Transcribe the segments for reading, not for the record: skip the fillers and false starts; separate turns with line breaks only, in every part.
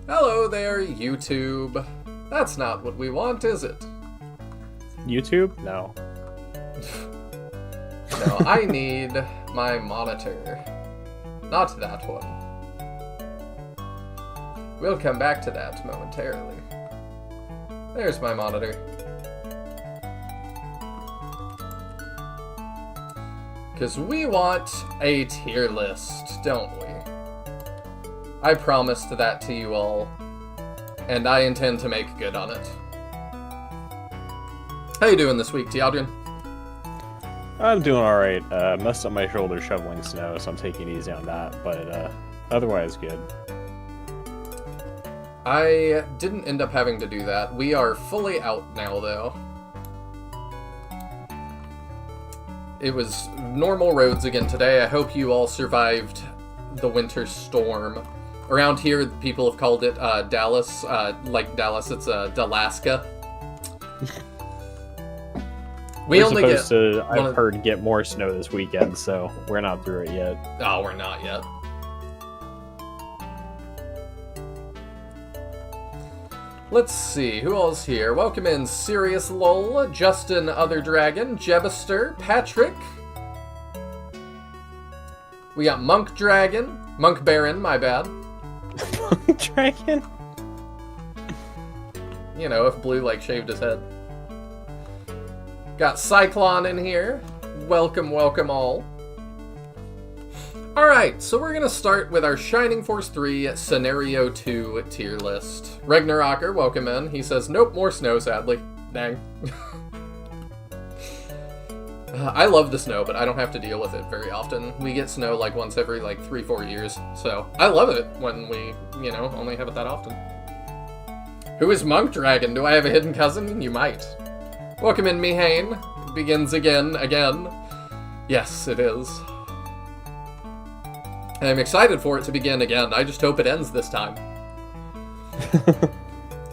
Hello there, YouTube. That's not what we want, is it?
YouTube? No.
No, I need my monitor. Not that one. We'll come back to that momentarily. There's my monitor. Because we want a tier list, don't we? I promised that to you all, and I intend to make good on it. How you doing this week, Julian?
I'm doing alright. Messed up my shoulder shoveling snow, so I'm taking it easy on that, but otherwise good.
I didn't end up having to do that. We are fully out now, though. It was normal roads again today. I hope you all survived the winter storm. Around here, people have called it Dallas. Like Dallas, it's Dalaska.
We're supposed to, I've heard, get more snow this weekend, so we're not through it yet.
Oh, we're not yet. Let's see, who all's here? Welcome in Sirius Lol, Justin Other Dragon, Jebister, Patrick. We got Monk Dragon, Monk Baron, my bad.
Monk Dragon?
You know, if Blue, like, shaved his head. Got Cyclone in here. Welcome, welcome all. Alright, so we're gonna start with our Shining Force 3 Scenario 2 tier list. Ragnarocker, welcome in. He says, nope, more snow, sadly. Dang. I love the snow, but I don't have to deal with it very often. We get snow like once every like 3-4 years, so I love it when we, you know, only have it that often. Who is Monk Dragon? Do I have a hidden cousin? You might. Welcome in, Mihane. Begins again. Yes, it is. I'm excited for it to begin again. I just hope it ends this time.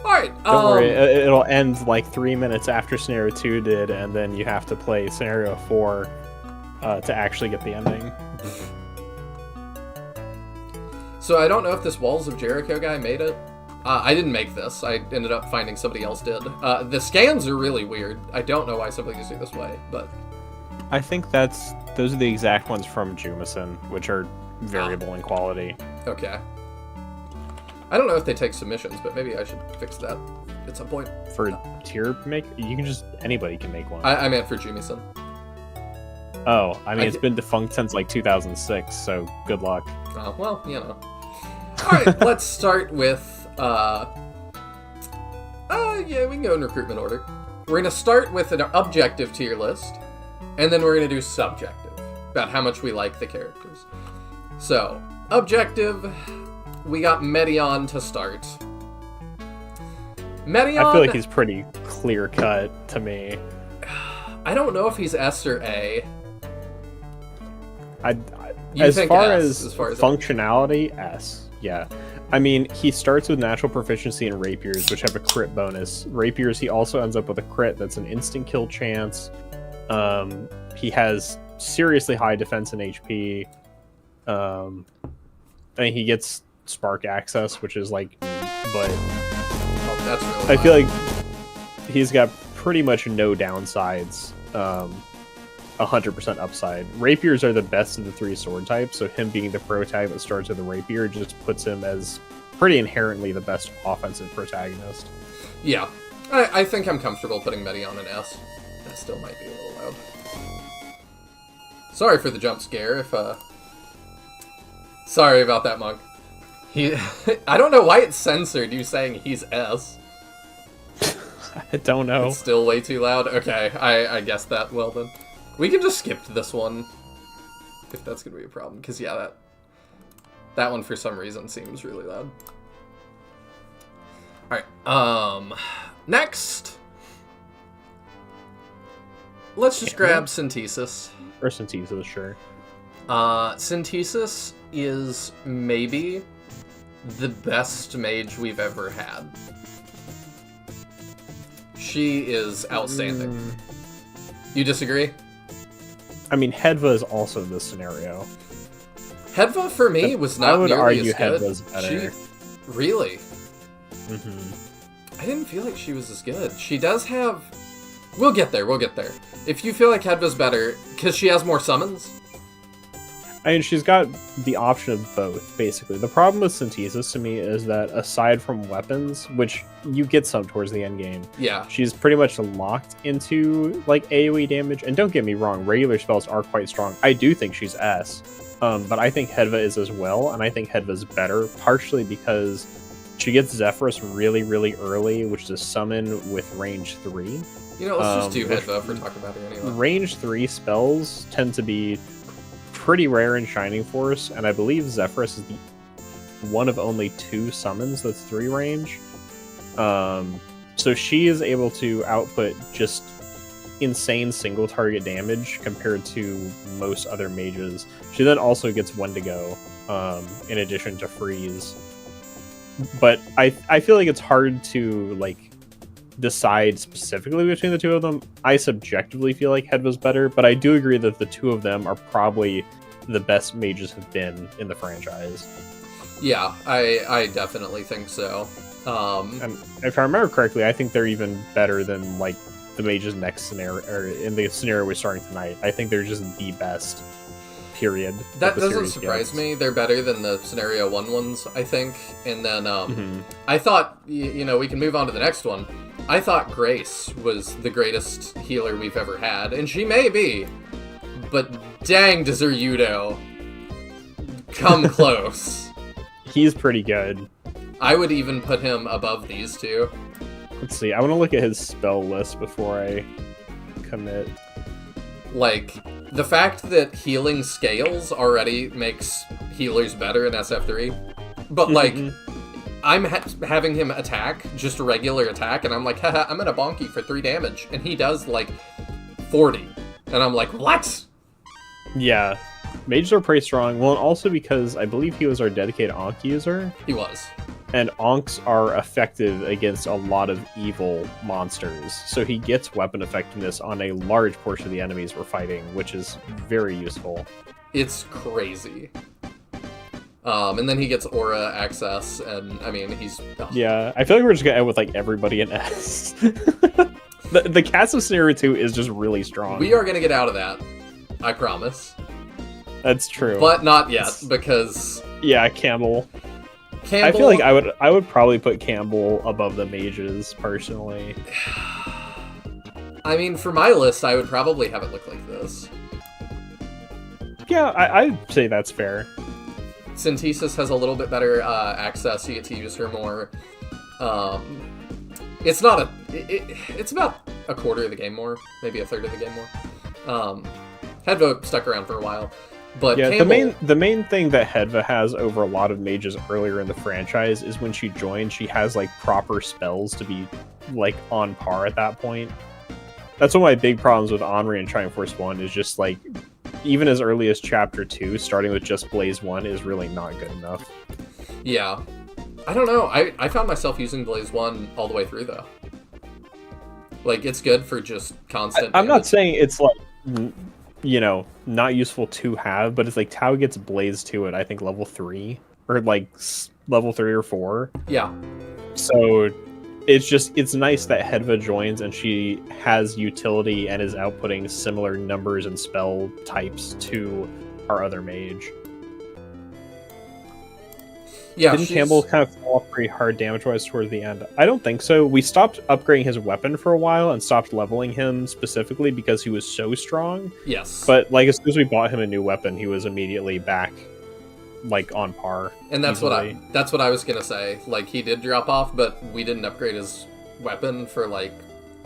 Alright,
Don't worry, it'll end like 3 minutes after Scenario 2 did, and then you have to play Scenario 4 to actually get the ending.
So I don't know if this Walls of Jericho guy made it. I didn't make this. I ended up finding somebody else did. The scans are really weird. I don't know why somebody is this way, but...
I think those are the exact ones from Jumison, which are variable in quality.
Okay. I don't know if they take submissions, but maybe I should fix that at some point.
For tier make? You can just... Anybody can make one.
I meant for Jumison.
Oh, I mean, it's been defunct since like 2006, so good luck.
Oh, well, you know. Alright, let's start with... yeah, we can go in recruitment order. We're going to start with an objective tier list, and then we're going to do subjective, about how much we like the characters. So, objective, we got Medion to start. Medion...
I feel like he's pretty clear-cut to me.
I don't know if he's S or A.
As far as functionality, S. Yeah. I mean, he starts with natural proficiency in rapiers, which have a crit bonus. Rapiers, he also ends up with a crit that's an instant kill chance. He has seriously high defense and HP. I mean, he gets spark access, which is like, but
that's really
I feel like he's got pretty much no downsides 100% upside. Rapiers are the best of the 3 sword types, so him being the prototype that starts with a rapier just puts him as pretty inherently the best offensive protagonist.
Yeah. I think I'm comfortable putting Medi on an S. That still might be a little loud. Sorry for the jump scare if, Sorry about that, Monk. I don't know why it's censored, you saying he's S.
I don't know.
It's still way too loud? Okay, I guessed that well then. We can just skip this one. If that's gonna be a problem. Because, yeah, that one for some reason seems really loud. Alright, next. Let's just grab Synthesis.
Or Synthesis, sure.
Synthesis is maybe the best mage we've ever had. She is outstanding. You disagree?
I mean, Hedva is also this scenario.
Hedva, for me, was not nearly as good. I would argue
Hedva's better.
Really?
Mm-hmm.
I didn't feel like she was as good. She does have... We'll get there. If you feel like Hedva's better, because she has more summons...
I mean, she's got the option of both, basically. The problem with Synthesis to me is that aside from weapons, which you get some towards the end game,
yeah,
she's pretty much locked into like AoE damage. And don't get me wrong, regular spells are quite strong. I do think she's S, but I think Hedva is as well, and I think Hedva's better, partially because she gets Zephyrus really, really early, which is a summon with range 3.
You know, let's just do Hedva if we're talking about her anyway.
Range 3 spells tend to be pretty rare in Shining Force, and I believe Zephyrus is the one of only 2 summons that's 3 range. So she is able to output just insane single target damage compared to most other mages. She then also gets 1 to go, in addition to freeze. But I feel like it's hard to like decide specifically between the 2 of them. I subjectively feel like Hedva's better, but I do agree that the 2 of them are probably the best mages have been in the franchise.
Yeah, I definitely think so.
And if I remember correctly, I think they're even better than like the mages next scenario, or in the scenario we're starting tonight. I think they're just the best. Period.
That doesn't surprise me. They're better than the Scenario 1 ones, I think. And then I thought, you know, we can move on to the next one. I thought Grace was the greatest healer we've ever had, and she may be, but dang does her Yudo come close.
He's pretty good.
I would even put him above these 2.
Let's see, I want to look at his spell list before I commit.
Like, the fact that healing scales already makes healers better in SF3, but like, I'm having him attack, just a regular attack, and I'm like, haha, I'm gonna bonk you for 3 damage, and he does like 40, and I'm like, what?
Yeah, mages are pretty strong. Well, and also because I believe he was our dedicated Ankh user.
He was.
And Ankhs are effective against a lot of evil monsters, so he gets weapon effectiveness on a large portion of the enemies we're fighting, which is very useful.
It's crazy. And then he gets aura access, and I mean, he's... Oh.
Yeah, I feel like we're just gonna end with like everybody in S. the cast of Scenario 2 is just really strong.
We are gonna get out of that, I promise.
That's true.
But not yet, because...
Yeah, Campbell. I feel like I would probably put Campbell above the mages, personally.
I mean, for my list, I would probably have it look like this.
Yeah, I'd say that's fair.
Synthesis has a little bit better access. You get to use her more. It's not a... it's about a quarter of the game more. Maybe a third of the game more. Hedva stuck around for a while. But
yeah,
Campbell...
the main thing that Hedva has over a lot of mages earlier in the franchise is when she joined, she has like proper spells to be like on par at that point. That's one of my big problems with Henri and Shining Force 1 is just like, even as early as Chapter 2, starting with just Blaze 1 is really not good enough.
Yeah. I don't know. I found myself using Blaze 1 all the way through, though. Like, it's good for just constant
I'm not saying it's like... you know, not useful to have, but it's like Tau gets Blaze to it, I think level 3, or like level 3 or 4.
Yeah.
So it's nice that Hedva joins and she has utility and is outputting similar numbers and spell types to our other mage.
Yeah,
didn't Campbell kind of fall off pretty hard damage-wise towards the end? I don't think so. We stopped upgrading his weapon for a while and stopped leveling him specifically because he was so strong.
Yes.
But like as soon as we bought him a new weapon, he was immediately back, like on par.
And that's easily. what I was gonna say. Like he did drop off, but we didn't upgrade his weapon for like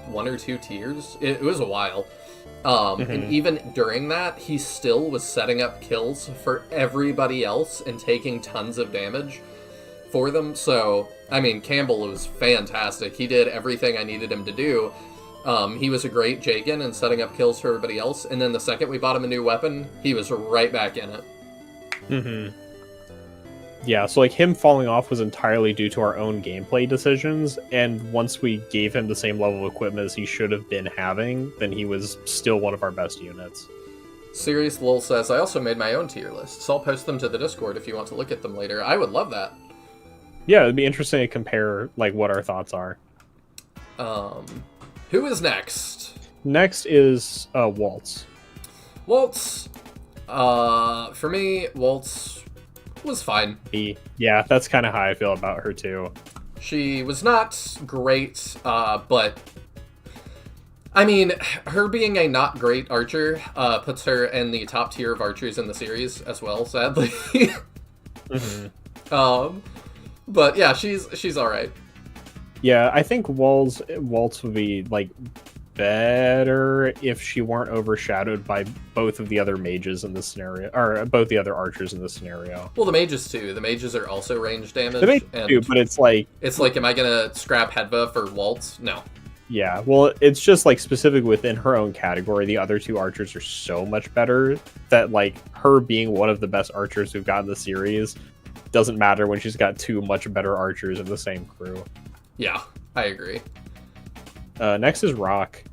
1 or 2 tiers. It was a while. And even during that, he still was setting up kills for everybody else and taking tons of damage for them. So, I mean, Campbell was fantastic. He did everything I needed him to do. He was a great Jagan and setting up kills for everybody else. And then the second we bought him a new weapon, he was right back in it.
Mm-hmm. Yeah, so like him falling off was entirely due to our own gameplay decisions, and once we gave him the same level of equipment as he should have been having, then he was still one of our best units.
Serious Lol says, I also made my own tier lists. I'll post them to the Discord if you want to look at them later. I would love that.
Yeah, it'd be interesting to compare like what our thoughts are.
Who is next?
Next is Waltz.
Waltz. For me, Waltz was fine.
Yeah, that's kind of how I feel about her too.
She was not great, but I mean, her being a not great archer puts her in the top tier of archers in the series as well, sadly. But yeah, she's all right.
Yeah, I think Waltz would be like better if she weren't overshadowed by both of the other mages in this scenario, or both the other archers in this scenario.
Well, the mages too. The mages are also range damage.
The mages too, but it's like,
am I gonna scrap Hedva for Waltz? No.
Yeah, well, it's just like specific within her own category. The other two archers are so much better that like her being one of the best archers we've got in the series doesn't matter when she's got two much better archers in the same crew.
Yeah, I agree.
Next is Rock.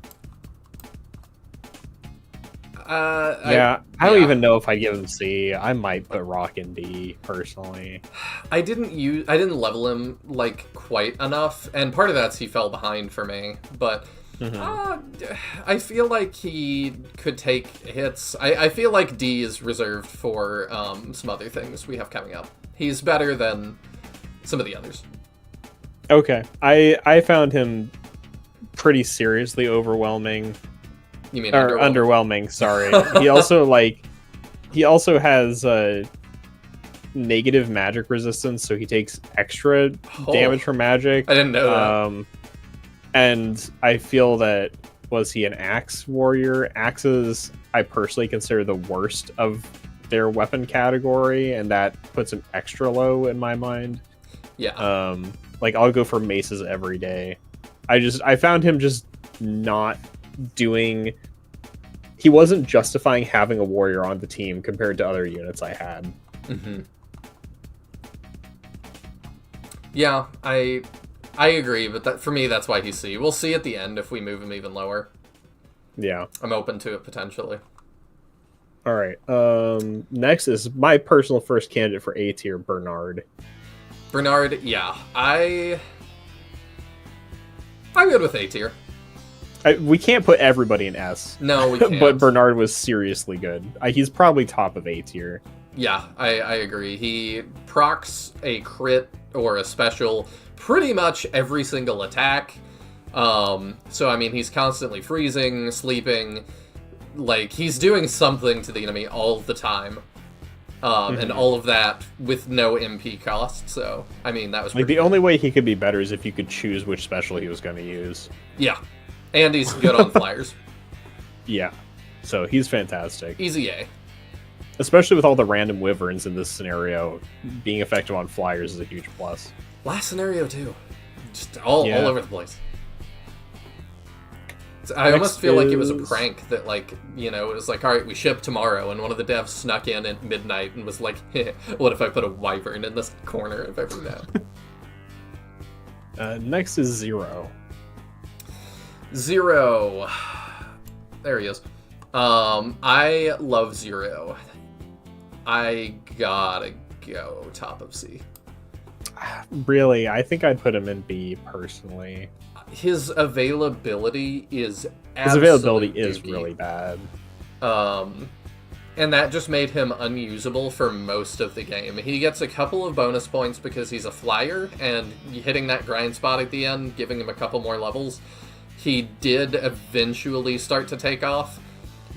I
don't even know if I give him C. I might put Rock in D personally.
I didn't level him like quite enough, and part of that's he fell behind for me. But I feel like he could take hits. I feel like D is reserved for some other things we have coming up. He's better than some of the others.
Okay, I found him pretty seriously overwhelming.
You mean
underwhelming? Sorry. he also has negative magic resistance, so he takes extra damage from magic.
I didn't know that.
And I feel that, was he an axe warrior? Axes, I personally consider the worst of their weapon category, and that puts him extra low in my mind.
Yeah.
Like I'll go for maces every day. I found him just not doing. He wasn't justifying having a warrior on the team compared to other units I had.
Yeah, I agree, but for me, that's why he's C. We'll see at the end if we move him even lower.
Yeah.
I'm open to it potentially.
All right. Next is my personal first candidate for A tier, Bernard.
Bernard, yeah. I'm good with A tier.
We can't put everybody in S.
No, we can't.
But Bernard was seriously good. He's probably top of A tier.
Yeah, I agree. He procs a crit or a special pretty much every single attack. So, I mean, he's constantly freezing, sleeping. Like, he's doing something to the enemy all the time. And all of that with no MP cost. So, I mean, that was
like the
good.
only way he could be better is if you could choose which special he was going to use.
Yeah. And he's good on flyers.
Yeah. So he's fantastic.
Easy A.
Especially with all the random wyverns in this scenario, being effective on flyers is a huge plus.
Last scenario, too. Just all over the place. I almost feel like it was a prank that, like, you know, it was like, all right, we ship tomorrow, and one of the devs snuck in at midnight and was like, what if I put a wyvern in this corner of every map?
Next is Zero.
Zero. There he is. I love Zero. I gotta go top of C.
Really, I think I'd put him in B personally.
His availability is
really bad.
And that just made him unusable for most of the game. He gets a couple of bonus points because he's a flyer, and hitting that grind spot at the end, giving him a couple more levels. He did eventually start to take off,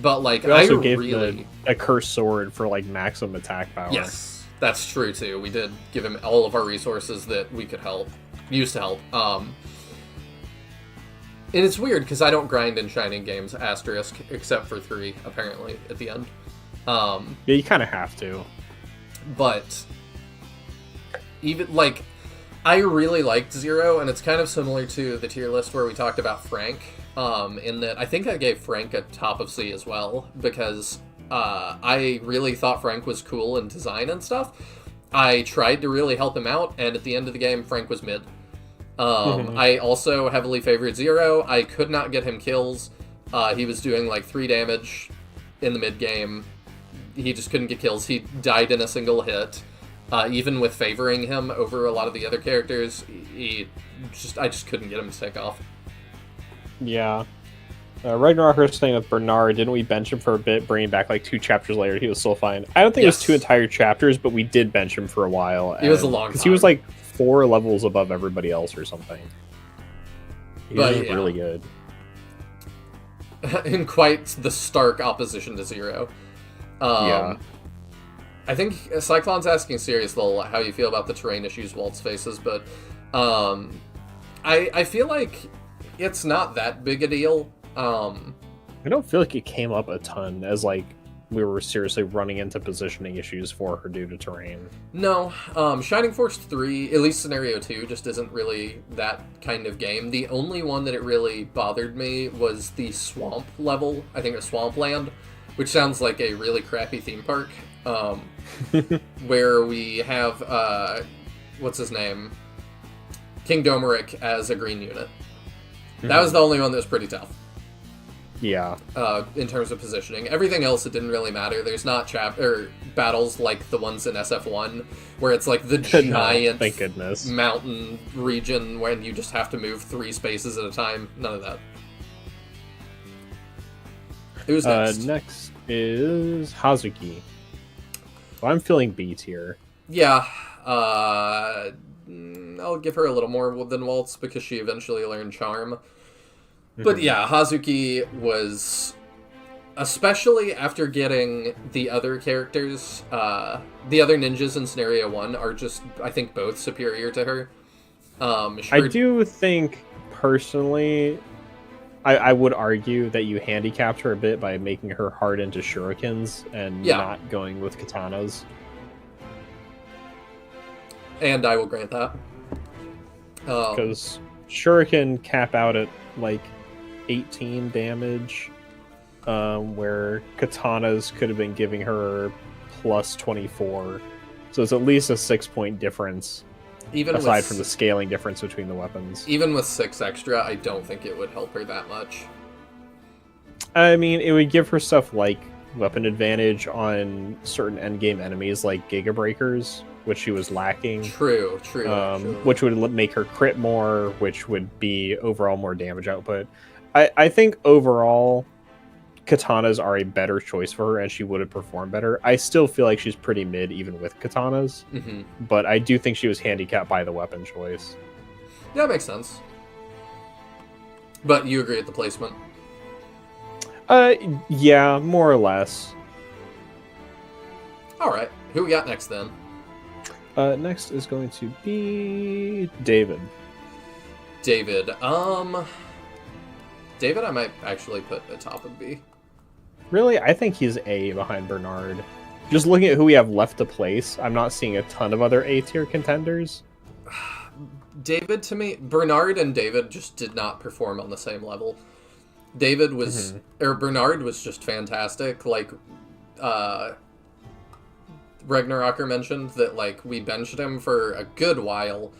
but like,
we also gave him a cursed sword for like maximum attack power.
Yes, that's true too. We did give him all of our resources that we could use to help. And it's weird because I don't grind in Shining games, asterisk, except for 3 apparently at the end.
Yeah, you kind of have to.
But even like, I really liked Zero, and it's kind of similar to the tier list where we talked about Frank. In that I think I gave Frank a top of C as well, because I really thought Frank was cool in design and stuff. I tried to really help him out, and at the end of the game, Frank was mid. I also heavily favored Zero. I could not get him kills. He was doing like 3 damage in the mid game. He just couldn't get kills. He died in a single hit. Even with favoring him over a lot of the other characters, I just couldn't get him to take off.
Yeah. Ragnarok was saying with Bernard, didn't we bench him for a bit, bring him back like 2 chapters later? He was still fine. I don't think it was 2 entire chapters, but we did bench him for a while.
It was a long time.
Because he was like 4 levels above everybody else or something. He was really good.
In quite the stark opposition to Zero.
Yeah.
I think Cyclone's asking Sirius how you feel about the terrain issues Waltz faces, but I feel like it's not that big a deal.
I don't feel like it came up a ton as like we were seriously running into positioning issues for her due to terrain.
No, Shining Force 3, at least Scenario 2, just isn't really that kind of game. The only one that it really bothered me was the swamp level. I think it was Swampland, which sounds like a really crappy theme park, where we have, what's his name? King Domeric as a green unit. That was the only one that was pretty tough.
Yeah.
In terms of positioning. Everything else, it didn't really matter. There's not battles like the ones in SF1, where it's like the giant
thank goodness.
Mountain region when you just have to move 3 spaces at a time. None of that. Who's next?
Next is Hazuki. Well, I'm feeling B tier.
Yeah. I'll give her a little more than Waltz because she eventually learned Charm. But yeah, Hazuki was, especially after getting the other characters, the other ninjas in Scenario 1 are just, I think, both superior to her.
I do think, personally, I would argue that you handicapped her a bit by making her hard into shurikens and not going with katanas.
And I will grant that.
Because shuriken cap out at, like, 18 damage, where katanas could have been giving her plus 24. So it's at least a 6-point difference. Even aside from the scaling difference between the weapons.
Even with 6 extra, I don't think it would help her that much.
I mean, it would give her stuff like weapon advantage on certain endgame enemies like Giga Breakers, which she was lacking.
True.
Which would make her crit more, which would be overall more damage output. I think overall, katanas are a better choice for her, and she would have performed better. I still feel like she's pretty mid, even with katanas. But I do think she was handicapped by the weapon choice.
Yeah, that makes sense. But you agree with the placement?
Yeah, more or less.
Alright, who we got next then?
Next is going to be David.
David, I might actually put atop of B.
Really? I think he's A behind Bernard. Just looking at who we have left to place, I'm not seeing a ton of other A-tier contenders.
David, to me, Bernard and David just did not perform on the same level. David was, or Bernard was just fantastic. Like, Ragnarocker mentioned that, like, we benched him for a good while,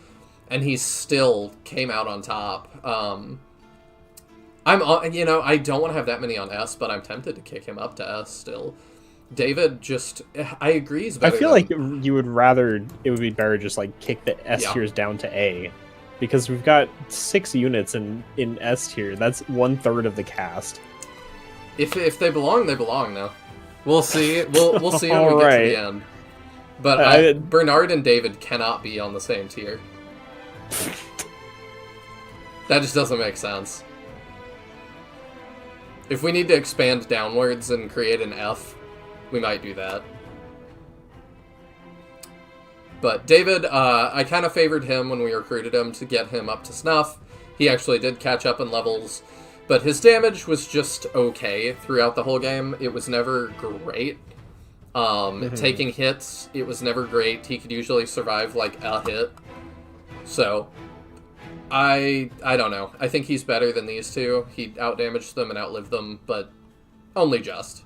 and he still came out on top. I don't want to have that many on S, but I'm tempted to kick him up to S still. David just, I agree, he's better.
I feel like you would rather, it would be better just like kick the S tiers down to A. Because we've got 6 units in S tier. That's 1/3 of the cast.
If they belong, they belong though. We'll see. We'll see when we get to the end. But Bernard and David cannot be on the same tier. That just doesn't make sense. If we need to expand downwards and create an F, we might do that. But David, I kind of favored him when we recruited him to get him up to snuff. He actually did catch up in levels, but his damage was just okay throughout the whole game. It was never great. Taking hits, it was never great. He could usually survive like a hit. So, I don't know. I think he's better than these two. He outdamaged them and outlived them, but only just.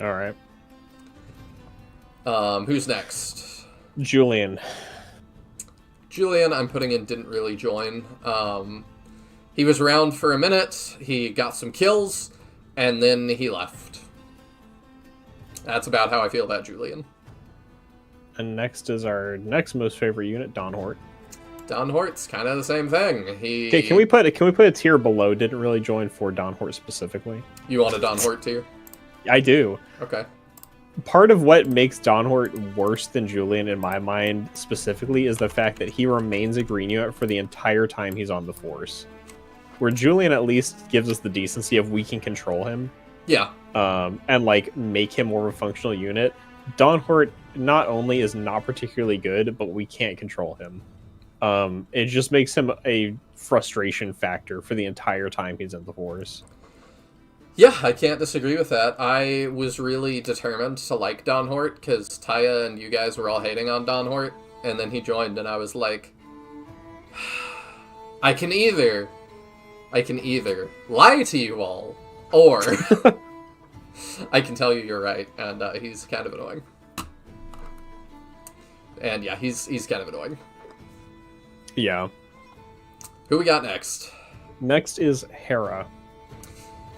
Alright.
Who's next?
Julian.
Julian, I'm putting in didn't really join. He was around for a minute, he got some kills, and then he left. That's about how I feel about Julian.
And next is our next most favorite unit, Don Hort.
Don Hort's kind of the same thing.
Okay, can we put a tier below didn't really join for Don Hort specifically?
You want a Don Hort tier?
I do.
Okay.
Part of what makes Don Hort worse than Julian in my mind specifically is the fact that he remains a green unit for the entire time he's on the force. Where Julian at least gives us the decency of we can control him.
Yeah.
And like make him more of a functional unit. Don Hort not only is not particularly good, but we can't control him. It just makes him a frustration factor for the entire time he's in the force.
Yeah, I can't disagree with that. I was really determined to like Don Hort because Taya and you guys were all hating on Don Hort, and then he joined, and I was like, I can either lie to you all, or I can tell you you're right, and he's kind of annoying. And yeah, he's kind of annoying.
Yeah.
Who we got next?
Next is Hera.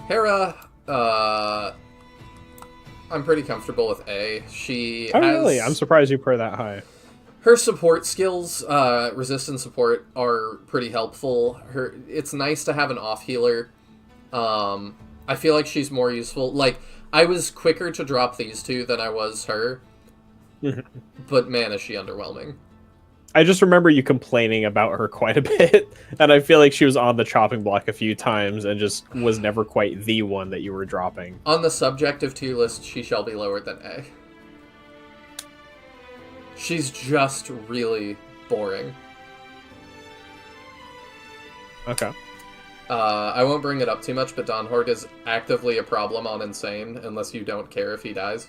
Hera, I'm pretty comfortable with A.
Really? I'm surprised you put her that high.
Her support skills, resistance support, are pretty helpful. It's nice to have an off healer. I feel like she's more useful. Like, I was quicker to drop these two than I was her. But man, is she underwhelming.
I just remember you complaining about her quite a bit, and I feel like she was on the chopping block a few times and just was never quite the one that you were dropping.
On the subjective tier list, she shall be lower than A. She's just really boring.
Okay.
I won't bring it up too much, but Don Hort is actively a problem on Insane, unless you don't care if he dies.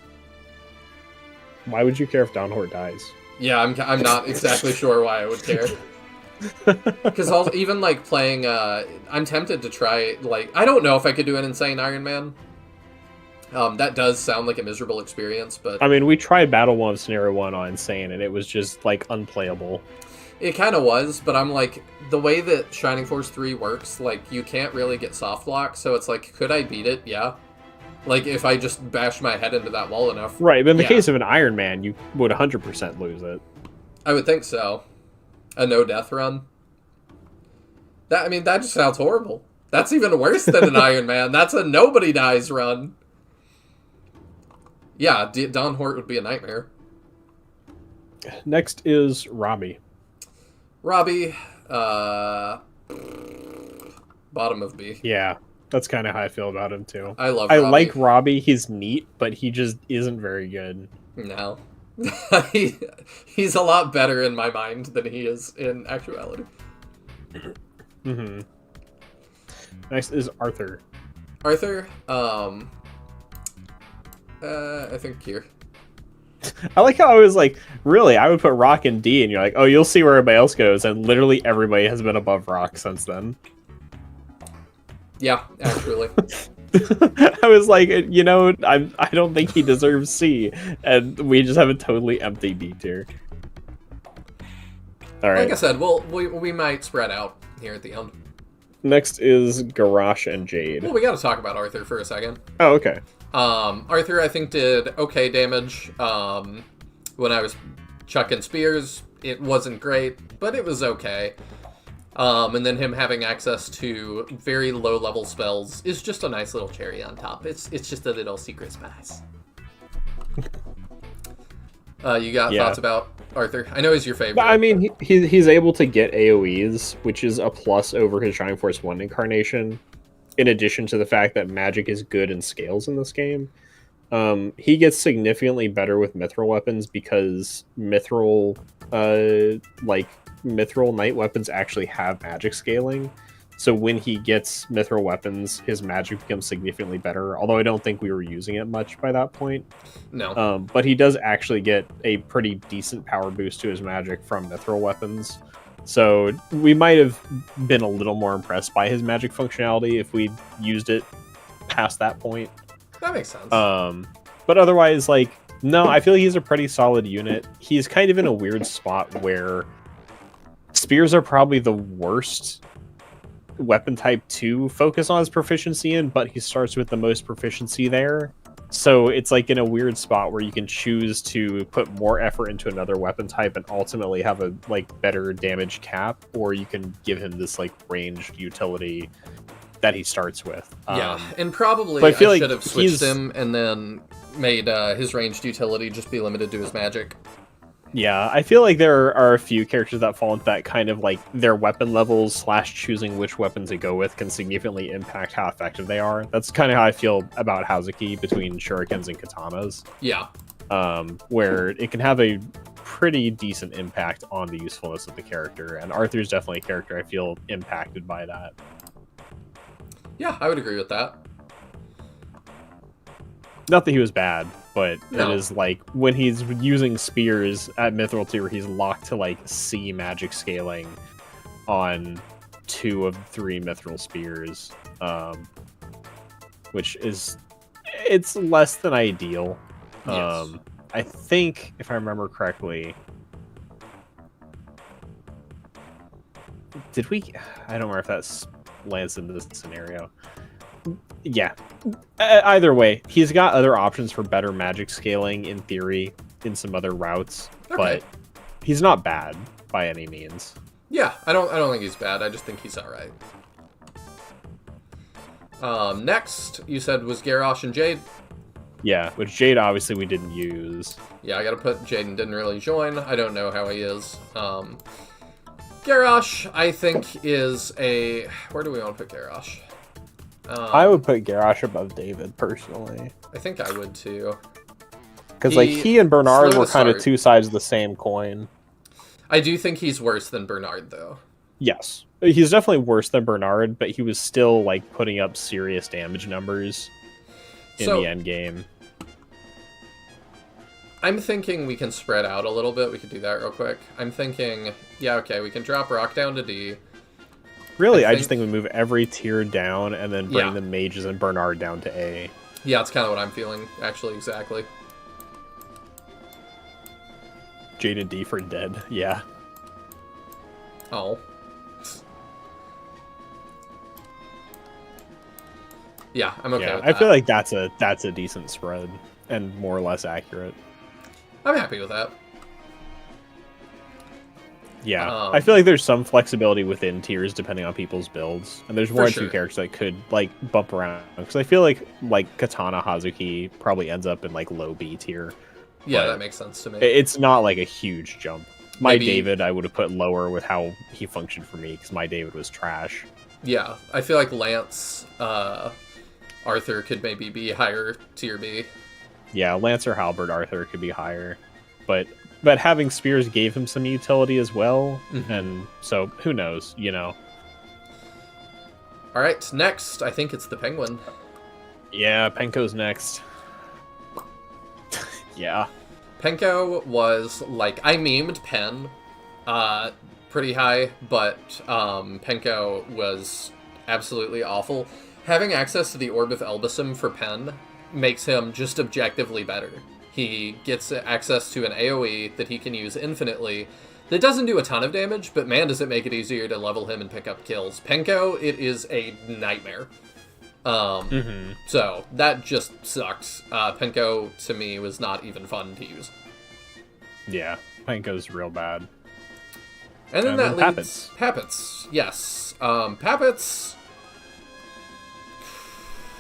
Why would you care if Don Hort dies?
Yeah, I'm not exactly sure why I would care. Because even, like, playing, I'm tempted to try, like, I don't know if I could do an Insane Iron Man. That does sound like a miserable experience, but...
I mean, we tried Battle 1 of Scenario 1 on Insane, and it was just, like, unplayable.
It kind of was, but I'm like, the way that Shining Force 3 works, like, you can't really get soft lock, so it's like, could I beat it? Yeah. Like, if I just bash my head into that wall enough.
Right, but in the case of an Iron Man, you would 100% lose it.
I would think so. A no-death run. That just sounds horrible. That's even worse than an Iron Man. That's a nobody dies run. Yeah, Don Hort would be a nightmare.
Next is Robbie.
Robbie, bottom of B.
Yeah. That's kind of how I feel about him, too.
I love Robbie.
I like Robbie. He's neat, but he just isn't very good.
No. He's a lot better in my mind than he is in actuality.
Next is Arthur.
Arthur, I think here.
I like how I was like, really, I would put Rock in D, and you're like, oh, you'll see where everybody else goes, and literally everybody has been above Rock since then.
Yeah, actually.
I was like, you know, I don't think he deserves C, and we just have a totally empty B tier. All right.
Like I said, we might spread out here at the end.
Next is Garrosh and Jade.
Well, we got to talk about Arthur for a second.
Oh, okay.
Arthur, I think, did okay damage. When I was chucking spears, it wasn't great, but it was okay. And then him having access to very low-level spells is just a nice little cherry on top. It's just a little secret spice. You got thoughts about Arthur? I know he's your favorite.
I mean, he's able to get AoEs, which is a plus over his Shining Force 1 incarnation, in addition to the fact that magic is good in scales in this game. He gets significantly better with mithril weapons because mithril night weapons actually have magic scaling. So when he gets mithril weapons, his magic becomes significantly better, although I don't think we were using it much by that point.
No.
But he does actually get a pretty decent power boost to his magic from mithril weapons. So we might have been a little more impressed by his magic functionality if we used it past that point.
That makes sense.
But otherwise, no, I feel he's a pretty solid unit. He's kind of in a weird spot where spears are probably the worst weapon type to focus on his proficiency in, but he starts with the most proficiency there. So it's in a weird spot where you can choose to put more effort into another weapon type and ultimately have a better damage cap, or you can give him this ranged utility that he starts with.
And probably I should have switched him and then made his ranged utility just be limited to his magic.
Yeah, I feel like there are a few characters that fall into that kind of their weapon levels / choosing which weapons to go with can significantly impact how effective they are. That's kind of how I feel about Hazuki between shurikens and katanas.
Yeah.
Where it can have a pretty decent impact on the usefulness of the character, and Arthur's definitely a character I feel impacted by that.
Yeah, I would agree with that.
Not that he was bad, but it is when he's using spears at Mithril tier, he's locked to C magic scaling on 2 of 3 Mithril spears, which is it's less than ideal.
Yes.
I think if I remember correctly, did we? I don't remember if that lands into this scenario. Yeah. Either way, he's got other options for better magic scaling in theory in some other routes, but he's not bad by any means.
Yeah, I don't think he's bad. I just think he's all right. Next, you said was Garrosh and Jade.
Yeah, which Jade obviously we didn't use.
Yeah, I gotta put Jaden didn't really join. I don't know how he is. Garrosh, I think, is a... Where do we want to put Garrosh?
I would put Garrosh above David, personally.
I think I would, too.
Because, he and Bernard were kind of 2 sides of the same coin.
I do think he's worse than Bernard, though.
Yes. He's definitely worse than Bernard, but he was still, putting up serious damage numbers in the end game.
I'm thinking we can spread out a little bit. We could do that real quick. I'm thinking, yeah, okay, we can drop Rock down to D.
Really, I just think we move every tier down and then bring the mages and Bernard down to A.
Yeah, that's kind of what I'm feeling, actually, exactly.
Jade and D for dead, yeah.
Oh. Yeah, I'm okay with that.
I feel like that's a decent spread and more or less accurate.
I'm happy with that.
Yeah, I feel like there's some flexibility within tiers depending on people's builds, and there's one or two characters that could bump around because I feel like Katana Hazuki probably ends up in low B tier.
Yeah, that makes sense to me.
It's not a huge jump. My David I would have put lower with how he functioned for me because my David was trash.
Yeah, I feel like Lance Arthur could maybe be higher tier B.
Yeah, Lance or Halberd Arthur could be higher, but having spears gave him some utility as well, and so who knows,
All right, next, I think it's the Penguin.
Yeah, Penko's next. Yeah.
Penko was, I memed Pen pretty high, but Penko was absolutely awful. Having access to the Orb of Elbasum for Pen makes him just objectively better. He gets access to an AoE that he can use infinitely that doesn't do a ton of damage, but man, does it make it easier to level him and pick up kills. Penko, it is a nightmare. So that just sucks. Penko, to me, was not even fun to use.
Yeah, Penko's real bad.
And then that leads... Pappets. Yes. Pappets...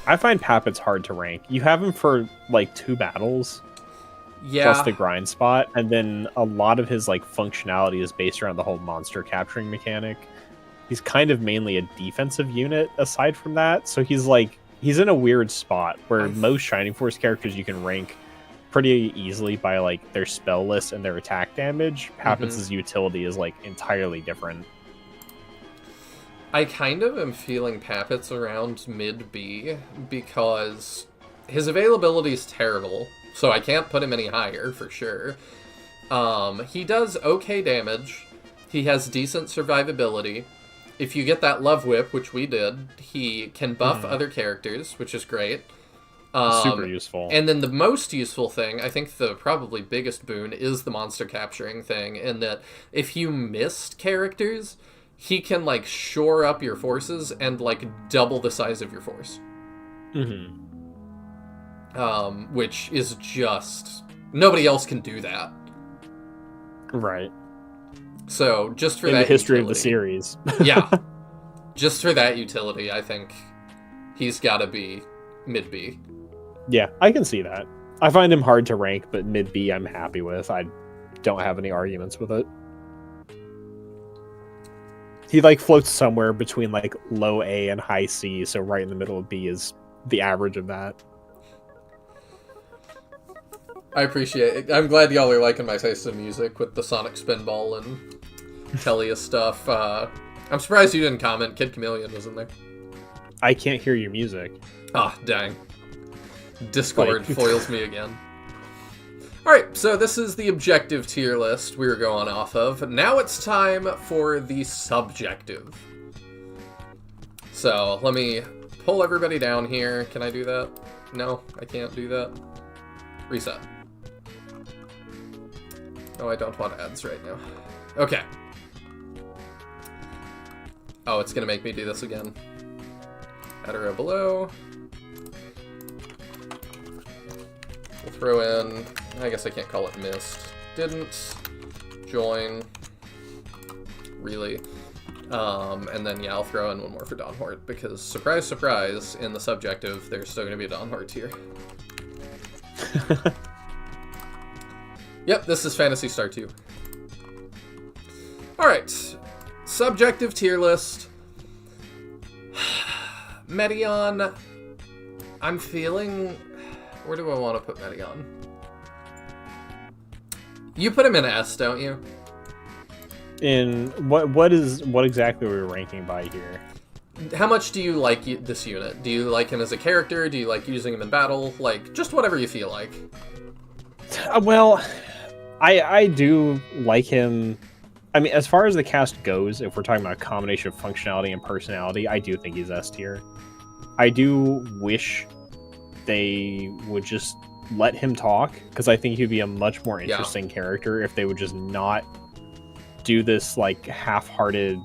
I find Pappets hard to rank. You have him for, like, 2 battles.
Yeah.
Plus the grind spot, and then a lot of his, like, functionality is based around the whole monster capturing mechanic. He's kind of mainly a defensive unit aside from that, so he's in a weird spot where most Shining Force characters you can rank pretty easily by, like, their spell list and their attack damage. Pappets' utility is, like, entirely different.
I kind of am feeling Pappets around mid-B because his availability is terrible, so I can't put him any higher for sure. He does okay damage. He has decent survivability. If you get that Love Whip, which we did, he can buff other characters, which is great.
Super useful.
And then the most useful thing, I think the probably biggest boon, is the monster capturing thing, in that if you missed characters, he can, like, shore up your forces and, like, double the size of your force. Which is just... Nobody else can do that.
Right.
So, just for
in
that
the history
utility,
of the series.
Yeah. Just for that utility, I think he's gotta be mid-B.
Yeah, I can see that. I find him hard to rank, but mid-B I'm happy with. I don't have any arguments with it. He, like, floats somewhere between, like, low A and high C, so right in the middle of B is the average of that.
I appreciate it. I'm glad y'all are liking my taste in music with the Sonic Spinball and Telia stuff. I'm surprised you didn't comment. Kid Chameleon was in there.
I can't hear your music.
Ah, dang. Discord foils me again. Alright, so this is the objective tier list we were going off of. Now it's time for the subjective. So, let me pull everybody down here. Can I do that? No, I can't do that. Reset. No, I don't want ads right now. Okay. Oh, it's gonna make me do this again. Add a row below. We'll throw in... I guess I can't call it missed. Didn't. Join. Really. And then, yeah, I'll throw in one more for Dawn Hort, because, surprise, surprise, in the subjective, there's still going to be a Dawn Hort here. Yep, this is Phantasy Star 2. Alright. Subjective tier list. Medion. I'm feeling... Where do I want to put Medion? You put him in S, don't you?
In what exactly are we ranking by here?
How much do you like this unit? Do you like him as a character? Do you like using him in battle? Like, just whatever you feel like.
Well, I do like him. I mean, as far as the cast goes, if we're talking about a combination of functionality and personality, I do think he's S tier. I do wish they would just let him talk, because I think he'd be a much more interesting character if they would just not do this, like, half-hearted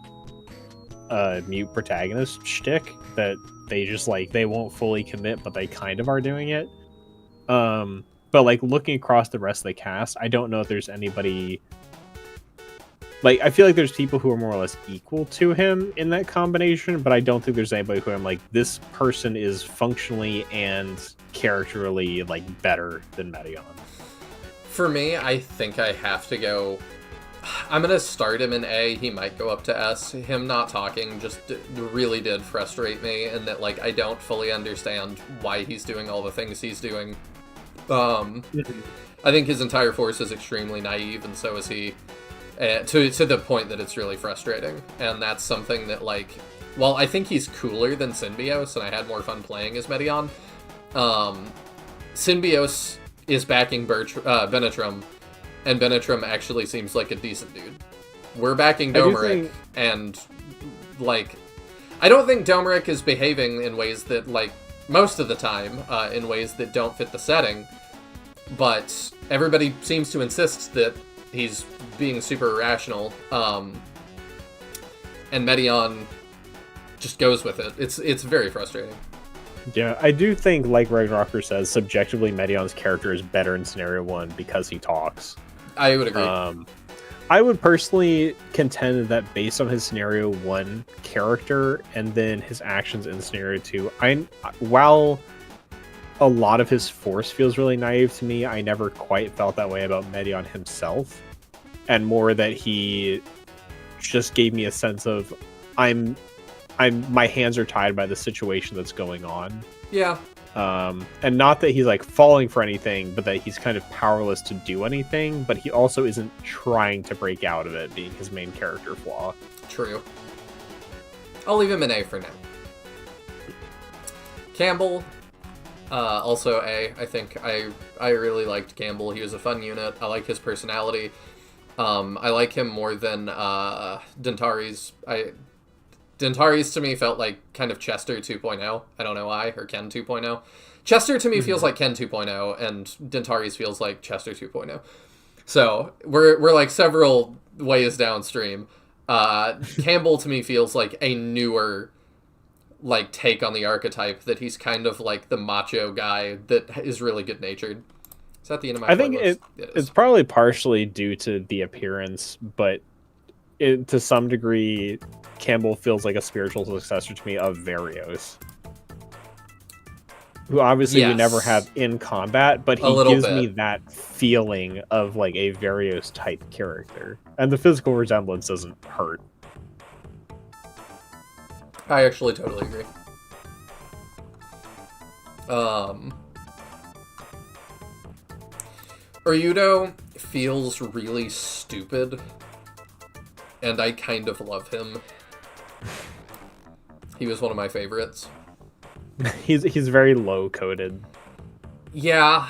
mute protagonist shtick that they just, like, they won't fully commit, but they kind of are doing it. But, like, looking across the rest of the cast, I don't know if there's anybody... Like, I feel like there's people who are more or less equal to him in that combination, but I don't think there's anybody who I'm like, this person is functionally and characterally, like, better than Medion.
For me, I think I have to go... I'm going to start him in A. He might go up to S. Him not talking just really did frustrate me, in that, like, I don't fully understand why he's doing all the things he's doing. I think his entire force is extremely naive, and so is he. To the point that it's really frustrating. And that's something that, like, while I think he's cooler than Synbios, and I had more fun playing as Medion, Synbios is backing Benetrum, and Benetrum actually seems like a decent dude. We're backing Domeric, and, like, I don't think Domeric is behaving in ways that, like, most of the time, in ways that don't fit the setting, but everybody seems to insist that he's being super irrational, and Medion just goes with it. It's very frustrating.
Yeah, I do think, like Rocker says, subjectively Medion's character is better in Scenario 1 because he talks.
I would agree.
I would personally contend that based on his Scenario 1 character and then his actions in Scenario 2, while a lot of his force feels really naive to me, I never quite felt that way about Medion himself. And more that he just gave me a sense of my hands are tied by the situation that's going on.
Yeah.
And not that he's like falling for anything, but that he's kind of powerless to do anything, but he also isn't trying to break out of it, being his main character flaw.
True. I'll leave him an A for now. Campbell, also A. I think I really liked Campbell. He was a fun unit. I like his personality. I like him more than Dentari's. Dentari's to me felt like kind of Chester 2.0. I don't know why, or Ken 2.0. Chester to me feels like Ken 2.0, and Dentari's feels like Chester 2.0. So we're like several ways downstream. Campbell to me feels like a newer like take on the archetype, that he's kind of like the macho guy that is really good natured. Is that the end of my
I think it's probably partially due to the appearance, but to some degree, Campbell feels like a spiritual successor to me of Varios, who obviously we never have in combat, but he gives me that feeling of like a Varios type character, and the physical resemblance doesn't hurt.
I actually totally agree. Ryudo feels really stupid, and I kind of love him. He was one of my favorites.
He's very low-coded.
Yeah,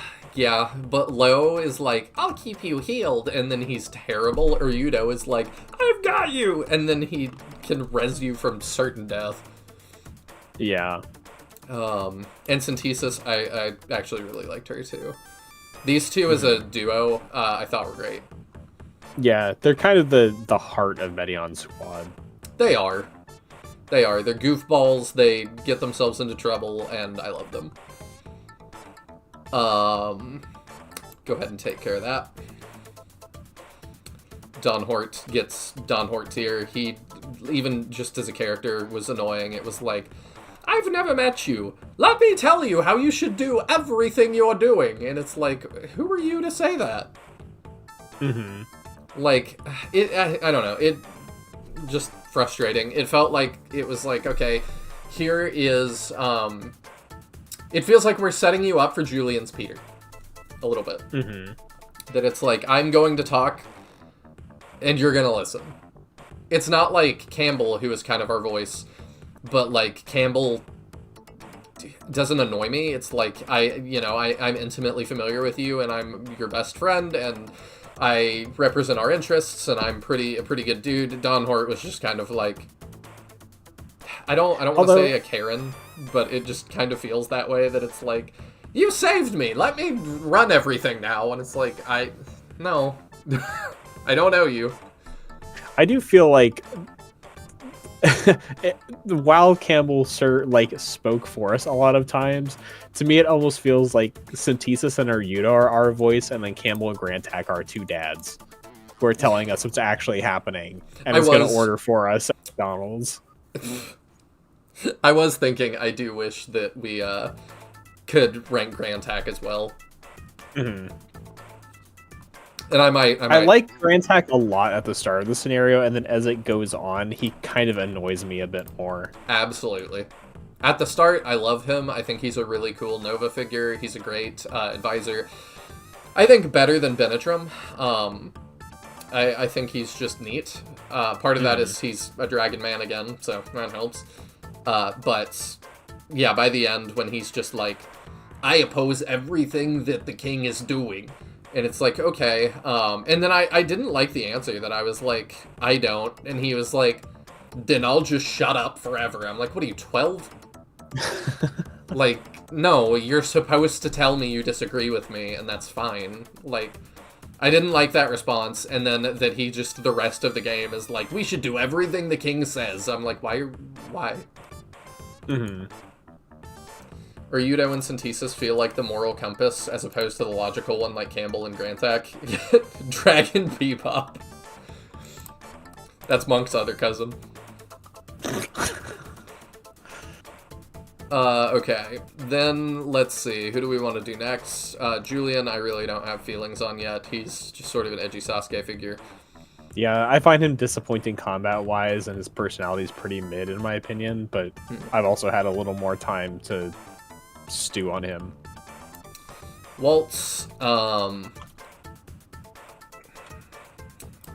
but low is like, I'll keep you healed, and then he's terrible. Ryudo is like, I've got you, and then he can res you from certain death.
Yeah.
And Synthesis, I actually really liked her too. These two as a duo, I thought were great.
Yeah, they're kind of the heart of Medion's squad.
They are. They're goofballs, they get themselves into trouble, and I love them. Go ahead and take care of that. Don Hort gets Don Hort tier. He, even just as a character, was annoying. It was like, I've never met you. Let me tell you how you should do everything you're doing. And it's like, who are you to say that? Mm-hmm. Like, I don't know. It just frustrating. It felt like it was like, okay, here is, it feels like we're setting you up for Julian's Peter. A little bit. Mm-hmm. That it's like, I'm going to talk, and you're gonna listen. It's not like Campbell, who is kind of our voice, but like Campbell doesn't annoy me. It's like I'm intimately familiar with you, and I'm your best friend, and I represent our interests, and I'm a pretty good dude. Don Hort was just kind of like, I don't want to say a Karen, but it just kind of feels that way, that it's like, you saved me, let me run everything now, and it's like, no. I don't know you.
I do feel like while Campbell spoke for us a lot of times, to me it almost feels like Synthesis and Ryudo are our voice, and then Campbell and Grantak are two dads who are telling us what's actually happening and is going to order for us at McDonald's.
I was thinking, I do wish that we could rank Grantak as well. Mm-hmm. And I might.
I like Grantak a lot at the start of the scenario, and then as it goes on, he kind of annoys me a bit more. Absolutely.
At the start, I love him. I think he's a really cool Nova figure. He's a great advisor. I think better than Benetram. I think he's just neat. Part of that is he's a Dragon Man again, so that helps. But yeah, by the end, when he's just like, I oppose everything that the king is doing. And it's like, okay. And then I didn't like the answer, that I was like, I don't. And he was like, then I'll just shut up forever. I'm like, what are you, 12? Like, no, you're supposed to tell me you disagree with me, and that's fine. Like, I didn't like that response. And then that he just, the rest of the game is like, we should do everything the king says. I'm like, why? Mm-hmm. Or Yudo and Synthesis feel like the moral compass as opposed to the logical one like Campbell and Grantak. Dragon Bebop. That's Monk's other cousin. Okay. Then, let's see. Who do we want to do next? Julian, I really don't have feelings on yet. He's just sort of an edgy Sasuke figure.
Yeah, I find him disappointing combat-wise, and his personality is pretty mid, in my opinion, but I've also had a little more time to stew on him.
Waltz,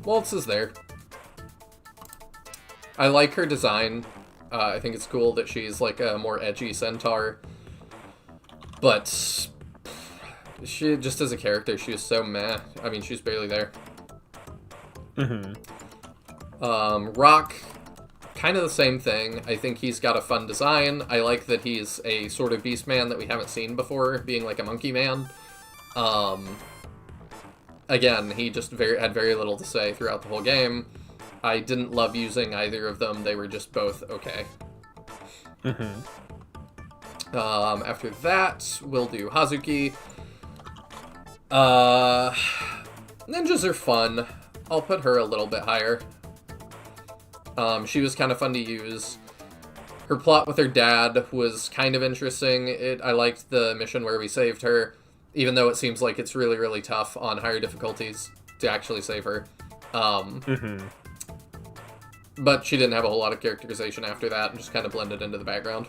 Waltz is there. I like her design. I think it's cool that she's like a more edgy centaur. But she, just as a character, she was so meh. I mean, she's barely there. Rock, kind of the same thing. I think he's got a fun design. I like that he's a sort of beast man that we haven't seen before, being like a monkey man. Again, he just had very little to say throughout the whole game. I didn't love using either of them. They were just both okay. After that, we'll do Hazuki. Ninjas are fun. I'll put her a little bit higher. She was kind of fun to use. Her plot with her dad was kind of interesting. I liked the mission where we saved her, even though it seems like it's really, really tough on higher difficulties to actually save her. But she didn't have a whole lot of characterization after that and just kind of blended into the background.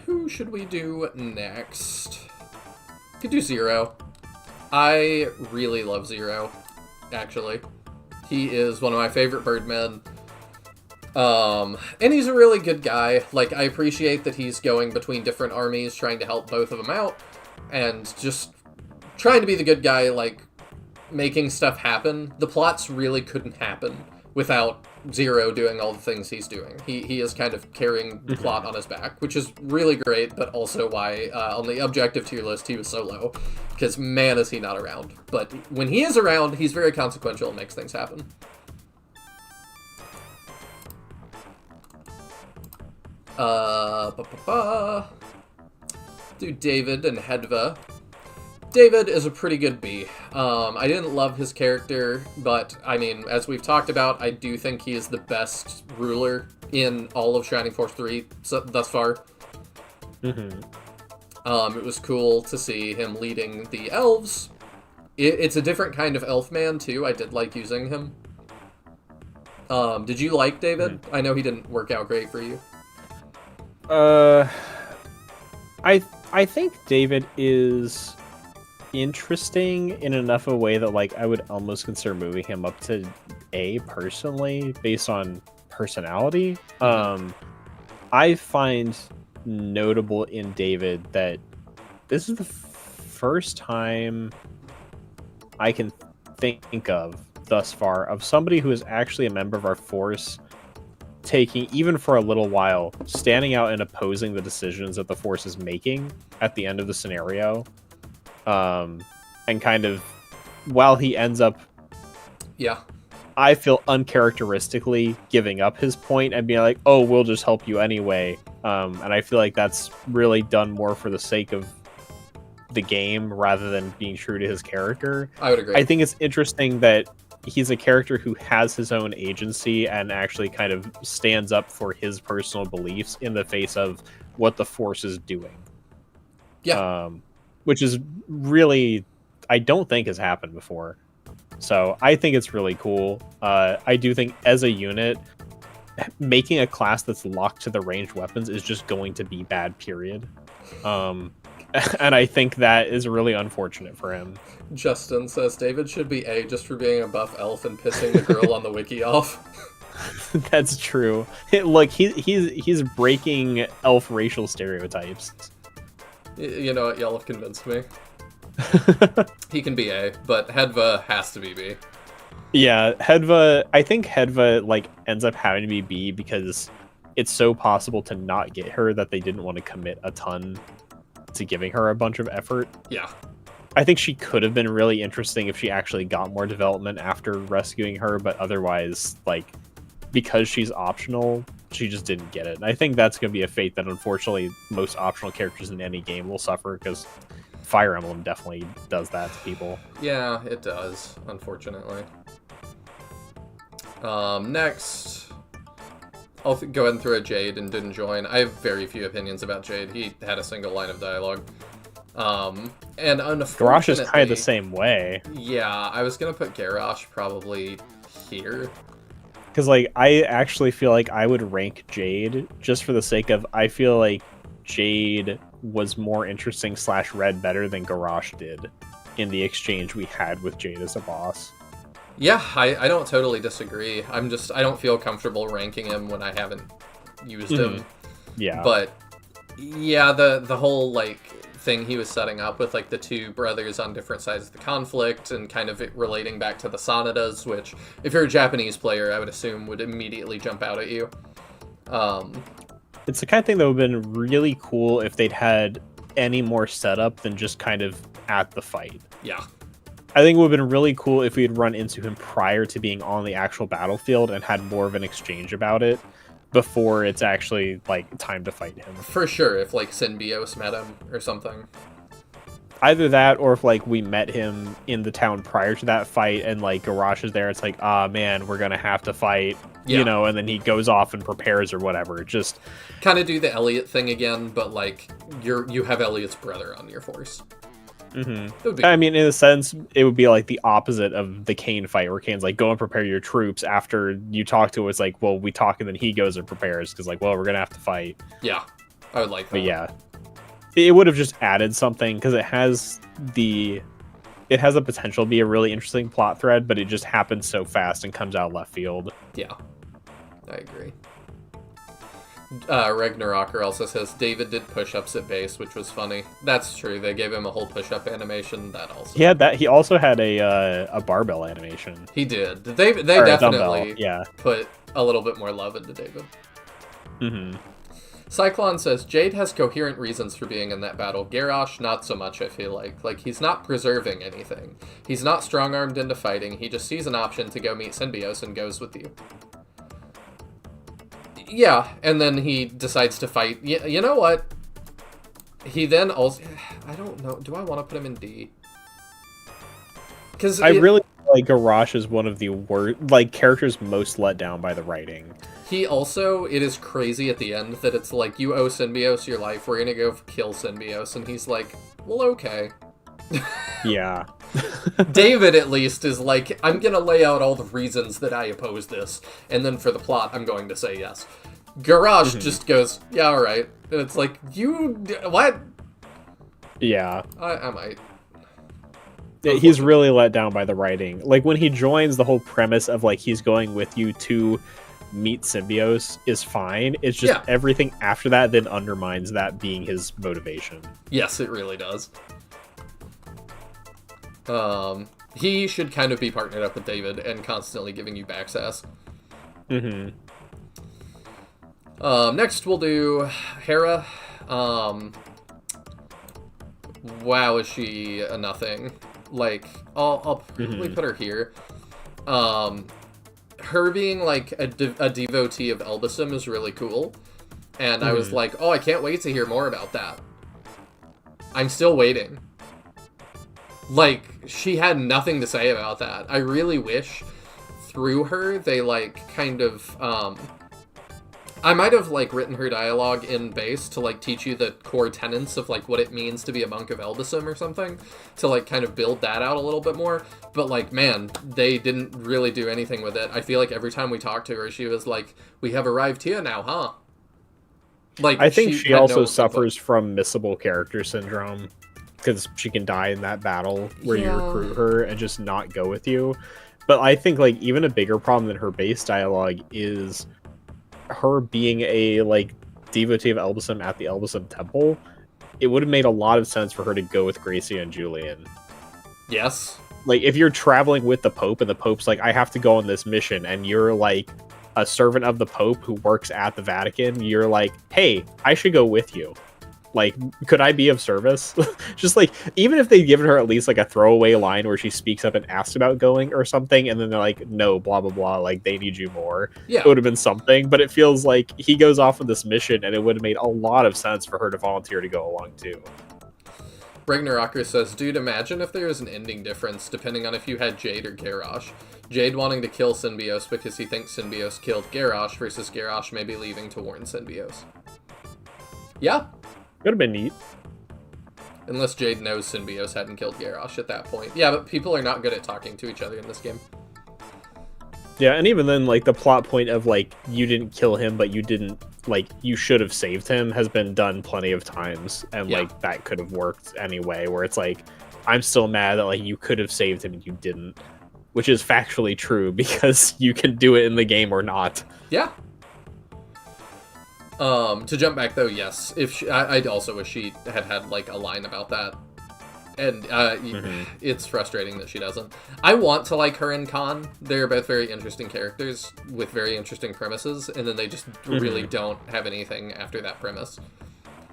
Who should we do next? Could do Zero. I really love Zero, actually. He is one of my favorite Birdmen. And he's a really good guy. Like, I appreciate that he's going between different armies, trying to help both of them out, and just trying to be the good guy, like, making stuff happen. The plots really couldn't happen without Zero doing all the things he's doing. He is kind of carrying the plot on his back, which is really great, but also why on the objective tier list he was so low, because man is he not around. But when he is around, he's very consequential and makes things happen. Do David and Hedva. David is a pretty good B. I didn't love his character, but, I mean, as we've talked about, I do think he is the best ruler in all of Shining Force 3 thus far. It was cool to see him leading the elves. It's a different kind of elf man, too. I did like using him. Did you like David? I know he didn't work out great for you.
I think David is interesting in enough a way that, like, I would almost consider moving him up to A personally based on personality. I find notable in David that this is the first time I can think of thus far of somebody who is actually a member of our force taking, even for a little while, standing out and opposing the decisions that the force is making at the end of the scenario. And kind of, while he ends up, I feel uncharacteristically giving up his point and being like, oh, we'll just help you anyway. And I feel like that's really done more for the sake of the game rather than being true to his character.
I would agree.
I think it's interesting that he's a character who has his own agency and actually kind of stands up for his personal beliefs in the face of what the force is doing. Which is really, I don't think has happened before. So I think it's really cool. I do think as a unit, making a class that's locked to the ranged weapons is just going to be bad, period. And I think that is really unfortunate for him.
Justin says David should be A just for being a buff elf and pissing the girl on the wiki off.
That's true. Look, he's breaking elf racial stereotypes.
You know what? Y'all have convinced me. He can be A, but Hedva has to be B.
Yeah, Hedva. I think Hedva like ends up having to be B because it's so possible to not get her that they didn't want to commit a ton to giving her a bunch of effort.
Yeah.
I think she could have been really interesting if she actually got more development after rescuing her, but otherwise, like, because she's optional, she just didn't get it. And I think that's going to be a fate that unfortunately most optional characters in any game will suffer, because Fire Emblem definitely does that to people.
Yeah, it does, unfortunately. Next, I'll go ahead and throw Jade and didn't join. I have very few opinions about Jade. He had a single line of dialogue. And unfortunately...
Garrosh is kind of the same way.
Yeah, I was going to put Garrosh probably here.
Because, like, I actually feel like I would rank Jade just for the sake of, I feel like Jade was more interesting / read better than Garrosh did in the exchange we had with Jade as a boss.
Yeah, I don't totally disagree. I don't feel comfortable ranking him when I haven't used him.
Yeah.
But, yeah, the whole, like, thing he was setting up with, like, the two brothers on different sides of the conflict and kind of it relating back to the Sonatas, which, if you're a Japanese player, I would assume would immediately jump out at you.
It's the kind of thing that would have been really cool if they'd had any more setup than just kind of at the fight.
Yeah.
I think it would have been really cool if we had run into him prior to being on the actual battlefield and had more of an exchange about it before it's actually, like, time to fight him.
For sure, if, like, Synbios met him or something.
Either that, or if, like, we met him in the town prior to that fight and, like, Garrosh is there, it's like, man, we're gonna have to fight, you know, and then he goes off and prepares or whatever. Just
kind of do the Elliot thing again, but, like, you have Elliot's brother on your force.
Mm-hmm. I mean, in a sense, it would be like the opposite of the Kain fight, where Kain's like, go and prepare your troops. After you talk to him, it's like, well, we talk, and then he goes and prepares, because, like, well, we're going to have to fight.
Yeah, I would like that.
But yeah, it would have just added something, because it has the potential to be a really interesting plot thread, but it just happens so fast and comes out left field.
Yeah, I agree. Ragnarok also says David did push-ups at base, which was funny. That's true. They gave him a whole push-up animation. That also.
Yeah, that he also had a barbell animation.
He did. They definitely put a little bit more love into David.
Mm-hmm.
Cyclone says Jade has coherent reasons for being in that battle. Garrosh, not so much. I feel like he's not preserving anything. He's not strong-armed into fighting. He just sees an option to go meet Synbios and goes with you. Yeah, and then he decides to fight. You know what? He then also... I don't know. Do I want to put him in D? Because
I really like Garrosh is one of the worst, like, characters most let down by the writing.
He also... It is crazy at the end that it's like, you owe Synbios your life. We're gonna go kill Synbios. And he's like, well, okay.
Yeah.
David, at least, is like, I'm gonna lay out all the reasons that I oppose this, and then for the plot, I'm going to say yes. Garrosh just goes, yeah, alright. And it's like, what?
Yeah.
I might.
He's really let down by the writing. Like, when he joins, the whole premise of, like, he's going with you to meet Synbios is fine. It's just everything after that then undermines that being his motivation.
Yes, it really does. He should kind of be partnered up with David and constantly giving you back sass.
Mm-hmm.
Next we'll do Hera. Wow, is she a nothing? Like, I'll probably put her here. Her being, like, a devotee of Elbasum is really cool. And I was like, oh, I can't wait to hear more about that. I'm still waiting. Like, she had nothing to say about that. I really wish through her they, like, kind of, I might have, like, written her dialogue in base to, like, teach you the core tenets of, like, what it means to be a monk of Elbasum or something, to, like, kind of build that out a little bit more. But, like, man, they didn't really do anything with it. I feel like every time we talked to her, she was like, we have arrived here now, huh? Like,
I think she also suffers from missable character syndrome, because she can die in that battle where you recruit her and just not go with you. But I think, like, even a bigger problem than her base dialogue is her being a, like, devotee of Elbasum at the Elbasum Temple. It would have made a lot of sense for her to go with Gracia and Julian.
Yes.
Like, if you're traveling with the Pope and the Pope's like, I have to go on this mission, and you're, like, a servant of the Pope who works at the Vatican, you're like, hey, I should go with you. Like, could I be of service? Just like, even if they'd given her at least like a throwaway line where she speaks up and asks about going or something, and then they're like, no, blah blah blah, like they need you more.
Yeah,
it would have been something. But it feels like he goes off on this mission, and it would have made a lot of sense for her to volunteer to go along too.
Ragnarocker says, dude, imagine if there was an ending difference depending on if you had Jade or Garrosh. Jade wanting to kill Synbios because he thinks Synbios killed Garrosh versus Garrosh maybe leaving to warn Synbios. Yeah.
Could have been neat.
Unless Jade knows Synbios hadn't killed Garrosh at that point. Yeah, but people are not good at talking to each other in this game.
Yeah, and even then, like, the plot point of, like, you didn't kill him, but you didn't, like, you should have saved him has been done plenty of times. And, like, that could have worked anyway, where it's like, I'm still mad that, like, you could have saved him and you didn't. Which is factually true, because you can do it in the game or not.
Yeah. To jump back though, yes. If I'd also wish she had like a line about that, and it's frustrating that she doesn't. I want to like her and Khan. They're both very interesting characters with very interesting premises, and then they just really don't have anything after that premise.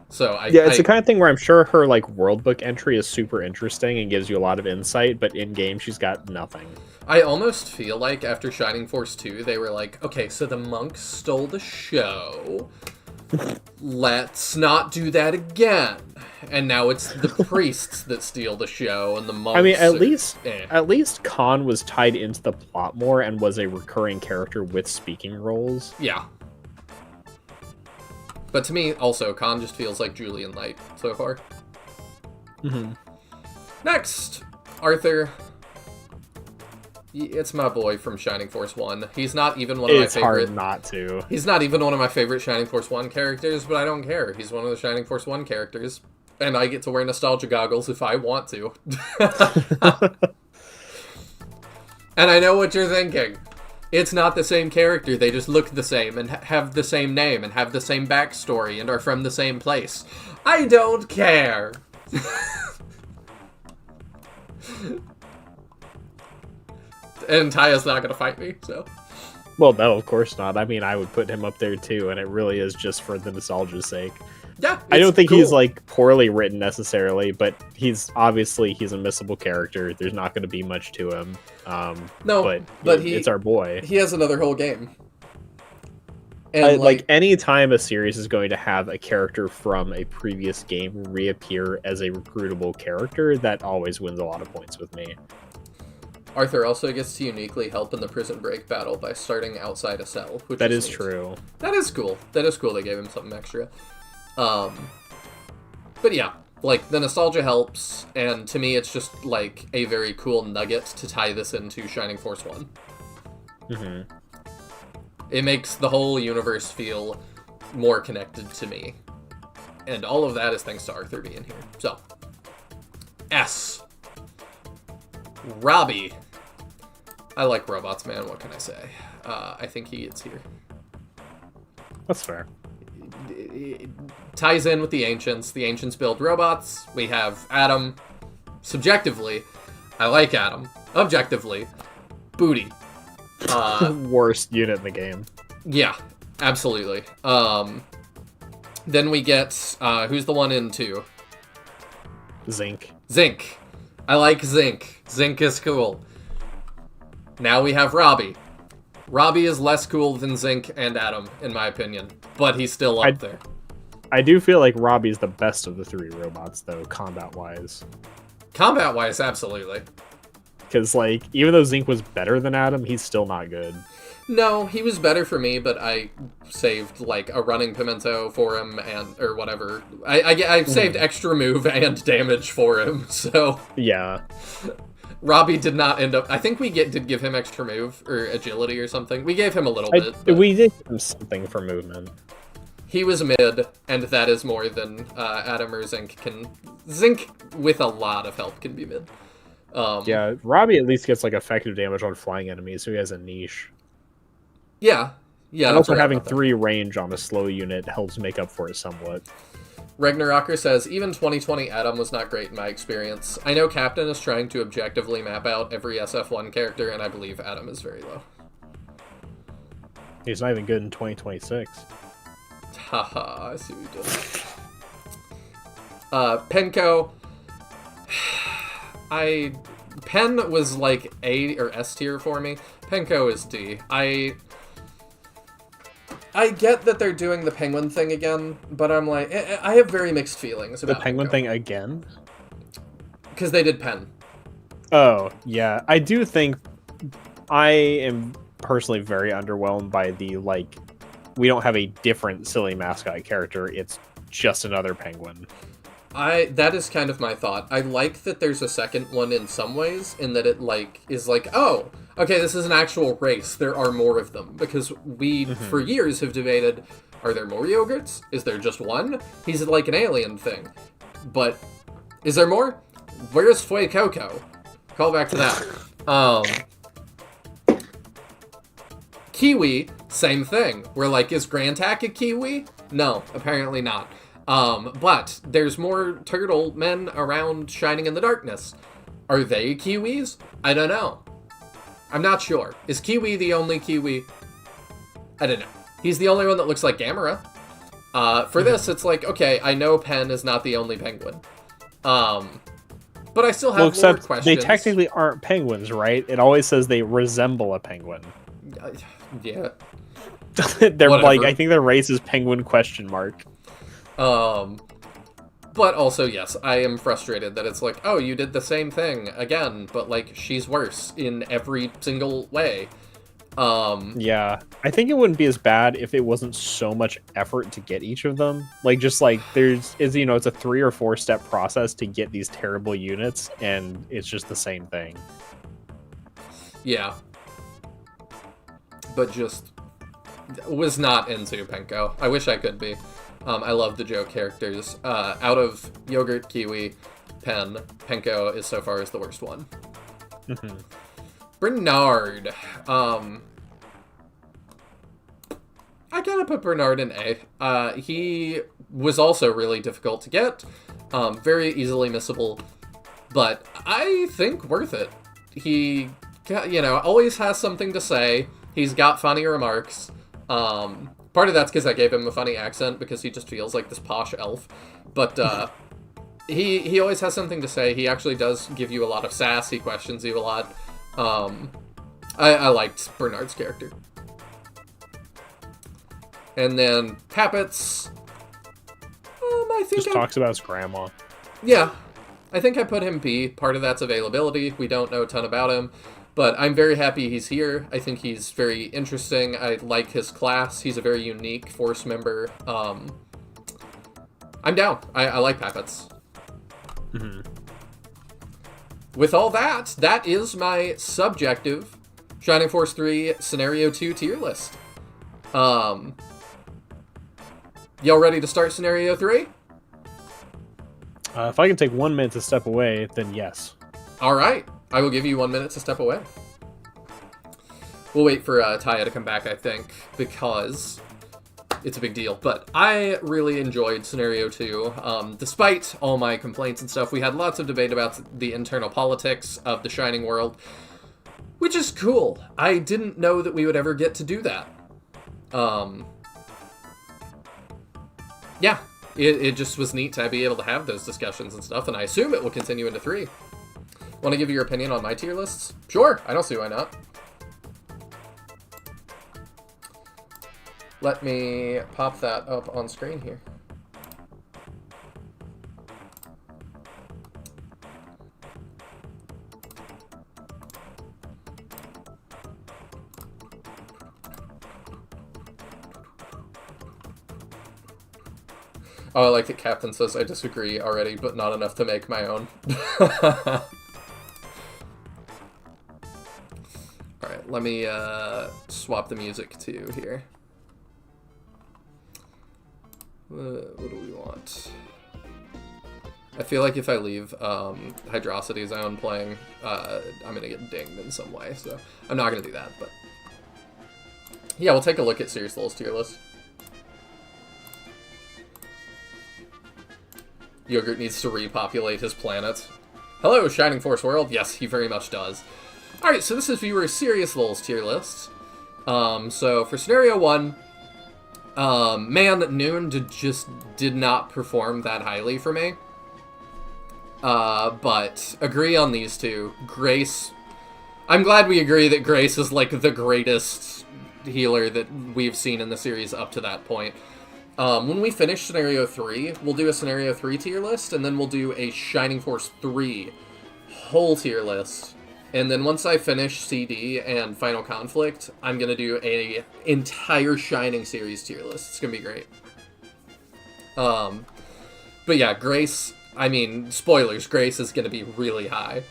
So
it's the kind of thing where I'm sure her like world book entry is super interesting and gives you a lot of insight, but in game she's got nothing.
I almost feel like after Shining Force 2, they were like, okay, so the monks stole the show. Let's not do that again. And now it's the priests that steal the show, and the monks.
I mean, at least Khan was tied into the plot more and was a recurring character with speaking roles.
Yeah. But to me, also, Khan just feels like Julian Light so far. Next, Arthur. It's my boy from Shining Force 1. He's not even one of my favorite...
It's hard not to.
He's not even one of my favorite Shining Force 1 characters, but I don't care. He's one of the Shining Force 1 characters. And I get to wear nostalgia goggles if I want to. And I know what you're thinking. It's not the same character. They just look the same and have the same name and have the same backstory and are from the same place. I don't care. And Taya's not gonna fight me, so.
Well, no, of course not. I mean, I would put him up there too, and it really is just for the nostalgia's sake.
Yeah,
I don't think he's like poorly written necessarily, but he's a missable character. There's not going to be much to him. But it's our boy.
He has another whole game. And
like any time a series is going to have a character from a previous game reappear as a recruitable character, that always wins a lot of points with me.
Arthur also gets to uniquely help in the prison break battle by starting outside a cell, which
that is true.
That is cool. That is cool. They gave him something extra. But yeah, like the nostalgia helps, and to me, it's just like a very cool nugget to tie this into Shining Force 1. It makes the whole universe feel more connected to me, and all of that is thanks to Arthur being here. So, S. Robbie. I like robots, man. What can I say? I think he gets here.
That's fair.
It ties in with the Ancients. The Ancients build robots. We have Adam. Subjectively, I like Adam. Objectively, booty.
Worst unit in the game.
Yeah, absolutely. Then we get, who's the one in 2?
Zinc.
Zinc. I like Zinc. Zinc is cool. Now we have Robbie. Robbie is less cool than Zinc and Adam, in my opinion, but he's still up there.
I do feel like Robbie's the best of the 3 robots, though, combat-wise.
Combat-wise, absolutely.
Because, like, even though Zinc was better than Adam, he's still not good.
No, he was better for me, but I saved, like, a running pimento for him, or whatever. I saved extra move and damage for him, so...
Yeah.
Robbie did not end up... I think we did give him extra move, or agility or something. We gave him a little bit. But
we did give him something for movement.
He was mid, and that is more than Adam or Zinc can... Zinc, with a lot of help, can be mid.
Yeah, Robbie at least gets, like, effective damage on flying enemies, so he has a niche.
Yeah.
And also having 3 range on a slow unit helps make up for it somewhat.
Ragnarocker says, even 2020 Adam was not great in my experience. I know Captain is trying to objectively map out every SF1 character, and I believe Adam is very low.
He's not even good in 2026.
Haha, I see what you did. Penko, Pen was like A or S tier for me. Penko is D. I get that they're doing the penguin thing again, but I'm like, I have very mixed feelings about
the penguin
Penko.
thing again.
Because they did Pen.
Oh yeah, I do think I am personally very underwhelmed by the like. We don't have a different silly mascot character. It's just another penguin.
That is kind of my thought. I like that there's a second one in some ways, in that it is like, oh, okay, this is an actual race. There are more of them. Because we, for years, have debated, are there more yogurts? Is there just one? He's like an alien thing. But, is there more? Where's Fue Coco? Call back to that. Kiwi, same thing. We're like, is Grantac a kiwi? No, apparently not. But there's more turtle men around shining in the darkness. Are they kiwis? I don't know. I'm not sure. Is Kiwi the only kiwi? I don't know. He's the only one that looks like Gamera. For this, it's like, okay, I know Pen is not the only penguin. But I still have more questions.
They technically aren't penguins, right? It always says they resemble a penguin.
Yeah.
They're
Whatever.
like, I think their race is penguin ?
But also, yes, I am frustrated that it's like, oh, you did the same thing again, but like, she's worse in every single way.
Yeah, I think it wouldn't be as bad if it wasn't so much effort to get each of them. Like, just like it's a 3 or 4 step process to get these terrible units, and it's just the same thing.
Yeah. But just was not into Penko. I wish I could be. I love the joke characters. Out of Yogurt, Kiwi, Pen, Penko is so far is the worst one. Bernard. I gotta put Bernard in A. He was also really difficult to get. Very easily missable. But I think worth it. He, always has something to say. He's got funny remarks. Part of that's because I gave him a funny accent, because he just feels like this posh elf. But he always has something to say. He actually does give you a lot of sass. He questions you a lot. I liked Bernard's character. And then Pappets. I think
just talks about his grandma.
Yeah. I think I put him B. Part of that's availability. We don't know a ton about him. But I'm very happy he's here. I think he's very interesting. I like his class. He's a very unique Force member. I'm down. I like Pappets. With all that, that is my subjective Shining Force 3 Scenario 2 tier list. Y'all ready to start Scenario 3?
If I can take 1 minute to step away, then yes.
All right. I will give you 1 minute to step away. We'll wait for Taya to come back, I think, because it's a big deal. But I really enjoyed Scenario 2. Despite all my complaints and stuff, we had lots of debate about the internal politics of the Shining world, which is cool. I didn't know that we would ever get to do that. Yeah, it just was neat to be able to have those discussions and stuff, and I assume it will continue into 3. Want to give your opinion on my tier lists? Sure, I don't see why not. Let me pop that up on screen here. Oh, I like that Captain says I disagree already, but not enough to make my own. Alright, let me swap the music to here. What do we want? I feel like if I leave Hydrocity Zone playing, I'm going to get dinged in some way, so I'm not going to do that, but... Yeah, we'll take a look at Serious Lul's tier list. Yogurt needs to repopulate his planet. Hello, Shining Force World. Yes, he very much does. Alright, so this is viewer Serious Lul's tier list. So for Scenario 1, man, Noon just did not perform that highly for me. But agree on these two. Grace... I'm glad we agree that Grace is, like, the greatest healer that we've seen in the series up to that point. When we finish Scenario 3, we'll do a Scenario 3 tier list, and then we'll do a Shining Force 3 whole tier list. And then once I finish CD and Final Conflict, I'm going to do a entire Shining series tier list. It's going to be great. But yeah, Grace, I mean, spoilers, Grace is going to be really high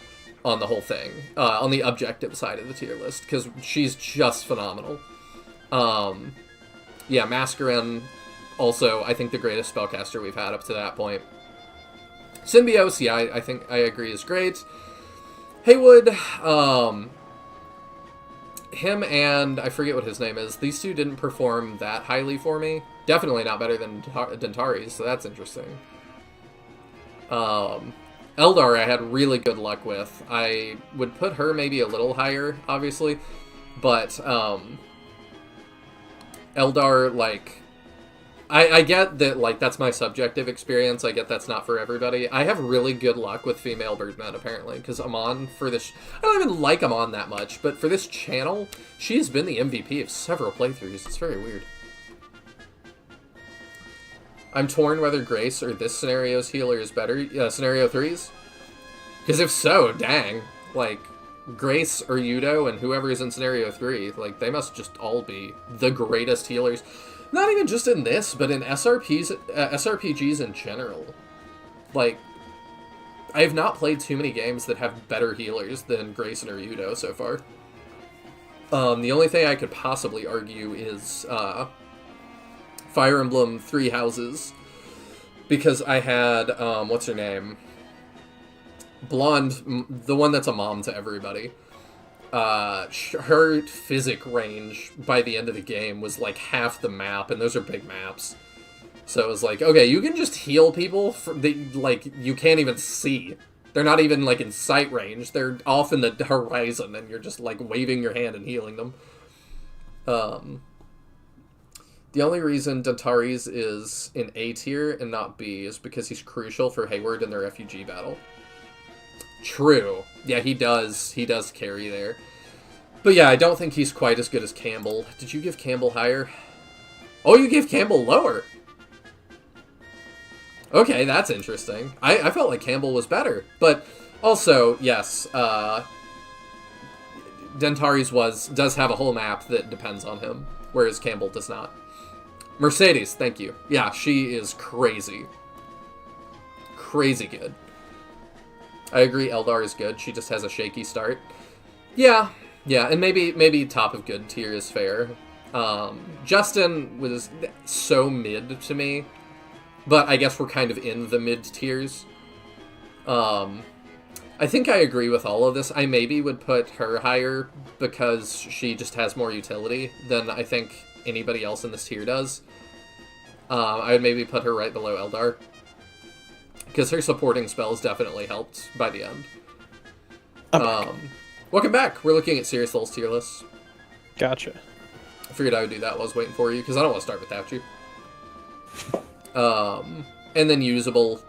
on the whole thing, on the objective side of the tier list, because she's just phenomenal. Yeah, Mascarin, also, I think the greatest spellcaster we've had up to that point. Symbiose, yeah, I think I agree, is great. Haywood, him and, I forget what his name is, these two didn't perform that highly for me. Definitely not better than Dentari's, so that's interesting. Eldar I had really good luck with. I would put her maybe a little higher, obviously, but Eldar, like, I get that, like, that's my subjective experience. I get that's not for everybody. I have really good luck with female Birdmen, apparently, because Amon, for this... I don't even like Amon that much, but for this channel, she's been the MVP of several playthroughs. It's very weird. I'm torn whether Grace or this scenario's healer is better. Scenario 3's? Because if so, dang. Like, Grace or Yudo and whoever is in Scenario 3, like, they must just all be the greatest healers. Not even just in this, but in SRPGs in general. Like, I have not played too many games that have better healers than Grace and Yudo so far. The only thing I could possibly argue is Fire Emblem Three Houses, because I had, what's her name? Blonde, the one that's a mom to everybody. Her physic range by the end of the game was like half the map, and those are big maps. So it was like, okay, you can just heal people like, you can't even see. They're not even, like, in sight range. They're off in the horizon, and you're just, like, waving your hand and healing them. The only reason Dentari's is in A tier and not B is because he's crucial for Hayward in the refugee battle. True. Yeah, he does carry there. But yeah, I don't think he's quite as good as Campbell. Did you give Campbell higher? Oh, you gave Campbell lower. Okay, that's interesting. I felt like Campbell was better. But also, yes, Dentari's does have a whole map that depends on him, whereas Campbell does not. Mercedes, thank you. Yeah, she is crazy. Crazy good. I agree Eldar is good. She just has a shaky start. Yeah, and maybe top of good tier is fair. Justin was so mid to me, but I guess we're kind of in the mid tiers. I think I agree with all of this. I maybe would put her higher because she just has more utility than I think anybody else in this tier does. I would maybe put her right below Eldar, because her supporting spells definitely helped by the end. Welcome back. We're looking at Serious Souls tier lists.
Gotcha.
I figured I would do that while I was waiting for you, because I don't want to start without you. And then usable,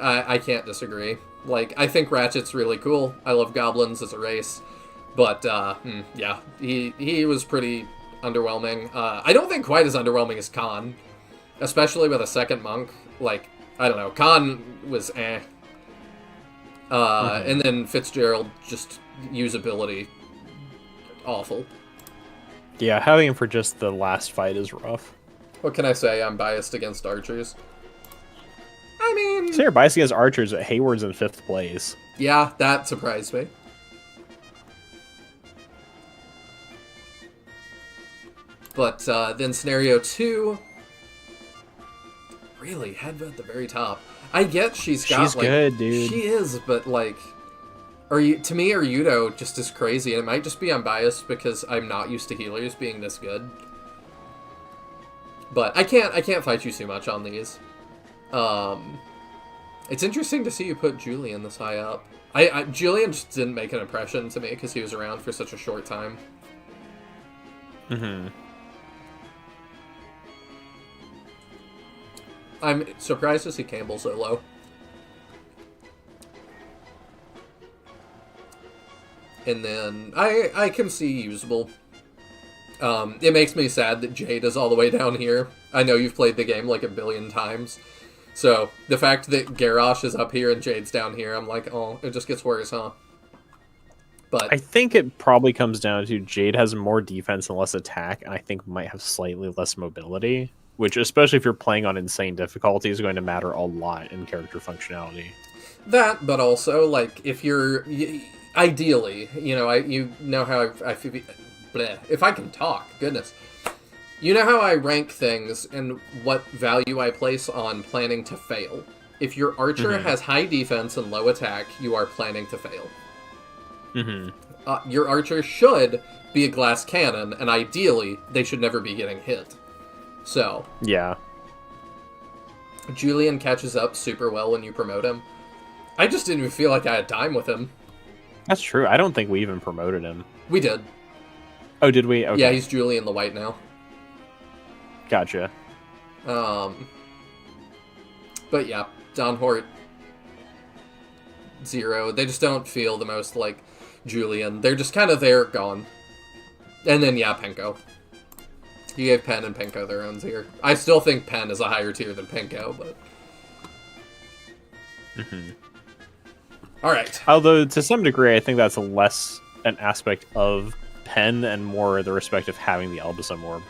I can't disagree. Like, I think Ratchet's really cool. I love goblins as a race. But, yeah, he was pretty underwhelming. I don't think quite as underwhelming as Khan, especially with a second monk. Like, I don't know, Khan was eh. And then Fitzgerald, just usability, awful.
Yeah, having him for just the last fight is rough.
What can I say? I'm biased against archers. I mean...
So you're biased against archers, but Hayward's in 5th place.
Yeah, that surprised me. But then Scenario 2... Really, Hedva at the very top. I get she's
like, good, dude.
She is, but like, to me, Yudo just is crazy, and it might just be I'm biased because I'm not used to healers being this good. But I can't fight you too much on these. It's interesting to see you put Julian this high up. Julian just didn't make an impression to me because he was around for such a short time.
Mm-hmm.
I'm surprised to see Campbell so low. And then I can see usable. It makes me sad that Jade is all the way down here. I know you've played the game like a billion times. So, the fact that Garrosh is up here and Jade's down here, I'm like, oh, it just gets worse, huh? But
I think it probably comes down to Jade has more defense and less attack, and I think might have slightly less mobility, which, especially if you're playing on insane difficulty, is going to matter a lot in character functionality.
That, but also, like, if you're... Ideally, you know how I feel... Bleh, if I can talk, goodness. You know how I rank things and what value I place on planning to fail. If your archer has high defense and low attack, you are planning to fail. Your archer should be a glass cannon, and ideally, they should never be getting hit. So...
Yeah.
Julian catches up super well when you promote him. I just didn't even feel like I had time with him.
That's true. I don't think we even promoted him.
We did.
Oh, did we? Okay.
Yeah, he's Julian the White now.
Gotcha.
But yeah, Don Hort, 0. They just don't feel the most like Julian. They're just kind of there, gone. And then, yeah, Penko. You gave Pen and Penko their owns here. I still think Pen is a higher tier than Penko, but... Alright.
Although, to some degree, I think that's less an aspect of Pen and more the respect of having the Albusum Orb.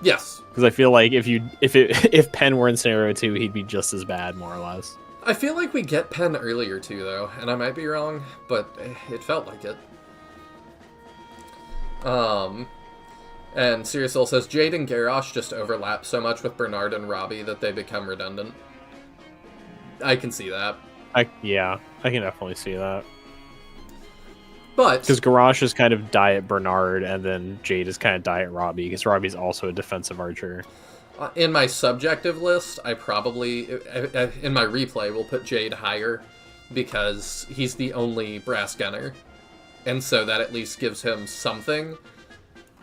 Yes.
Because I feel like if Pen were in Scenario 2, he'd be just as bad, more or less.
I feel like we get Pen earlier, too, though. And I might be wrong, but it felt like it. And Sirius Soul says, Jade and Garrosh just overlap so much with Bernard and Robbie that they become redundant. I can see that.
Yeah, I can definitely see that.
But...
Because Garrosh is kind of Diet Bernard, and then Jade is kind of Diet Robbie, because Robbie's also a defensive archer.
In my subjective list, I probably, in my replay, will put Jade higher, because he's the only brass gunner. And so that at least gives him something,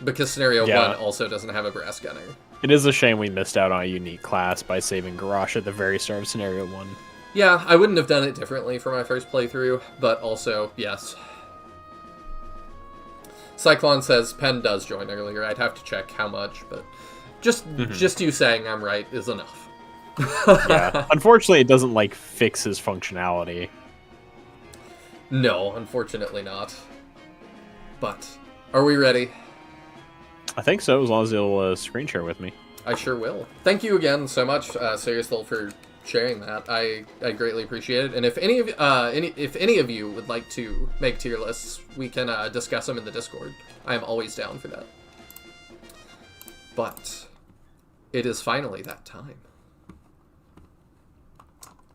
because Scenario 1 also doesn't have a brass gunner.
It is a shame we missed out on a unique class by saving Garrosh at the very start of Scenario 1.
Yeah, I wouldn't have done it differently for my first playthrough, but also, yes. Cyclone says Pen does join earlier. I'd have to check how much, but just you saying I'm right is enough.
Yeah. Unfortunately, it doesn't, like, fix his functionality.
No, unfortunately not. But, are we ready?
I think so, as long as you'll screen share with me.
I sure will. Thank you again so much, Seriously, for sharing that. I greatly appreciate it. And if any of you would like to make tier lists, we can discuss them in the Discord. I am always down for that. But it is finally that time.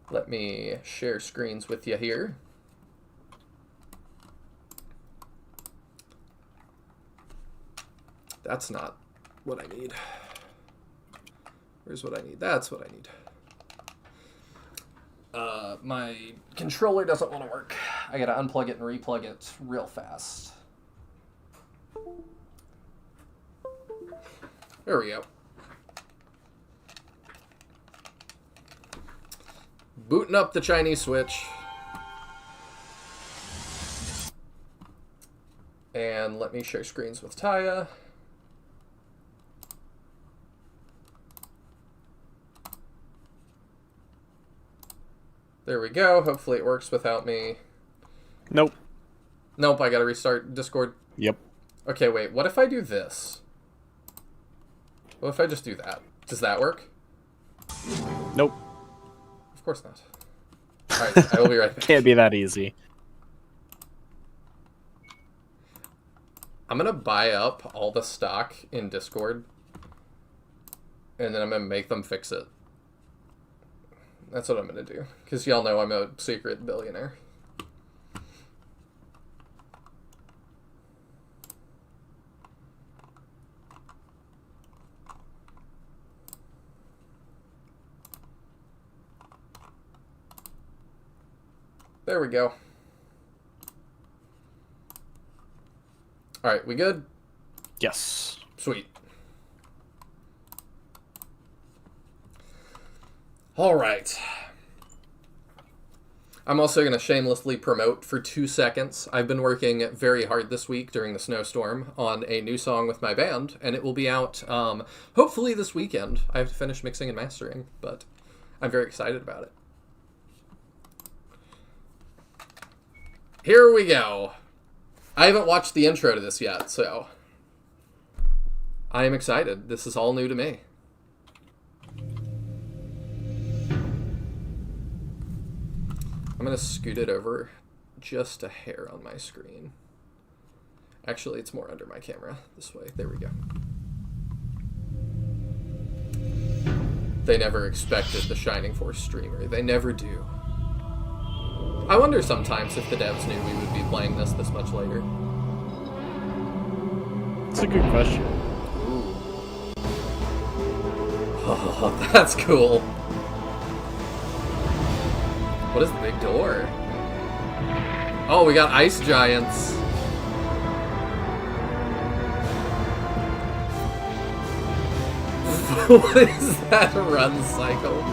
Let me share screens with you here. That's not what I need. Where's what I need? That's what I need. My controller doesn't want to work. I gotta unplug it and replug it real fast. There we go. Booting up the Chinese Switch. And let me share screens with Taya. There we go. Hopefully it works without me.
Nope.
Nope, I gotta restart Discord.
Yep.
Okay, wait. What if I do this? What if I just do that? Does that work?
Nope.
Of course not. Alright, I will be right back.
Can't be that easy.
I'm gonna buy up all the stock in Discord. And then I'm gonna make them fix it. That's what I'm gonna do. Because y'all know I'm a secret billionaire. There we go. Alright, we good?
Yes.
Sweet. Alright. I'm also going to shamelessly promote for 2 seconds. I've been working very hard this week during the snowstorm on a new song with my band, and it will be out hopefully this weekend. I have to finish mixing and mastering, but I'm very excited about it. Here we go. I haven't watched the intro to this yet, so I am excited. This is all new to me. I'm going to scoot it over just a hair on my screen. Actually, it's more under my camera. This way. There we go. They never expected the Shining Force streamer. They never do. I wonder sometimes if the devs knew we would be playing this much later.
It's a good question.
Ooh. Oh, that's cool. What is the big door? Oh, we got ice giants. What is that run cycle?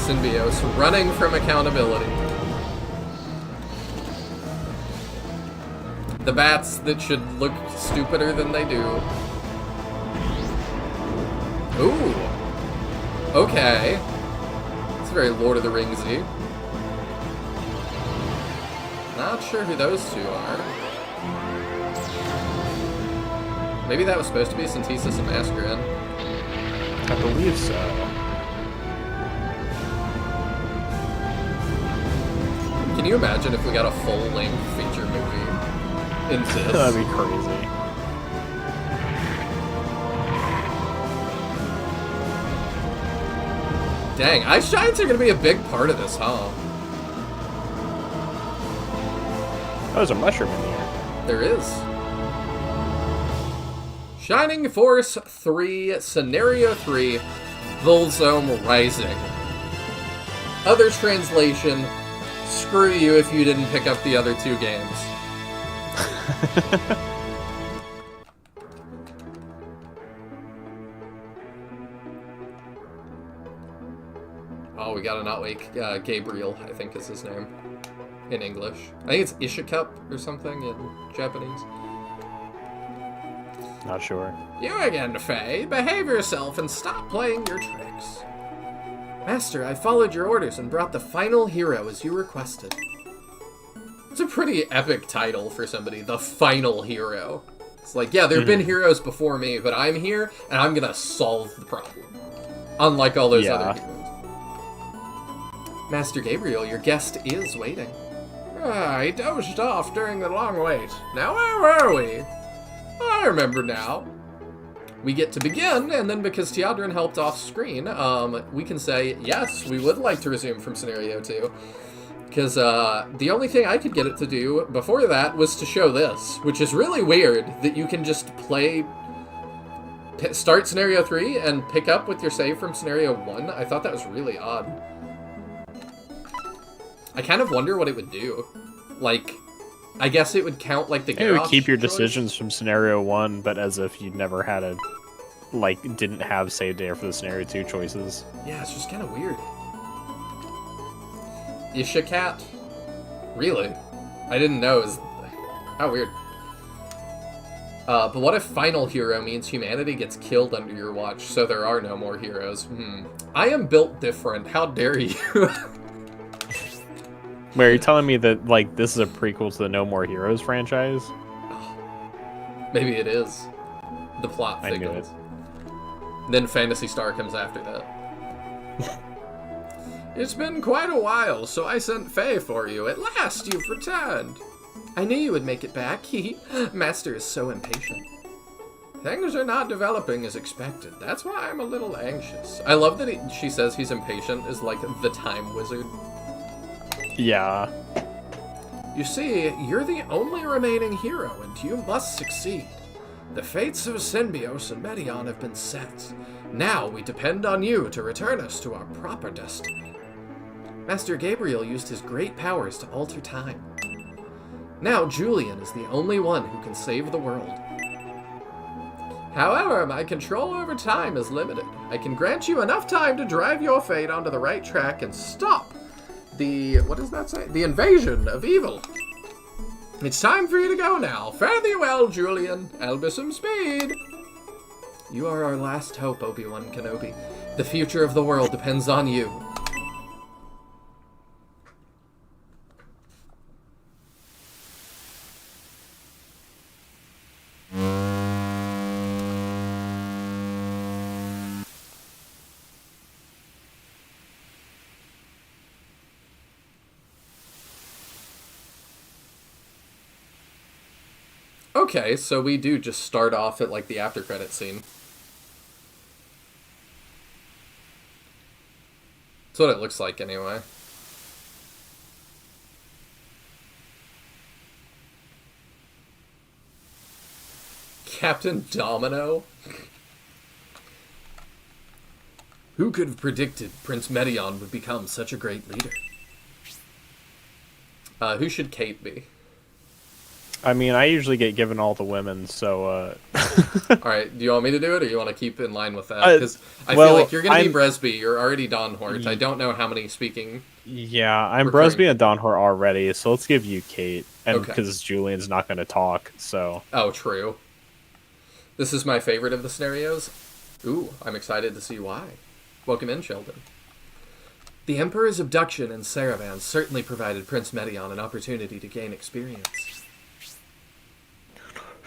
Symbiote running from accountability. The bats that should look stupider than they do. Ooh. Okay. It's very Lord of the Ringsy. Not sure who those two are. Maybe that was supposed to be Synthesis and Masquerade.
I believe so.
Can you imagine if we got a full-length feature movie in this?
That'd be crazy.
Dang, ice giants are going to be a big part of this, huh?
Oh, there's a mushroom in here.
There is. Shining Force 3, Scenario 3, Volzome Rising. Other translation, screw you if you didn't pick up the other 2 games. Oh, we gotta not wake Gabriel, I think is his name, in English. I think it's Ishikup or something in Japanese.
Not sure.
You again, Faye. Behave yourself and stop playing your tricks. Master, I followed your orders and brought the final hero as you requested. It's a pretty epic title for somebody, the final hero. It's like, yeah, there have been heroes before me, but I'm here and I'm gonna solve the problem. Unlike all those other heroes. Master Gabriel, your guest is waiting. He dozed off during the long wait. Now where were we? I remember now. We get to begin, and then because Teodrin helped off screen, we can say, yes, we would like to resume from Scenario 2. Because the only thing I could get it to do before that was to show this, which is really weird that you can just start Scenario 3 and pick up with your save from Scenario 1. I thought that was really odd. I kind of wonder what it would do. Like, I guess it would count like the
It would keep your decisions from Scenario 1, but as if you'd never had a, like, didn't have save data for the Scenario 2 choices.
Yeah, it's just kind of weird. Ishikat? Really? I didn't know. How weird. But what if final hero means humanity gets killed under your watch, so there are no more heroes? I am built different. How dare you?
Wait, are you telling me that, like, this is a prequel to the No More Heroes franchise?
Maybe it is. The plot thickens. Then Phantasy Star comes after that. It's been quite a while, so I sent Faye for you. At last, you've returned. I knew you would make it back. Master is so impatient. Things are not developing as expected. That's why I'm a little anxious. I love that she says he's impatient is like the time wizard.
Yeah.
You see, you're the only remaining hero, and you must succeed. The fates of Symbios and Medion have been set. Now we depend on you to return us to our proper destiny. Master Gabriel used his great powers to alter time. Now Julian is the only one who can save the world. However, my control over time is limited. I can grant you enough time to drive your fate onto the right track and stop what does that say? The invasion of evil. It's time for you to go now. Fare thee well, Julian. Albusum speed. You are our last hope, Obi-Wan Kenobi. The future of the world depends on you. Okay, so we do just start off at, like, the after-credit scene. That's what it looks like, anyway. Captain Domino? Who could have predicted Prince Medion would become such a great leader? Who should Kate be?
I mean, I usually get given all the women, so,
Alright, do you want me to do it, or you want to keep in line with that? Because I feel like you're going to be Bresby, you're already Don Hort. I don't know how many speaking...
Yeah, I'm Bresby and Don Hort already, so let's give you Kate. And because Julian's not going to talk, so...
Oh, true. This is my favorite of the scenarios. Ooh, I'm excited to see why. Welcome in, Sheldon. The Emperor's abduction in Saravan certainly provided Prince Medion an opportunity to gain experience.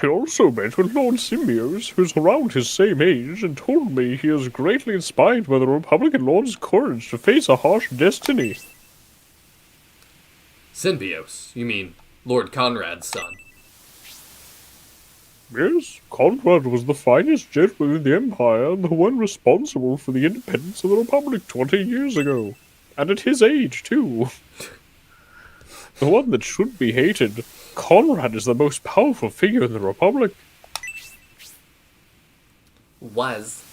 He also met with Lord Symbios, who's around his same age, and told me he is greatly inspired by the Republican Lord's courage to face a harsh destiny.
Symbios? You mean Lord Conrad's son?
Yes, Conrad was the finest general in the Empire, and the one responsible for the independence of the Republic 20 years ago. And at his age, too. The one that should be hated. Conrad is the most powerful figure in the Republic.
Was.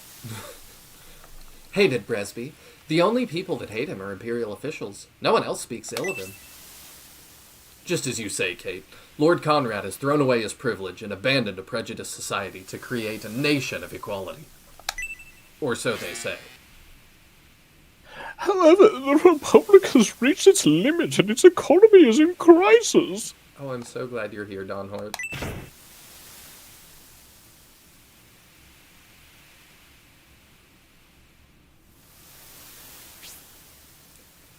Hated Bresby. The only people that hate him are Imperial officials. No one else speaks ill of him. Just as you say, Kate, Lord Conrad has thrown away his privilege and abandoned a prejudiced society to create a nation of equality. Or so they say.
However, the Republic has reached its limit and its economy is in crisis.
Oh, I'm so glad you're here, Don Hort.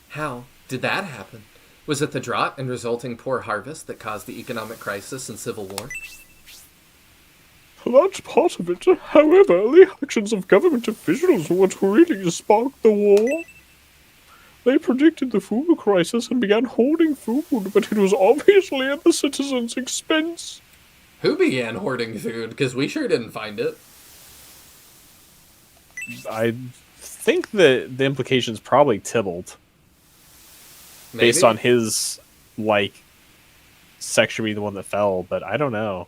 How did that happen? Was it the drought and resulting poor harvest that caused the economic crisis and civil war?
That's part of it. However, the actions of government officials were what really sparked the war. They predicted the food crisis and began hoarding food, but it was obviously at the citizens' expense.
Who began hoarding food? Because we sure didn't find it.
I think that the implication's probably Tybalt.
Maybe?
Based on his, like, section being the one that fell, but I don't know.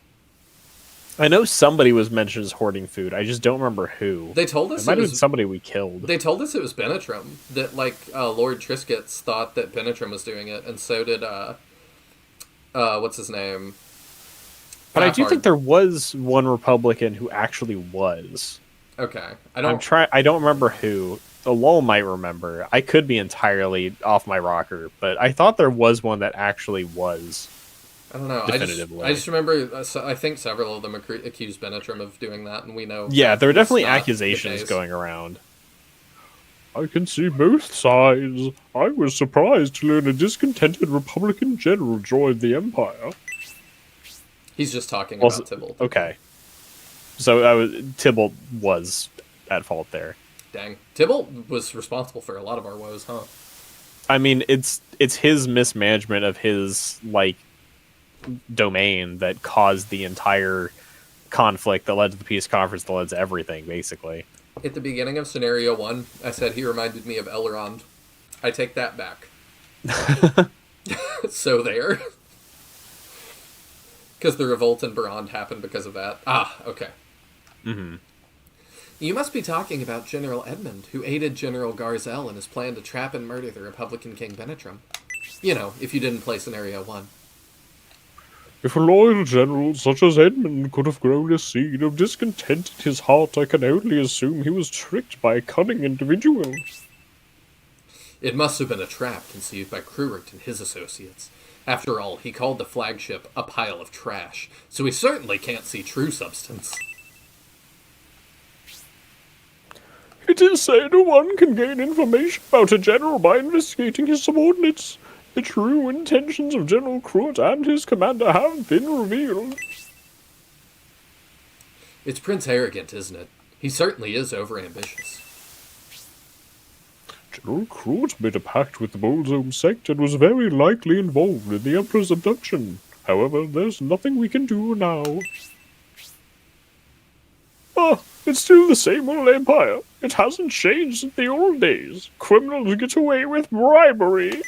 I know somebody was mentioned as hoarding food. I just don't remember who.
They told us
it might have been somebody we killed.
They told us it was Benetrim. That, like, Lord Triscuits thought that Benetrim was doing it, and so did, what's his name?
But I do think there was one Republican who actually was.
Okay. I
don't remember who. The Lowell might remember. I could be entirely off my rocker, but I thought there was one that actually was.
I don't know.
Definitively.
I just remember, I think several of them accused Benetrim of doing that, and we know...
Yeah, there were definitely accusations going around.
I can see both sides. I was surprised to learn a discontented Republican general joined the Empire.
He's just talking about Tybalt.
Okay. So Tybalt was at fault there.
Dang. Tybalt was responsible for a lot of our woes, huh?
I mean, it's his mismanagement of his, like, domain that caused the entire conflict that led to the peace conference that led to everything, basically.
At the beginning of Scenario 1, I said he reminded me of Elrond. I take that back. So there. Because the revolt in Barond happened because of that. Ah, okay.
Mm-hmm.
You must be talking about General Edmund, who aided General Garzel in his plan to trap and murder the Republican King Benetrim. You know, if you didn't play Scenario 1.
If a loyal general such as Edmund could have grown a seed of discontent in his heart, I can only assume he was tricked by a cunning individual.
It must have been a trap conceived by Cruirt and his associates. After all, he called the flagship a pile of trash, so he certainly can't see true substance.
It is said one can gain information about a general by investigating his subordinates. The true intentions of General Cruirt and his commander have been revealed.
It's Prince Arrogant, isn't it? He certainly is overambitious.
General Cruirt made a pact with the Bolzome sect and was very likely involved in the Emperor's abduction. However, there's nothing we can do now. It's still the same old empire. It hasn't changed since the old days. Criminals get away with bribery.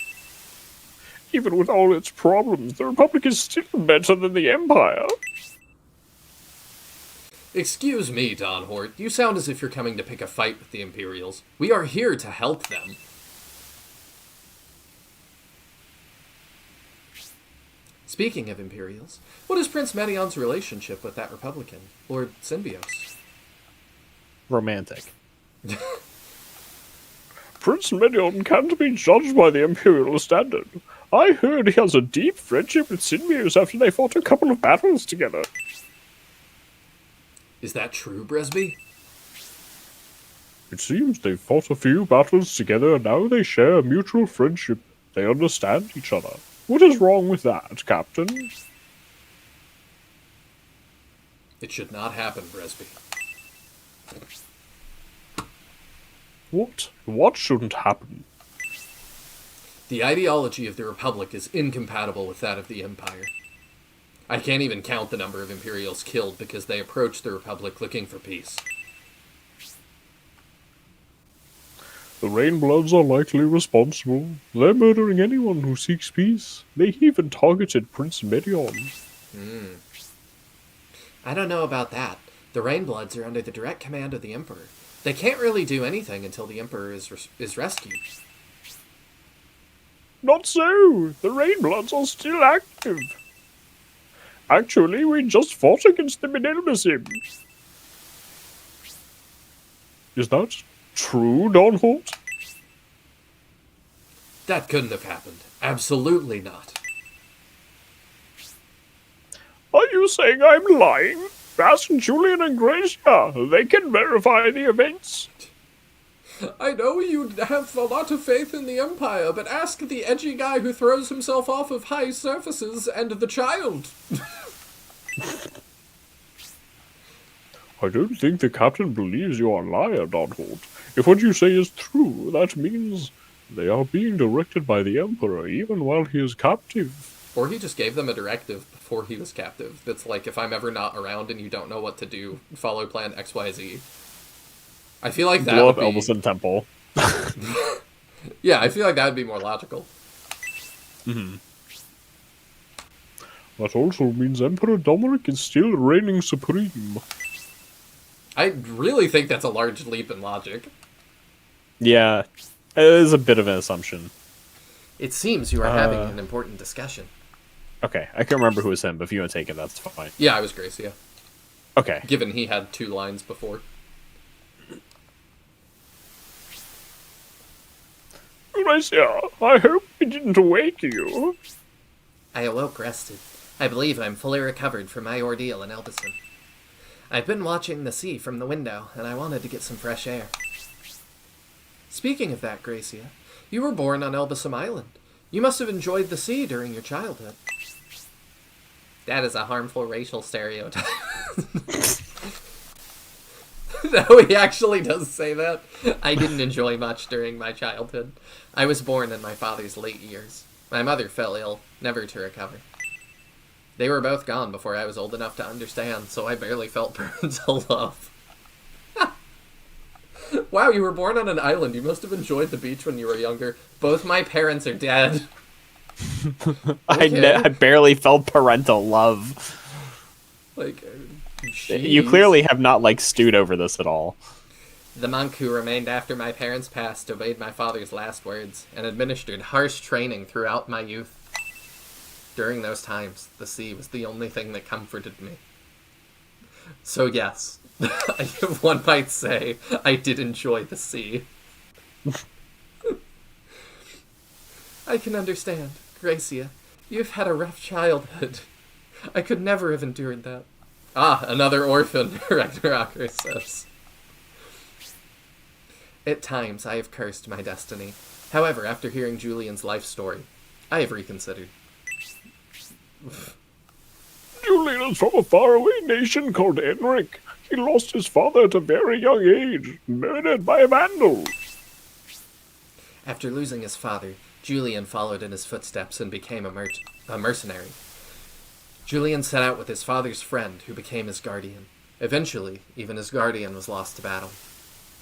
Even with all its problems, the Republic is still better than the Empire.
Excuse me, Don Hort. You sound as if you're coming to pick a fight with the Imperials. We are here to help them. Speaking of Imperials, what is Prince Medion's relationship with that Republican, Lord Symbios?
Romantic.
Prince Medion can't be judged by the Imperial standard. I heard he has a deep friendship with Symbios after they fought a couple of battles together.
Is that true, Bresby?
It seems they've fought a few battles together and now they share a mutual friendship. They understand each other. What is wrong with that, Captain?
It should not happen, Bresby.
What? What shouldn't happen?
The ideology of the Republic is incompatible with that of the Empire. I can't even count the number of Imperials killed because they approached the Republic looking for peace.
The Rainbloods are likely responsible. They're murdering anyone who seeks peace. They even targeted Prince Medion.
I don't know about that. The Rainbloods are under the direct command of the Emperor. They can't really do anything until the Emperor is rescued.
Not so! The Rainbloods are still active. Actually, we just fought against them in Elbasim. Is that true, Don Holt?
That couldn't have happened. Absolutely not.
Are you saying I'm lying? Ask Julian and Gracia. They can verify the events.
I know you have a lot of faith in the Empire, but ask the edgy guy who throws himself off of high surfaces and the child.
I don't think the captain believes you're a liar, Don Holt. If what you say is true, that means they are being directed by the Emperor even while he is captive.
Or he just gave them a directive before he was captive. That's like, if I'm ever not around and you don't know what to do, follow plan XYZ. I feel like that
blow
would
up Elbasan Temple.
Yeah, I feel like that would be more logical.
Mm-hmm.
That also means Emperor Domeric is still reigning supreme.
I really think that's a large leap in logic.
Yeah, it is a bit of an assumption.
It seems you are having an important discussion.
Okay, I can't remember who was him, but if you want to take it, that's fine.
Yeah, I was Gracia.
Okay.
Given he had 2 lines before.
Gracia, I hope we didn't wake you.
I awoke rested. I believe I'm fully recovered from my ordeal in Elbasan. I've been watching the sea from the window, and I wanted to get some fresh air. Speaking of that, Gracia, you were born on Elbasan Island. You must have enjoyed the sea during your childhood. That is a harmful racial stereotype. No, he actually does say that. I didn't enjoy much during my childhood. I was born in my father's late years. My mother fell ill, never to recover. They were both gone before I was old enough to understand, so I barely felt parental love. Wow, you were born on an island. You must have enjoyed the beach when you were younger. Both my parents are dead. Okay.
I barely felt parental love.
Like,
you clearly have not, stewed over this at all.
The monk who remained after my parents passed obeyed my father's last words and administered harsh training throughout my youth. During those times, the sea was the only thing that comforted me. So yes, one might say I did enjoy the sea. I can understand, Gracia. You've had a rough childhood. I could never have endured that. Ah, another orphan, Ragnarok says. At times, I have cursed my destiny. However, after hearing Julian's life story, I have reconsidered.
Julian is from a faraway nation called Enric. He lost his father at a very young age, murdered by a vandal.
After losing his father, Julian followed in his footsteps and became a mercenary. Julian set out with his father's friend, who became his guardian. Eventually, even his guardian was lost to battle.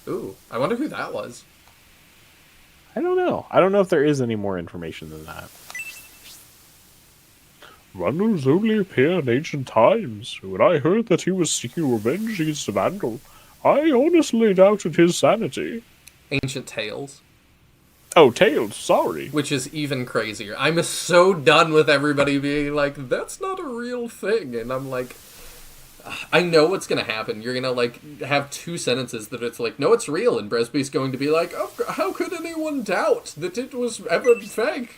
Ooh, I wonder who that was.
I don't know. I don't know if there is any more information than that.
Vandals only appear in ancient times. When I heard that he was seeking revenge against a vandal, I honestly doubted his sanity.
Ancient tales.
Oh, tales, sorry.
Which is even crazier. I'm so done with everybody being like, that's not a real thing. And I'm like, I know what's going to happen. You're going to, like, have two sentences that it's like, no, it's real. And Bresby's going to be like, oh, how could anyone doubt that it was ever fake?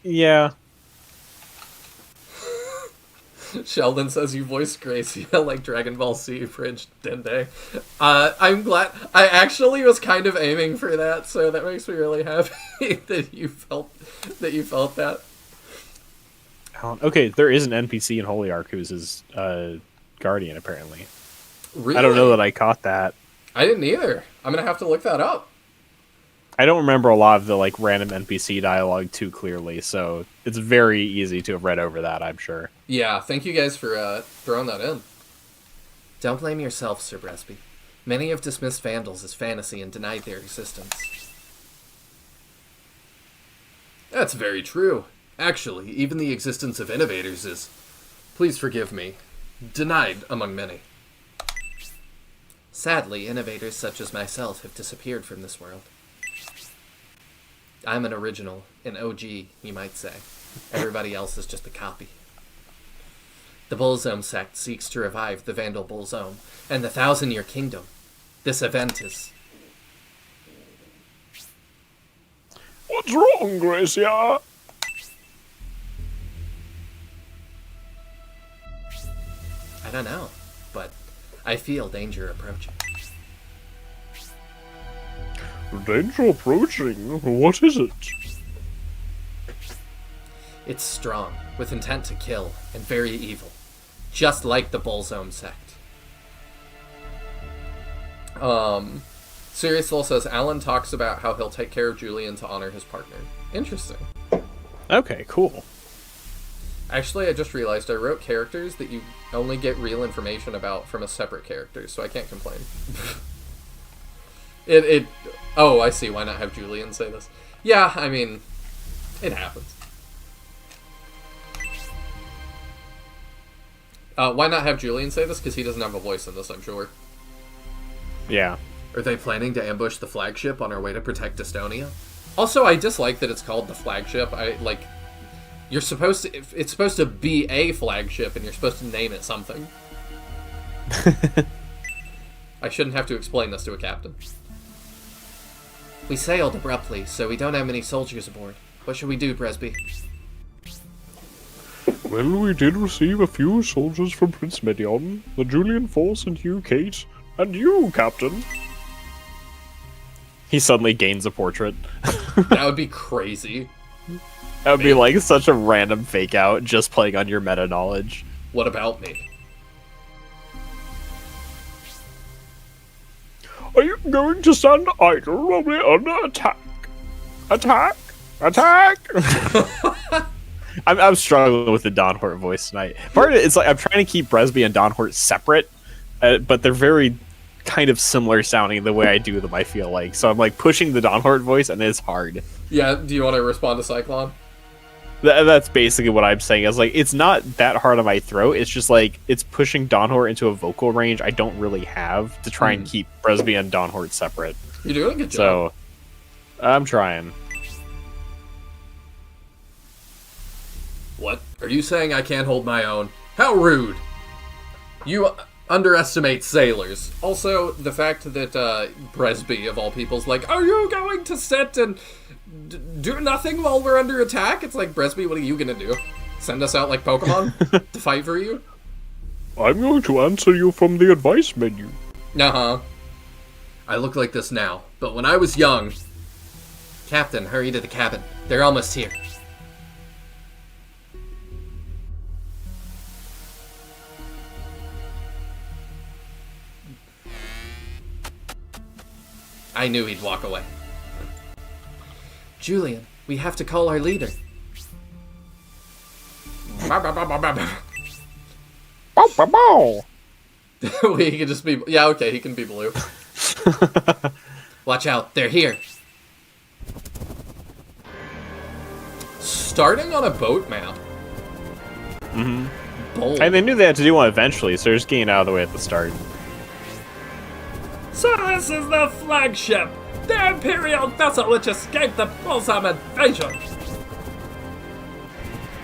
Yeah.
Sheldon says you voiced Gracia like Dragon Ball Z Bridge Dende. I'm glad. I actually was kind of aiming for that, so that makes me really happy that you felt that.
Okay, there is an NPC in Holy Ark who's his guardian, apparently.
Really?
I don't know that I caught that.
I didn't either. I'm gonna have to look that up.
I don't remember a lot of the like random NPC dialogue too clearly, so it's very easy to have read over that, I'm sure.
Yeah, thank you guys for throwing that in. Don't blame yourself, Sir Bresby. Many have dismissed vandals as fantasy and denied their existence. That's very true. Actually, even the existence of innovators is, please forgive me, denied among many. Sadly, innovators such as myself have disappeared from this world. I'm an original, an OG, you might say. Everybody else is just a copy. The Bullzome sect seeks to revive the Vandal Bullzome and the 1,000-Year Kingdom. This event is...
What's wrong, Gracia?
I don't know, but I feel danger approaching.
Danger approaching? What is it?
It's strong, with intent to kill, and very evil. Just like the Bullzome sect. Sirius Soul says, Alan talks about how he'll take care of Julian to honor his partner. Interesting.
Okay, cool.
Actually, I just realized I wrote characters that you only get real information about from a separate character, so I can't complain. Oh, I see. Why not have Julian say this? Yeah, I mean, it happens. Why not have Julian say this? Because he doesn't have a voice in this, I'm sure.
Yeah.
Are they planning to ambush the flagship on our way to protect Estonia? Also, I dislike that it's called the flagship. It's supposed to be a flagship, and you're supposed to name it something. I shouldn't have to explain this to a captain. We sailed abruptly, so we don't have many soldiers aboard. What should we do, Bresby?
Well, we did receive a few soldiers from Prince Medion, the Julian force, and you, Kate, and you, Captain.
He suddenly gains a portrait.
That would be crazy.
That would be like such a random fake out, just playing on your meta knowledge.
What about me?
Are you going to stand idle while we're under attack? Attack! Attack!
I'm struggling with the Dawnhort voice tonight. Part of it is like I'm trying to keep Bresby and Dawnhort separate, but they're very kind of similar sounding the way I do them, I feel like. So I'm like pushing the Dawnhort voice, and it's hard.
Yeah, do you want to respond to Cyclone?
That's basically what I'm saying. Is like it's not that hard on my throat. It's just like it's pushing Dawnhort into a vocal range I don't really have to try and keep Bresby and Dawnhort separate.
You're doing a good job.
So I'm trying.
What? Are you saying I can't hold my own? How rude! You underestimate sailors. Also, the fact that Bresby, of all people, is like, are you going to sit and do nothing while we're under attack? It's like, Bresby, what are you gonna do? Send us out like Pokemon to fight for you?
I'm going to answer you from the advice menu.
Uh-huh. I look like this now, but when I was young... Captain, hurry to the cabin. They're almost here. I knew he'd walk away. Julian, we have to call our leader. He can just be... Yeah, okay, he can be blue. Watch out, they're here. Starting on a boat map.
Mm-hmm.
Bold.
And they knew they had to do one eventually, so they're just getting out of the way at the start.
So this is the flagship, the Imperial vessel which escaped the Balsam invasion.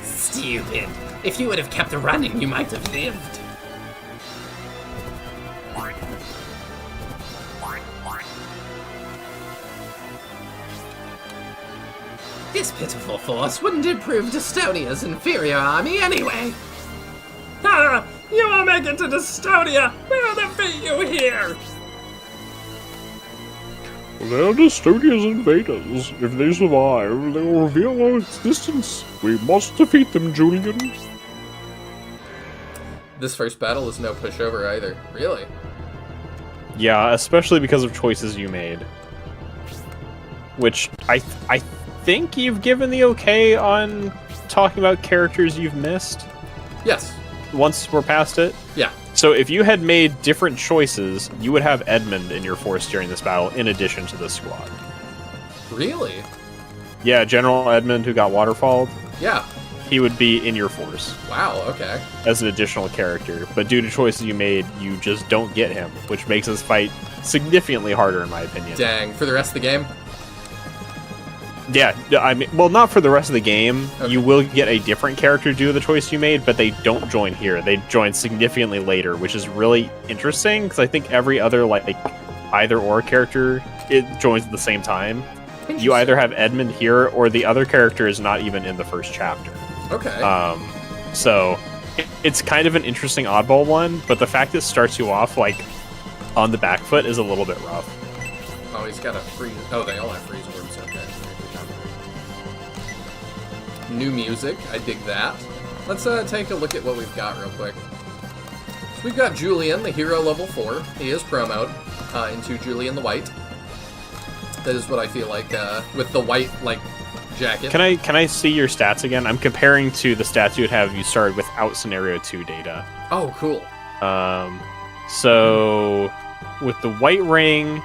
Stupid. If you would have kept running, you might have lived. This pitiful force wouldn't improve Destonia's inferior army anyway.
Ah, you will make it to Destonia. We'll defeat you here.
They're Destonia's invaders. If they survive, they will reveal our existence. We must defeat them, Julian.
This first battle is no pushover either. Really?
Yeah, especially because of choices you made. Which, I think you've given the okay on talking about characters you've missed?
Yes.
Once we're past it?
Yeah.
So if you had made different choices, you would have Edmund in your force during this battle, in addition to the squad.
Really?
Yeah, General Edmund, who got waterfalled.
Yeah.
He would be in your force.
Wow, okay.
As an additional character. But due to choices you made, you just don't get him, which makes this fight significantly harder, in my opinion.
Dang. For the rest of the game?
Yeah, I mean, well, not for the rest of the game.
Okay.
You will get a different character due to the choice you made, but they don't join here. They join significantly later, which is really interesting, because I think every other, like, either-or character, it joins at the same time. You either have Edmund here, or the other character is not even in the first chapter.
Okay.
So, it's kind of an interesting oddball one, but the fact it starts you off, like, on the back foot is a little bit rough.
Oh, he's got a freeze... Oh, they all have freeze orbs, okay. New music, I dig that. Let's take a look at what we've got real quick. So we've got Julian, the hero level 4. He is promoed into Julian the White. That is what I feel like with the white like jacket.
Can I see your stats again? I'm comparing to the stats you would have if you started without Scenario 2 data.
Oh, cool.
So with the white ring,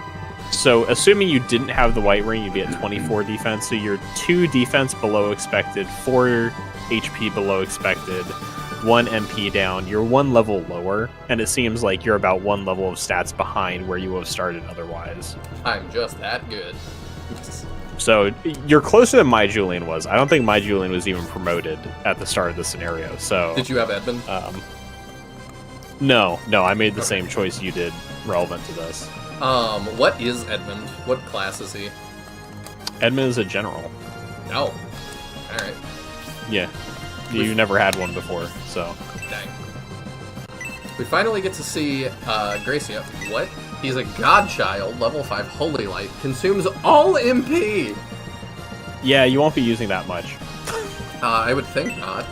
so assuming you didn't have the white ring, you'd be at 24 defense. So you're 2 defense below expected, 4 HP below expected, 1 MP down. You're 1 level lower, and it seems like you're about 1 level of stats behind where you would have started otherwise.
I'm just that good.
So you're closer than my Julian was. I don't think my Julian was even promoted at the start of the scenario. So
did you have Edmund?
No, I made the same choice you did relevant to this.
What is Edmund? What class is he?
Edmund is a general.
Oh. Alright.
Yeah. You never had one before, so.
Dang. We finally get to see Gracia. What? He's a godchild, level 5 Holy Light. Consumes all MP!
Yeah, you won't be using that much.
I would think not.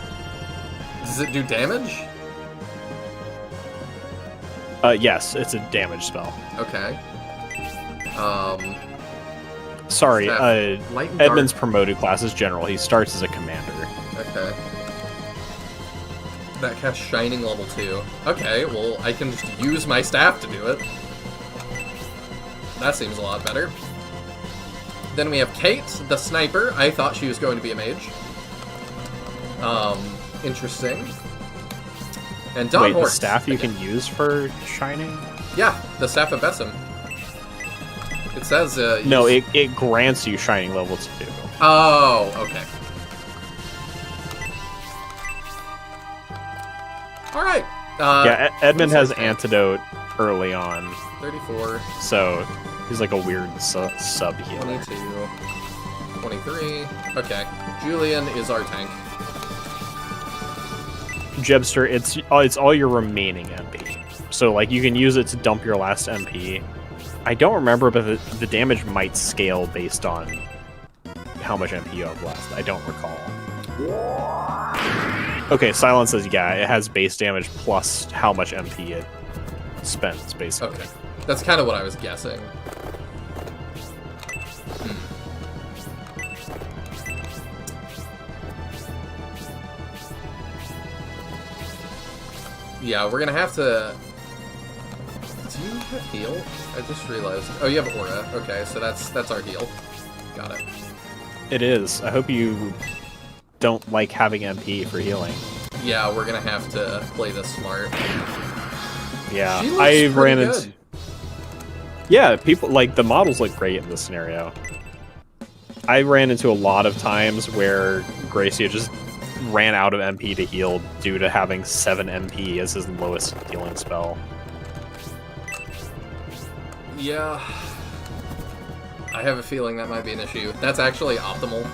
Does it do damage?
Yes, it's a damage spell.
Okay.
Sorry,
Light and
Edmund's
dark.
promoted class is general. He starts as a commander.
Okay. That casts Shining level 2. Okay, well, I can just use my staff to do it. That seems a lot better. Then we have Kate, the sniper. I thought she was going to be a mage. Interesting. And Don
Wait,
Horst.
the staff you can use for shining?
Yeah, the staff of Bessem. It says,
No, it grants you shining level 2.
Oh, okay. All right.
Yeah, Edmund has Antidote early on.
34.
So he's like a weird sub healer.
22. 23. Okay. Julian is our tank.
Jebster, it's all your remaining MP. So like you can use it to dump your last MP. I don't remember, but the damage might scale based on how much MP you have left. I don't recall. Okay, Silence says yeah, it has base damage plus how much MP it spends, basically.
Okay. That's kind of what I was guessing. Yeah, we're gonna have to... Do you have heal? I just realized. Oh, you have aura. Okay, so that's our heal. Got it.
It is. I hope you don't like having MP for healing.
Yeah, we're gonna have to play this smart.
Yeah,
She looks
I ran
pretty
into...
good.
Yeah, people, like, the models look great in this scenario. I ran into a lot of times where Gracia just ran out of MP to heal due to having 7 MP as his lowest healing spell.
Yeah. I have a feeling that might be an issue. That's actually optimal.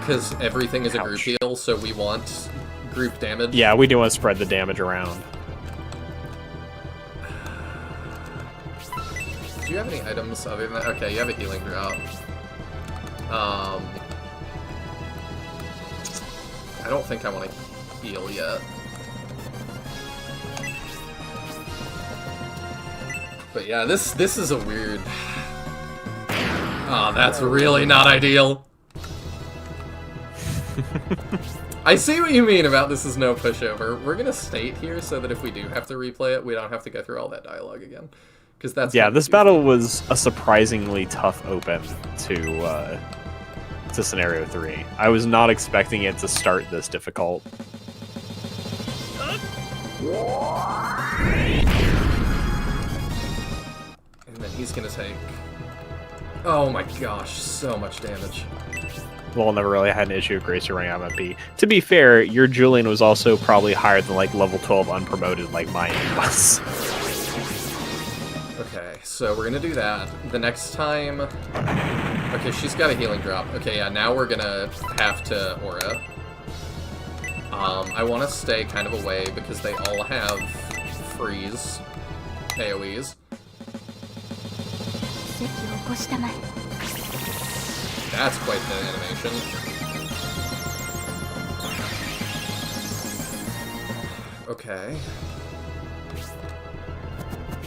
Because everything is a group heal, so we want group damage.
Yeah, we do want to spread the damage around.
Do you have any items other than that? Okay, you have a healing drop. I don't think I want to heal yet. But yeah, this is a weird... Oh, that's really not ideal. I see what you mean about this is no pushover. We're gonna state here so that if we do have to replay it, we don't have to go through all that dialogue again. Because that's...
Yeah, this battle was a surprisingly tough open to Scenario 3. I was not expecting it to start this difficult.
And then he's gonna take... Oh my gosh, so much damage.
Well, never really had an issue with Gracie running out of MP. To be fair, your Julian was also probably higher than like level 12 unpromoted like mine was.
Okay, so we're gonna do that. The next time... Okay, she's got a healing drop. Okay, yeah, now we're gonna have to aura. I want to stay kind of away because they all have freeze AoEs. That's quite the animation. Okay.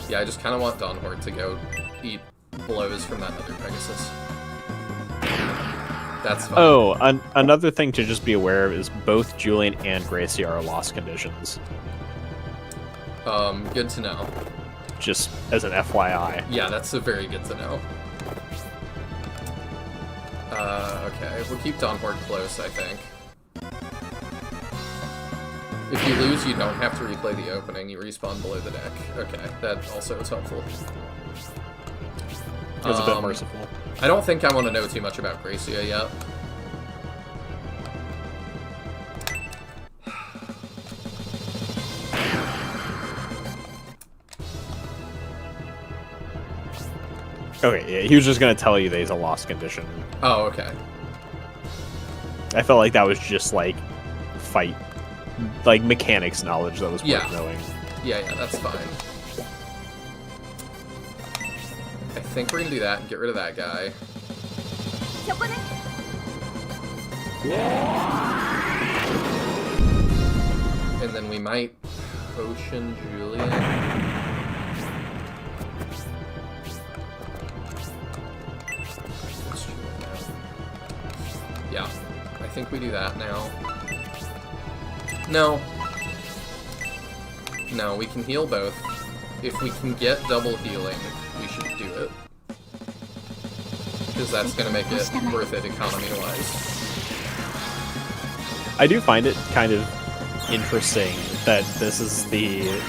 Yeah, I just kind of want Dawnhorde to go eat blows from that other Pegasus. That's fine.
Oh, another thing to just be aware of is both Julian and Gracie are lost conditions.
Good to know.
Just as an FYI.
Yeah, that's very good to know. Okay, we'll keep Dawnhorde close, I think. If you lose, you don't have to replay the opening, you respawn below the deck. Okay, that also is helpful.
That's a bit merciful.
I don't think I want to know too much about Gracia yet.
Okay, yeah, he was just going to tell you that he's a lost condition.
Oh, okay.
I felt like that was just, like, fight, like, mechanics knowledge that was worth knowing.
Yeah, that's fine. I think we're going to do that and get rid of that guy. And then we might potion Julian. Yeah, I think we do that now. No. No, we can heal both. If we can get double healing, we should do it. Because that's going to make it worth it economy-wise.
I do find it kind of interesting that this is the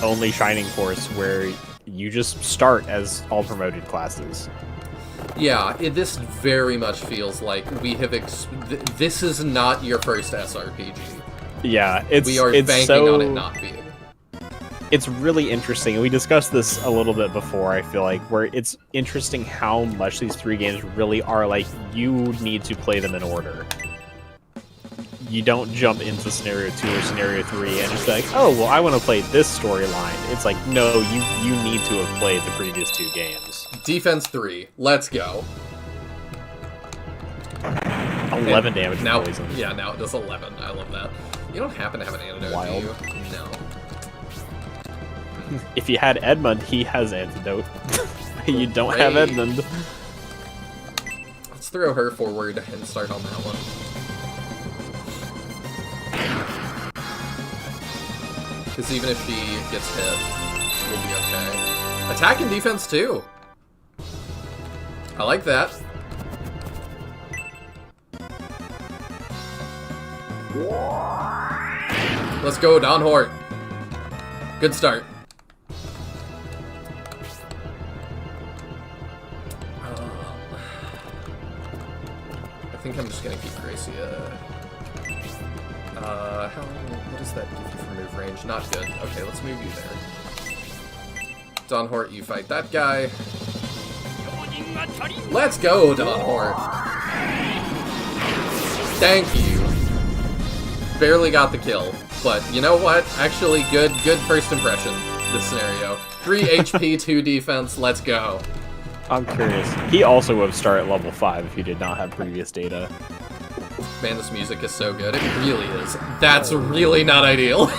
only Shining Force where you just start as all promoted classes.
Yeah, this very much feels like we have... this is not your first SRPG.
Yeah,
we are banking on it not being.
It's really interesting, and we discussed this a little bit before, I feel like, where it's interesting how much these 3 games really are like, you need to play them in order. You don't jump into Scenario 2 or Scenario 3 and just be like, oh, well, I want to play this storyline. It's like, no, you need to have played the previous 2 games.
Defense 3, let's go.
11 damage from
now,
poison.
Yeah, now it does 11. I love that. You don't happen to have an antidote,
Wild.
do you? No.
If you had Edmund, he has antidote. You don't have
Great.
Edmund.
Let's throw her forward and start on that one. Because even if she gets hit, we'll be okay. Attack and defense too. I like that. Let's go, Don Hort. Good start. I think I'm just gonna keep Gracia. What does that give you for move range? Not good. Okay, let's move you there. Don Hort, you fight that guy. Let's go, Don Hort. Thank you. Barely got the kill, but you know what? Actually, good first impression, this scenario. 3 HP, 2 defense, let's go.
I'm curious. He also would have started at level 5 if he did not have previous data.
Man, this music is so good. It really is. That's really not ideal.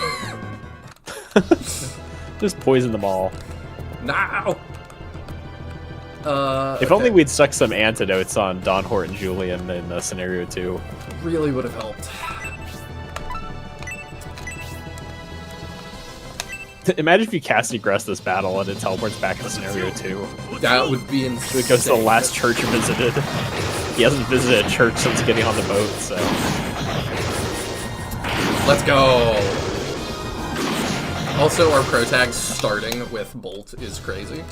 Just poison them all.
Now!
If only we'd stuck some antidotes on Don Hort and Julian in Scenario 2.
Really would have helped.
Imagine if you cast Egress this battle and it teleports back to Scenario 2.
That would be insane.
It goes to the last church visited. He hasn't visited a church since getting on the boat, so...
Let's go! Also, our pro tag starting with Bolt is crazy.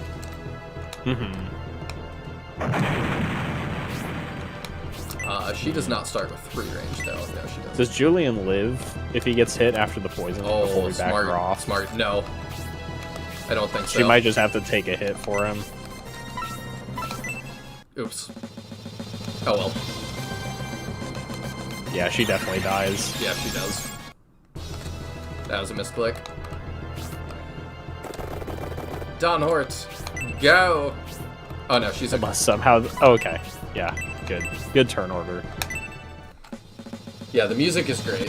She does not start with 3 range, though. No, she doesn't.
Does Julian live if he gets hit after the poison before we back her off?
Smart. No. I don't think so.
She might just have to take a hit for him.
Oops. Oh well.
Yeah, she definitely dies.
Yeah, she does. That was a misclick. Don Hort, go! Oh no, she's
Unless somehow... Oh, okay. Yeah, good. Good turn order.
Yeah, the music is great.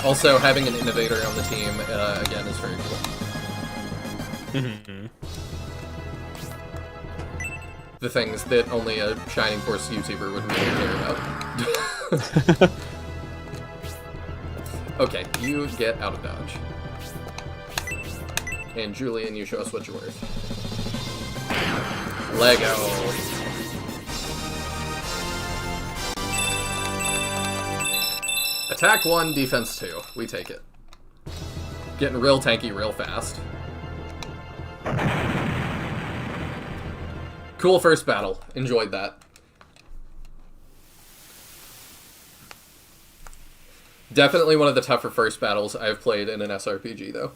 Also, having an innovator on the team, again, is very cool. The things that only a Shining Force YouTuber would really care about. Okay, you get out of dodge. And Julian, you show us what you're worth. Lego. Attack 1, defense 2. We take it. Getting real tanky real fast. Cool first battle. Enjoyed that. Definitely one of the tougher first battles I've played in an SRPG, though.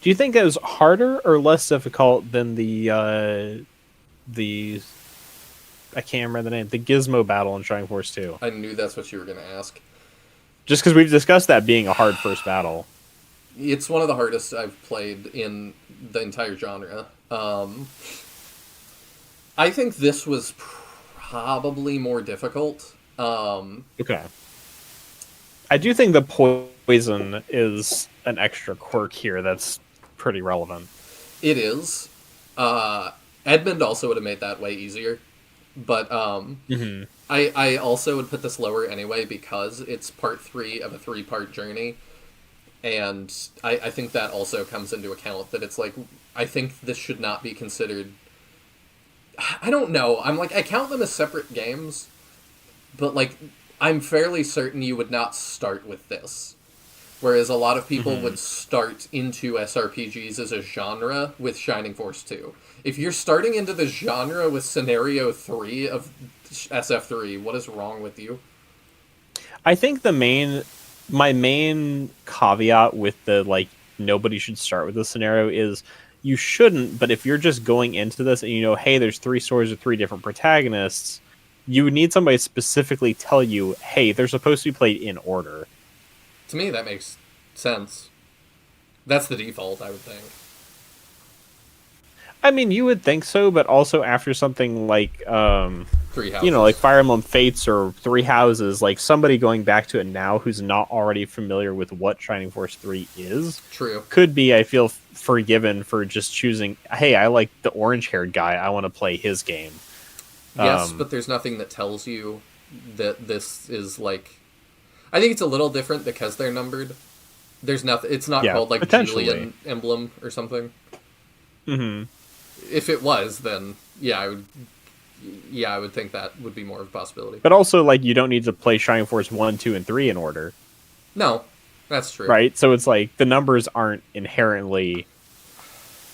Do you think it was harder or less difficult than the I can't remember the name, the Gizmo battle in Shining Force 2?
I knew that's what you were going to ask.
Just because we've discussed that being a hard first battle.
It's one of the hardest I've played in the entire genre. I think this was probably more difficult.
Okay. I do think the poison is an extra quirk here that's pretty relevant.
It is. Edmund also would have made that way easier. But I also would put this lower anyway because it's part 3 of a 3-part journey. And I think that also comes into account that it's like, I think this should not be considered... I don't know. I'm like, I count them as separate games. But like, I'm fairly certain you would not start with this. Whereas a lot of people would start into SRPGs as a genre with Shining Force 2. If you're starting into the genre with Scenario 3 of SF3. What is wrong with you?
I think my main caveat with the, like, nobody should start with this scenario is you shouldn't, but if you're just going into this and you know, hey, there's 3 stories with 3 different protagonists, you would need somebody to specifically tell you, hey, they're supposed to be played in order.
To me, that makes sense. That's the default, I would think.
I mean, you would think so, but also after something like,
3 Houses.
you know, like Fire Emblem Fates or 3 Houses, like somebody going back to it now who's not already familiar with what Shining Force 3 is,
True,
could be, I feel, forgiven for just choosing, hey, I like the orange-haired guy, I want to play his game.
Yes, but there's nothing that tells you that this is, like... I think it's a little different because they're numbered. There's nothing... It's not called, like, Julian Emblem or something.
Mm-hmm.
If it was, then, I would think that would be more of a possibility.
But also, like, you don't need to play Shining Force 1, 2, and 3 in order.
No, that's true.
Right? So it's like, the numbers aren't inherently...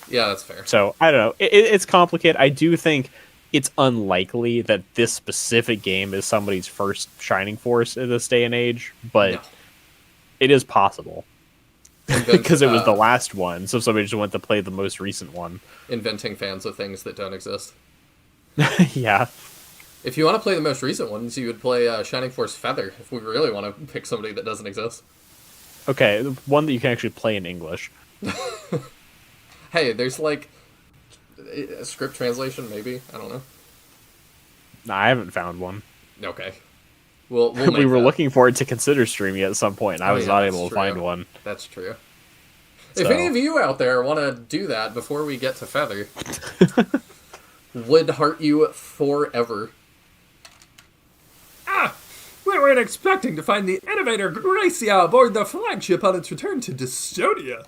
Yeah, that's fair.
So, I don't know. It's complicated. I do think it's unlikely that this specific game is somebody's first Shining Force in this day and age, but it is possible. Because it was the last one, so somebody just went to play the most recent one.
Inventing fans of things that don't exist.
Yeah.
If you want to play the most recent ones, you would play Shining Force Feather, if we really want to pick somebody that doesn't exist.
Okay, one that you can actually play in English.
Hey, there's, like, a script translation, maybe? I don't know.
Nah, I haven't found one.
Okay. We'll
we were looking forward to consider streaming at some point, and I was not able to find one.
That's true. So. If any of you out there want to do that before we get to Feather, would heart you forever.
We weren't expecting to find the innovator Gracia aboard the flagship on its return to Dystonia.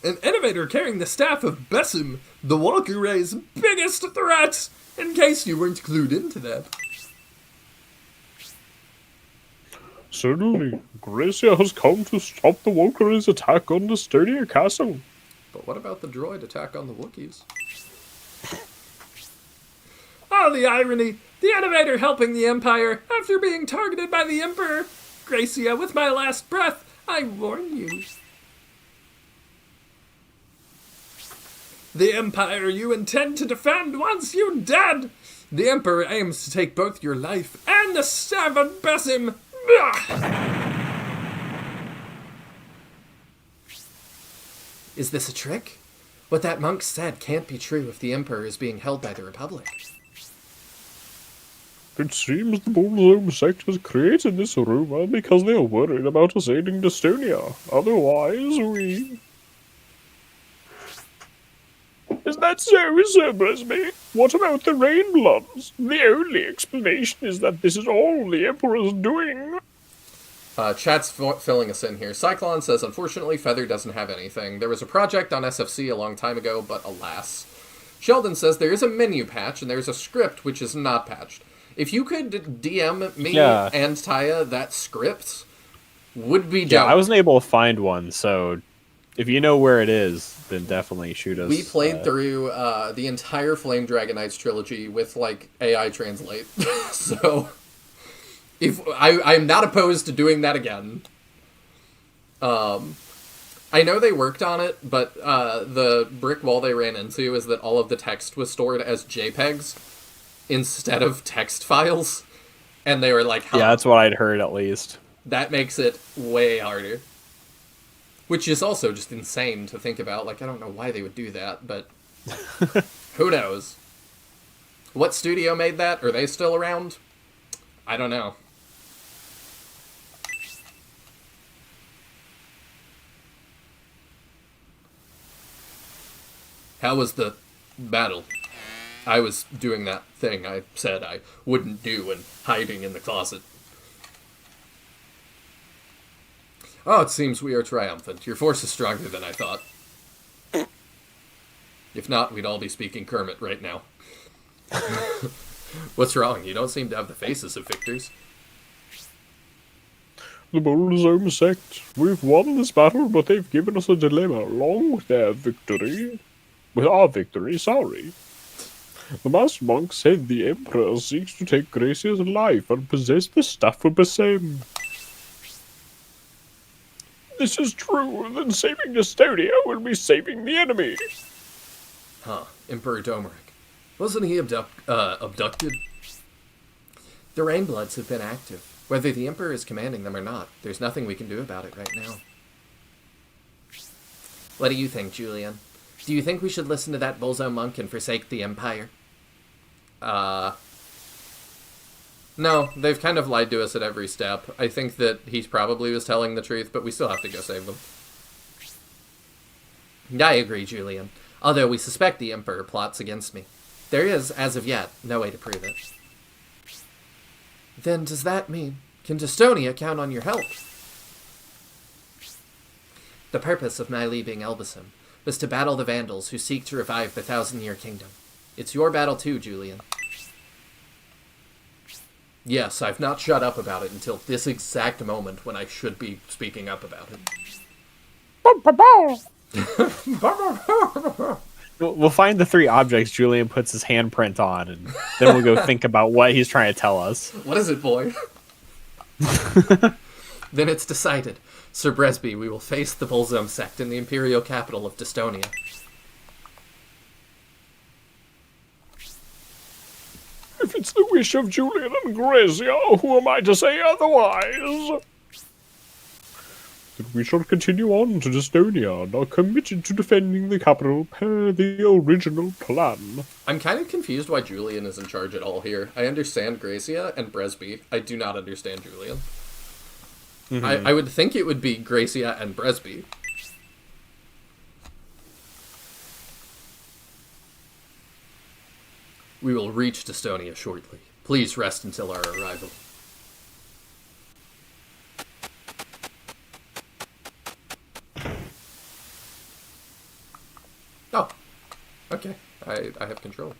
An innovator carrying the staff of Besim, the Walker Ray's biggest threat, in case you weren't clued into that.
Certainly, Gracia has come to stop the Walker's attack on the Dystonia Castle.
But what about the droid attack on the Wookiees?
Oh, the irony! The innovator helping the Empire after being targeted by the Emperor! Gracia, with my last breath, I warn you. The Empire you intend to defend wants you dead! The Emperor aims to take both your life and the staff of Besim!
Is this a trick? What that monk said can't be true if the Emperor is being held by the Republic.
It seems the Bullsome sect has created this rumor because they are worried about us aiding Dystonia. Otherwise, we... Is that so, Sir Brisby? What about the Rainbloods? The only explanation is that this is all the Emperor's doing.
Chat's filling us in here. Cyclone says, unfortunately, Feather doesn't have anything. There was a project on SFC a long time ago, but alas. Sheldon says, there is a menu patch, and there's a script which is not patched. If you could DM me and Taya that script, would be dope.
Yeah, I wasn't able to find one, so if you know where it is, then definitely shoot us.
We played through the entire Flame Dragon Knights trilogy with, like, AI Translate. So, if I'm not opposed to doing that again. I know they worked on it, but the brick wall they ran into is that all of the text was stored as JPEGs instead of text files. And they were like,
yeah, that's what I'd heard, at least.
That makes it way harder. Which is also just insane to think about. Like, I don't know why they would do that, but who knows? What studio made that? Are they still around? I don't know. How was the battle? I was doing that thing I said I wouldn't do and hiding in the closet. Oh, it seems we are triumphant. Your force is stronger than I thought. If not, we'd all be speaking Kermit right now. What's wrong? You don't seem to have the faces of victors.
The Bullsome sect. We've won this battle, but they've given us a dilemma along with their victory. With our victory, sorry. The masked monk said the Emperor seeks to take Gracia's life and possess the staff of Bassem. This is true, then saving Estonia will be saving the enemy.
Huh, Emperor Domeric. Wasn't he abducted? The Rainbloods have been active. Whether the Emperor is commanding them or not, there's nothing we can do about it right now. What do you think, Julian? Do you think we should listen to that Bolzo monk and forsake the Empire?
No, they've kind of lied to us at every step. I think that he probably was telling the truth, but we still have to go save them.
I agree, Julian. Although we suspect the Emperor plots against me. There is, as of yet, no way to prove it. Then does that mean, can Destonia count on your help? The purpose of my leaving Elbasan was to battle the Vandals who seek to revive the Thousand-Year Kingdom. It's your battle too, Julian.
Yes, I've not shut up about it until this exact moment when I should be speaking up about
it. We'll find the 3 objects Julian puts his handprint on, and then we'll go think about what he's trying to tell us.
What is it, boy?
Then it's decided. Sir Bresby, we will face the Bolzom sect in the imperial capital of Destonia.
If it's the wish of Julian and Gracia, who am I to say otherwise? Then we shall continue on to Destonia and are committed to defending the capital per the original plan.
I'm kind of confused why Julian is in charge at all here. I understand Gracia and Bresby. I do not understand Julian. I would think it would be Gracia and Bresby.
We will reach Destonia shortly. Please rest until our arrival.
Oh, okay. I have control.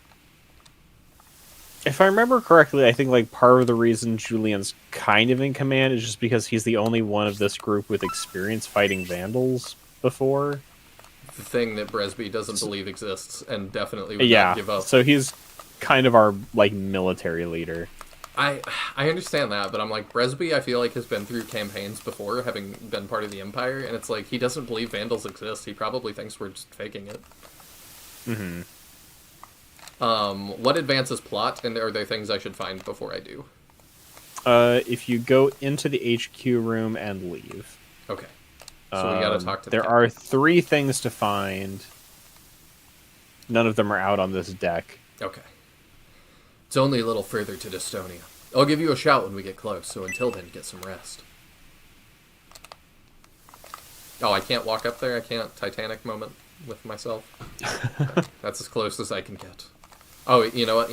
If I remember correctly, I think like part of the reason Julian's kind of in command is just because he's the only one of this group with experience fighting Vandals before.
The thing that Bresby doesn't believe exists and definitely would
not
give up.
So he's kind of our like military leader.
I understand that, but I'm like, Bresby I feel like has been through campaigns before, having been part of the Empire, and it's like he doesn't believe Vandals exist. He probably thinks we're just faking it.
Mm-hmm.
What advances plot, and are there things I should find before I do?
If you go into the HQ room and leave.
Okay. So we gotta talk to
There are 3 things to find. None of them are out on this deck.
Okay. It's only a little further to Destonia. I'll give you a shout when we get close, so until then, get some rest. Oh, I can't walk up there? I can't Titanic moment with myself? That's as close as I can get. Oh, you know what?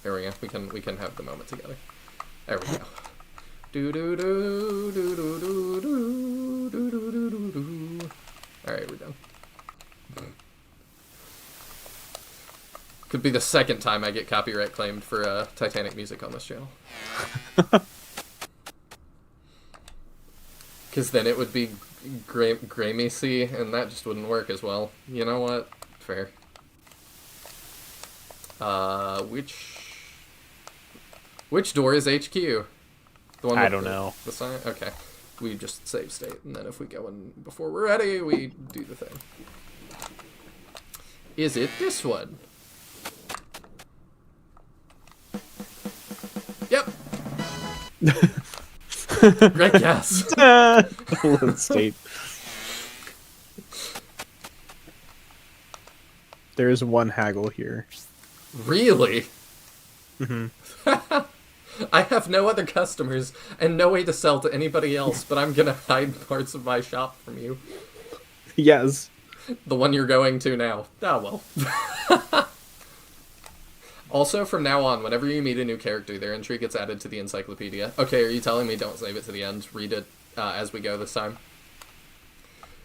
There we go. We can have the moment together. There we go. Do do do do do do do do do do do do. All right, we're done. Could be the second time I get copyright claimed for Titanic music on this channel. Because then it would be Grammy-C, and that just wouldn't work as well. You know what? Fair. Which door is HQ? The one
I don't know.
The sign? Okay. We just save state, and then if we go in before we're ready, we do the thing. Is it this one? Yep. Great guess.
State. There is one haggle here.
Really?
Mm-hmm.
I have no other customers and no way to sell to anybody else, but I'm gonna hide parts of my shop from you.
Yes.
The one you're going to now. Oh, well. Also, from now on, whenever you meet a new character, their entry gets added to the encyclopedia. Okay, are you telling me don't save it to the end? Read it as we go this time?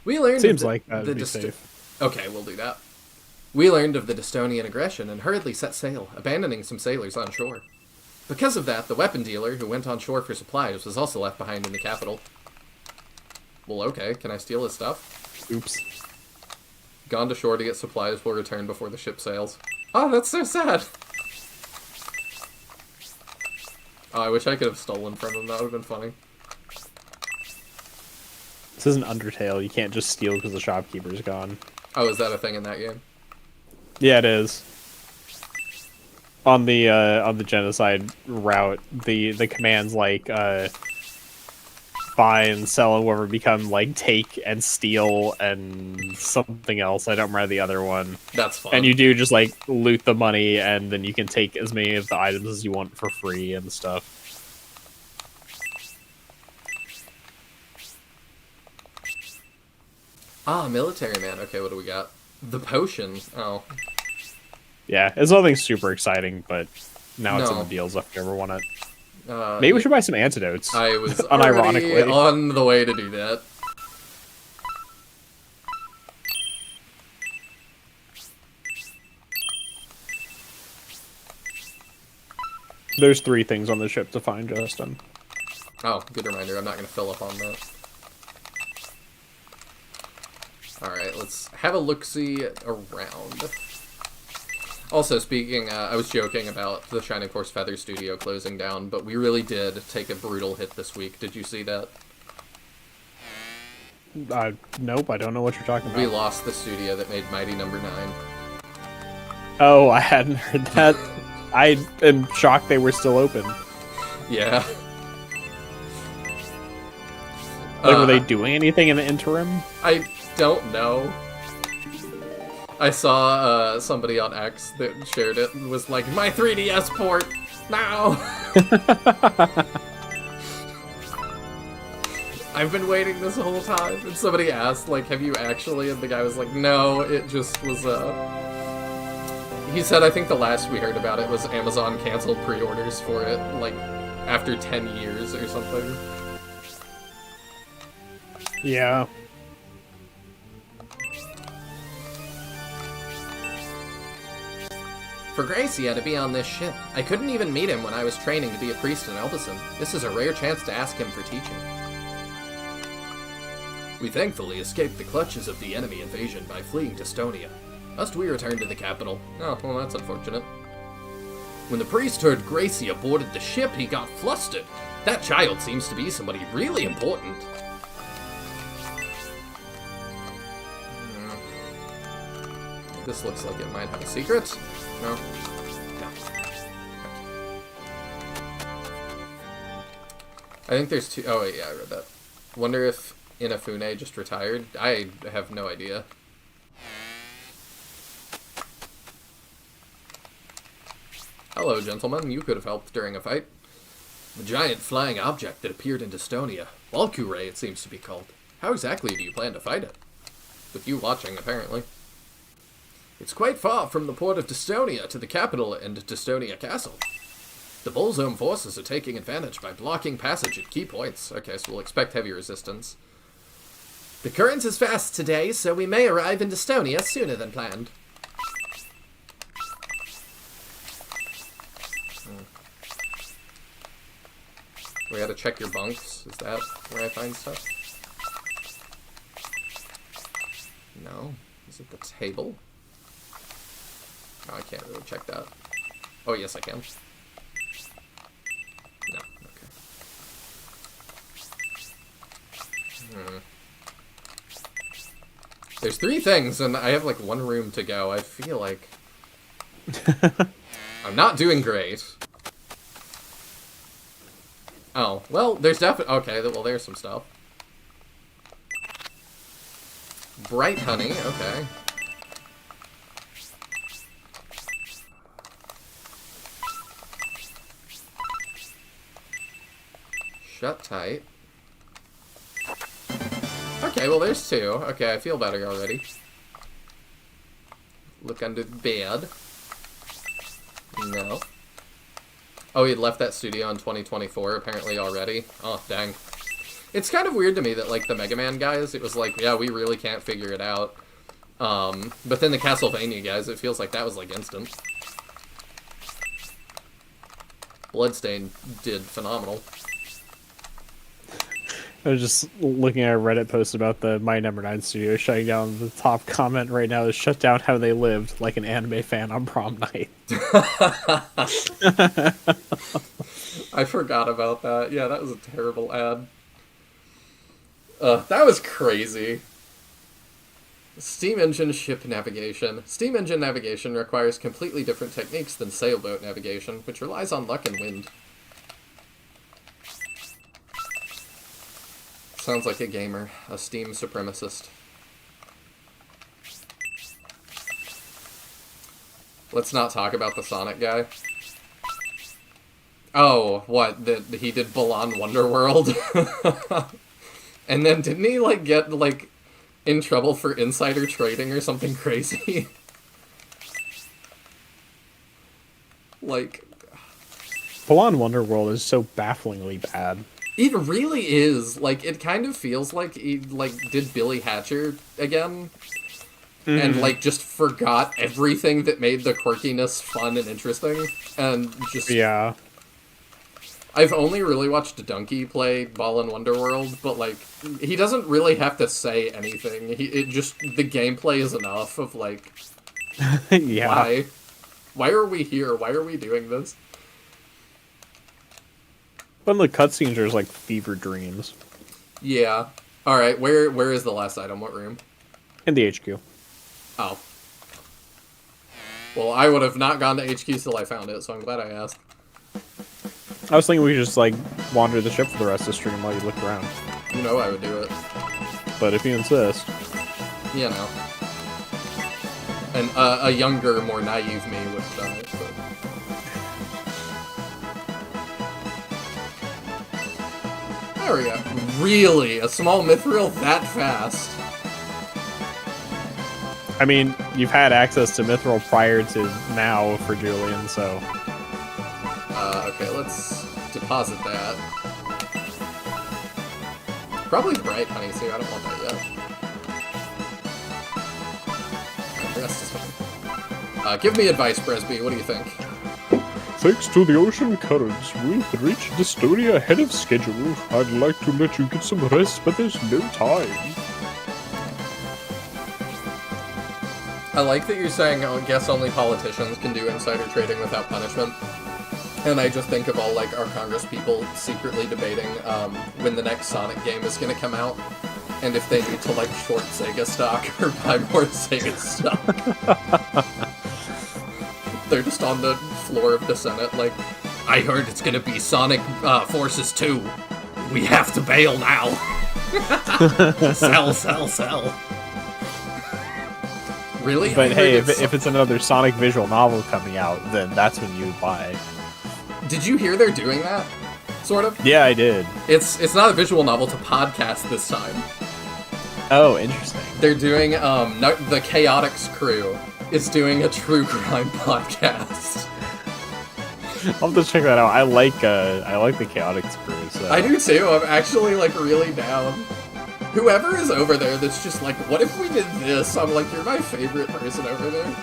We learned...
Seems like that would be safe.
Okay, we'll do that. We learned of the Destonian aggression and hurriedly set sail, abandoning some sailors on shore. Because of that, the weapon dealer, who went on shore for supplies, was also left behind in the capital. Well, okay, can I steal his stuff?
Oops.
Gone to shore to get supplies, will return before the ship sails. Oh, that's so sad. Oh, I wish I could have stolen from him. That would have been funny.
This isn't Undertale. You can't just steal because the shopkeeper's gone.
Oh, is that a thing in that game?
Yeah, it is. On the genocide route, the commands like buy and sell and whoever become like take and steal and something else. I don't remember the other one.
That's fun.
And you do just like loot the money, and then you can take as many of the items as you want for free and stuff.
Ah, military man. Okay, what do we got? The potion. Oh.
Yeah, it's nothing super exciting, but now it's in the deals if you ever want it. Maybe we should buy some antidotes.
I was
unironically
already on the way to do that.
There's 3 things on the ship to find, Justin.
Oh, good reminder. I'm not going to fill up on that. Alright, let's have a look-see around. Also, speaking, I was joking about the Shining Force Feather Studio closing down, but we really did take a brutal hit this week. Did you see that?
Nope, I don't know what you're talking about.
We lost the studio that made Mighty Number 9.
Oh, I hadn't heard that. I am shocked they were still open.
Yeah.
Like, were they doing anything in the interim?
I don't know. I saw somebody on X that shared it and was like, my 3DS port! Now! I've been waiting this whole time. And somebody asked, like, have you actually? And the guy was like, no, it just was, He said, I think the last we heard about it was Amazon canceled pre-orders for it, like, after 10 years or something.
Yeah.
For Grace, he had to be on this ship. I couldn't even meet him when I was training to be a priest in Elbison. This is a rare chance to ask him for teaching. We thankfully escaped the clutches of the enemy invasion by fleeing to Estonia. Must we return to the capital?
Oh, well, that's unfortunate.
When the priest heard Gracie aborted the ship, he got flustered. That child seems to be somebody really important.
This looks like it might have a secret. No. No. I think there's 2... Oh, wait, yeah, I read that. Wonder if Inafune just retired? I have no idea. Hello, gentlemen. You could have helped during a fight.
The giant flying object that appeared in Estonia. Valkyrie, it seems to be called.
How exactly do you plan to fight it? With you watching, apparently.
It's quite far from the port of Destonia to the capital and Destonia Castle. The Bullzone forces are taking advantage by blocking passage at key points.
Okay, so we'll expect heavy resistance.
The current is fast today, so we may arrive in Destonia sooner than planned.
We gotta check your bunks. Is that where I find stuff? No. Is it the table? Oh, I can't really check that. Oh, yes, I can. No, okay. There's 3 things, and I have, like, 1 room to go. I feel like... I'm not doing great. Oh, well, there's definitely... Okay, well, there's some stuff. Bright honey, okay. Shut tight. Okay, well, there's 2. Okay, I feel better already. Look under the bed. No. Oh, he had left that studio in 2024, apparently, already. Oh, dang. It's kind of weird to me that, like, the Mega Man guys, it was like, yeah, we really can't figure it out. But then the Castlevania guys, it feels like that was, like, instant. Bloodstain did phenomenal.
I was just looking at a Reddit post about the My Number 9 studio shutting down. The top comment right now is shut down how they lived, like an anime fan on prom night.
I forgot about that. Yeah, that was a terrible ad. That was crazy. Steam engine ship navigation. Steam engine navigation requires completely different techniques than sailboat navigation, which relies on luck and wind. Sounds like a gamer, a Steam supremacist. Let's not talk about the Sonic guy. Oh, what? He did Balan Wonderworld? And then didn't he, like, get, like, in trouble for insider trading or something crazy? Like...
Balan Wonderworld is so bafflingly bad.
It really is. Like, it kind of feels like he, like, did Billy Hatcher again. And, like, just forgot everything that made the quirkiness fun and interesting. And just...
Yeah.
I've only really watched Donkey play Balan Wonderworld, but, like, he doesn't really have to say anything. The gameplay is enough of, like...
Yeah.
Why? Why are we here? Why are we doing this?
When the cutscenes are like fever dreams.
Yeah. Alright, where is the last item? What room?
In the HQ.
Oh. Well, I would have not gone to HQ till I found it, so I'm glad I asked.
I was thinking we could just, like, wander the ship for the rest of the stream while you look around.
You know I would do it.
But if you insist.
You know. And a younger, more naive me would have done it, but... There we go. Really? A small mithril that fast?
I mean, you've had access to mithril prior to now for Julian, so...
Okay, let's deposit that. Probably bright honey, so I don't want that yet. The rest is fine. Give me advice, Presby. What do you think?
Thanks to the ocean currents, we've reached Dystonia ahead of schedule. I'd like to let you get some rest, but there's no time.
I like that you're saying, I guess only politicians can do insider trading without punishment. And I just think of all, like, our Congress people secretly debating when the next Sonic game is going to come out, and if they need to, like, short Sega stock or buy more Sega stock. They're just on the floor of the Senate, like, I heard it's going to be Sonic Forces 2. We have to bail now. Sell, sell, sell. Really?
But hey, if it's another Sonic visual novel coming out, then that's when you buy.
Did you hear they're doing that? Sort of?
Yeah, I did.
It's not a visual novel, it's a podcast this time.
Oh, interesting.
They're doing, the Chaotix crew is doing a true crime podcast.
I'll have to check that out. I like the Chaotix crew, so...
I do too, I'm actually, like, really down. Whoever is over there that's just like, what if we did this? I'm like, you're my favorite person over there.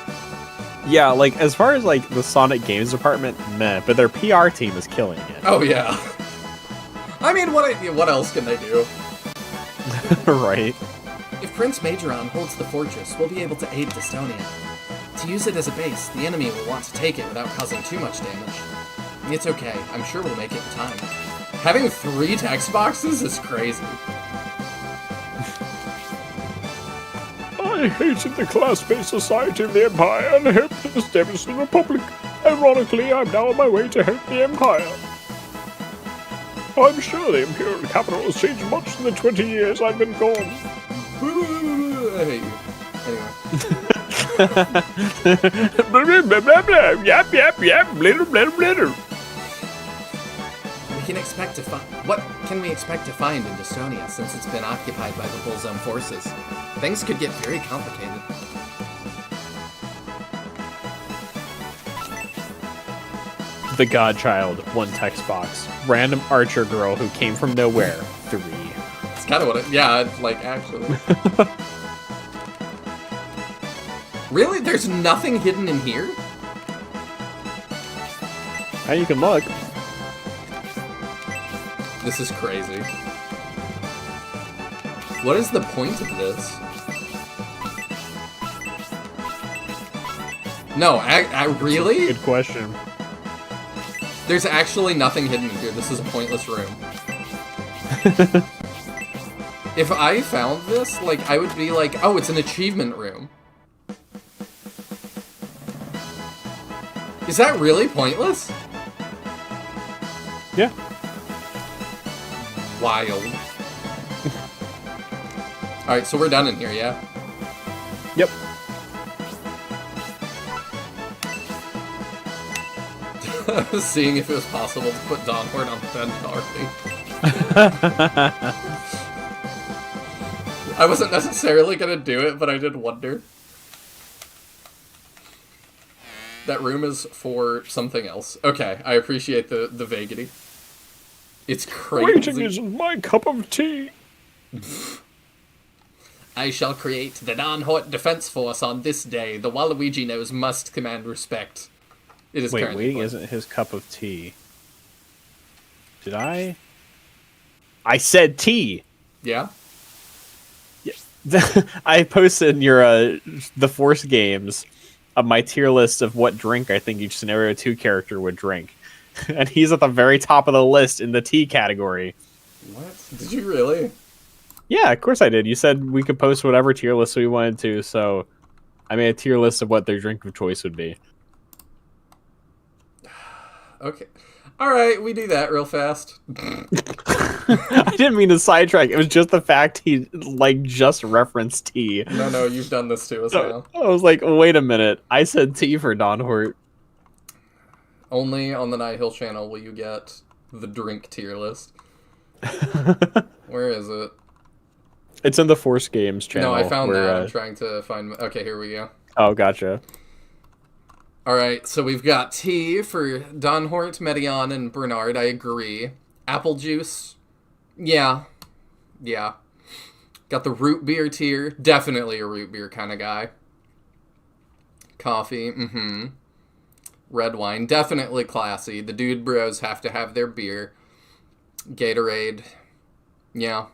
Yeah, like, as far as, like, the Sonic Games department, meh, but their PR team is killing it.
Oh, yeah. I mean, what else can they do?
Right.
If Prince Majoron holds the fortress, we'll be able to aid Dystonia. To use it as a base, the enemy will want to take it without causing too much damage. It's okay, I'm sure we'll make it in time.
Having 3 text boxes is crazy.
I hated the class-based society of the Empire and helped to establish the Republic. Ironically, I'm now on my way to help the Empire. I'm sure the Imperial capital has changed much in the 20 years I've been gone.
I hate you. Anyway.
Blah, blah, blah, blah, blah. Yap, yap, yap, blitter, blitter, blitter.
What can we expect to find in Dystonia since it's been occupied by the Bullzone forces? Things could get very complicated.
The Godchild, 1 text box. Random archer girl who came from nowhere, 3.
It's kind of what it... Yeah, like, actually. Really? There's nothing hidden in here?
Now you can look.
This is crazy. What is the point of this? No, I really?
Good question.
There's actually nothing hidden here. This is a pointless room. If I found this, like, I would be like, oh, it's an achievement room. Is that really pointless?
Yeah.
Wild. Alright, so we're done in here, yeah?
Yep.
I was seeing if it was possible to put Don Hort on Ben Harvey. I wasn't necessarily gonna do it, but I did wonder. That room is for something else. Okay, I appreciate the vaguity. It's crazy.
Waiting isn't my cup of tea.
I shall create the Don Hort Defense Force on this day. The Waluigi knows must command respect. It is
Wait, waiting
fun.
isn't his cup of tea. Did I? I said tea!
Yeah?
I posted in your, the Force games of my tier list of what drink I think each Scenario 2 character would drink. And he's at the very top of the list in the tea category.
What? Did you really?
Yeah, of course I did. You said we could post whatever tier list we wanted to, so I made a tier list of what their drink of choice would be.
Okay. Alright, we do that real fast.
I didn't mean to sidetrack. It was just the fact he, like, just referenced tea.
No, you've done this to us now.
I was like, wait a minute. I said tea for Don Hort.
Only on the Night Hill channel will you get the drink tier list. Where is it?
It's in the Force Games channel.
No, I found that. I'm trying to find... Okay, here we go.
Oh, gotcha.
Alright, so we've got tea for Don Hort, Medion, and Bernard. I agree. Apple juice. Yeah. Got the root beer tier. Definitely a root beer kind of guy. Coffee. Red wine. Definitely classy. The dude bros have to have their beer. Gatorade. Yeah.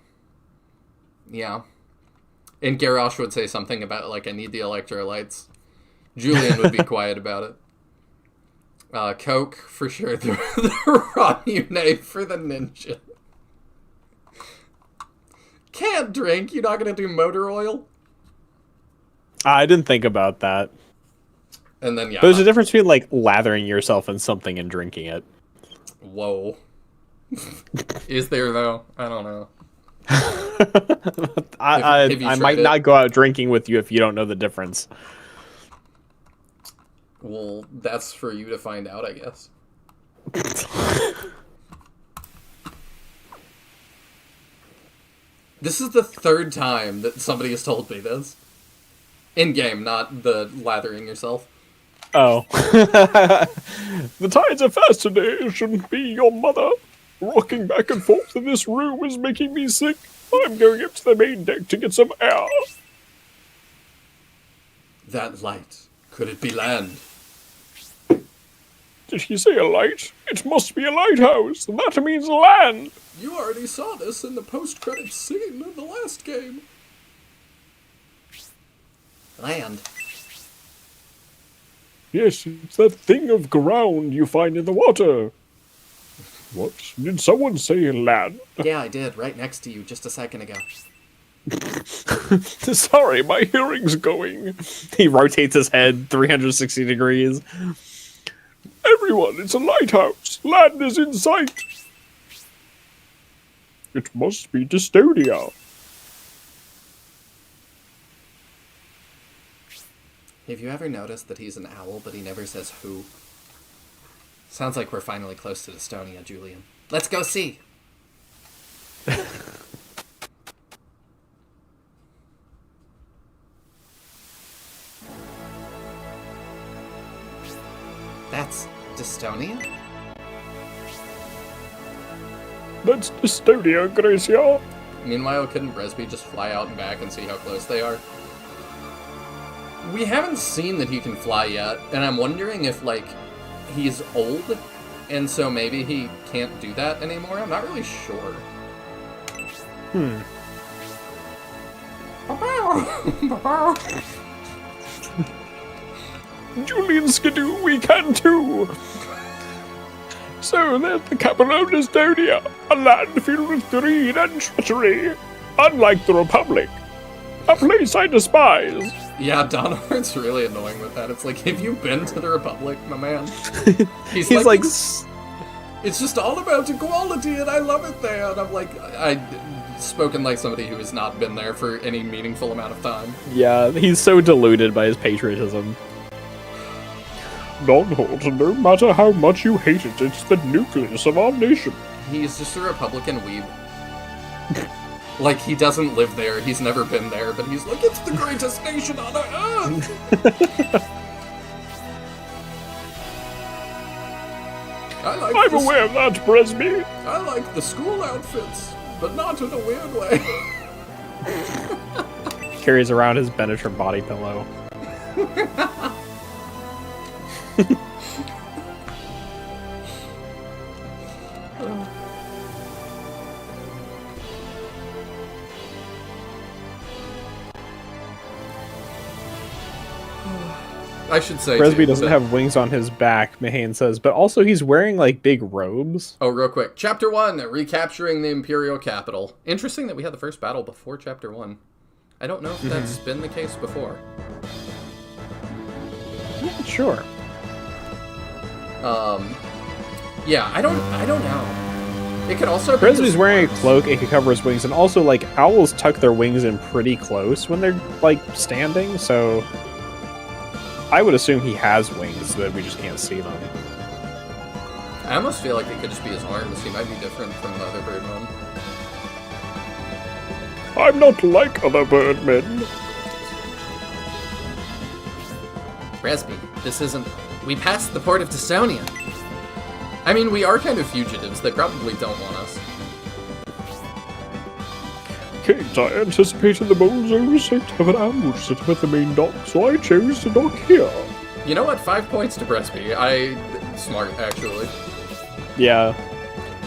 And Garrosh would say something about, like, I need the electrolytes. Julian would be quiet about it. Coke, for sure. The Ramune for the ninja. Can't drink. You're not going to do motor oil?
I didn't think about that.
And then, yeah.
There's a difference between, like, lathering yourself in something and drinking it.
Whoa. Is there, though? I don't know.
I might not go out drinking with you if you don't know the difference.
Well, that's for you to find out, I guess. This is the third time that somebody has told me this. In-game, not the lathering yourself.
Oh.
The tides of fascination be your mother. Rocking back and forth in this room is making me sick. I'm going up to the main deck to get some air.
That light. Could it be land?
Did he say a light? It must be a lighthouse. That means land.
You already saw this in the post-credits scene of the last game. Land.
Yes, it's that thing of ground you find in the water. What? Did someone say land?
Yeah, I did, right next to you just a second ago.
Sorry, my hearing's going.
He rotates his head 360 degrees.
Everyone, it's a lighthouse. Land is in sight. It must be Dystonia.
Have you ever noticed that he's an owl, but he never says who? Sounds like we're finally close to Dystonia, Julian. Let's go see! That's Dystonia?
That's Dystonia, Gracia.
Meanwhile, couldn't Bresby just fly out and back and see how close they are? We haven't seen that he can fly yet, and I'm wondering if, like, he's old, and so maybe he can't do that anymore? I'm not really sure.
Julian Skidoo, we can too! So there's the capital of Estonia, a land filled with greed and treachery, unlike the Republic. A place I despise.
Yeah, Donovar's really annoying with that. It's like, have you been to the Republic, my man?
He's like
it's just all about equality, and I love it there. And I'm like, spoken like somebody who has not been there for any meaningful amount of time.
Yeah, he's so deluded by his patriotism.
Non-Holt, no matter how much you hate it, it's the nucleus of our nation.
He's just a Republican weeb. Like, he doesn't live there, he's never been there, but he's like, it's the greatest nation on earth!
I'm aware of that, Presby.
I like the school outfits, but not in a weird way.
Carries around his Benetton body pillow.
I should say
Presby doesn't have wings on his back, Mahane says, but also he's wearing like big robes.
Oh, real quick. Chapter 1, recapturing the Imperial capital. Interesting that we had the first battle before Chapter 1. I don't know if that's been the case before.
Yeah, sure.
Yeah, I don't know. It could also be
Presby's wearing a cloak, it could cover his wings, and also like owls tuck their wings in pretty close when they're like standing, so I would assume he has wings that we just can't see them.
I almost feel like it could just be his arms. He might be different from the other birdmen.
I'm not like other birdmen.
Presby, this isn't... We passed the port of Destonia. I mean, we are kind of fugitives. They probably don't want us.
Kate, I anticipated the Bolzos to have an ambush set up at the main dock, so I chose to dock here.
You know what? 5 points to Presby. Smart, actually.
Yeah.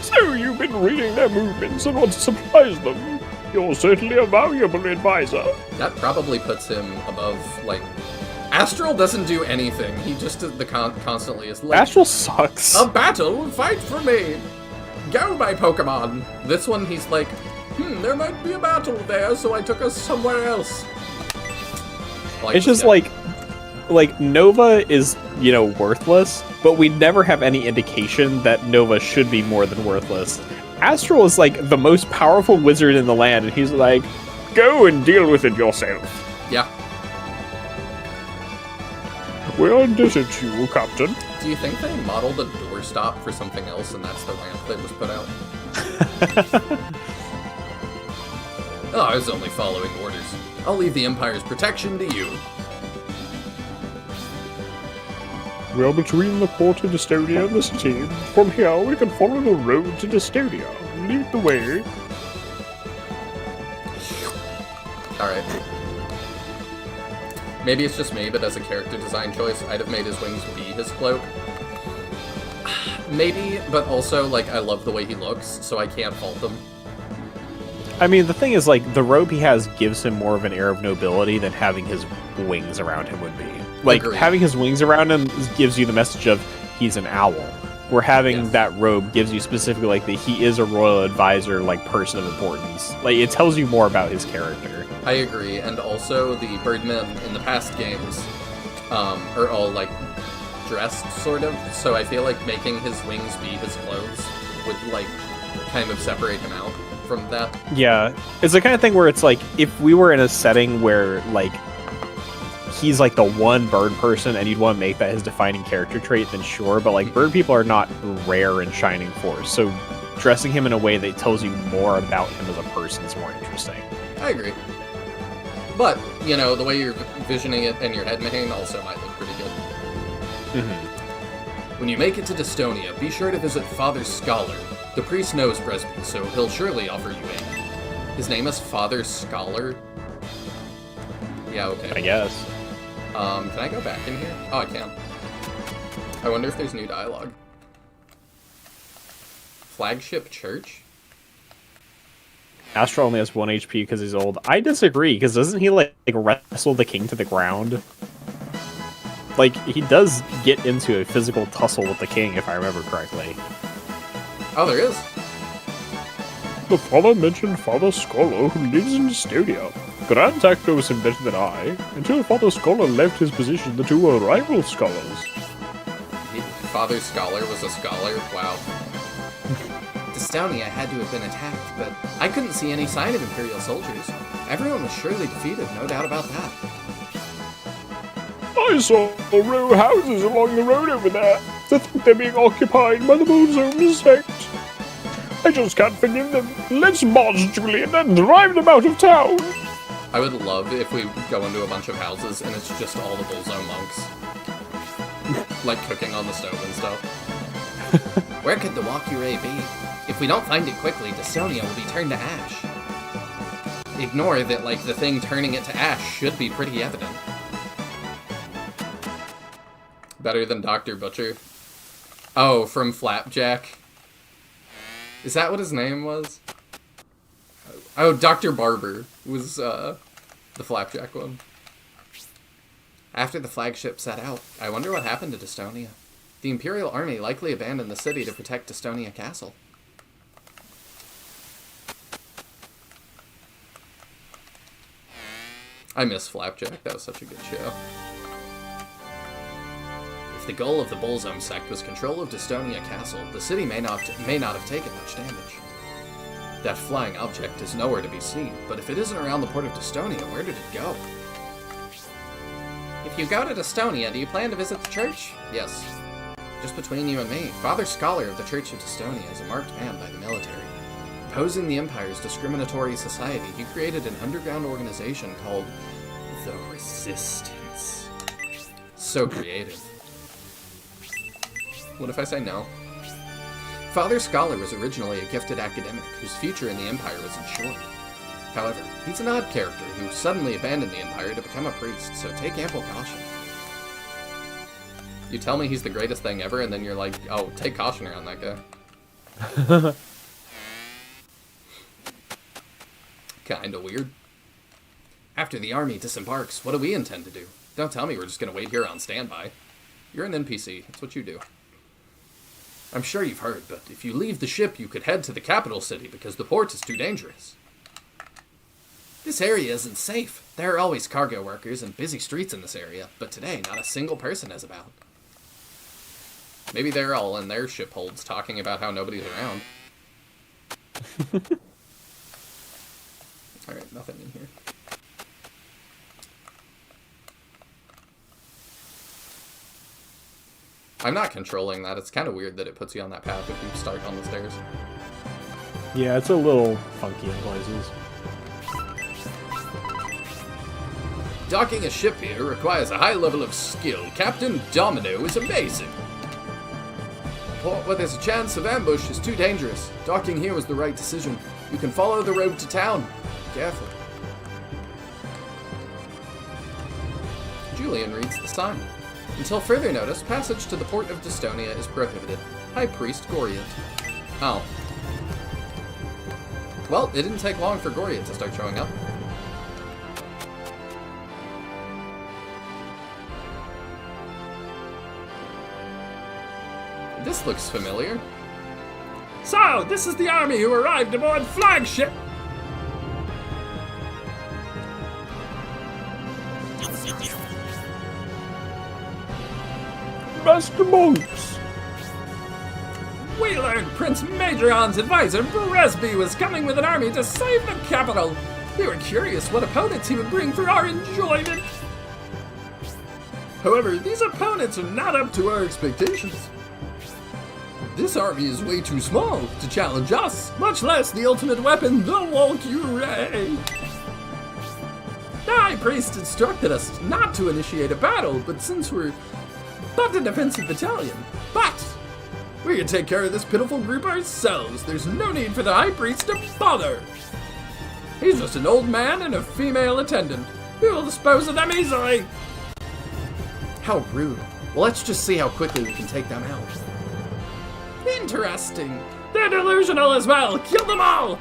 So you've been reading their movements and want to surprise them. You're certainly a valuable advisor.
That probably puts him above, like... Astral doesn't do anything. He just constantly is like...
Astral sucks.
A battle? Fight for me! Go, my Pokemon! This one, he's like... there might be a battle there, so I took us somewhere else.
It's just like Nova is, worthless, but we never have any indication that Nova should be more than worthless. Astral is like the most powerful wizard in the land, and he's like,
go and deal with it yourself.
Yeah.
We're indebted to you, Captain.
Do you think they modeled a doorstop for something else, and that's the ramp that was put out? Oh, I was only following orders. I'll leave the Empire's protection to you.
We are between the port of Destonia and the city. From here, we can follow the road to Destonia. Lead the way.
Alright. Maybe it's just me, but as a character design choice, I'd have made his wings be his cloak. Maybe, but also, I love the way he looks, so I can't fault him.
I mean, the thing is, the robe he has gives him more of an air of nobility than having his wings around him would be.
Agreed.
Having his wings around him gives you the message of he's an owl. Where having that robe gives you specifically, that he is a royal advisor, person of importance. It tells you more about his character.
I agree, and also the birdmen in the past games are all, dressed, sort of, so I feel like making his wings be his clothes would, kind of separate him out from that.
Yeah, it's the kind of thing where it's if we were in a setting where he's the one bird person and you'd want to make that his defining character trait, then sure, but bird people are not rare and shining force, so dressing him in a way that tells you more about him as a person is more interesting.
I agree. But, the way you're visioning it in your head, Mahane, also might look pretty good. When you make it to Destonia, be sure to visit Father Scholar. The priest knows Presby, so he'll surely offer you aid. His name is Father Scholar? Yeah, okay.
I guess.
Can I go back in here? Oh, I can. I wonder if there's new dialogue. Flagship Church?
Astral only has 1 HP because he's old. I disagree, because doesn't he, like, wrestle the king to the ground? Like, he does get into a physical tussle with the king, if I remember correctly.
Oh, there is?
The father mentioned Father Scholar, who lives in Estonia. Grand Act knows him better than I. Until Father Scholar left his position, the two were rival scholars.
Father Scholar was a scholar? Wow.
Estonia had to have been attacked, but I couldn't see any sign of Imperial soldiers. Everyone was surely defeated, no doubt about that.
I saw a row of houses along the road over there. I think they're being occupied by the Bullzone sect. I just can't forgive them. Let's march, Julian, and drive them out of town.
I would love if we go into a bunch of houses and it's just all the Bullzone monks. Like cooking on the stove and stuff.
Where could the Walkie-Ray be? If we don't find it quickly, Estonia will be turned to ash.
Ignore that, like, the thing turning it to ash should be pretty evident. Better than Dr. Butcher. Oh, from Flapjack. Is that what his name was? Oh, Dr. Barber was, the Flapjack one.
After the flagship set out, I wonder what happened to Estonia. The Imperial Army likely abandoned the city to protect Estonia Castle.
I miss Flapjack. That was such a good show.
If the goal of the Bullzone sect was control of Estonia Castle, the city may not have taken much damage. That flying object is nowhere to be seen, but if it isn't around the port of Estonia, where did it go? If you go to Estonia, do you plan to visit the church? Yes. Just between you and me, Father Scholar of the Church of Estonia is a marked man by the military. Opposing the Empire's discriminatory society, he created an underground organization called the Resistance.
So creative. What if I say no?
Father Scholar was originally a gifted academic whose future in the Empire was ensured. However, he's an odd character who suddenly abandoned the Empire to become a priest, so take ample caution.
You tell me he's the greatest thing ever, and then you're like, oh, take caution around that guy. Kinda weird.
After the army disembarks, what do we intend to do?
Don't tell me we're just gonna wait here on standby. You're an NPC. That's what you do.
I'm sure you've heard, but if you leave the ship, you could head to the capital city because the port is too dangerous. This area isn't safe. There are always cargo workers and busy streets in this area, but today not a single person is about.
Maybe they're all in their ship holds talking about how nobody's around. Alright, nothing in here. I'm not controlling that. It's kind of weird that it puts you on that path if you start on the stairs.
Yeah, it's a little funky in places.
Docking a ship here requires a high level of skill. Captain Domino is amazing. A port where there's a chance of ambush is too dangerous. Docking here was the right decision. You can follow the road to town. Be careful.
Julian reads the sign. Until further notice, passage to the port of Estonia is prohibited. High Priest Goriot. Oh. Well, it didn't take long for Goriot to start showing up. This looks familiar.
So, this is the army who arrived aboard flagship.
Master Monks!
We learned Prince Majorion's advisor, Bresby, was coming with an army to save the capital. We were curious what opponents he would bring for our enjoyment. However, these opponents are not up to our expectations. This army is way too small to challenge us, much less the ultimate weapon, the Walkie-Ray. The High Priest instructed us not to initiate a battle, but since we're not a defensive battalion, but we can take care of this pitiful group ourselves. There's no need for the High Priest to bother. He's just an old man and a female attendant. We will dispose of them easily.
How rude. Well, let's just see how quickly we can take them out.
Interesting. They're delusional as well. Kill them all.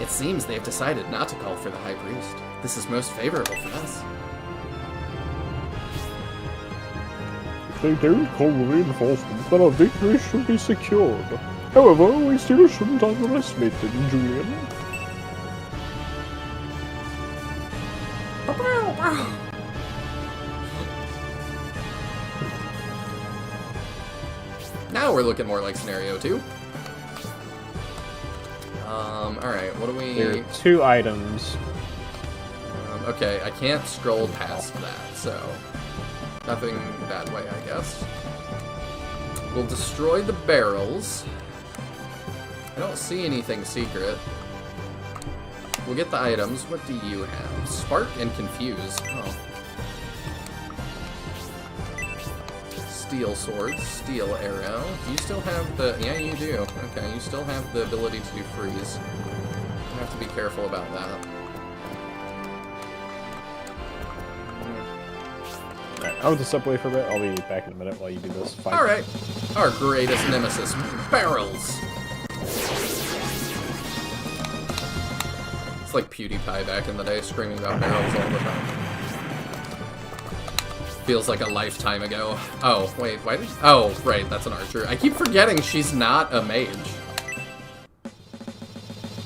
It seems they've decided not to call for the High Priest. This is most favorable for us.
If they don't call reinforcements, then our victory should be secured. However, we still shouldn't underestimate them, Julian.
Now we're looking more like Scenario 2. Alright, what do we...
There are 2 items.
Okay, I can't scroll past that, so... Nothing that way, I guess. We'll destroy the barrels. I don't see anything secret. We'll get the items. What do you have? Spark and Confuse. Oh. Steel swords, steel arrow. Do you still have the... Yeah, you do. Okay, you still have the ability to do freeze. You have to be careful about that.
Alright, I'll just step away for a bit. I'll be back in a minute while you do this fight.
Alright. Our greatest nemesis, barrels. It's like PewDiePie back in the day, screaming about barrels all the time. Feels like a lifetime ago. Oh, wait, why did... Oh, right, that's an archer. I keep forgetting she's not a mage.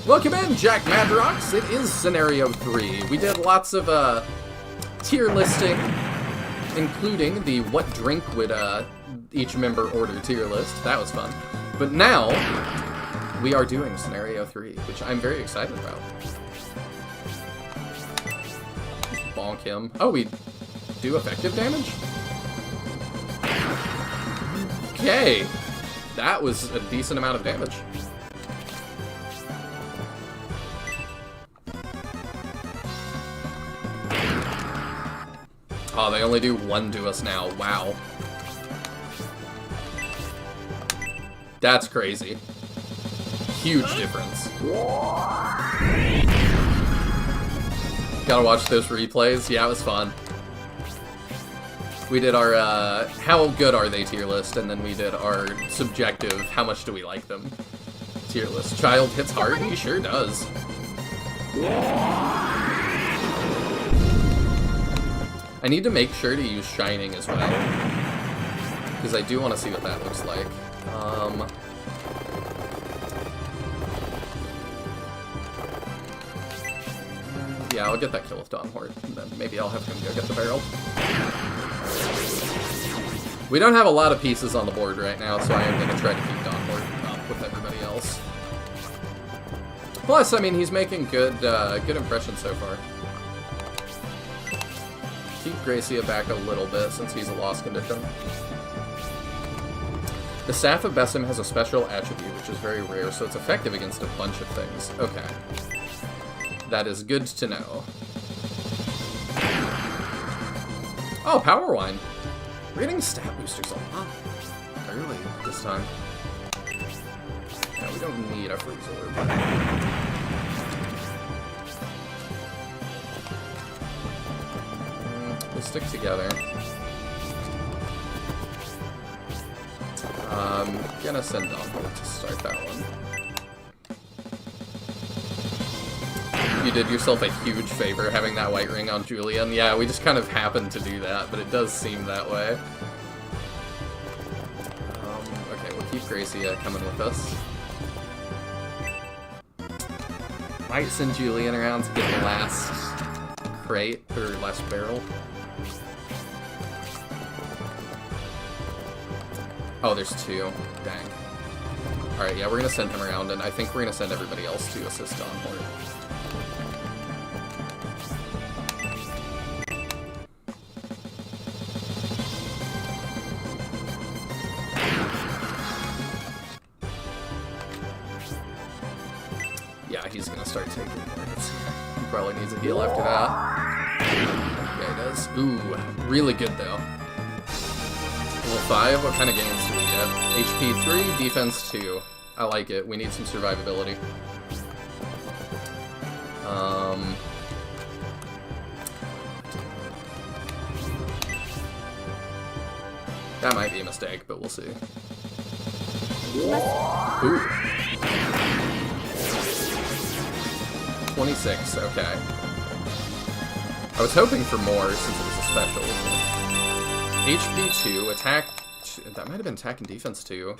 Welcome in, Jack Madrox. It is Scenario 3. We did lots of, tier listing, including the what drink would, each member order tier list. That was fun. But now, we are doing Scenario 3, which I'm very excited about. Just bonk him. Oh, we... do effective damage? Okay. That was a decent amount of damage. Oh, they only do 1 to us now. Wow. That's crazy. Huge difference. Gotta watch those replays. Yeah, it was fun. We did our, how good are they tier list, and then we did our subjective, how much do we like them tier list. Child hits hard? He sure does. I need to make sure to use Shining as well, because I do want to see what that looks like. Yeah, I'll get that kill with Dawn Horde, and then maybe I'll have him go get the barrel. We don't have a lot of pieces on the board right now, so I am going to try to keep Dawn Horde up with everybody else. Plus, I mean, he's making good good impressions so far. Keep Gracia back a little bit, since he's a lost condition. The Staff of Besim has a special attribute, which is very rare, so it's effective against a bunch of things. Okay. That is good to know. Oh, Power Wine. We're getting stat boosters a lot early this time. Yeah, we don't need a freeze orb. We'll stick together. Gonna send Dawn Horde to start that one. You did yourself a huge favor having that white ring on Julian. Yeah, we just kind of happened to do that, but it does seem that way. Okay, we'll keep Gracia coming with us. Might send Julian around to get the last crate, or last barrel. Oh, there's 2. Dang. Alright, yeah, we're gonna send him around, and I think we're gonna send everybody else to assist Dawn Horde. Yeah, he's gonna start taking more hits. He probably needs a heal after that. Yeah, he does. Ooh, really good though. Level 5, what kind of gains do we get? HP 3, defense 2. I like it. We need some survivability. That might be a mistake, but we'll see.
Ooh. 26, okay. I was hoping for more since it was a special. HP 2, attack... That might have been attack and defense 2.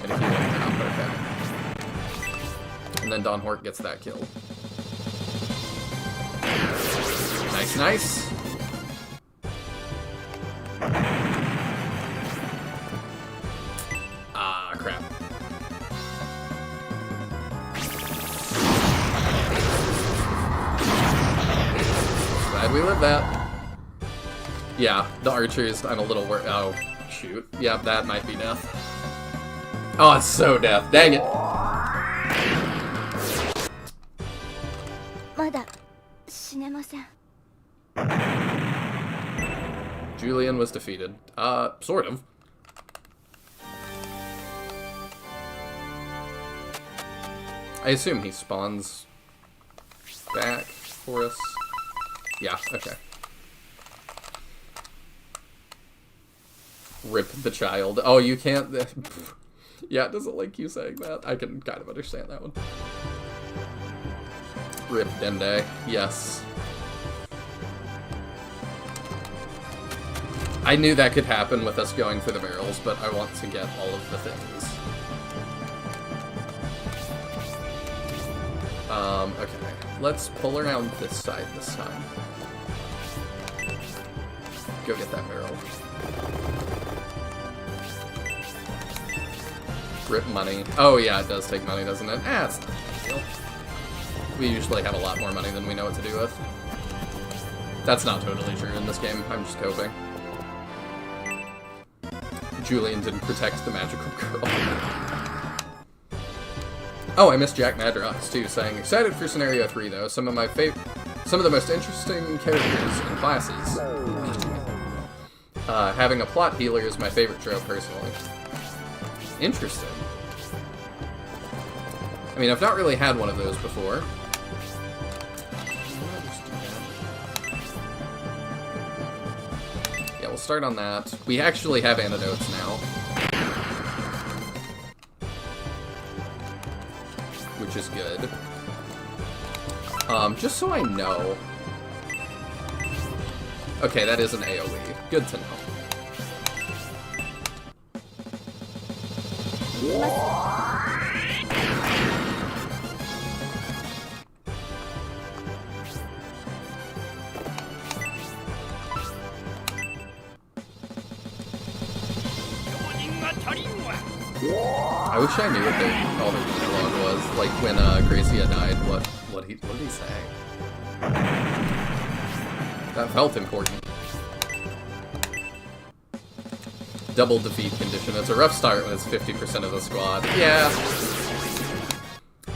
And a healing now, okay. And then Don Hort gets that kill. Nice, nice. Ah, crap. Glad we lived that. Yeah, the archers, I'm a little worried. Oh, shoot. Yep, that might be death. Oh, it's so death. Dang it. Julian was defeated. Sort of. I assume he spawns back for us. Yeah, okay. Rip the child. Oh, you can't... Yeah, it doesn't like you saying that. I can kind of understand that one. Rip Dende. Yes. I knew that could happen with us going for the barrels, but I want to get all of the things. Okay. Let's pull around this side this time. Go get that barrel. Rip money. Oh yeah, it does take money, doesn't it? Ah, it's not a big deal. We usually have a lot more money than we know what to do with. That's not totally true in this game. I'm just coping. Julian didn't protect the magical girl. Oh, I missed Jack Madrox too, saying, excited for Scenario 3 though. Some of the most interesting characters and classes. Having a plot healer is my favorite trope personally. Interesting. I mean, I've not really had one of those before. Yeah, we'll start on that. We actually have antidotes now. Which is good. Just so I know. Okay, that is an AoE. Good to know. I wish I knew what all the dialogue was. Like when Gracia died, what did he say? That felt important. Double defeat condition. It's a rough start when it's 50% of the squad. Yeah.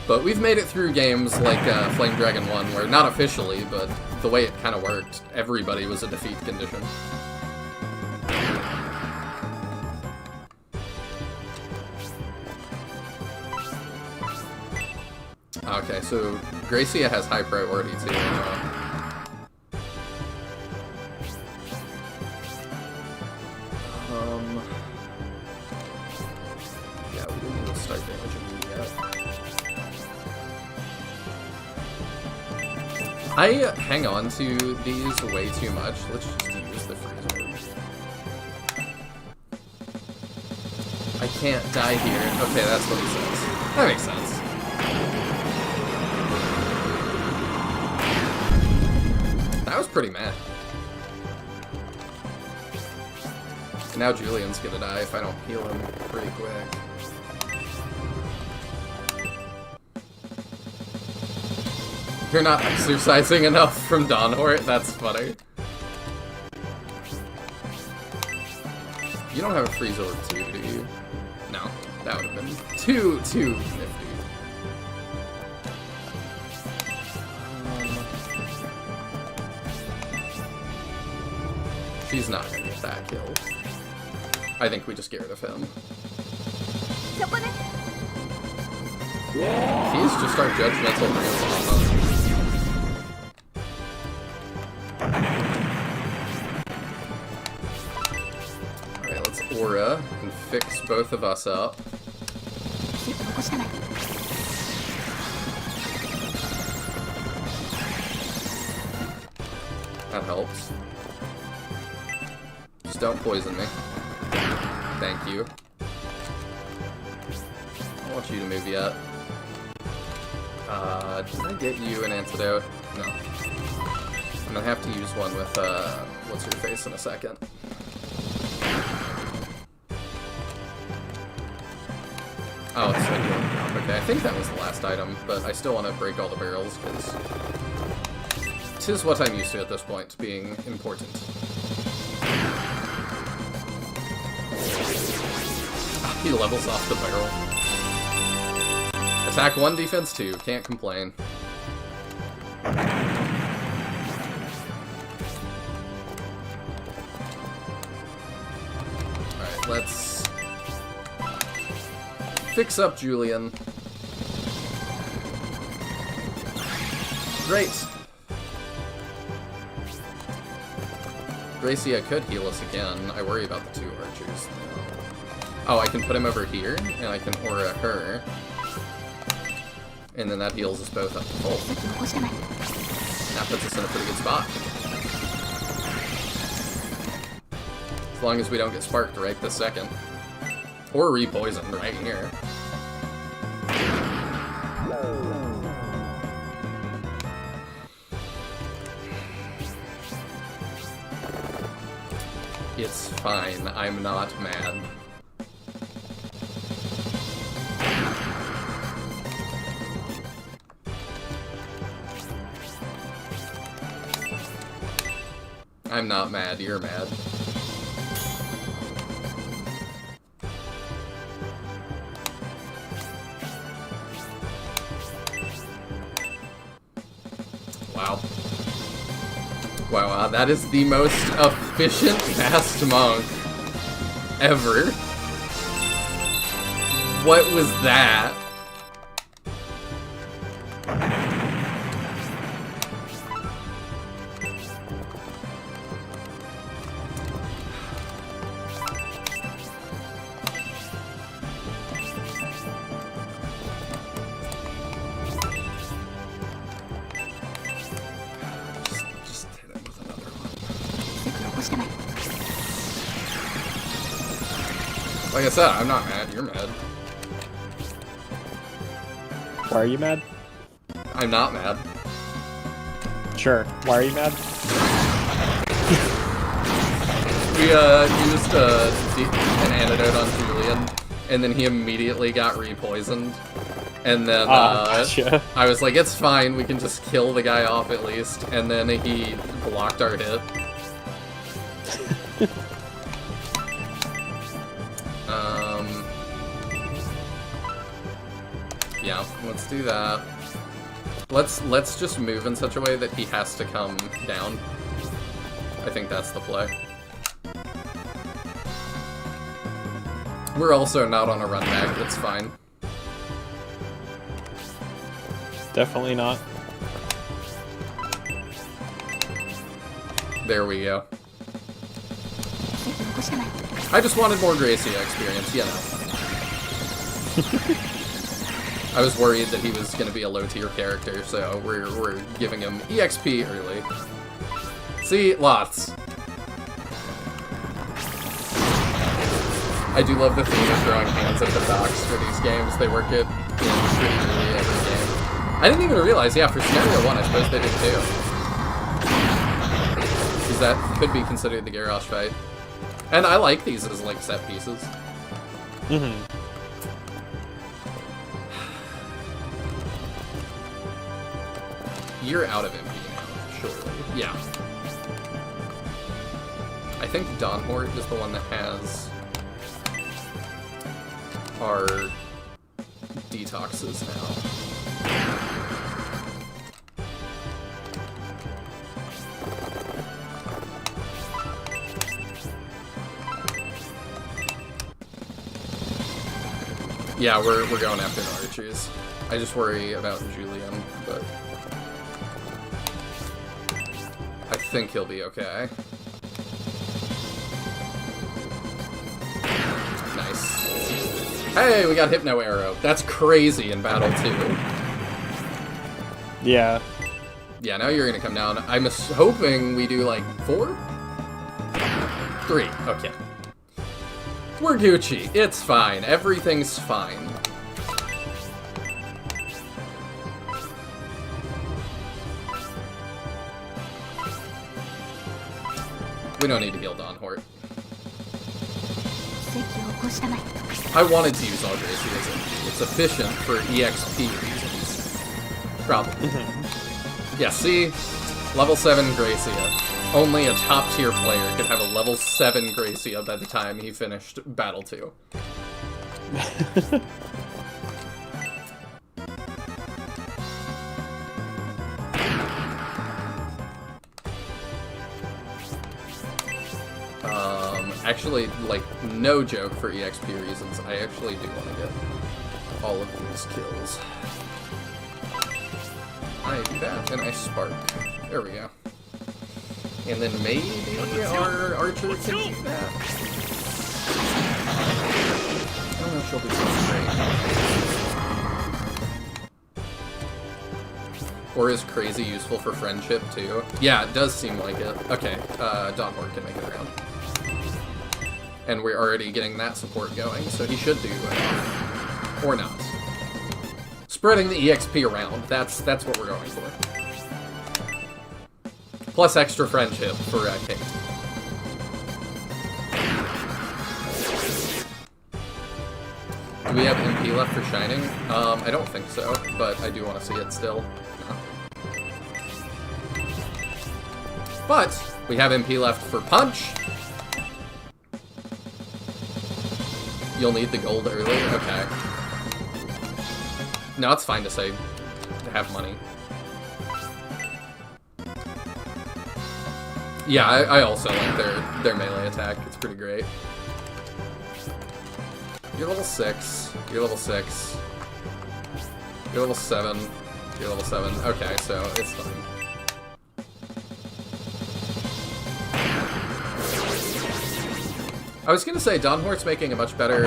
But we've made it through games like Flame Dragon 1, where not officially, but the way it kind of worked, everybody was a defeat condition. Okay, so Gracia has high priority too. Yeah, we didn't even start damaging you yet. I hang on to these way too much. Let's just use the freeze orbs. I can't die here. Okay, that's what he says. That makes sense. That was pretty mad. And now Julian's gonna die if I don't heal him pretty quick. You're not exercising enough from Don Hort? That's funny. You don't have a freeze orb too, do you? No, that would have been too nifty. She's not gonna get that kill. I think we just get rid of him. He's just our judgmental grandfather. Alright, let's Aura and fix both of us up. That helps. Just don't poison me. Thank you. I don't want you to move yet. Did I get you an antidote? No. I'm gonna have to use one with, what's your face in a second. Oh, it's like, okay, I think that was the last item, but I still want to break all the barrels, because 'tis what I'm used to at this point, being important. He levels off the barrel. Attack 1, defense 2, can't complain. Alright, let's fix up Julian. Great! Gracia could heal us again. I worry about the 2 archers. Oh, I can put him over here, and I can aura her. And then that heals us both up to full. That puts us in a pretty good spot. As long as we don't get sparked right this second. Or re-poisoned right here. It's fine, I'm not mad. I'm not mad, you're mad. Wow. Wow, that is the most efficient fast monk ever. What was that? Like I said, I'm not mad, you're mad.
Why are you mad?
I'm not mad.
Sure. Why are you mad?
We used an antidote on Julian, and then he immediately got re-poisoned. And then
gotcha.
I was like, it's fine, we can just kill the guy off at least. And then he blocked our hit. Yeah, let's do that. Let's just move in such a way that he has to come down. I think that's the play. We're also not on a run back, that's fine.
Definitely not.
There we go. I just wanted more Gracia experience, you know. I was worried that he was going to be a low-tier character, so we're giving him EXP early. See? Lots. I do love the theme of throwing hands at the docks for these games. They work it pretty early every game. I didn't even realize, yeah, for Scenario 1, I suppose they did too. Because that could be considered the Garrosh fight. And I like these as, like, set pieces.
Mm-hmm.
You're out of MP now, surely. Yeah. I think Dawnhort is the one that has our detoxes now. Yeah, we're going after the archers. I just worry about Julian, but I think he'll be okay. Nice. Hey, we got Hypno Arrow. That's crazy in Battle 2.
Yeah.
Yeah, now you're gonna come down. I'm hoping we do, like, 4? 3. Okay. We're Gucci. It's fine. Everything's fine. We don't need to heal Don Hort. I wanted to use All Gracie. It's efficient for EXP reasons. Probably. Yeah, see? Level 7 Gracia. Only a top-tier player could have a level 7 Gracia by the time he finished Battle 2. Actually, like, no joke for EXP reasons, I actually do want to get all of these kills. I do that, and I spark. There we go. And then maybe our archer can do that. I don't know if she'll do something great. Or is crazy useful for friendship, too? Yeah, it does seem like it. Okay, Don Hort can make it around. And we're already getting that support going, so he should do or not. Spreading the EXP around, that's what we're going for. Plus extra friendship for Kate. Do we have MP left for Shining? I don't think so, but I do want to see it still. No. But we have MP left for Punch. You'll need the gold early? Okay. No, it's fine to say to have money. Yeah, I also like their melee attack. It's pretty great. You're level 6. You're level 6. You're level 7. You're level 7. Okay, so it's fine. I was gonna say, Don Hort's making a much better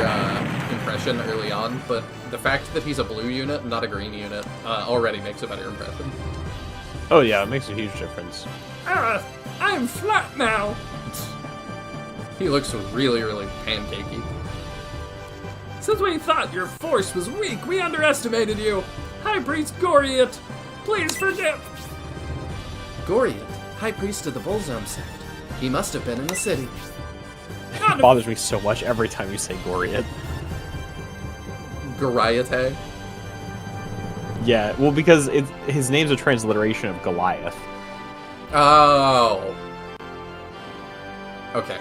impression early on, but the fact that he's a blue unit, not a green unit, already makes a better impression.
Oh yeah, it makes a huge difference.
I'm flat now!
He looks really, really pancakey.
Since we thought your force was weak, we underestimated you! High Priest Goriot, please forgive!
Goriot, High Priest of the Bullzone sect. He must have been in the city.
It bothers me so much every time you say Goriot.
Goriate?
Yeah, well, because his name's a transliteration of Goliath.
Oh. Okay.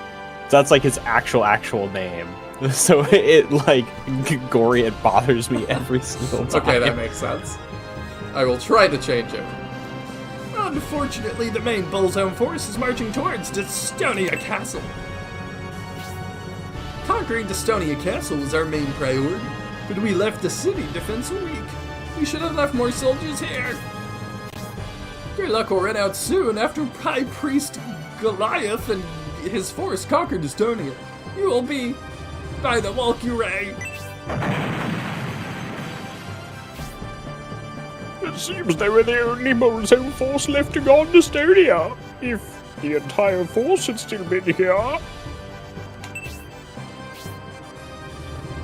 So that's like his actual name. So it like, Goriot bothers me every single time.
Okay, that makes sense. I will try to change it.
Unfortunately, the main Bullzone force is marching towards Dystonia Castle. Conquering Dystonia Castle was our main priority, but we left the city defense weak. We should have left more soldiers here. Your luck will run out soon after High Priest Goliath and his force conquer Dystonia. You will be by the Valkyrie.
It seems they were the only Bullzone force left to guard Dystonia. If the entire force had still been here.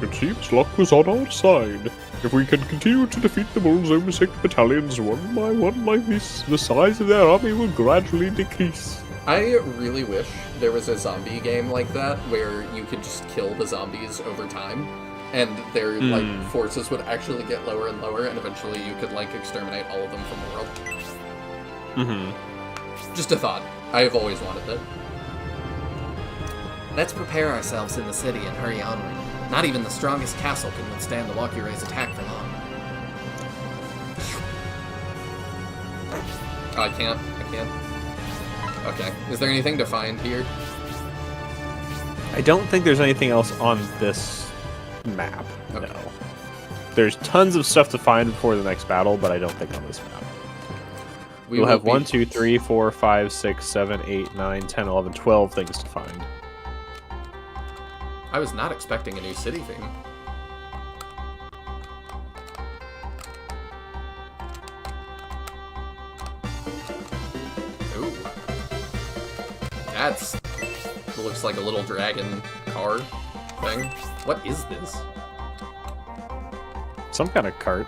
It seems luck was on our side. If we can continue to defeat the Bullzone sect battalions one by one like this, the size of their army will gradually decrease.
I really wish there was a zombie game like that, where you could just kill the zombies over time, and their like forces would actually get lower and lower, and eventually you could like exterminate all of them from the world. Just a thought. I have always wanted that.
Let's prepare ourselves in the city and hurry onward. Not even the strongest castle can withstand the Valkyrie's attack for long.
Oh, I can't. Okay. Is there anything to find here?
I don't think there's anything else on this map.
Okay.
No. There's tons of stuff to find before the next battle, but I don't think on this map. We'll have 1, 2, 3, 4, 5, 6, 7, 8, 9, 10, 11, 12 things to find.
I was not expecting a new city theme. Ooh. That's... looks like a little dragon car thing. What is this?
Some kind of cart.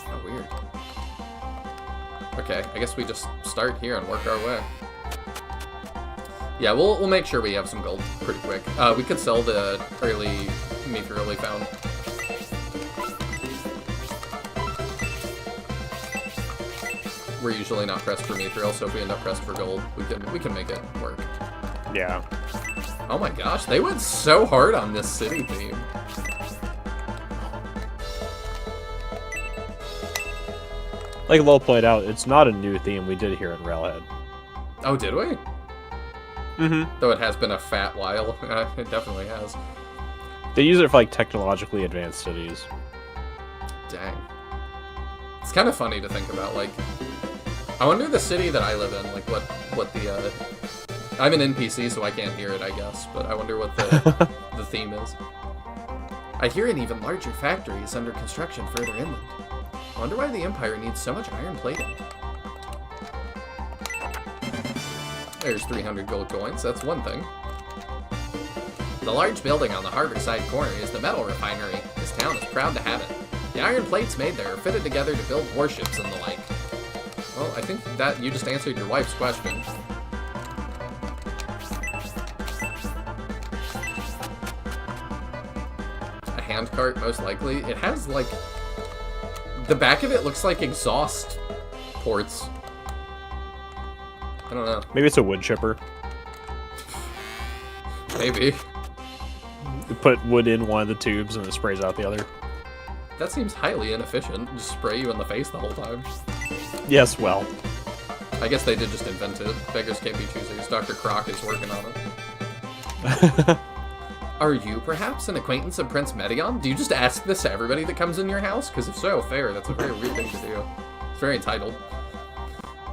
Oh, weird. Okay, I guess we just start here and work our way. Yeah, we'll make sure we have some gold pretty quick. We could sell the early mithril we found. We're usually not pressed for mithril, so if we end up pressed for gold, we can make it work.
Yeah.
Oh my gosh, they went so hard on this city theme.
Like Lowell pointed out, it's not a new theme we did here in Railhead.
Oh, did we?
Mm-hmm.
Though it has been a fat while. It definitely has.
They use it for like technologically advanced cities.
Dang. It's kind of funny to think about, like... I wonder the city that I live in, like, what the, I'm an NPC, so I can't hear it, I guess, but I wonder what the, the theme is. I hear an even larger factory is under construction further inland. I wonder why the Empire needs so much iron plating. There's 300 gold coins, that's one thing. The large building on the harborside corner is the metal refinery. This town is proud to have it. The iron plates made there are fitted together to build warships and the like. Well, I think that you just answered your wife's question. A handcart, most likely. It has, like... The back of it looks like exhaust ports. I don't know.
Maybe it's a wood chipper.
Maybe.
You put wood in one of the tubes and it sprays out the other.
That seems highly inefficient. Just spray you in the face the whole time.
Yes, well.
I guess they did just invent it. Beggars can't be choosers. Dr. Croc is working on it. Are you perhaps an acquaintance of Prince Medion? Do you just ask this to everybody that comes in your house? Because if so, fair. That's a very weird thing to do. It's very entitled.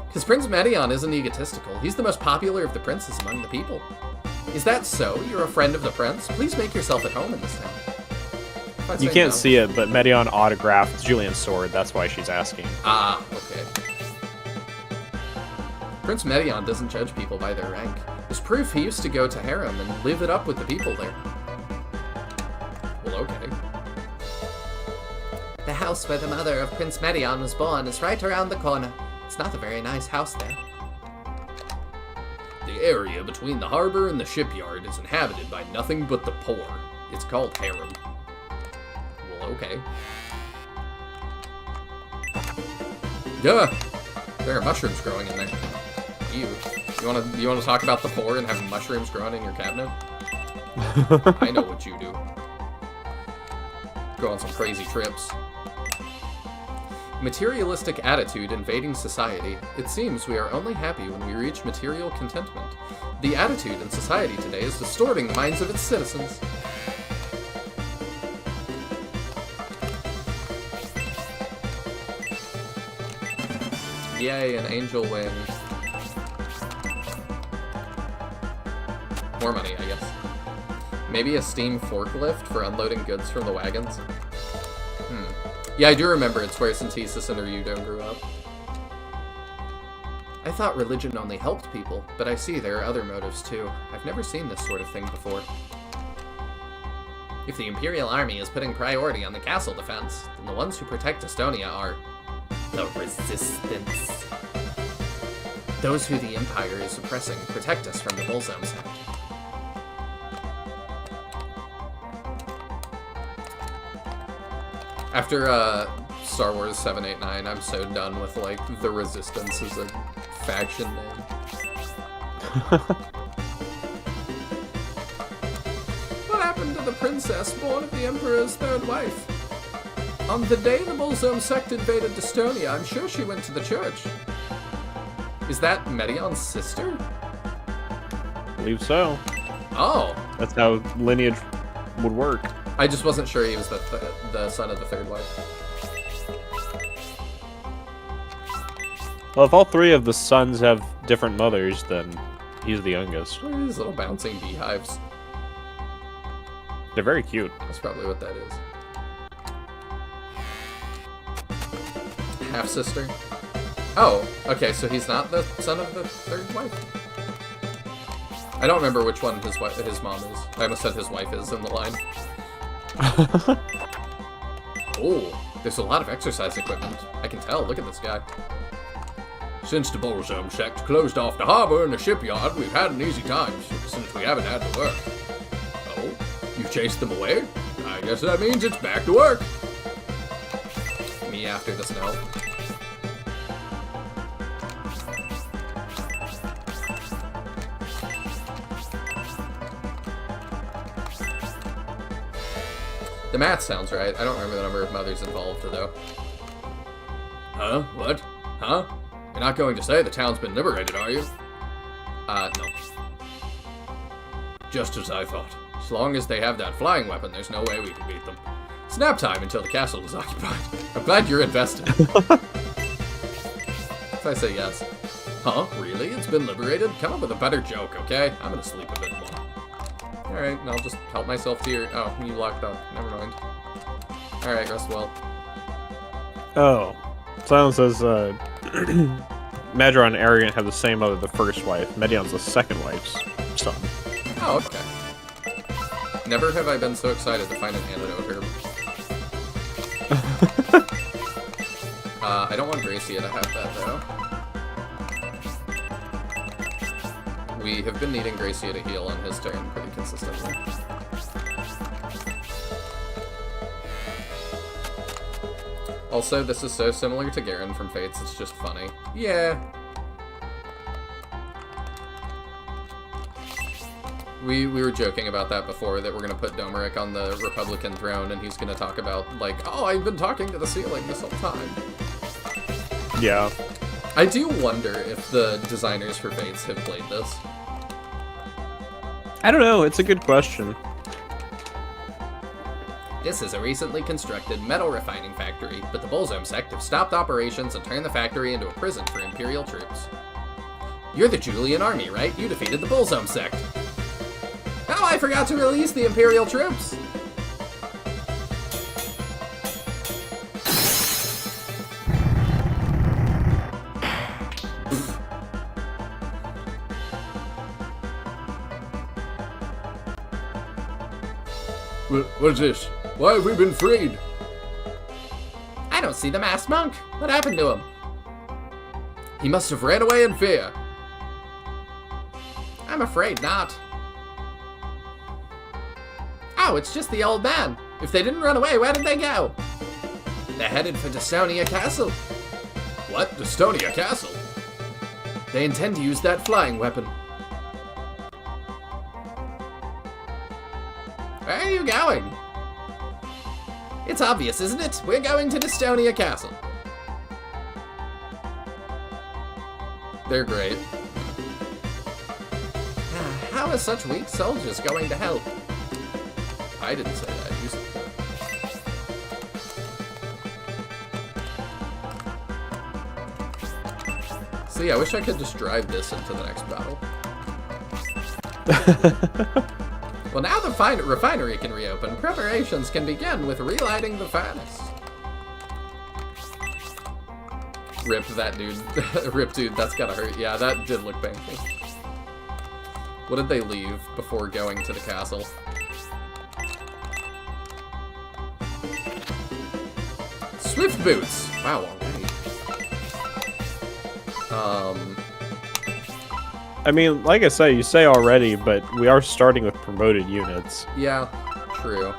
Because Prince Medion isn't egotistical. He's the most popular of the princes among the people. Is that so? You're a friend of the prince? Please make yourself at home in this town.
You can't see it, but Medion autographed Julian's sword. That's why she's asking.
Ah, okay. Prince Medion doesn't judge people by their rank. As proof, he used to go to harem and live it up with the people there. Well, okay. The house where the mother of Prince Medion was born is right around the corner. It's not a very nice house there. The area between the harbor and the shipyard is inhabited by nothing but the poor. It's called harem. Well, okay. Yeah, there are mushrooms growing in there. Ew. You wanna talk about the poor and having mushrooms growing in your cabinet? I know what you do. Go on some crazy trips. Materialistic attitude invading society. It seems we are only happy when we reach material contentment. The attitude in society today is distorting the minds of its citizens. Yay, an angel wing. More money, I guess. Maybe a steam forklift for unloading goods from the wagons? Yeah, I do remember it's where Synthesis and Ryudo grew up. I thought religion only helped people, but I see there are other motives too. I've never seen this sort of thing before. If the Imperial Army is putting priority on the castle defense, then the ones who protect Estonia are... the Resistance. Those who the Empire is suppressing protect us from the Bullzone sect. After Star Wars 789, I'm so done with, like, the Resistance as a faction name. What happened to the princess born of the Emperor's third wife? On the day the Bullzone sect invaded Estonia, I'm sure she went to the church. Is that Medion's sister?
I believe so.
Oh.
That's how lineage would work.
I just wasn't sure he was the son of the third wife.
Well, if all three of the sons have different mothers, then he's the youngest.
What are these little bouncing beehives?
They're very cute.
That's probably what that is. Half-sister? Oh, okay, so he's not the son of the third wife? I don't remember which one his mom is. I almost said his wife is in the line. Oh, there's a lot of exercise equipment. I can tell, look at this guy.
Since the Bullsome sect closed off the harbor and the shipyard, we've had an easy time since we haven't had to work. Oh, you chased them away? I guess that means it's back to work.
Me after the snow. The math sounds right. I don't remember the number of mothers involved, though.
Huh? What? Huh? You're not going to say the town's been liberated, are you?
No.
Just as I thought. As long as they have that flying weapon, there's no way we can beat them. It's nap time until the castle is occupied.
I'm glad you're invested. If I say yes.
Huh? Really? It's been liberated? Come up with a better joke, okay? I'm gonna sleep a bit more.
Alright, I'll just help myself to your... Oh, you locked up. Never mind. Alright, rest well.
Oh. Silence says, Madron and Arrogant have the same mother, the first wife. Medion's the second wife's son.
Oh, okay. Never have I been so excited to find an antidote herb. I don't want Gracia to have that, though. We have been needing Gracia to heal on his turn pretty consistently. Also, this is so similar to Garen from Fates, it's just funny. Yeah. We were joking about that before, that we're going to put Domeric on the Republican throne, and he's going to talk about, like, oh, I've been talking to the ceiling this whole time.
Yeah.
I do wonder if the designers for Fates have played this.
I don't know, it's a good question.
This is a recently constructed metal refining factory, but the Bullsome sect have stopped operations and turned the factory into a prison for Imperial troops. You're the Julian army, right? You defeated the Bullsome sect. Oh, I forgot to release the Imperial troops!
What's this? Why have we been freed?
I don't see the masked monk. What happened to him?
He must have ran away in fear.
I'm afraid not. Oh, it's just the old man. If they didn't run away, where did they go? They're headed for Dystonia Castle.
What? Dystonia Castle?
They intend to use that flying weapon. Where are you going? It's obvious, isn't it? We're going to Dystonia Castle. They're great. How are such weak soldiers going to help? I didn't say that. You said that. See, I wish I could just drive this into the next battle. Well, now the refinery can reopen. Preparations can begin with relighting the furnace. Rip that dude. Rip dude, that's gotta hurt. Yeah, that did look painful. What did they leave before going to the castle? Swift boots! Wow, already.
I mean, like I say, you say already, but we are starting with promoted units.
Yeah, true.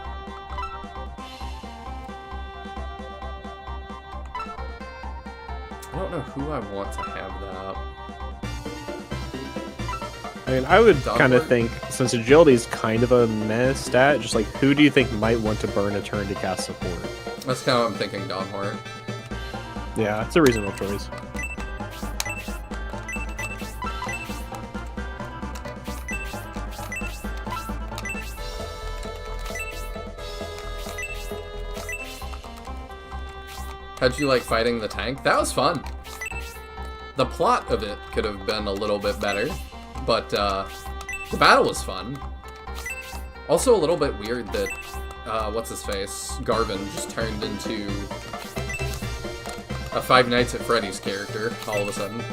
I don't know who I want to have that.
I mean, I would kind of think, since agility is kind of a meh stat, just like, who do you think might want to burn a turn to cast support?
That's kind of what I'm thinking, Dawnhort.
Yeah, it's a reasonable choice.
How'd you like fighting the tank? That was fun. The plot of it could have been a little bit better, but the battle was fun. Also a little bit weird that, what's his face? Garvin just turned into A Five Nights at Freddy's character, all of a sudden.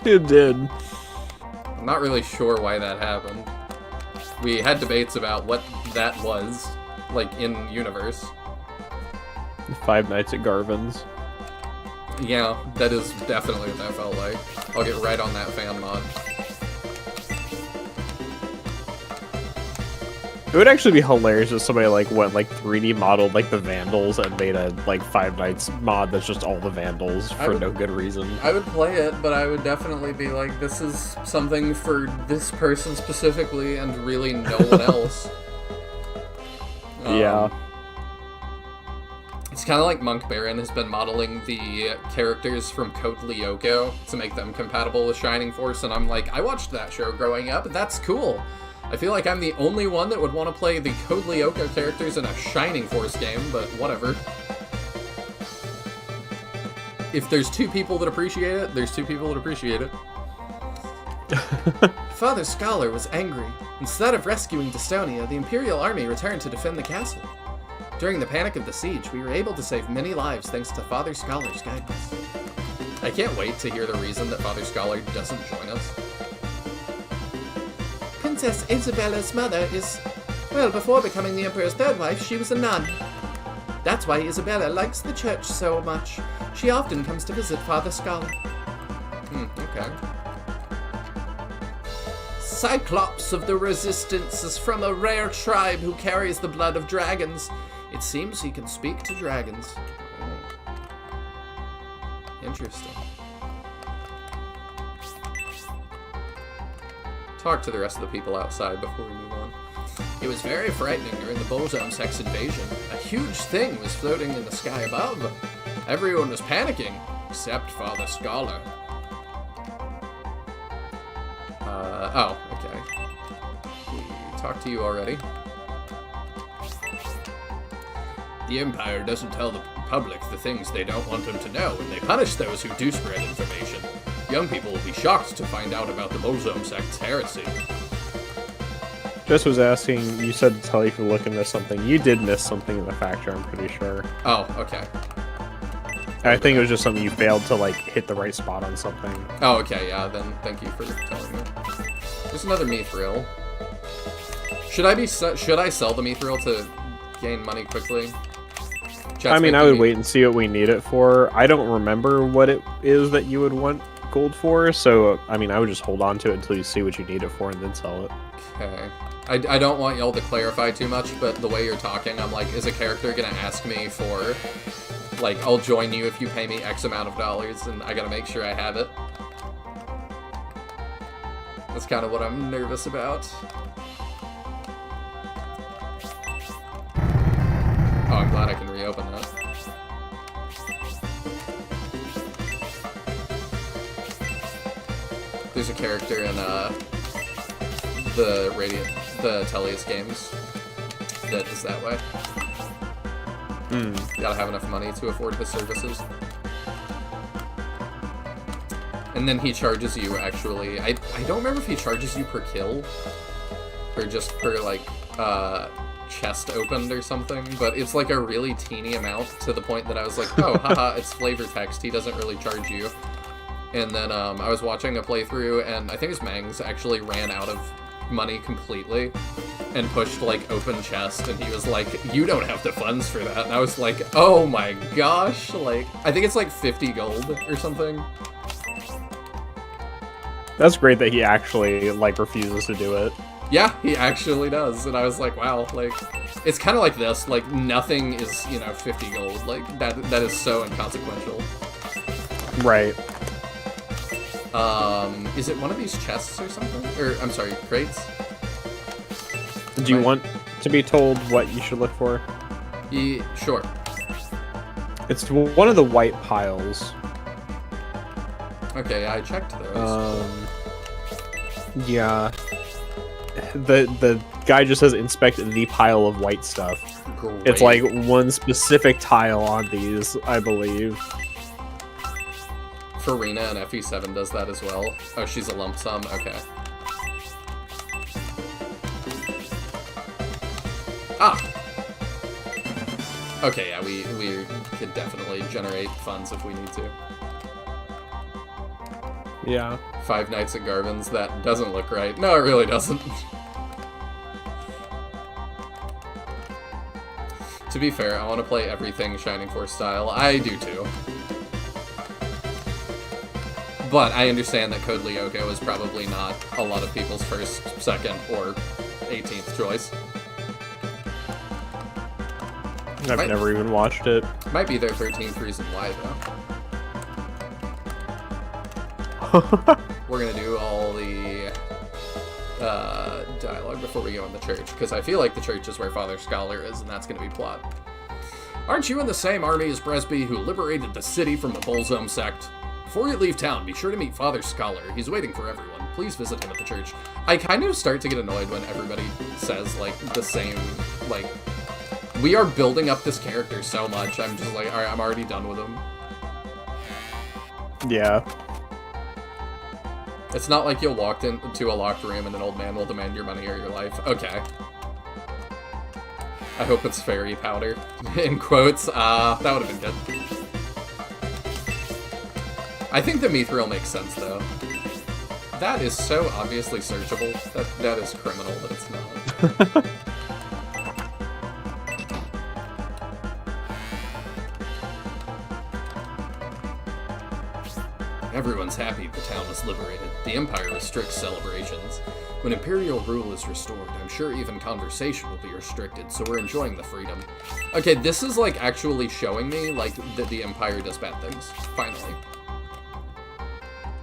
It did.
I'm not really sure why that happened. We had debates about what that was, like, in universe.
Five Nights at Garvin's.
Yeah, that is definitely what that felt like. I'll get right on that fan mod.
It would actually be hilarious if somebody like went like 3D modeled like the Vandals and made a like Five Nights mod that's just all the Vandals for no good reason.
I would play it, but I would definitely be like, this is something for this person specifically and really no one else.
Yeah.
It's kind of like Monk Baron has been modeling the characters from Code Lyoko to make them compatible with Shining Force, and I'm like, I watched that show growing up, that's cool. I feel like I'm the only one that would want to play the Code Lyoko characters in a Shining Force game, but whatever. If there's two people that appreciate it, there's two people that appreciate it. Father Scholar was angry. Instead of rescuing Dystonia, the Imperial Army returned to defend the castle. During the panic of the siege, we were able to save many lives thanks to Father Scholar's guidance. I can't wait to hear the reason that Father Scholar doesn't join us. Princess Isabella's mother is... Well, before becoming the Emperor's third wife, she was a nun. That's why Isabella likes the church so much. She often comes to visit Father Scholar. Okay. Cyclops of the Resistance is from a rare tribe who carries the blood of dragons. It seems he can speak to dragons. Interesting. Talk to the rest of the people outside before we move on. It was very frightening during the Bolzham Sex invasion. A huge thing was floating in the sky above. Everyone was panicking, except Father Scholar. Oh, okay. We talked to you already. The Empire doesn't tell the public the things they don't want them to know, and they punish those who do spread information. Young people will be shocked to find out about the Bolzham sect's heresy.
Jess was asking, you said to tell you if you're looking to miss something. You did miss something in the factory, I'm pretty sure.
Oh, okay.
I think it was just something you failed to, like, hit the right spot on something.
Oh, okay, yeah, then thank you for telling me. There's another Mithril. Should I sell the Mithril to gain money quickly?
I mean, I would wait and see what we need it for. I don't remember what it is that you would want gold for, so, I mean, I would just hold on to it until you see what you need it for and then sell it.
Okay. I don't want y'all to clarify too much, but the way you're talking, I'm like, is a character gonna ask me for, like, I'll join you if you pay me X amount of dollars, and I gotta make sure I have it. That's kind of what I'm nervous about. Oh, I'm glad I can reopen that. There's a character in the Tellius games that is that way. Gotta have enough money to afford his services. And then he charges you, actually. I don't remember if he charges you per kill or just per, like, chest opened or something, but it's like a really teeny amount to the point that I was like, oh, haha, it's flavor text, he doesn't really charge you. And then I was watching a playthrough, and I think his Mangs actually ran out of money completely and pushed, like, open chest, and he was like, you don't have the funds for that. And I was like, oh my gosh, like, I think it's like 50 gold or something.
That's great that he actually, like, refuses to do it.
Yeah, he actually does, and I was like, wow, like, it's kind of like this, like, nothing is, 50 gold, like, that is so inconsequential.
Right.
Is it one of these chests or something? Or, I'm sorry, crates?
Do you want to be told what you should look for?
Sure.
It's one of the white piles.
Okay, I checked those.
Yeah. The guy just says inspect the pile of white stuff.
Great.
It's like one specific tile on these, I believe.
Farina and FE7 does that as well. Oh, she's a lump sum? Okay. Ah! Okay, yeah, we're could definitely generate funds if we need to.
Yeah.
5 Nights at Garvin's, that doesn't look right. No, it really doesn't. To be fair, I want to play everything Shining Force style. I do too. But I understand that Code Lyoko is probably not a lot of people's first, second, or 18th choice.
I've never even watched it.
Might be their 13th reason why, though. We're gonna do all the dialogue before we go in the church, because I feel like the church is where Father Scholar is, and that's gonna be plot. Aren't you in the same army as Bresby, who liberated the city from the Bullzome sect? Before you leave town, be sure to meet Father Scholar. He's waiting for everyone. Please visit him at the church. I kind of start to get annoyed when everybody says, like, the same, like... We are building up this character so much, I'm just like, alright, I'm already done with him.
Yeah.
It's not like you'll walk into a locked room and an old man will demand your money or your life. Okay. I hope it's fairy powder. In quotes, that would have been good. I think the mithril makes sense, though. That is so obviously searchable. That is criminal that it's not. Everyone's happy the town is liberated. The Empire restricts celebrations. When Imperial rule is restored, I'm sure even conversation will be restricted, so we're enjoying the freedom. Okay, this is, like, actually showing me, like, that the Empire does bad things. Finally.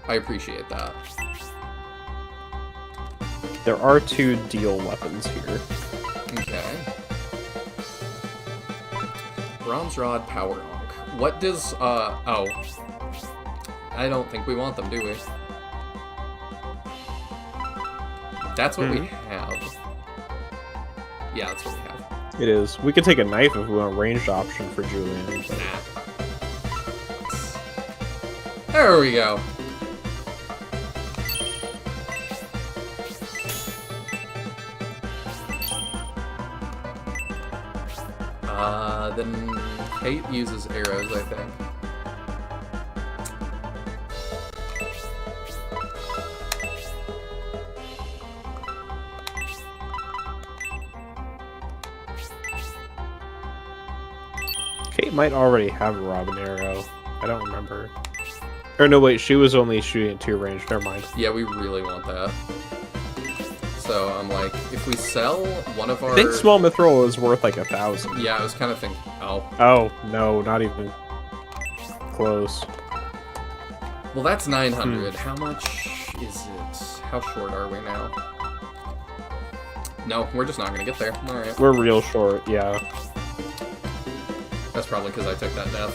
I appreciate that.
There are 2 deal weapons here.
Okay. Bronze Rod, Power Onk. What does, oh. I don't think we want them, do we? That's what we have. Yeah, that's what we have.
It is. We could take a knife if we want a ranged option for Julian.
Nah. There we go. Then Kate uses arrows, I think.
Kate might already have a Robin arrow. I don't remember. Or no, wait, she was only shooting at 2 range. Never mind.
Yeah, we really want that. So I'm like, if we sell one of our...
I think small mithril is worth like 1,000.
Yeah, I was kind of thinking, oh.
Oh, no, not even close.
Well, that's 900. How much is it? How short are we now? No, we're just not going to get there. All right.
We're real short, yeah.
That's probably because I took that death.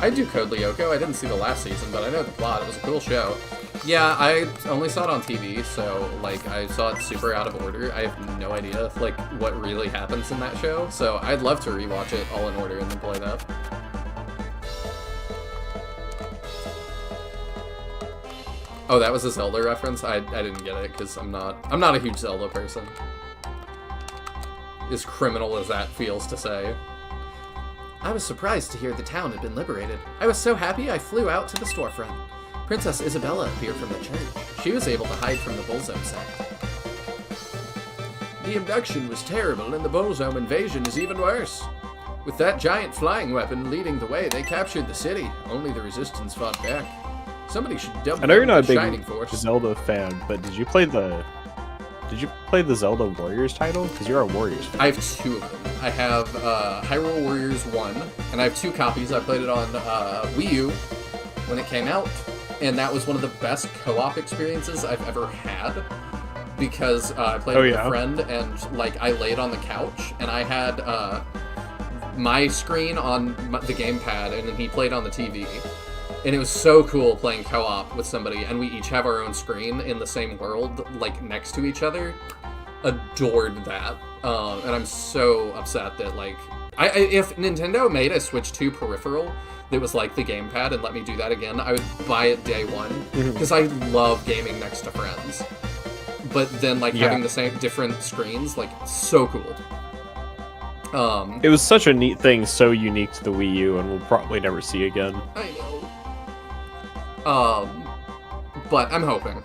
I do Code Lyoko. I didn't see the last season, but I know the plot. It was a cool show. Yeah, I only saw it on TV, so, like, I saw it super out of order. I have no idea, like, what really happens in that show, so I'd love to rewatch it all in order and then play that. Oh, that was a Zelda reference? I didn't get it, because I'm not a huge Zelda person. As criminal as that feels to say. I was surprised to hear the town had been liberated. I was so happy I flew out to the storefront. Princess Isabella appeared from the church. She was able to hide from the Bullzome sect. The abduction was terrible, and the Bullzome invasion is even worse. With that giant flying weapon leading the way, they captured the city. Only the Resistance fought back. Somebody should double
I know you're not a big
Shining Force.
Zelda fan, but did you play the Zelda Warriors title? Because you're a Warriors fan.
I have 2 of them. I have Hyrule Warriors 1, and I have 2 copies. I played it on Wii U when it came out, and that was one of the best co-op experiences I've ever had, because I played with a friend, and like I laid on the couch, and I had my screen on the gamepad, and then he played on the TV. And it was so cool playing co-op with somebody, and we each have our own screen in the same world, like, next to each other. Adored that. And I'm so upset that, like... if Nintendo made a Switch 2 peripheral that was like the gamepad and let me do that again, I would buy it day one. Because I love gaming next to friends. But then, like, having the same different screens, like, so cool.
It was such a neat thing, so unique to the Wii U, and we'll probably never see again.
I know. But I'm hoping.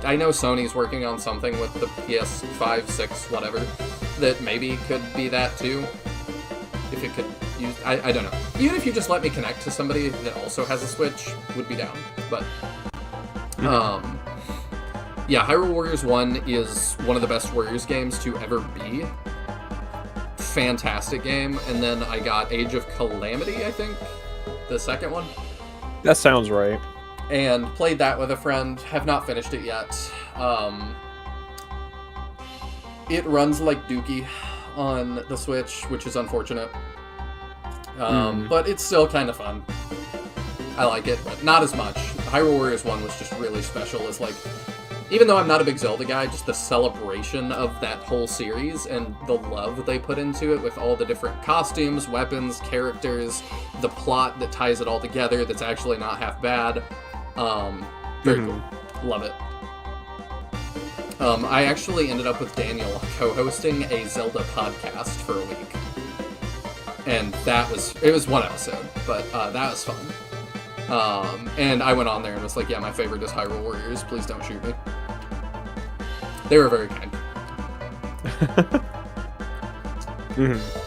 I know Sony's working on something with the PS5, 6, whatever, that maybe could be that too. If it could use... I don't know. Even if you just let me connect to somebody that also has a Switch, would be down. But... yeah, Hyrule Warriors 1 is one of the best Warriors games to ever be. Fantastic game. And then I got Age of Calamity, I think, the second one.
That sounds right.
And played that with a friend. Have not finished it yet. It runs like Dookie on the Switch, which is unfortunate. But it's still kind of fun. I like it, but not as much. Hyrule Warriors 1 was just really special as, like, even though I'm not a big Zelda guy, just the celebration of that whole series and the love they put into it with all the different costumes, weapons, characters, the plot that ties it all together that's actually not half bad. Very cool. Love it. I actually ended up with Daniel co-hosting a Zelda podcast for a week. And it was one episode, but that was fun. And I went on there and was like, yeah, my favorite is Hyrule Warriors, please don't shoot me. They were very kind.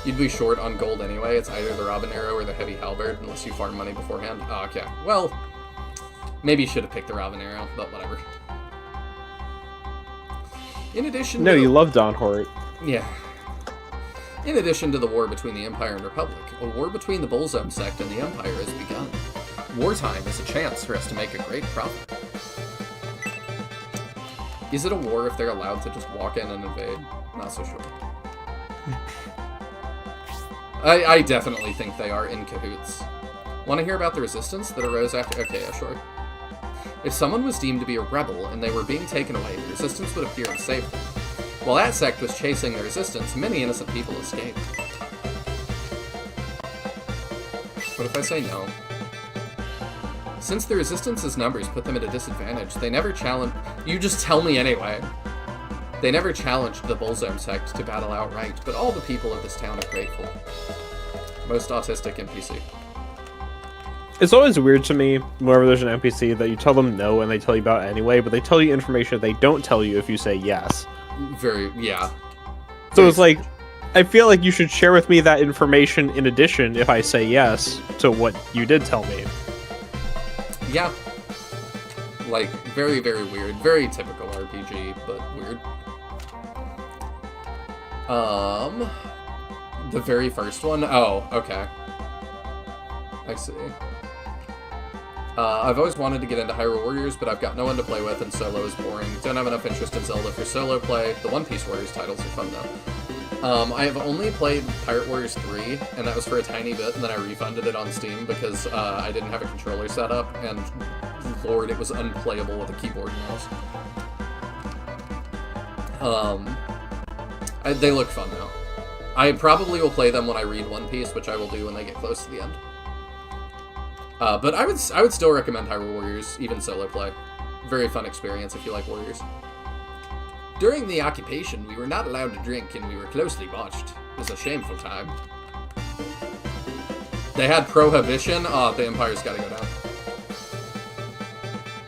You'd be short on gold anyway, it's either the Robin Arrow or the Heavy Halberd, unless you farm money beforehand. Oh, okay, well, maybe you should have picked the Robin Arrow, but whatever. In addition
No, you love Don Hort.
Yeah. In addition to the war between the Empire and Republic, a war between the Bullzone sect and the Empire has begun. Wartime is a chance for us to make a great profit. Is it a war if they're allowed to just walk in and invade? Not so sure. I definitely think they are in cahoots. Want to hear about the resistance that arose after... Okay, yeah, sure. If someone was deemed to be a rebel and they were being taken away, the resistance would appear and save them. While that sect was chasing the resistance, many innocent people escaped. What if I say no? Since the resistance's numbers put them at a disadvantage, they never challenged... You just tell me anyway. They never challenged the Bullzone sect to battle outright, but all the people of this town are grateful. Most autistic NPC.
It's always weird to me whenever there's an NPC that you tell them no and they tell you about it anyway, but they tell you information they don't tell you if you say yes.
Yeah.
So it's like, I feel like you should share with me that information in addition if I say yes to what you did tell me.
Yeah. Like, very, very weird. Very typical RPG, but weird. The very first one? Oh, okay. I see. I've always wanted to get into Hyrule Warriors, but I've got no one to play with, and solo is boring. Don't have enough interest in Zelda for solo play. The One Piece Warriors titles are fun, though. I have only played Pirate Warriors 3, and that was for a tiny bit, and then I refunded it on Steam because I didn't have a controller set up, and lord, it was unplayable with a keyboard and mouse. They look fun, though. I probably will play them when I read One Piece, which I will do when they get close to the end. But I would still recommend Hyrule Warriors, even solo play. Very fun experience if you like Warriors. During the occupation, we were not allowed to drink and we were closely watched. It was a shameful time. They had prohibition? Oh, the Empire's gotta go down.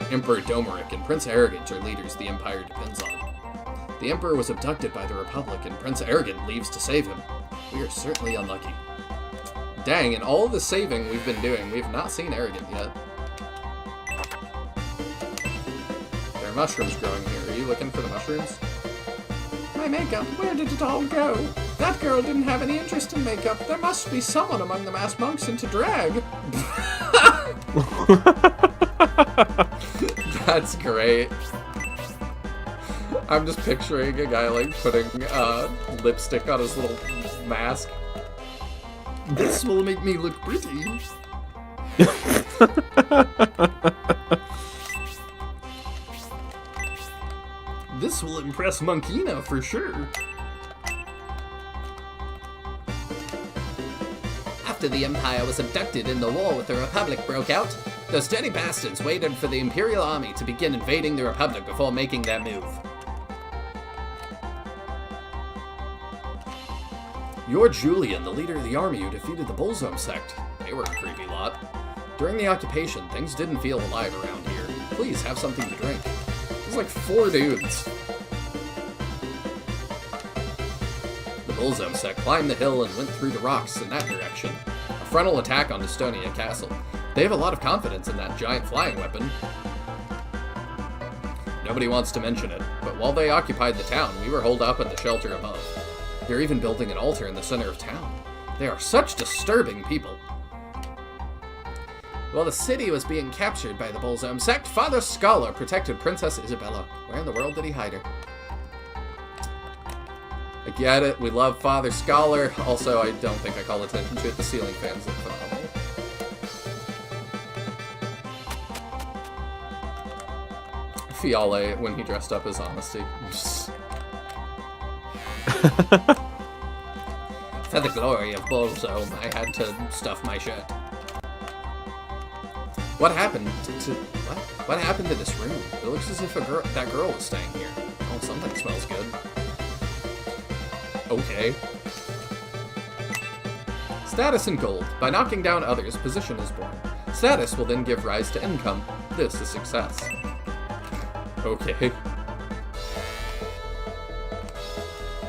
Emperor Domeric and Prince Arrogant are leaders the Empire depends on. The Emperor was abducted by the Republic and Prince Arrogant leaves to save him. We are certainly unlucky. Dang, in all the saving we've been doing, we've not seen Arrogant yet. There are mushrooms growing here. Are you looking for the mushrooms? My makeup, where did it all go? That girl didn't have any interest in makeup. There must be someone among the masked monks into drag. That's great. I'm just picturing a guy, like, putting lipstick on his little mask. This will make me look pretty. This will impress Monkina for sure. After the Empire was abducted and the war with the Republic broke out, those dirty bastards waited for the Imperial Army to begin invading the Republic before making their move.
You're Julian, the leader of the army who defeated the Bullzone sect. They were a creepy lot. During the occupation, things didn't feel alive around here. Please have something to drink. There's like 4 dudes. The Bullzone sect climbed the hill and went through the rocks in that direction. A frontal attack on Estonia Castle. They have a lot of confidence in that giant flying weapon. Nobody wants to mention it, but while they occupied the town, we were holed up in the shelter above. They're even building an altar in the center of town. They are such disturbing people. While the city was being captured by the Bullzone sect, Father Scholar protected Princess Isabella. Where in the world did he hide her? I get it, we love Father Scholar. Also, I don't think I call attention to it. The ceiling fans look phenomenal. Fiale, when he dressed up as Honesty. For the glory of Bullzone, I had to stuff my shirt. What happened to what happened to this room? It looks as if that girl is staying here. Oh, something smells good. Okay. Status and gold. By knocking down others, position is born. Status will then give rise to income. This is success. Okay.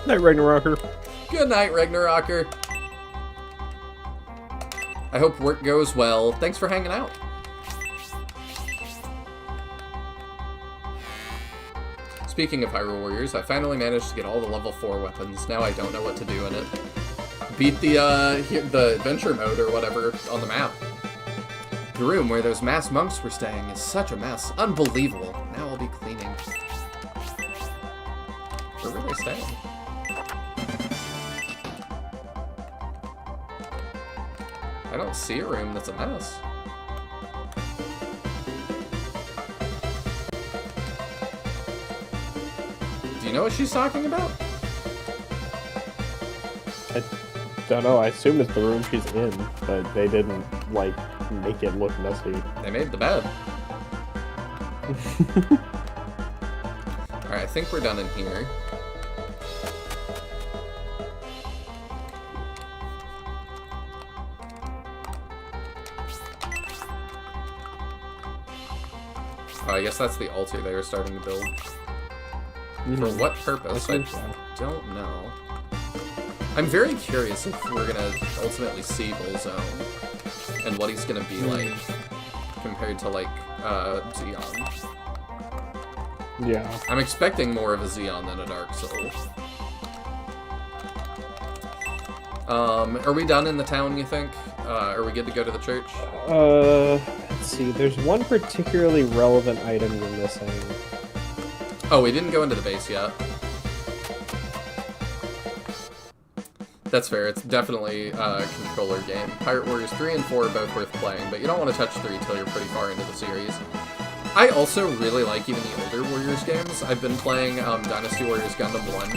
Night, Ragnarocker.
Good night, Ragnarocker. I hope work goes well. Thanks for hanging out. Speaking of Hyrule Warriors, I finally managed to get all the level 4 weapons. Now I don't know what to do in it. Beat the adventure mode or whatever on the map. The room where those masked monks were staying is such a mess. Unbelievable. Now I'll be cleaning. Where were they staying? I don't see a room that's a mess. Do you know what she's talking about?
I don't know. I assume it's the room she's in, but they didn't, like, make it look messy.
They made the bed. Alright, I think we're done in here. Oh, I guess that's the altar they were starting to build. For what purpose? I don't know. I'm very curious if we're gonna ultimately see Bullzone and what he's gonna be like compared to, like, Zeon.
Yeah.
I'm expecting more of a Zeon than a Dark Soul. Are we done in the town, you think? Are we good to go to the church?
Let's see. There's one particularly relevant item you're missing.
Oh, we didn't go into the base yet. That's fair. It's definitely a controller game. Pirate Warriors 3 and 4 are both worth playing, but you don't want to touch 3 till you're pretty far into the series. I also really like even the older Warriors games. I've been playing Dynasty Warriors Gundam 1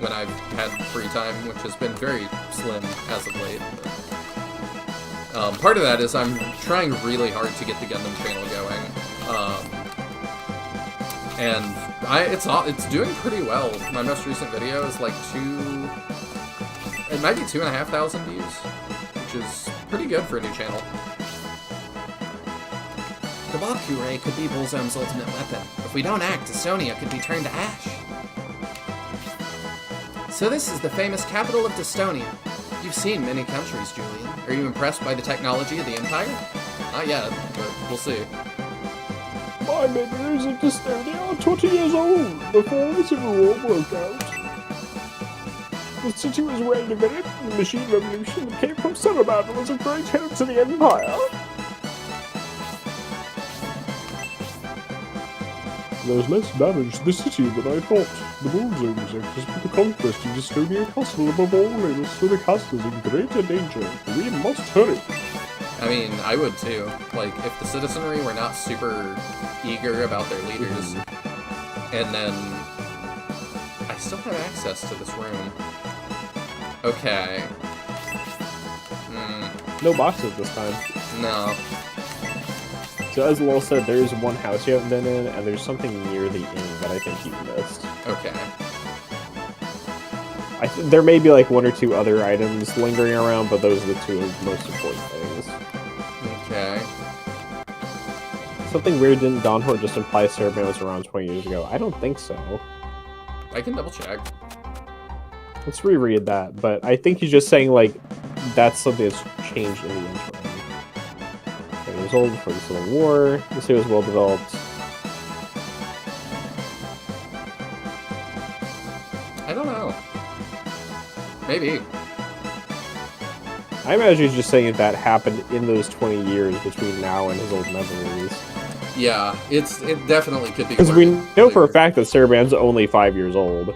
when I've had free time, which has been very slim as of late. Part of that is I'm trying really hard to get the Gundam channel going. And it's doing pretty well. My most recent video is like it might be 2,500 views, which is pretty good for a new channel.
The Baku Ray could be Bullzone's ultimate weapon. If we don't act, Estonia could be turned to ash. So this is the famous capital of Dystonia. You've seen many countries, Julian. Are you impressed by the technology of the Empire? Not yet, but we'll see.
My memories of Dystonia are 20 years old, before the Civil War broke out. The city was well developed, and the machine revolution that came from Cereban was a great help to the Empire. There was less damage to the city than I thought. The Bullzone sect has put the conquest of Dystonia Castle above all else, so the castle is in greater danger. We must hurry.
I mean, I would too. Like, if the citizenry were not super eager about their leaders, and then I still have access to this room. Okay.
No boxes this time.
No.
So as Lowell said, there is one house you haven't been in, and there's something near the inn that I think you missed.
Okay.
There may be like one or two other items lingering around, but those are the two most important things.
Okay.
Something weird, didn't Dawnhorde just imply Cerebrand was around 20 years ago? I don't think so.
I can double check.
Let's reread that, but I think he's just saying, like, that's something that's changed in the interim. 20 years old before the Civil War. This was well developed.
I don't know. Maybe.
I imagine he's just saying that happened in those 20 years between now and his old memories.
Yeah, it definitely could be.
Because we know for a fact that Cerebrand's only 5 years old.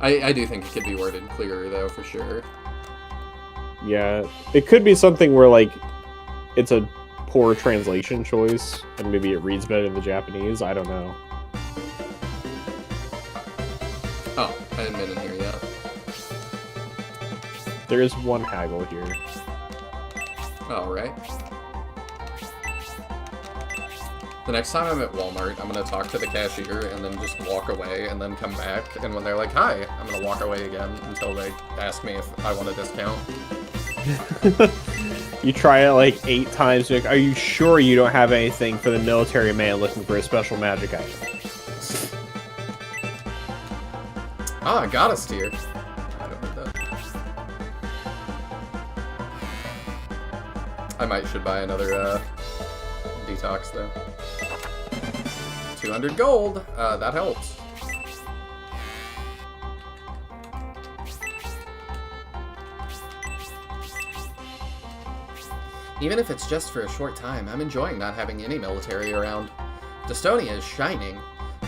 I do think it could be worded clearer, though, for sure.
Yeah, it could be something where, like, it's a poor translation choice, and maybe it reads better in the Japanese. I don't know.
Oh, I hadn't been in here yet.
There is one haggle here.
Alright. The next time I'm at Walmart, I'm gonna talk to the cashier and then just walk away and then come back. And when they're like, hi, I'm gonna walk away again until they ask me if I want a discount.
You try it like 8 times. You're like, are you sure you don't have anything for the military man looking for a special magic item?
Ah, I got a steer. I don't need that. I might should buy another detox though. 200 gold. That helps. Even if it's just for a short time, I'm enjoying not having any military around. Destonia is shining,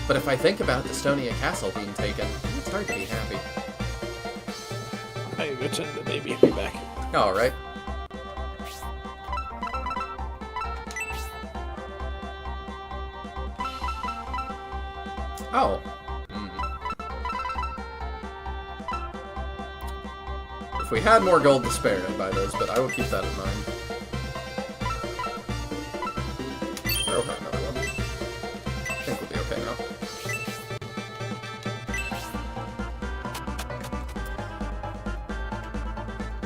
but if I think about Destonia Castle being taken, it's hard to be happy.
I go to the baby and be back.
Alright. Oh. If we had more gold to spare, I'd buy those, but I will keep that in mind. Throw her another one. I think we'll be okay now.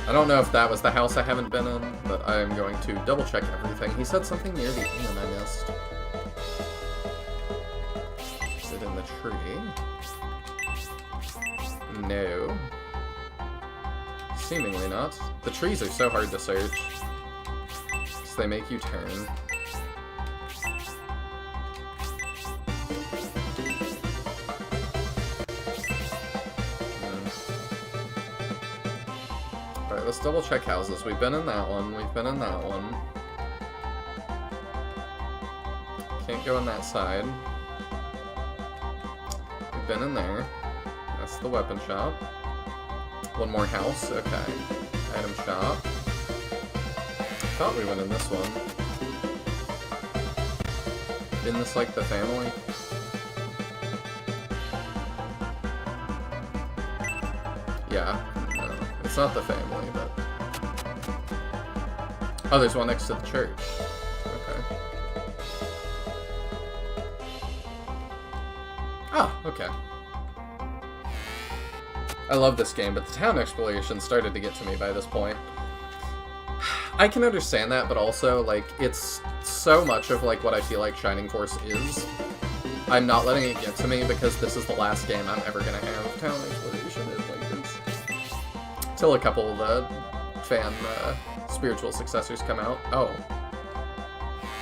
I don't know if that was the house I haven't been in, but I am going to double check everything. He said something near the end I missed. Is it in the tree? No. Seemingly not. The trees are so hard to search. Because they make you turn. Alright, let's double check houses. We've been in that one. We've been in that one. Can't go in that side. We've been in there. That's the weapon shop. One more house. Okay. Item shop. Thought we went in this one. Isn't this like the family? Yeah. No. It's not the family, but... Oh, there's one next to the church. Okay. Ah, okay. I love this game, but the town exploration started to get to me by this point. I can understand that, but also, like, it's so much of, like, what I feel like Shining Force is. I'm not letting it get to me because this is the last game I'm ever gonna have town exploration in like this. Till a couple of the fan spiritual successors come out. Oh.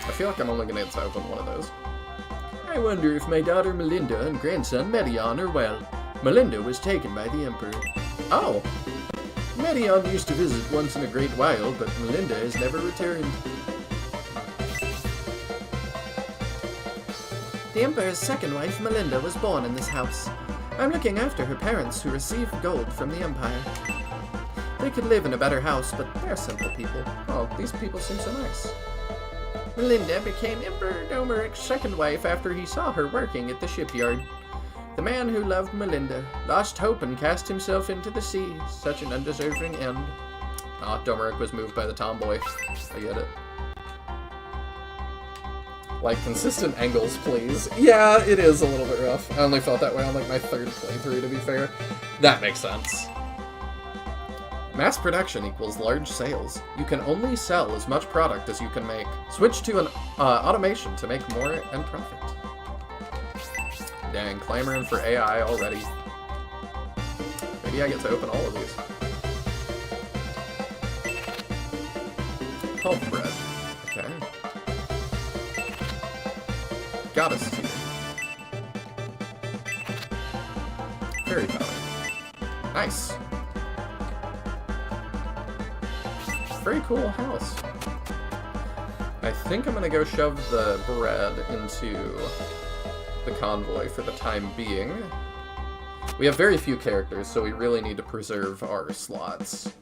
I feel like I'm only gonna get to open one of those. I wonder if my daughter Melinda and grandson Medion are well. Melinda was taken by the Emperor. Oh! Medion used to visit once in a great while, but Melinda has never returned. The Emperor's second wife, Melinda, was born in this house. I'm looking after her parents who received gold from the Empire. They could live in a better house, but they're simple people. Oh, these people seem so nice. Melinda became Emperor Domeric's second wife after he saw her working at the shipyard. The man who loved Melinda lost hope and cast himself into the sea. Such an undeserving end. Ah, Domeric was moved by the tomboy. I get it. Like, consistent angles, please. Yeah, it is a little bit rough. I only felt that way on, like, my third playthrough, to be fair. That makes sense. Mass production equals large sales. You can only sell as much product as you can make. Switch to an automation to make more and profit. Dang, clamoring for AI already. Maybe I get to open all of these. Health bread. Okay. Goddess tier. Fairy powder. Nice. Very cool house. I think I'm gonna go shove the bread into the convoy for the time being. We have very few characters, so we really need to preserve our slots.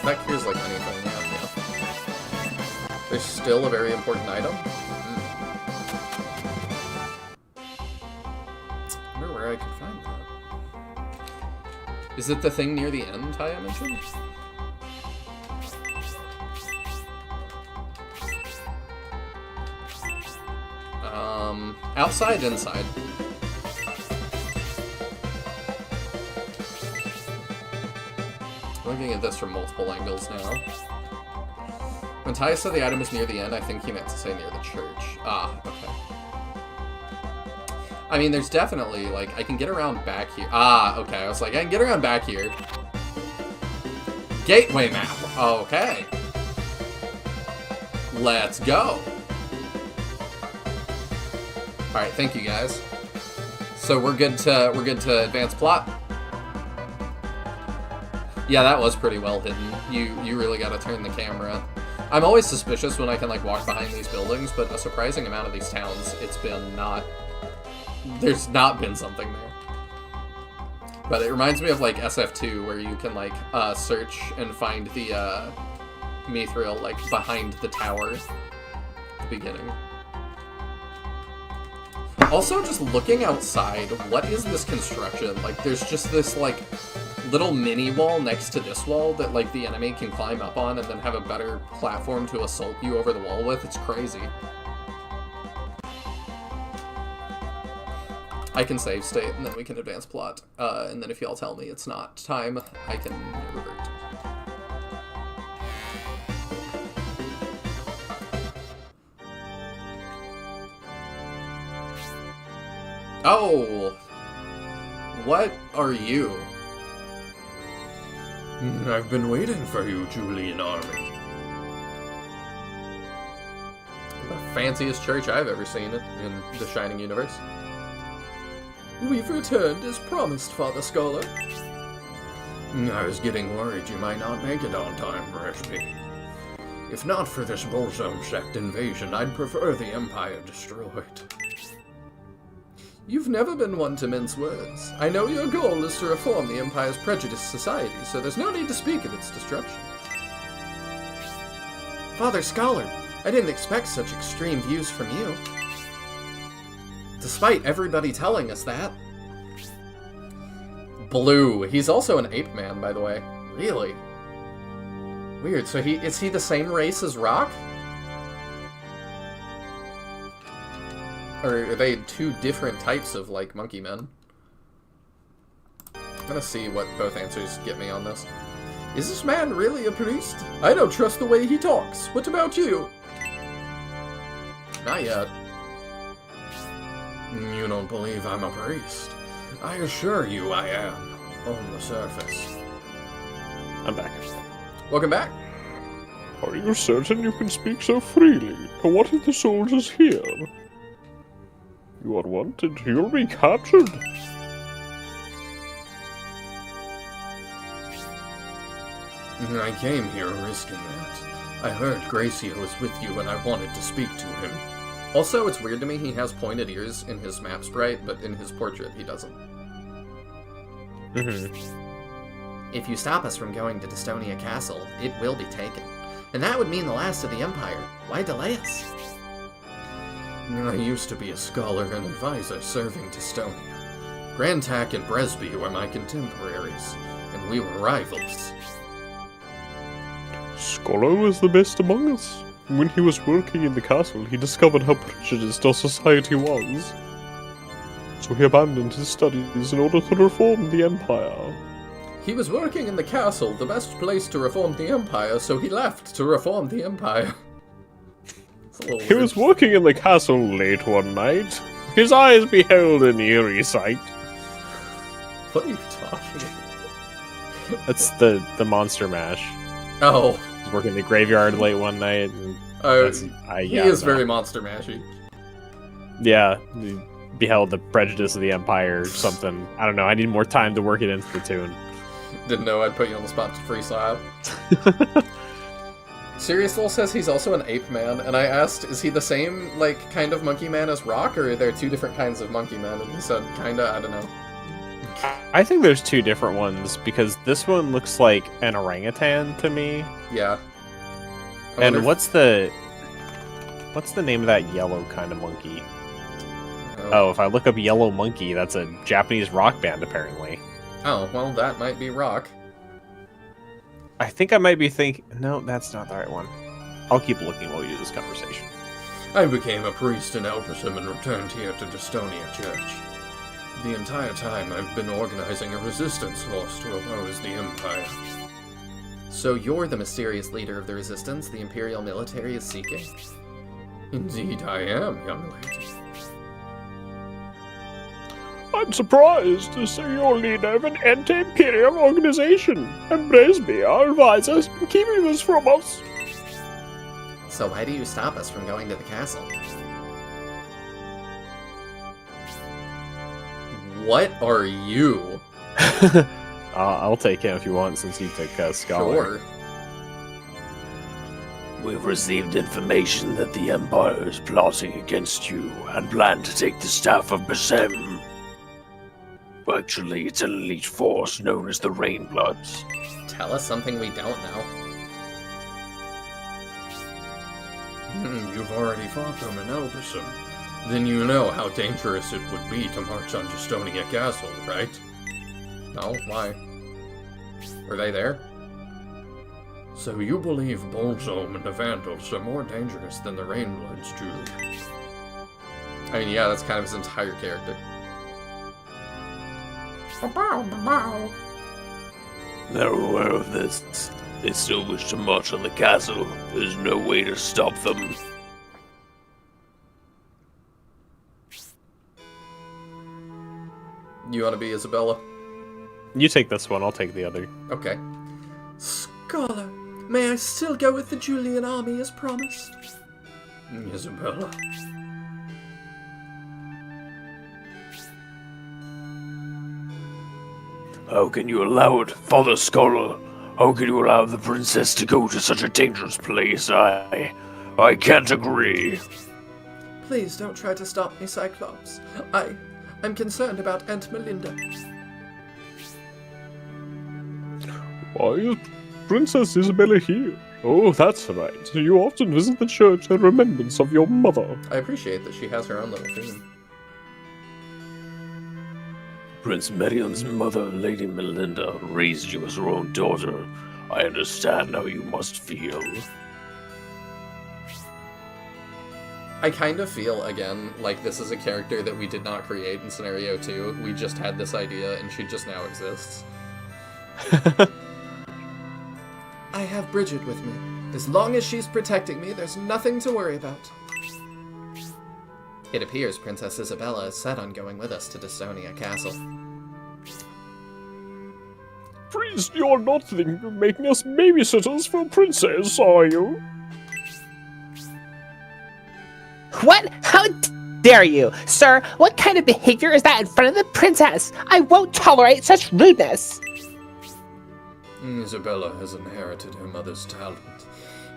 That cures like anything, yeah. There's still a very important item. I wonder where I could find that. Is it the thing near the end I mentioned? Outside, inside. Looking at this from multiple angles now. When Ty said the item is near the end, I think he meant to say near the church. Ah, okay. I mean, there's definitely, like, I can get around back here. Ah, okay. I was like, I can get around back here. Gateway map. Okay. Let's go. Alright, thank you guys. So we're good to advance plot. Yeah, that was pretty well hidden. You really gotta turn the camera. I'm always suspicious when I can, like, walk behind these buildings, but a surprising amount of these towns, it's been not... There's not been something there. But it reminds me of, like, SF2, where you can, like, search and find the, Mithril, like, behind the tower at the beginning. Also, just looking outside, what is this construction? Like, there's just this, like, little mini wall next to this wall that, like, the enemy can climb up on and then have a better platform to assault you over the wall with. It's crazy. I can save state, and then we can advance plot. And then if y'all tell me it's not time, I can revert. Oh! What are you?
I've been waiting for you, Julian Army.
The fanciest church I've ever seen in the Shining Universe.
We've returned as promised, Father Scholar. I was getting worried you might not make it on time, Rashby. If not for this Bullzone sect invasion, I'd prefer the Empire destroyed. You've never been one to mince words. I know your goal is to reform the Empire's prejudiced society, so there's no need to speak of its destruction.
Father Scholar, I didn't expect such extreme views from you. Despite everybody telling us that. Blue. He's also an ape man, by the way. Really? Weird. So is he the same race as Rock? Or are they two different types of, like, monkey men? I'm gonna see what both answers get me on this.
Is this man really a priest? I don't trust the way he talks. What about you?
Not yet.
You don't believe I'm a priest? I assure you I am, on the surface.
I'm back.
Welcome back.
Are you certain you can speak so freely? What if the soldiers hear? You are wanted. You'll be captured.
I came here risking that. I heard Gracio was with you and I wanted to speak to him.
Also, it's weird to me he has pointed ears in his map sprite, but in his portrait he doesn't.
Mm-hmm.
If you stop us from going to Destonia Castle, it will be taken.
And that would mean the last of the Empire. Why delay us?
I used to be a scholar and advisor serving Testonia. Grantak and Bresby were my contemporaries, and we were rivals.
Scholar was the best among us. When he was working in the castle, he discovered how prejudiced our society was. So he abandoned his studies in order to reform the Empire.
He was working in the castle, the best place to reform the Empire, so he left to reform the Empire.
He was working in the castle late one night. His eyes beheld an eerie sight.
What are you talking about?
That's the Monster Mash.
Oh.
He was working in the graveyard late one night. And
he is very Monster Mashy.
Yeah. He beheld the prejudice of the Empire or something. I don't know. I need more time to work it into the tune.
Didn't know I'd put you on the spot to freestyle. Serious Soul says he's also an ape man, and I asked, is he the same, like, kind of monkey man as Rock, or are there two different kinds of monkey men? And he said, kinda, I don't know.
I think there's two different ones, because this one looks like an orangutan to me.
Yeah.
And what's the name of that yellow kind of monkey? Oh, if I look up yellow monkey, that's a Japanese rock band, apparently.
Oh, well, that might be Rock.
I think I might be thinking... No, that's not the right one. I'll keep looking while we do this conversation.
I became a priest in Elpersham and returned here to Destonia Church. The entire time I've been organizing a resistance force to oppose the Empire.
So you're the mysterious leader of the resistance the Imperial military is seeking?
Indeed I am, young lady.
I'm surprised to see you're leader of an anti-imperial organization, and Bresby, our advisor, has been keeping this from us.
So why do you stop us from going to the castle?
What are you?
I'll take him if you want, since you took Scholar.
Sure.
We've received information that the Empire is plotting against you and plan to take the staff of Besem. Actually, it's an elite force known as the Rainbloods.
Tell us something we don't know.
You've already fought them in Elpersham. Then you know how dangerous it would be to march on Destonia Castle, right?
No? Why? Were they there?
So you believe Bolzome and the Vandals are more dangerous than the Rainbloods, Julian?
I mean, yeah, that's kind of his entire character.
They're aware of this. They still wish to march on the castle. There's no way to stop them.
You want to be Isabella?
You take this one, I'll take the other.
Okay.
Scholar, may I still go with the Julian army as promised? Isabella.
How can you allow it, Father Scholar? How can you allow the princess to go to such a dangerous place? I can't agree.
Please don't try to stop me, Cyclops. I'm concerned about Aunt Melinda.
Why is Princess Isabella here? Oh, that's right. You often visit the church in remembrance of your mother.
I appreciate that she has her own little theme.
Prince Merion's mother, Lady Melinda, raised you as her own daughter. I understand how you must feel.
I kind of feel, again, like this is a character that we did not create in Scenario 2. We just had this idea, and she just now exists.
I have Bridget with me. As long as she's protecting me, there's nothing to worry about.
It appears Princess Isabella is set on going with us to Destonia Castle.
Priest, you're not thinking of making us babysitters for Princess, are you?
What? How dare you? Sir, what kind of behavior is that in front of the princess? I won't tolerate such rudeness.
Isabella has inherited her mother's talent.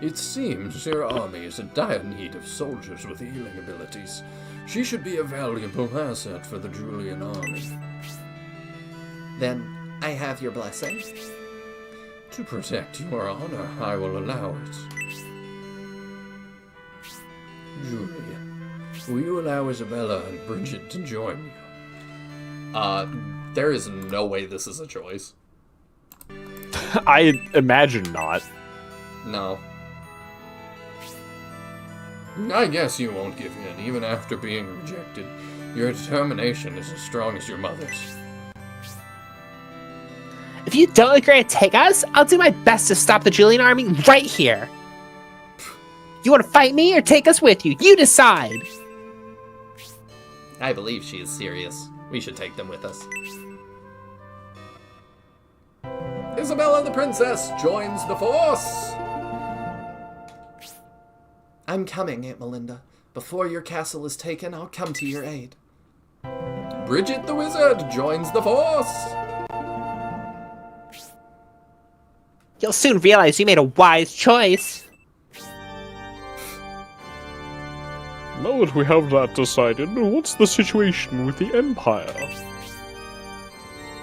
It seems your army is in dire need of soldiers with healing abilities. She should be a valuable asset for the Julian army.
Then, I have your blessing.
To protect your honor, I will allow it. Julian, will you allow Isabella and Bridget to join you?
There is no way this is a choice.
I imagine not.
No.
I guess you won't give in, even after being rejected. Your determination is as strong as your mother's.
If you don't agree to take us, I'll do my best to stop the Julian army right here. You want to fight me or take us with you? You decide.
I believe she is serious. We should take them with us. Isabella the Princess joins the force! I'm coming, Aunt Melinda. Before your castle is taken, I'll come to your aid. Bridget the Wizard joins the force!
You'll soon realize you made a wise choice.
Now that we have that decided, what's the situation with the Empire?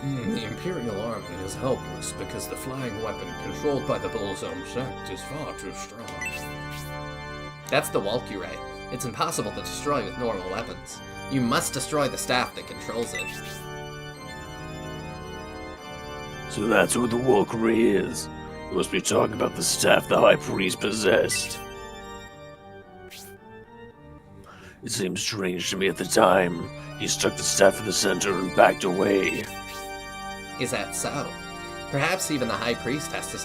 The Imperial Army is helpless because the flying weapon controlled by the Bullzone sect is far too strong.
That's the Walkure. It's impossible to destroy with normal weapons. You must destroy the staff that controls it.
So that's what the Walker is. You must be talking about the staff the High Priest possessed. It seemed strange to me at the time. He stuck the staff in the center and backed away.
Is that so? Perhaps even the High Priest has to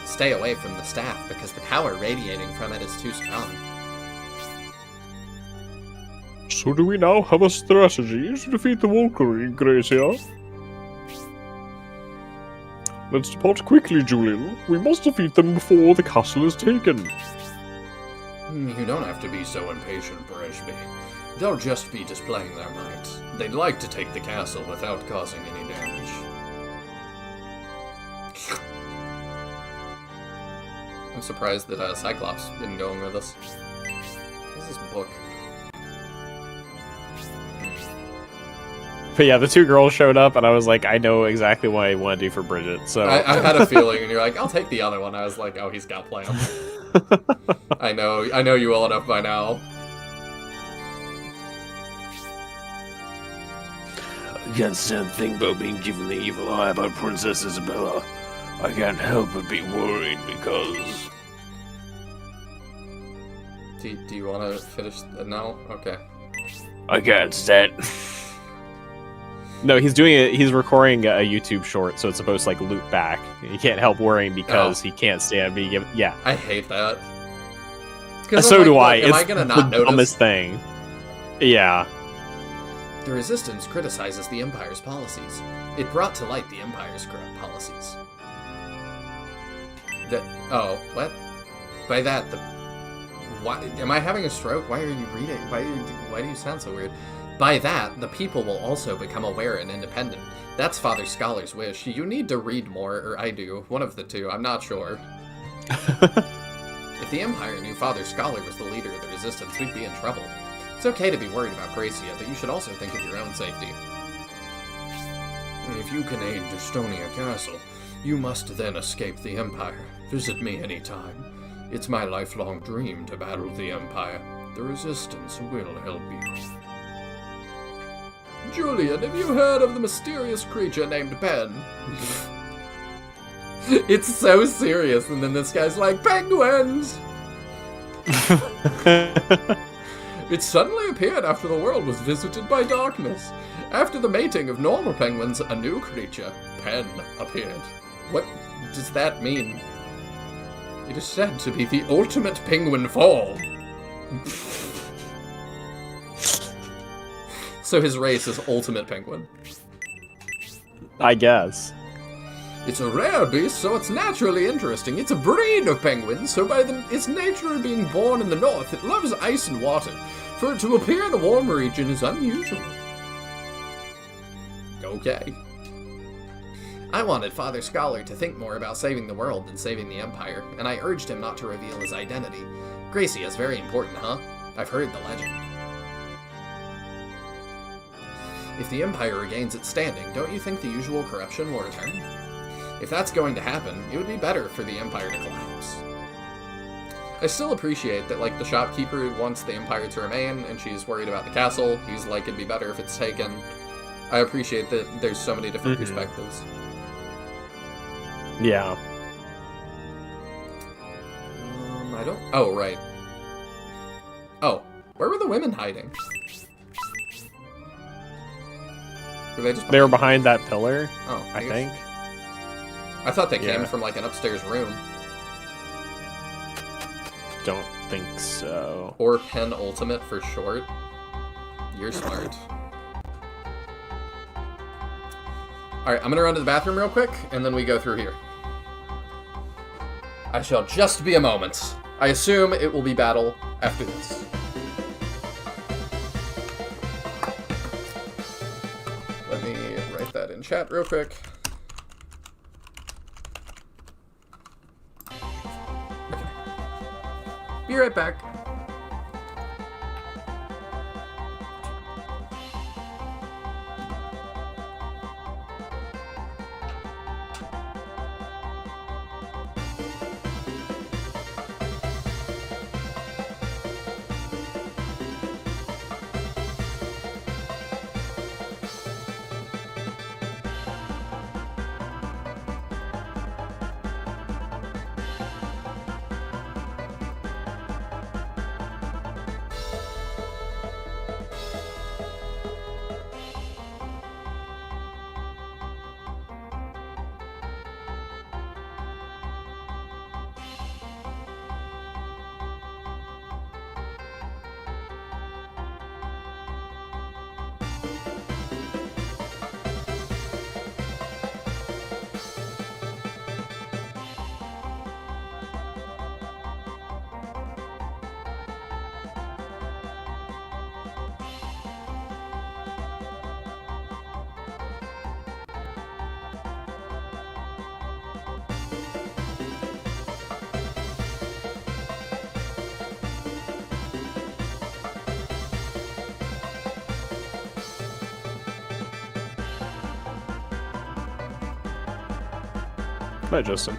stay away from the staff because the power radiating from it is too strong.
So do we now have a strategy to defeat the Valkyrie, Gracia? Let's depart quickly, Julian. We must defeat them before the castle is taken.
You don't have to be so impatient, Bresby. They'll just be displaying their might. They'd like to take the castle without causing any damage.
I'm surprised that Cyclops didn't go in with us. What's this book?
But yeah, the two girls showed up, and I was like, I know exactly what I want to do for Bridget, so...
I had a feeling, and you're like, I'll take the other one. I was like, oh, he's got plans. I know you well enough by now.
I can't stand thinking about being given the evil eye about Princess Isabella. I can't help but be worried because...
Do you want to finish? No? Okay.
I can't stand...
No, he's doing it. He's recording a YouTube short, so it's supposed to like loop back. He can't help worrying because he can't stand being given. Yeah,
I hate that.
So do I.
Am I gonna not
the
notice?
Dumbest thing. Yeah.
The Resistance criticizes the Empire's policies. It brought to light the Empire's corrupt policies. What? By that, why am I having a stroke? Why are you reading? Why do you sound so weird? By that, the people will also become aware and independent. That's Father Scholar's wish. You need to read more, or I do. One of the two. I'm not sure. If the Empire knew Father Scholar was the leader of the Resistance, we'd be in trouble. It's okay to be worried about Gracia, but you should also think of your own safety.
If you can aid Destonia Castle, you must then escape the Empire. Visit me anytime. It's my lifelong dream to battle the Empire. The Resistance will help you.
Julian, have you heard of the mysterious creature named Ben? It's so serious, and then this guy's like, penguins! It suddenly appeared after the world was visited by darkness. After the mating of normal penguins, a new creature, Pen, appeared. What does that mean? It is said to be the ultimate penguin fall. So his race is ultimate penguin.
I guess.
It's a rare beast, so it's naturally interesting. It's a breed of penguins, so by its nature of being born in the north, it loves ice and water. For it to appear in the warm region is unusual. Okay. I wanted Father Scholar to think more about saving the world than saving the Empire, and I urged him not to reveal his identity. Gracia is very important, huh? I've heard the legend. If the Empire regains its standing, don't you think the usual corruption will return? If that's going to happen, it would be better for the Empire to collapse. I still appreciate that, like, the shopkeeper wants the Empire to remain, and she's worried about the castle. He's like, it'd be better if it's taken. I appreciate that there's so many different perspectives.
Yeah.
I don't... Oh, right. Oh, where were the women hiding? Were they just...
They were behind that pillar,
oh,
I think.
I thought they came from, like, an upstairs room.
Don't think so.
Or penultimate for short. You're smart. Alright, I'm gonna run to the bathroom real quick, and then we go through here. I shall just be a moment. I assume it will be battle after this. Let me write that in chat real quick. Okay. Be right back.
Bye, Justin.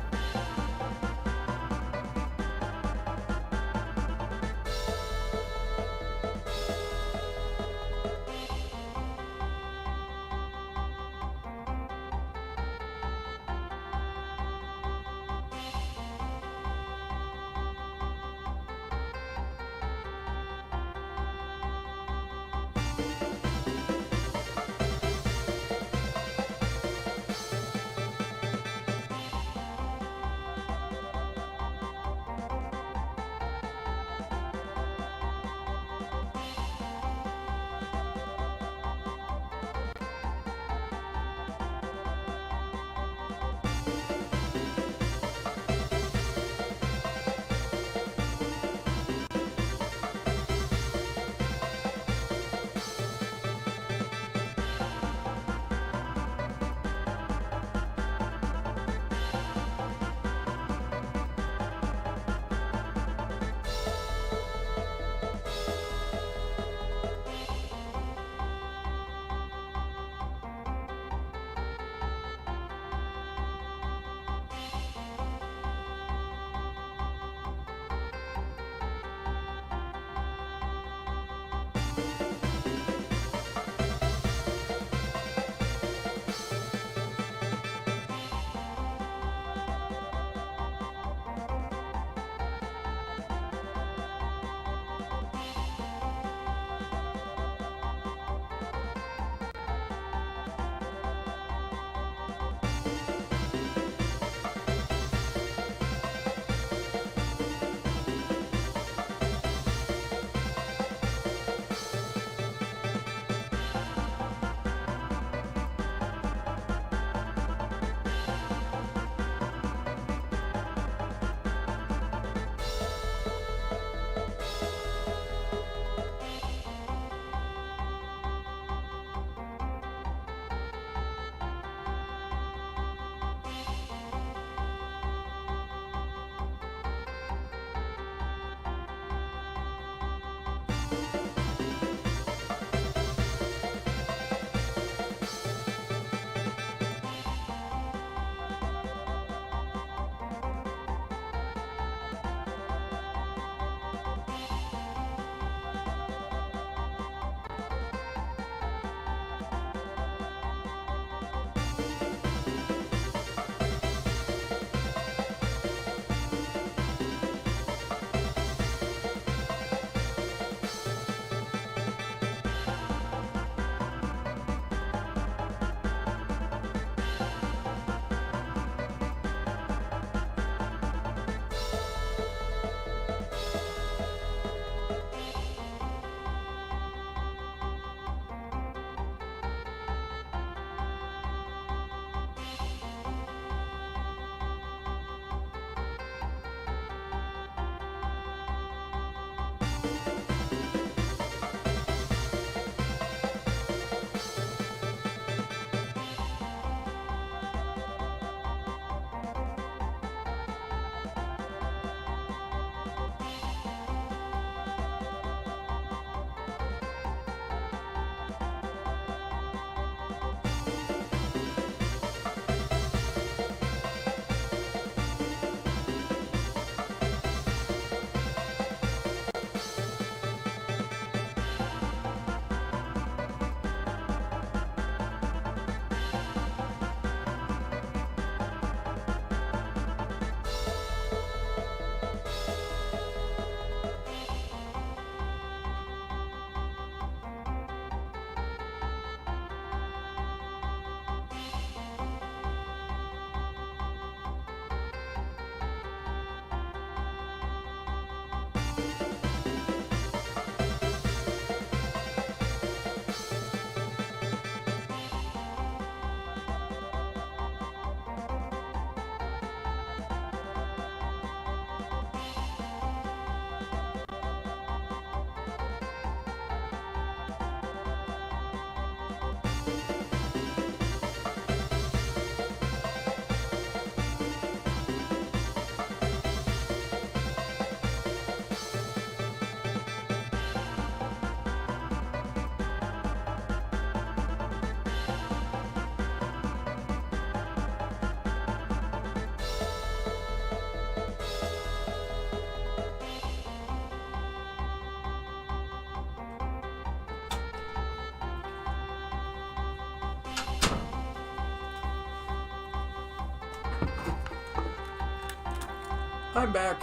I'm back.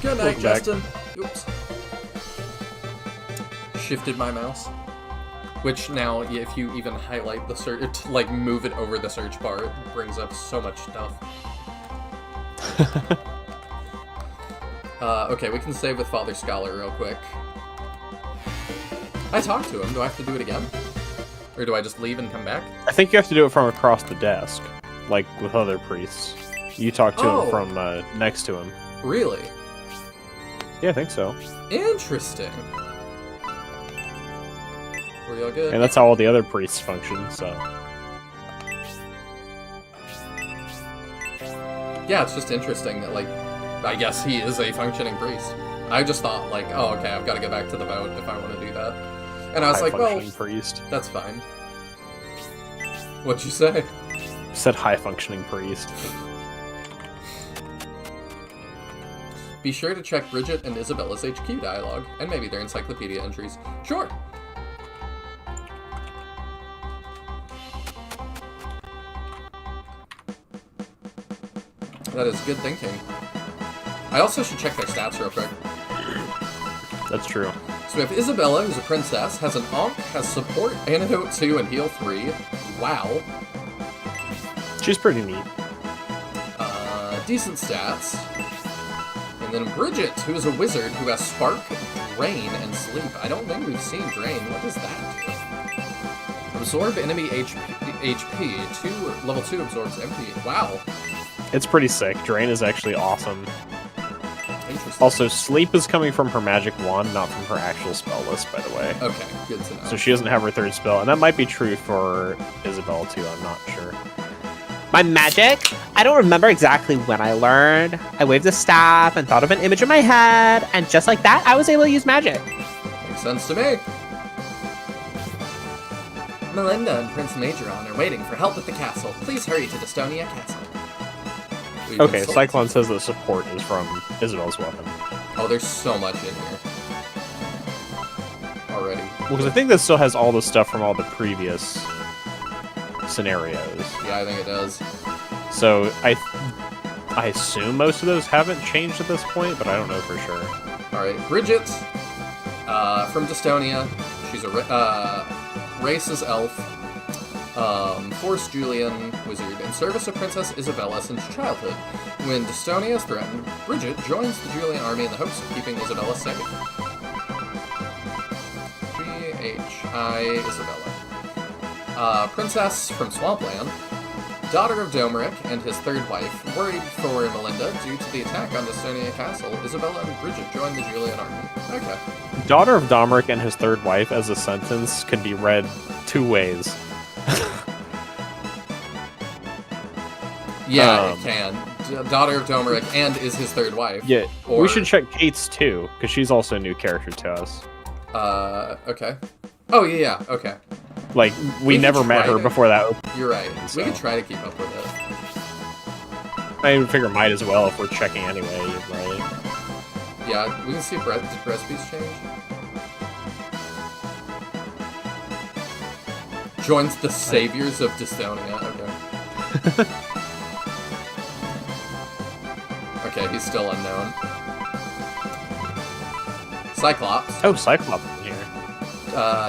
Good night, Justin. Oops. Shifted my mouse. Which now, if you even highlight the search, like move it over the search bar, it brings up so much stuff. Okay, we can save with Father Scholar real quick. I talked to him. Do I have to do it again? Or do I just leave and come back?
I think you have to do it from across the desk, like with other priests. You talk to him from next to him.
Really?
Yeah, I think so.
Interesting. Were you all good?
And that's how all the other priests function, so...
Yeah, it's just interesting that, like, I guess he is a functioning priest. I just thought, like, oh, okay, I've got to get back to the boat if I want to do that. And I was like, well,
priest.
That's fine. What'd you say?
Said high-functioning priest.
Be sure to check Bridget and Isabella's HQ dialogue, and maybe their encyclopedia entries. Sure! That is good thinking. I also should check their stats real quick.
That's true.
So we have Isabella, who's a princess, has an Ankh, has support, antidote 2, and heal 3. Wow.
She's pretty neat.
Decent stats. And then Bridget, who is a wizard, who has Spark, Drain, and Sleep. I don't think we've seen Drain. What is that? Absorb enemy HP. Level 2 absorbs MP. Wow.
It's pretty sick. Drain is actually awesome.
Interesting.
Also, Sleep is coming from her magic wand, not from her actual spell list, by the way.
Okay, good to know.
So she doesn't have her third spell, and that might be true for Isabel too, I'm not sure.
My magic? I don't remember exactly when I learned. I waved a staff and thought of an image in my head, and just like that, I was able to use magic.
Makes sense to me. Melinda and Prince Majoron are waiting for help at the castle. Please hurry to Dystonia Castle.
Okay, Cyclone says that support is from Isabel's weapon.
Oh, there's so much in here. Already.
Well, because I think this still has all the stuff from all the previous scenarios.
Yeah, I think it does.
So, I assume most of those haven't changed at this point, but I don't know for sure.
Alright, Bridget, from Dystonia. She's a race is elf. Force Julian, wizard, in service of Princess Isabella since childhood. When Dystonia is threatened, Bridget joins the Julian army in the hopes of keeping Isabella safe. G-H-I Isabella. Princess from Swampland, daughter of Domeric and his third wife, worried for Melinda due to the attack on Dystonia Castle. Isabella and Bridget join the Julian army. Okay.
Daughter of Domeric and his third wife as a sentence can be read two ways.
Yeah, it can. Daughter of Domeric and is his third wife.
Yeah, we should check Kate's too, because she's also a new character to us.
Okay. Oh, yeah, okay.
Like, we never met her before that.
You're right.
So.
We could try to keep up with it.
I figure might as well if we're checking anyway, right?
Yeah, we can see if did recipes change. Joins the Saviors of Dystonia. Okay. Okay, he's still unknown. Cyclops.
Oh, Cyclops in here.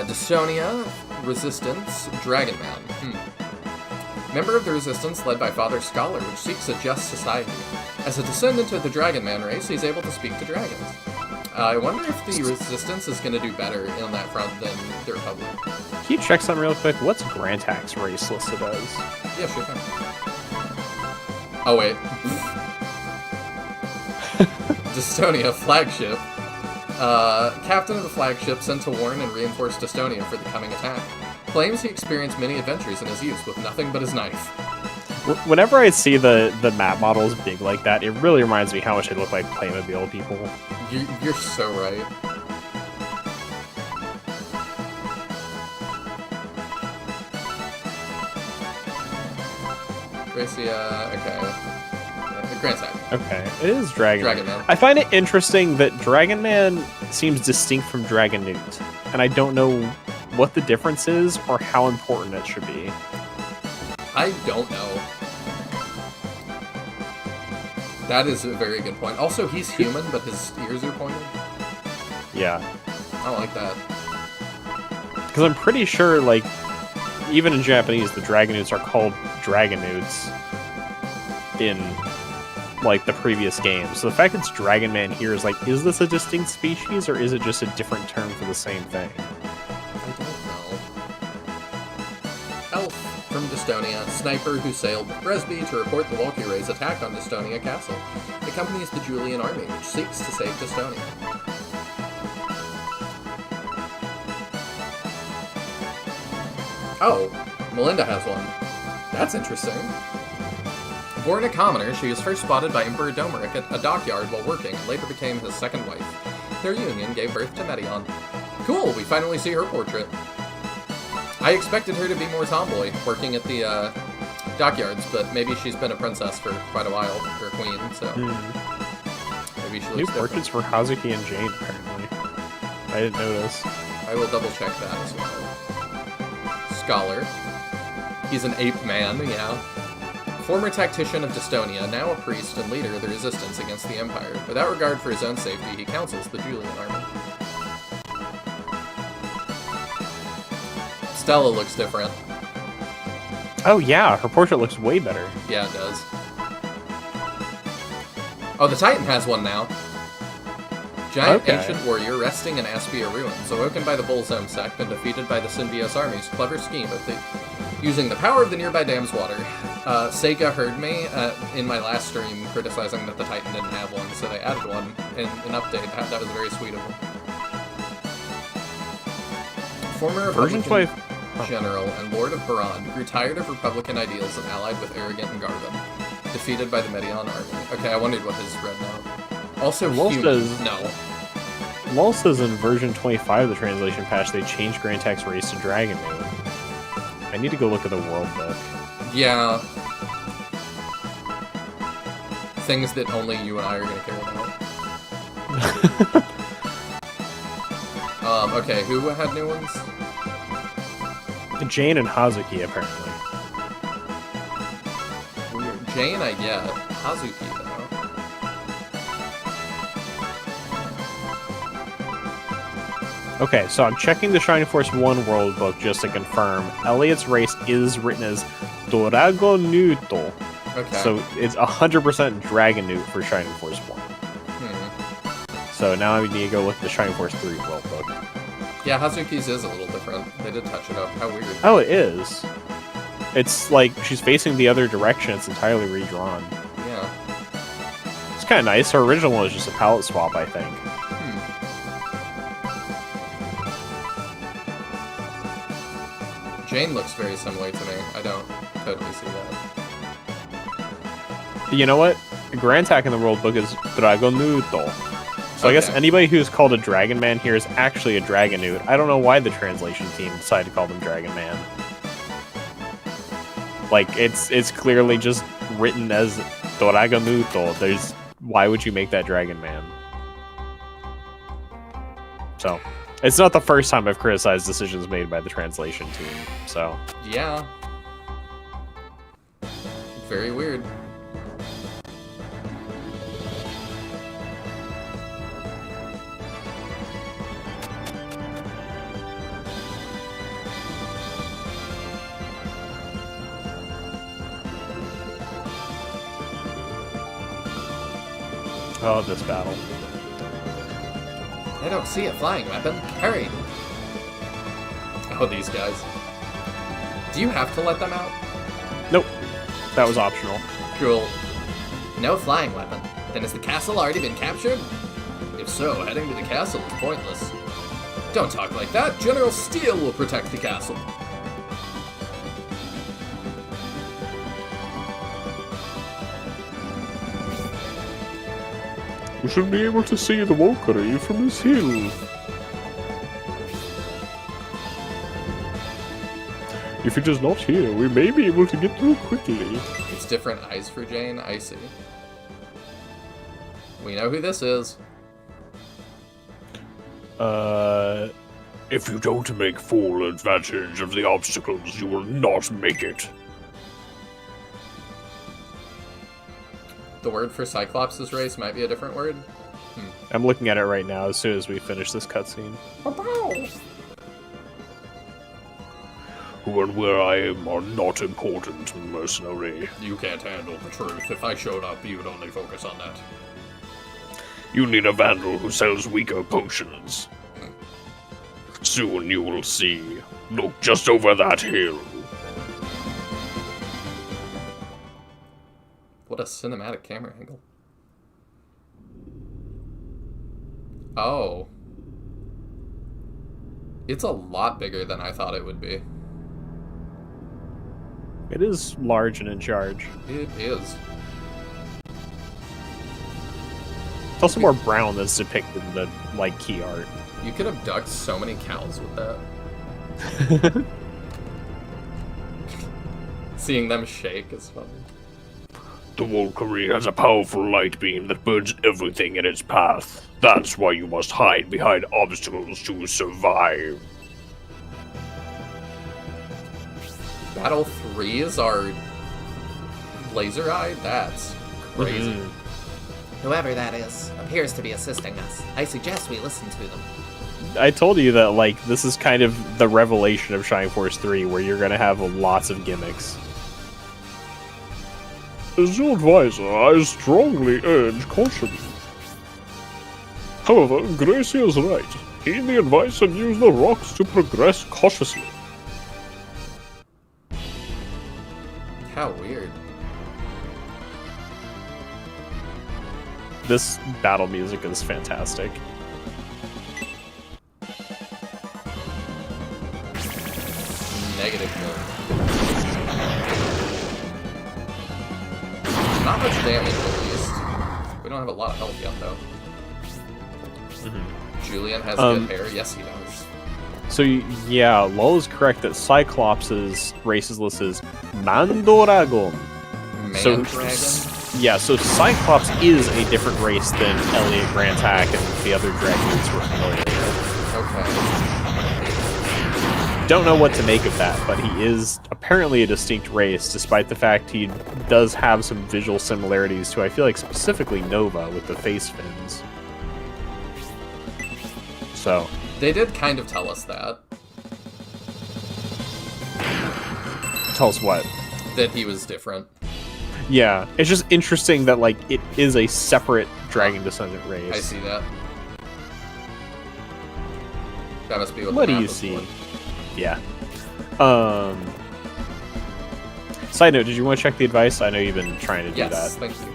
Dystonia, Resistance, Dragon Man. Member of the Resistance led by Father Scholar, which seeks a just society. As a descendant of the Dragon Man race, he's able to speak to dragons. I wonder if the Resistance is going to do better on that front than the Republic.
Can you check something real quick? What's Grantax's race listed as?
Yeah, sure thing. Oh, wait. Dystonia flagship. Captain of the flagship sent to warn and reinforce Dystonia for the coming attack. Claims he experienced many adventures in his youth with nothing but his knife.
Whenever I see the map models big like that, it really reminds me how much they look like Playmobil people.
You're so right. Gracia, okay. Grand side.
Okay, it is Dragon
Man.
I find it interesting that Dragon Man seems distinct from Dragon Newt, and I don't know what the difference is or how important it should be.
I don't know. That is a very good point. Also, he's human, but his ears are pointed.
Yeah.
I like that.
Because I'm pretty sure, like, even in Japanese, the Dragonoots are called Dragonoots in, like, the previous game. So the fact it's Dragon Man here is like, is this a distinct species, or is it just a different term for the same thing?
I don't know. Elf from Dystonia, sniper who sailed with Bresby to report the Valkyrie's attack on Dystonia Castle. Accompanies the Julian army, which seeks to save Dystonia. Oh, Melinda has one. That's interesting. Born a commoner, she was first spotted by Emperor Domeric at a dockyard while working and later became his second wife. Their union gave birth to Medion. Cool, we finally see her portrait. I expected her to be more tomboy, working at the dockyards, but maybe she's been a princess for quite a while, or a queen, so maybe she looks
New
different.
portraits for Hazuki and Jane, apparently. I didn't notice.
I will double check that as well. Scholar. He's an ape man, yeah. Former tactician of Dystonia, now a priest and leader of the resistance against the Empire. Without regard for his own safety, he counsels the Julian army. Stella looks different.
Oh yeah, her portrait looks way better.
Yeah, it does. Oh, the Titan has one now. Giant ancient warrior resting in Aspia ruins, awoken by the Bullzone sect and defeated by the Synbios army's clever scheme of using the power of the nearby dam's water. Sega heard me in my last stream criticizing that the Titan didn't have one, so they added one in an update. That was very sweet of them. Former Republican general and Lord of Baran grew tired of Republican ideals and allied with arrogant and Garvin. Defeated by the Medion army. Okay, I wondered what his read now. Also,
Lol says in version 25 of the translation patch they changed Grantak's race to Dragon Moon. I need to go look at the world book.
Yeah. Things that only you and I are going to care about. Okay, who had new ones?
Jane and Hazuki, apparently.
Weird. Jane, I get. Hazuki, though.
Okay, so I'm checking the Shining Force 1 world book just to confirm. Elliot's race is written as Dragonuto.
Okay.
So it's 100% Dragonoot for Shining Force 1. So now I need to go look at the Shining Force 3 world book.
Yeah, Hazuki's is a little different. They did touch it up. How weird.
Oh, it is. It's like she's facing the other direction. It's entirely redrawn.
Yeah.
It's kind of nice. Her original one was just a palette swap, I think.
Jane looks very similar to me. I don't totally see that.
You know what? Grantak in the world book is Dragonuto. So I guess anybody who's called a Dragon Man here is actually a Dragonoot. I don't know why the translation team decided to call them Dragon Man. Like, it's clearly just written as Dragonuto. Why would you make that Dragon Man? So, it's not the first time I've criticized decisions made by the translation team, so...
Yeah. Very weird.
Oh, this battle.
I don't see a flying weapon. Hurry! Oh, these guys. Do you have to let them out?
Nope. That was optional.
Cool. No flying weapon. Then has the castle already been captured? If so, heading to the castle is pointless. Don't talk like that. General Steele will protect the castle.
We should be able to see the Valkyrie from this hill. If it is not here, we may be able to get through quickly.
It's different eyes for Jane, I see. We know who this is.
If you don't make full advantage of the obstacles, you will not make it.
the word for Cyclops' race might be a different word.
I'm looking at it right now as soon as we finish this cutscene.
Who and where I am are not important, mercenary.
You can't handle the truth. If I showed up, you'd only focus on that.
You need a vandal who sells weaker potions. Soon you will see. Look just over that hill.
What a cinematic camera angle. Oh. It's a lot bigger than I thought it would be.
It is large and in charge.
It is.
It's also more brown that's depicted in the, like, key art.
You could abduct so many cows with that. Seeing them shake is funny.
The Valkyrie has a powerful light beam that burns everything in its path. That's why you must hide behind obstacles to survive.
Battle 3 is our laser eye? That's crazy.
Whoever that is appears to be assisting us. I suggest we listen to them.
I told you that, like, this is kind of the revelation of Shining Force 3, where you're gonna have lots of gimmicks.
As your advisor, I strongly urge caution. However, Gracie is right. Heed the advice and use the rocks to progress cautiously.
How weird.
This battle music is fantastic.
Negative move. Not much damage, at least. We don't have a lot of health yet, though. Julian has good hair. Yes, he does.
So, yeah, Lol is correct that Cyclops' races list is Mandoragon.
Mandragon?
Yeah, so Cyclops is a different race than Elliot, Grantak, and the other dragons we're familiar with.
Okay.
Don't know what to make of that, but he is apparently a distinct race, despite the fact he does have some visual similarities to, I feel like, specifically Nova with the face fins. So...
They did kind of tell us that.
Tell us what?
That he was different.
Yeah, it's just interesting that, like, it is a separate dragon descendant race.
I see that. That must be
what do you see? Yeah. Side note, did you want to check the advice? I know you've been trying to do that.
Yes, thank you.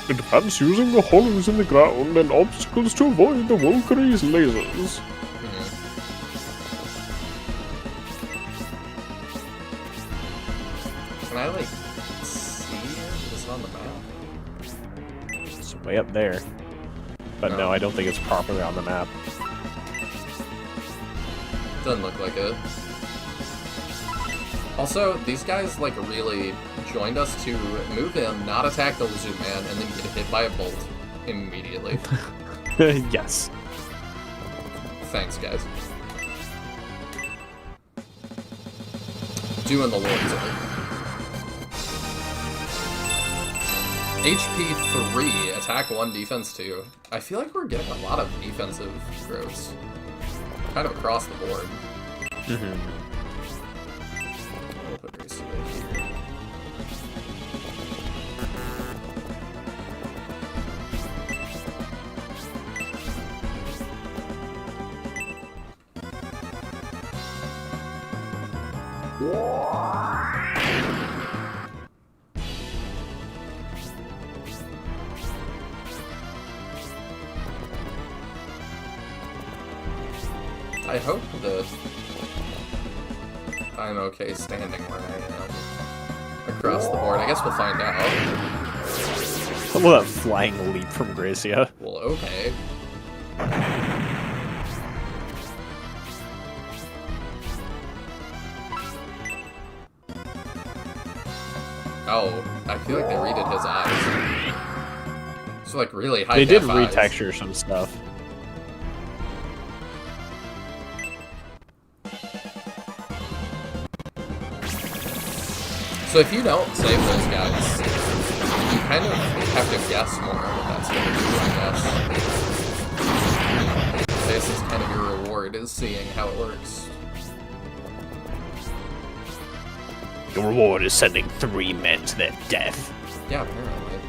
Advance using the hollows in the ground and obstacles to avoid the Valkyrie's lasers.
Can I, like, see it? Is it on the map?
It's way up there. But no, I don't think it's properly on the map.
Doesn't look like it. Also, these guys, like, really joined us to move in, not attack the Lizard Man, and then get hit by a bolt immediately.
Yes.
Thanks, guys. Doing the Lord's work. HP 3, attack 1, defense 2. I feel like we're getting a lot of defensive growths. Kind of across the board. I'll put Gracie right here. I hope that I'm okay standing where I am across the board. I guess we'll find out.
I love that flying leap from Gracia.
Well, okay. Oh, I feel like they redid his eyes. It's like really high.
They did
eyes.
retexture some stuff.
So if you don't save those guys, you kind of have to guess more what that's going to do, I guess. This is kind of your reward, is seeing how it works.
Your reward is sending 3 men to their death.
Yeah, apparently.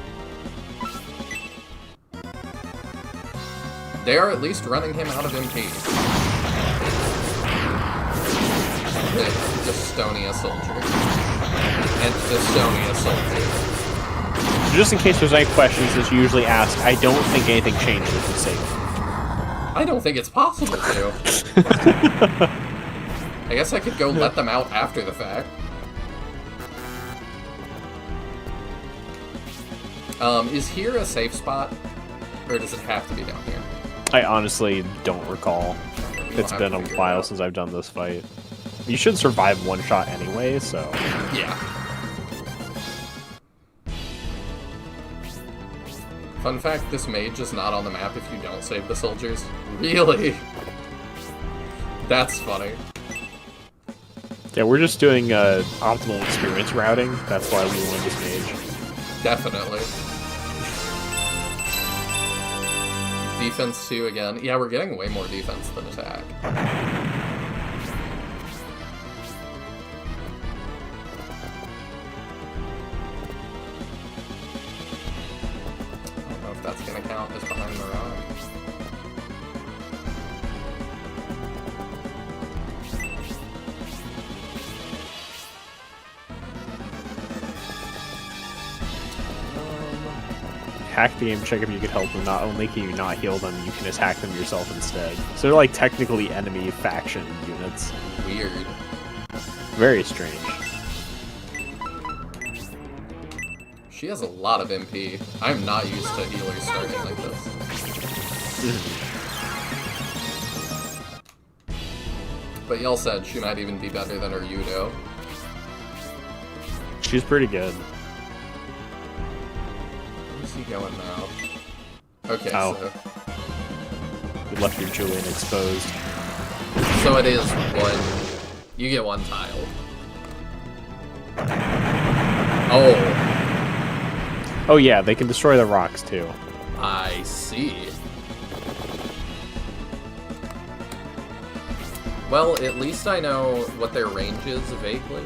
They are at least running him out of MP. The Dystonia soldier. And Dystonia soldier.
Just in case there's any questions, as you usually ask, I don't think anything changes with save.
I don't think it's possible to. I guess I could go let them out after the fact. Is here a safe spot? Or does it have to be down here?
I honestly don't recall. It's been a while since I've done this fight. You should survive one shot anyway, so...
Yeah. Fun fact, this mage is not on the map if you don't save the soldiers. Really? That's funny.
Yeah, we're just doing optimal experience routing. That's why we won this mage.
Definitely. Defense 2 again. Yeah, we're getting way more defense than attack. I don't know if that's gonna count as behind the rock.
Hack the game, check if you could help them. Not only can you not heal them, you can attack them yourself instead. So they're like technically enemy faction units.
Weird.
Very strange.
She has a lot of MP. I'm not used to healers starting like this. But y'all said she might even be better than her Yudo.
She's pretty good.
Where's he going now? Okay,
Oh.
so...
You left your Julian exposed.
So it is one... You get one tile. Oh,
Oh yeah, they can destroy the rocks too.
I see. Well, at least I know what their range is, vaguely.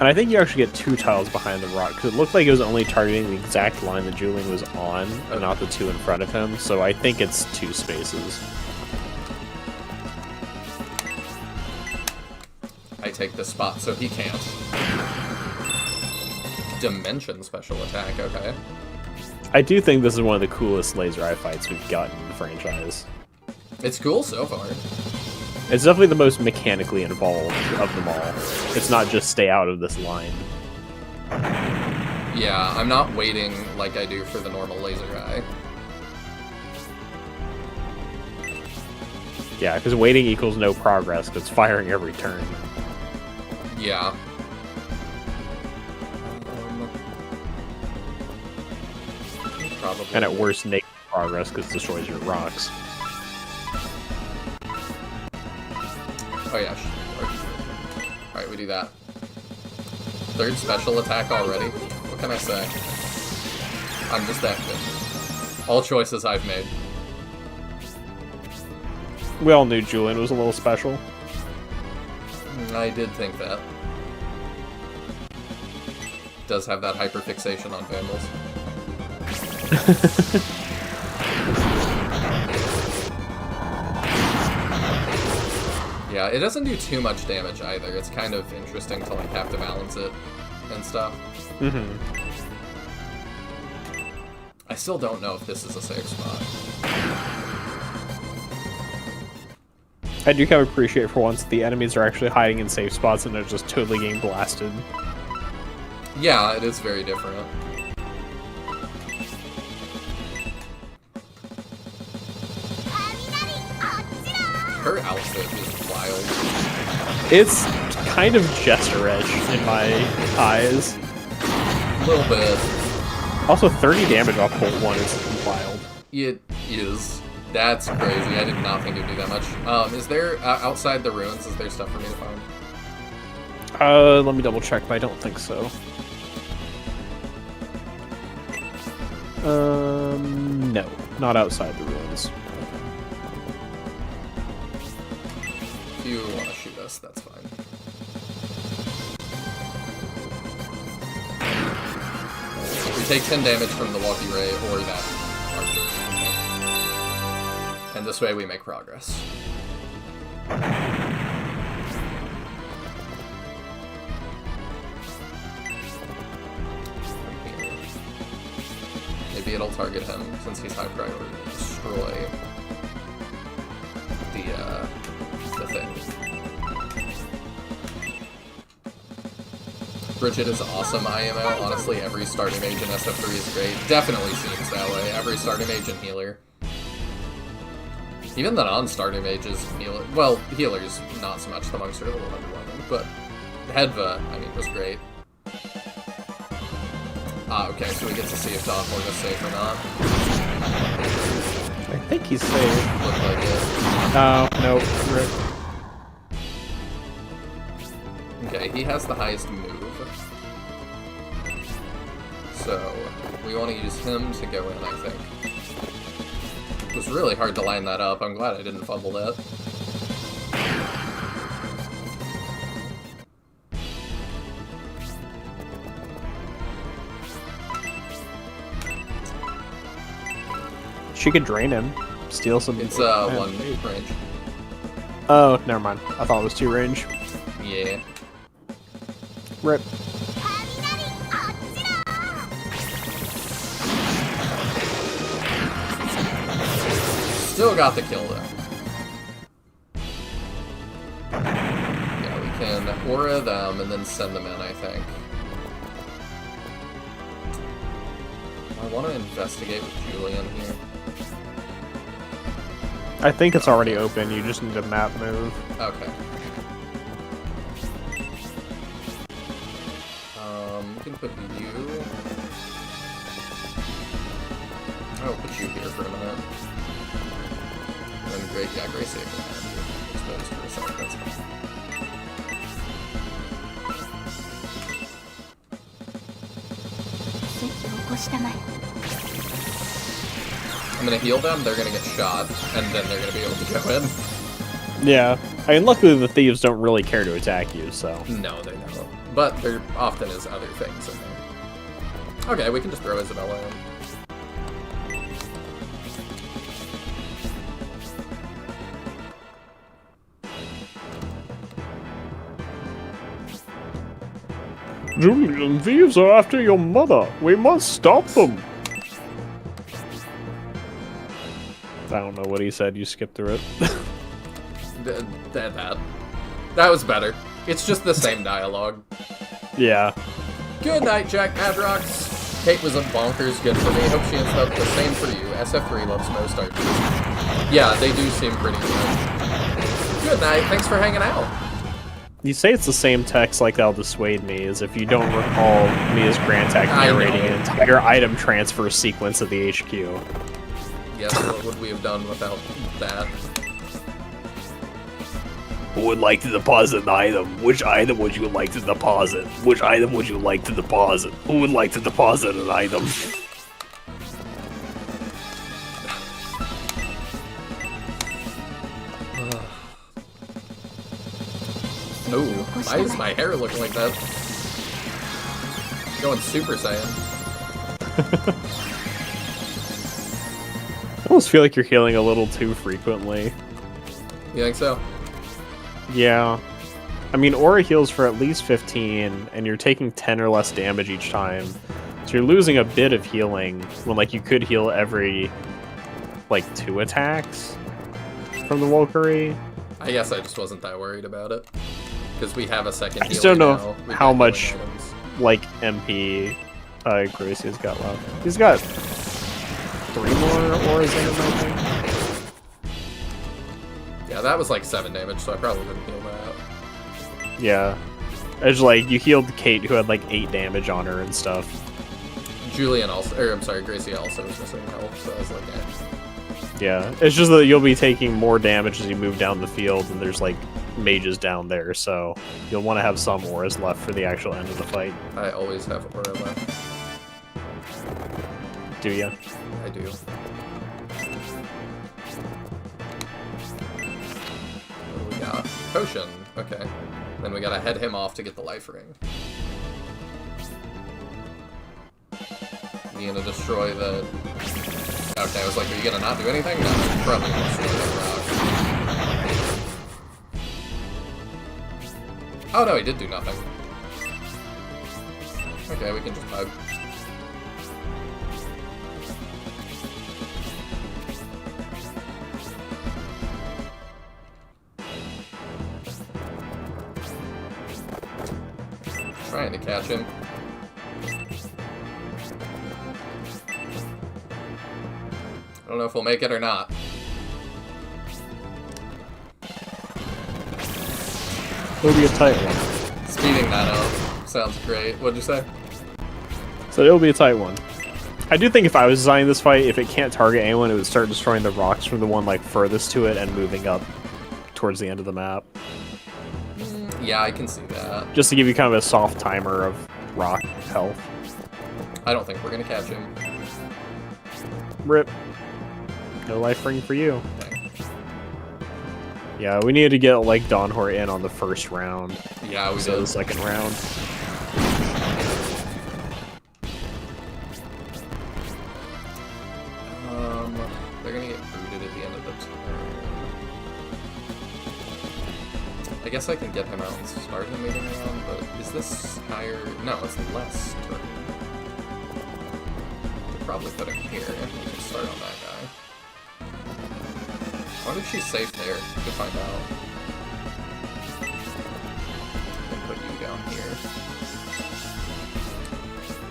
And I think you actually get 2 tiles behind the rock, because it looked like it was only targeting the exact line that Julian was on, and not the 2 in front of him, so I think it's 2 spaces.
I take this spot so he can't. Dimension special attack, okay.
I do think this is one of the coolest laser eye fights we've gotten in the franchise.
It's cool so far.
It's definitely the most mechanically involved of them all. It's not just stay out of this line.
Yeah, I'm not waiting like I do for the normal laser eye.
Yeah, because waiting equals no progress, because it's firing every turn.
Yeah. Probably.
And at worst, negative progress, because it destroys your rocks.
Oh yeah, alright, we do that. 3rd special attack already? What can I say? I'm just that good. All choices I've made.
We all knew Julian was a little special.
I did think that. Does have that hyperfixation on vandals. Yeah, it doesn't do too much damage either. It's kind of interesting to like have to balance it and stuff.
Mm-hmm.
I still don't know if this is a safe spot.
I do kind of appreciate for once the enemies are actually hiding in safe spots and they're just totally getting blasted.
Yeah, it is very different. Her outfit is wild.
It's kind of Jester-ish in my eyes.
A little bit.
Also, 30 damage off Bolt 1 is wild.
It is. That's crazy. I did not think it'd do that much. Is there, outside the ruins, is there stuff for me to find?
Let me double check, but I don't think so. No. Not outside the ruins.
If you want to shoot us, that's fine. We take 10 damage from the Walkie Ray or that archer. And this way we make progress. Maybe it'll target him since he's high priority. Destroy the thing. Bridget is awesome IMO. Honestly, every starting mage in SF3 is great. Definitely seems that way. Every starting mage and healer. Even the non-starting mages healer. Well, healers not so much. The monks are a little underwhelming, but Hedva, I mean, was great. Ah, okay, so we get to see if Dawnhorn is safe or not.
I think he's safe.
Looked like it.
Oh, no. Rip.
Okay, he has the highest move. So, we want to use him to go in, I think. It was really hard to line that up. I'm glad I didn't fumble that.
She could drain him. Steal some...
It's, one range.
Oh, never mind. I thought it was 2 range.
Yeah.
Rip.
Still got the kill, though. Yeah, we can aura them and then send them in, I think. I want to investigate with Julian here.
I think it's already open. You just need a map move.
Okay. We can put you... I'll put you here for a minute. And great, yeah, Gracie can have you exposed for a second, that's fine. I'm gonna heal them, they're gonna get shot, and then they're gonna be able to go in.
Yeah. I mean, luckily the thieves don't really care to attack you, so...
No, they don't. But there often is other things in there. Okay, we can just throw Isabella in.
Julian, thieves are after your mother. We must stop them.
I don't know what he said. You skipped through it.
That was better. It's just the same dialogue.
Yeah.
Good night, Jack Madrox. Kate was a bonkers good for me. Hope she ends up the same for you. SF3 loves most RPs. Yeah, they do seem pretty good. Good night. Thanks for hanging out.
You say it's the same text like that'll dissuade me, as if you don't recall me as Grantak narrating an entire item transfer sequence at the HQ.
Yes, what would we have done without that?
Who would like to deposit an item? Which item would you like to deposit? Which item would you like to deposit? Who would like to deposit an item?
Oh, why is my hair looking like that? Going Super Saiyan.
I almost feel like you're healing a little too frequently.
You think so?
Yeah. I mean, Aura heals for at least 15, and you're taking 10 or less damage each time. So you're losing a bit of healing, when, like, you could heal every, like, 2 attacks from the Valkyrie.
I guess I just wasn't that worried about it. Because we have a second healer.
I just don't know
now.
how much, like, MP Gracie's got left. He's got 3 more auras in him, I think.
Yeah, that was like 7 damage, so I probably wouldn't heal that.
Yeah. It's like, you healed Kate, who had like 8 damage on her and stuff.
Julian also, or I'm sorry, Gracie also was missing health, so I was like, eh.
Yeah, it's just that you'll be taking more damage as you move down the field, and there's like mages down there, so you'll want to have some auras left for the actual end of the fight.
I always have aura left.
Do you?
I do. What do we got? Potion. Okay. Then we gotta head him off to get the life ring. You gonna destroy the... Okay, I was like, are you gonna not do anything? No, I'm probably gonna destroy that rock. Oh no, he did do nothing. Okay, we can just bug. Trying to catch him. I don't know if we'll make it or not.
It'll be a tight one.
Speeding that up sounds great. What'd you say?
So it'll be a tight one. I do think if I was designing this fight, if it can't target anyone, it would start destroying the rocks from the one like furthest to it and moving up towards the end of the map.
Yeah, I can see that.
Just to give you kind of a soft timer of rock health.
I don't think we're gonna catch him.
Rip. No life ring for you.
Okay.
Yeah, we needed to get like Dawnhor in on the first round.
Yeah, we
So
did.
the second round.
They're gonna get booted at the end of the turn. I guess I can get him out and start him moving around, but is this higher? No, it's less turn. Could probably put him here. We can start on that guy. I wonder if she's safe there. We could find out. And put you down here.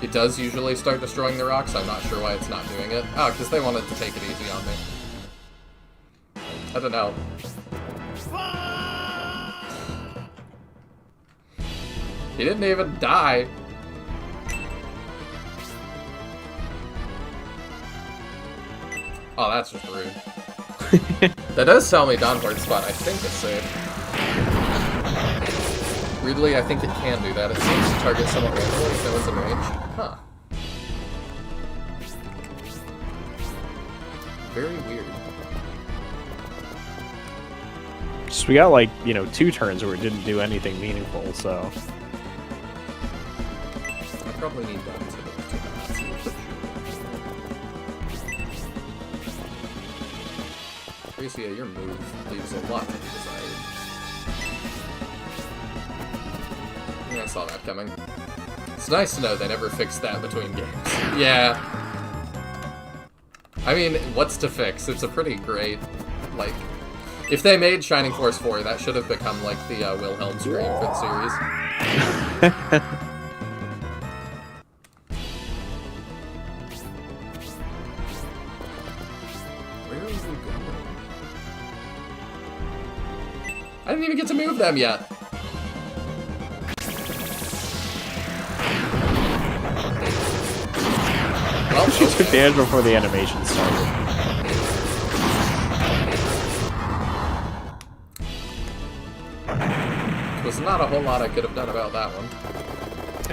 It does usually start destroying the rocks. I'm not sure why it's not doing it. Oh, because they wanted to take it easy on me. I don't know. He didn't even die. Oh, that's just rude. That does tell me Dawnhorn's spot. I think it's safe. Weirdly, I think it can do that. It seems to target someone randomly if no one's in range. Huh. Very weird.
So we got like, 2 turns where it didn't do anything meaningful, so...
I probably need that to that. Gracia, your move leaves a lot to be desired. Yeah, I saw that coming. It's nice to know they never fixed that between games. Yeah. I mean, what's to fix? It's a pretty great, like... If they made Shining Force 4, that should have become like the Wilhelm scream for the series. Where are you going? I didn't even get to move them yet. Well,
She took damage before the animation started.
There's not a whole lot I could have done about that one.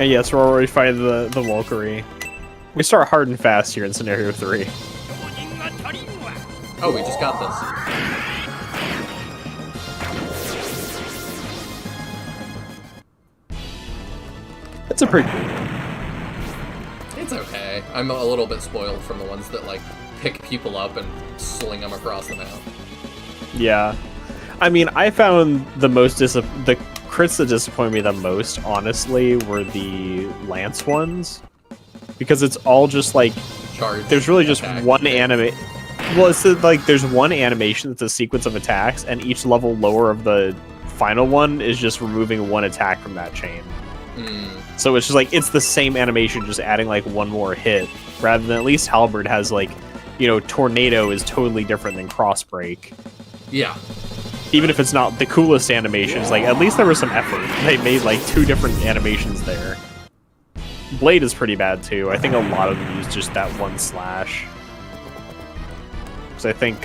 And yes, we're already fighting the Valkyrie. We start hard and fast here in Scenario 3.
Oh, we just got this.
That's a pretty cool one.
It's okay. I'm a little bit spoiled from the ones that, like, pick people up and sling them across the map.
Yeah. I mean, I found the crits that disappointed me the most, honestly, were the Lance ones. Because it's all just, like...
Charge.
There's really just
attack.
one anime... Well, it's like, there's one animation that's a sequence of attacks, and each level lower of the final one is just removing one attack from that chain. So it's just like, it's the same animation, just adding, like, one more hit. Rather than, at least Halberd has, like, Tornado is totally different than Crossbreak.
Yeah.
Even if it's not the coolest animations, like, at least there was some effort. They made, like, 2 different animations there. Blade is pretty bad, too. I think a lot of them use just that one slash. Because I think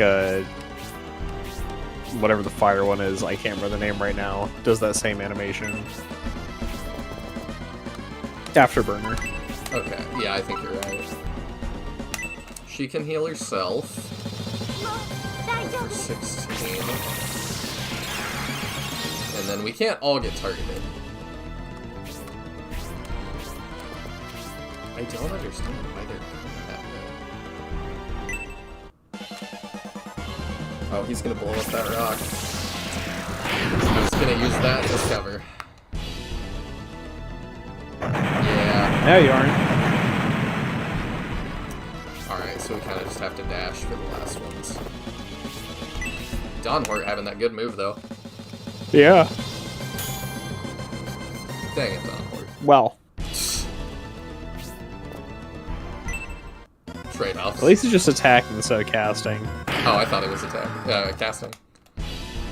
whatever the fire one is, I can't remember the name right now, does that same animation. Afterburner.
Okay, yeah, I think you're right. She can heal herself. For 16. And then we can't all get targeted. I don't understand why they're doing that way. Oh, he's gonna blow up that rock. I'm just gonna use that as cover. Yeah.
No, you aren't.
Alright, so we kind of just have to dash for the last ones. Dawnhort having that good move, though.
Yeah.
Dang it, Dawnhort.
Well.
Trade-offs.
At least it's just attacking instead of casting.
Oh, I thought it was casting.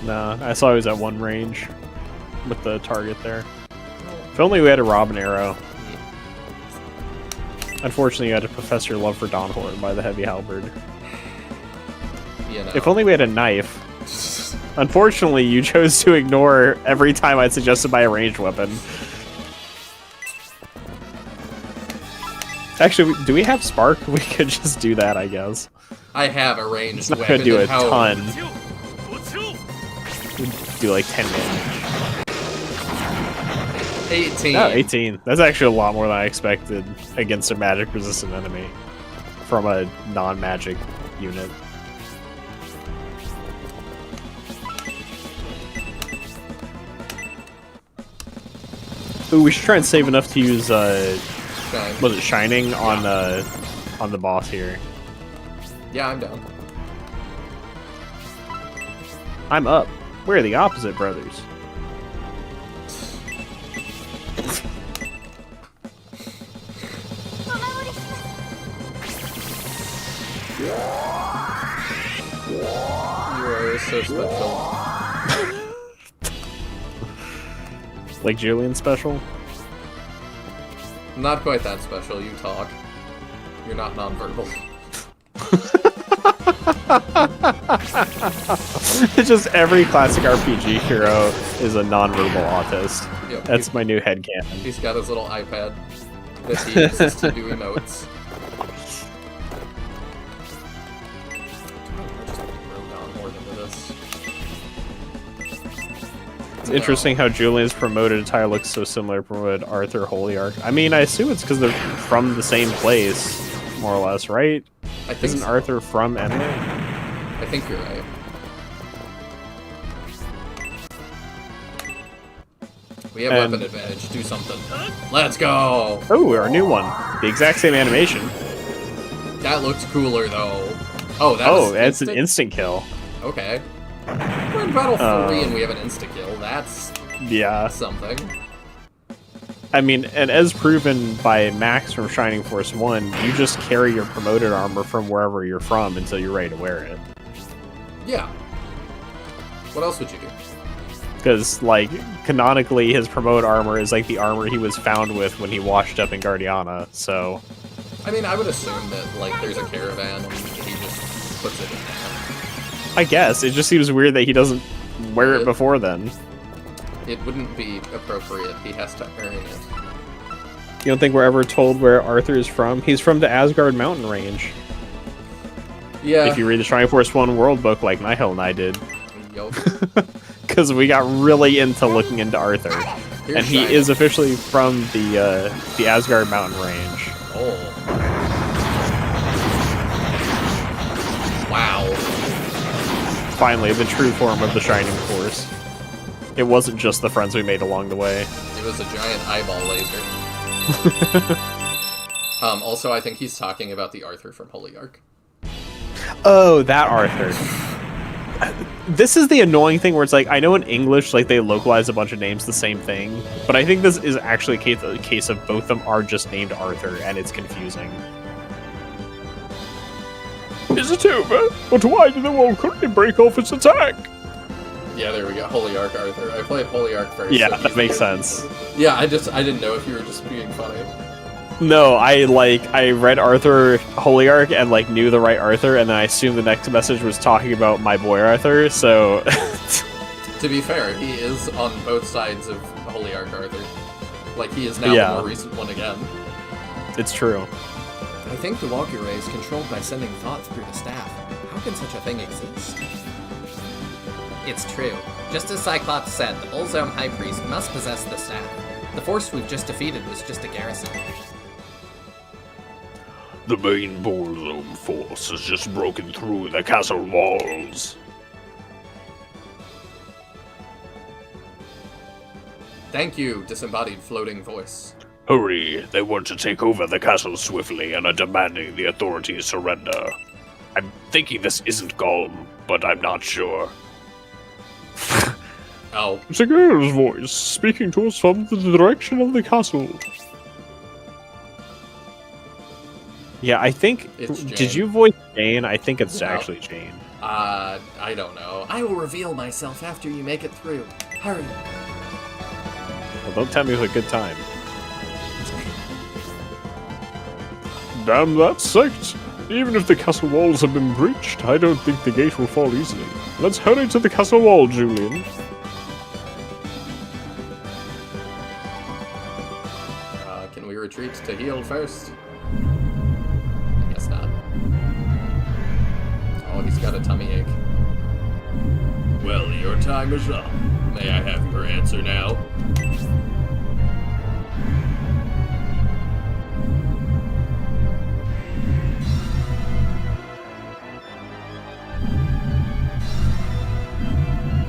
Nah, I saw he was at one range with the target there. If only we had a Robin arrow. Unfortunately, you had to profess your love for Dawnhort by the heavy halberd.
You know.
If only we had a knife. Unfortunately, you chose to ignore every time I suggested buy a ranged weapon. Actually, do we have Spark? We could just do that, I guess.
I have a ranged
It's not
weapon.
gonna do a
how...
ton. Do like 10 damage.
18.
No, 18. That's actually a lot more than I expected against a magic-resistant enemy from a non-magic unit. Ooh, we should try and save enough to use,
Shine.
was it Shining on the boss here?
Yeah, I'm down.
I'm up. We're the opposite brothers.
You are so special.
Like Julian special?
Not quite that special, you talk. You're not nonverbal.
It's just every classic RPG hero is a non-verbal autist.
Yep,
That's my new headcanon.
He's got his little iPad that he uses to do emotes.
It's interesting how Julian's promoted attire looks so similar to promoted Arthur Holyarch. I mean, I assume it's because they're from the same place, more or less, right?
I think
Isn't
so.
Arthur from Emily?
I think you're right. We have weapon advantage. Do something. Let's go!
Oh, our new one. The exact same animation.
That looked cooler, though. Oh, that's
an instant kill.
Okay. We're in Battle 3 and we have an insta-kill. That's something.
I mean, and as proven by Max from Shining Force 1, you just carry your promoted armor from wherever you're from until you're ready to wear it.
Yeah. What else would you do?
Because, like, canonically, his promoted armor is like the armor he was found with when he washed up in Guardiana, so...
I mean, I would assume that, like, there's a caravan and he just puts it in there.
I guess. It just seems weird that he doesn't wear it before then.
It wouldn't be appropriate. He has to earn it.
You don't think we're ever told where Arthur is from? He's from the Asgard mountain range.
Yeah.
If you read the Shining Force 1 World Book like Nihil and I did.
Yup.
Because we got really into looking into Arthur.
Here's
and he
Shining.
is officially from the Asgard mountain range.
Oh. Wow.
Finally, the true form of the Shining Force. It wasn't just the friends we made along the way.
It was a giant eyeball laser. Also, I think he's talking about the Arthur from Holyarch.
Oh, that Arthur. This is the annoying thing where it's like, I know in English, like, they localize a bunch of names the same thing, but I think this is actually a case of both of them are just named Arthur, and it's confusing.
Is it over? But why did the wall currently break off its attack?
Yeah, there we go. Holyarch Arthur. I played Holyarch first.
Yeah,
so
that makes sense.
Yeah, I didn't know if you were just being funny.
No, I read Arthur Holyarch and knew the right Arthur, and then I assumed the next message was talking about my boy Arthur. So,
to be fair, he is on both sides of Holyarch Arthur. He is now the more recent one again.
It's true.
I think the Walkure is controlled by sending thoughts through the staff. How can such a thing exist? It's true. Just as Cyclops said, the Bullzome High Priest must possess the staff. The force we've just defeated was just a garrison.
The main Bullzome force has just broken through the castle walls.
Thank you, disembodied floating voice.
Hurry, they want to take over the castle swiftly and are demanding the authorities surrender. I'm thinking this isn't Gollum, but I'm not sure.
Oh.
It's a girl's voice, speaking to us from the direction of the castle.
Yeah, I think... Did you voice Jane? I think it's actually Jane.
I don't know. I will reveal myself after you make it through. Hurry.
Well, don't tell me it was a good time.
Damn that sect! Even if the castle walls have been breached, I don't think the gate will fall easily. Let's hurry to the castle wall, Julian.
Can we retreat to heal first? I guess not. Oh, he's got a tummy ache.
Well, your time is up. May I have your answer now?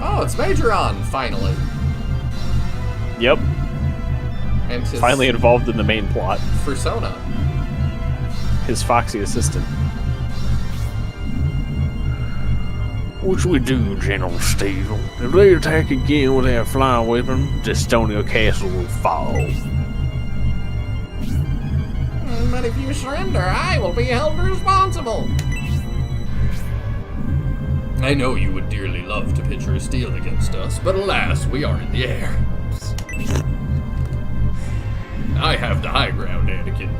Oh, it's Majoron, finally.
Yep.
And his
finally involved in the main plot.
Persona.
His foxy assistant.
What should we do, General Steele? If they attack again with their flying weapon, Dystonia Castle will fall.
But if you surrender, I will be held responsible.
I know you would dearly love to pitch your steel against us, but alas, we are in the air. I have the high ground, Anakin.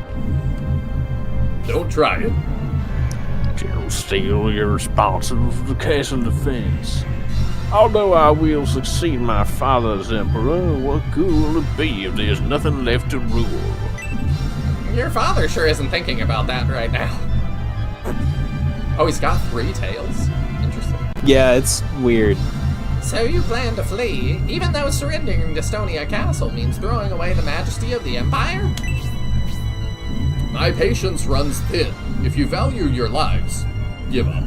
Don't try it.
General Steele, you're responsible for the castle defense. Although I will succeed my father as emperor, what good will it be if there's nothing left to rule?
Your father sure isn't thinking about that right now. Oh, he's got 3 tails? Interesting.
Yeah, it's weird.
So you plan to flee, even though surrendering Dystonia Castle means throwing away the majesty of the Empire?
My patience runs thin. If you value your lives, give up.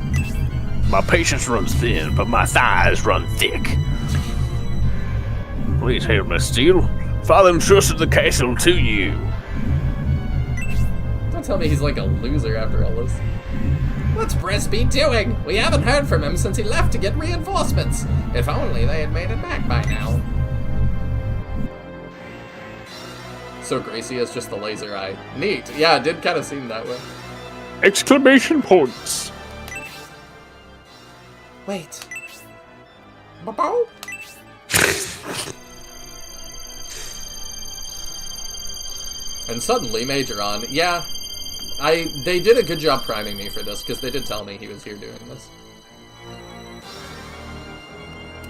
My patience runs thin, but my thighs run thick. Please help me, Steele. Father entrusted the castle to you.
Don't tell me he's like a loser after all this. What's Briss be doing? We haven't heard from him since he left to get reinforcements. If only they had made it back by now. So Gracie has just the laser eye. Neat. Yeah, it did kind of seem that way.
Exclamation points!
Wait. Bobo? And suddenly, Majoron. Yeah, they did a good job priming me for this, because they did tell me he was here doing this.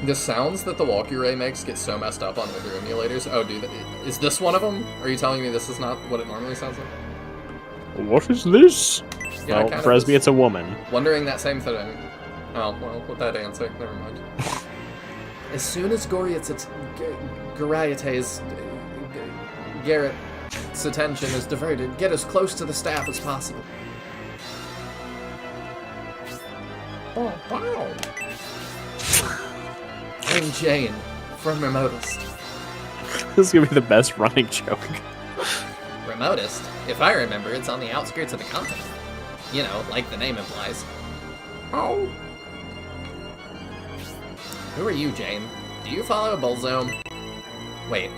The sounds that the Walkure makes get so messed up on other emulators. Oh, dude, is this one of them? Are you telling me this is not what it normally sounds like?
What is this?
Yeah,
well, Fresby, it's a woman.
Wondering that same thing. Oh, well, with that answer, never mind. As soon as Garrot's attention is diverted, get as close to the staff as possible. Oh. I'm Jane, from Remotest.
This is gonna be the best running joke.
Remotest? If I remember, it's on the outskirts of the continent. You know, like the name implies. Oh. Who are you, Jane? Do you follow Bullzome? Wait,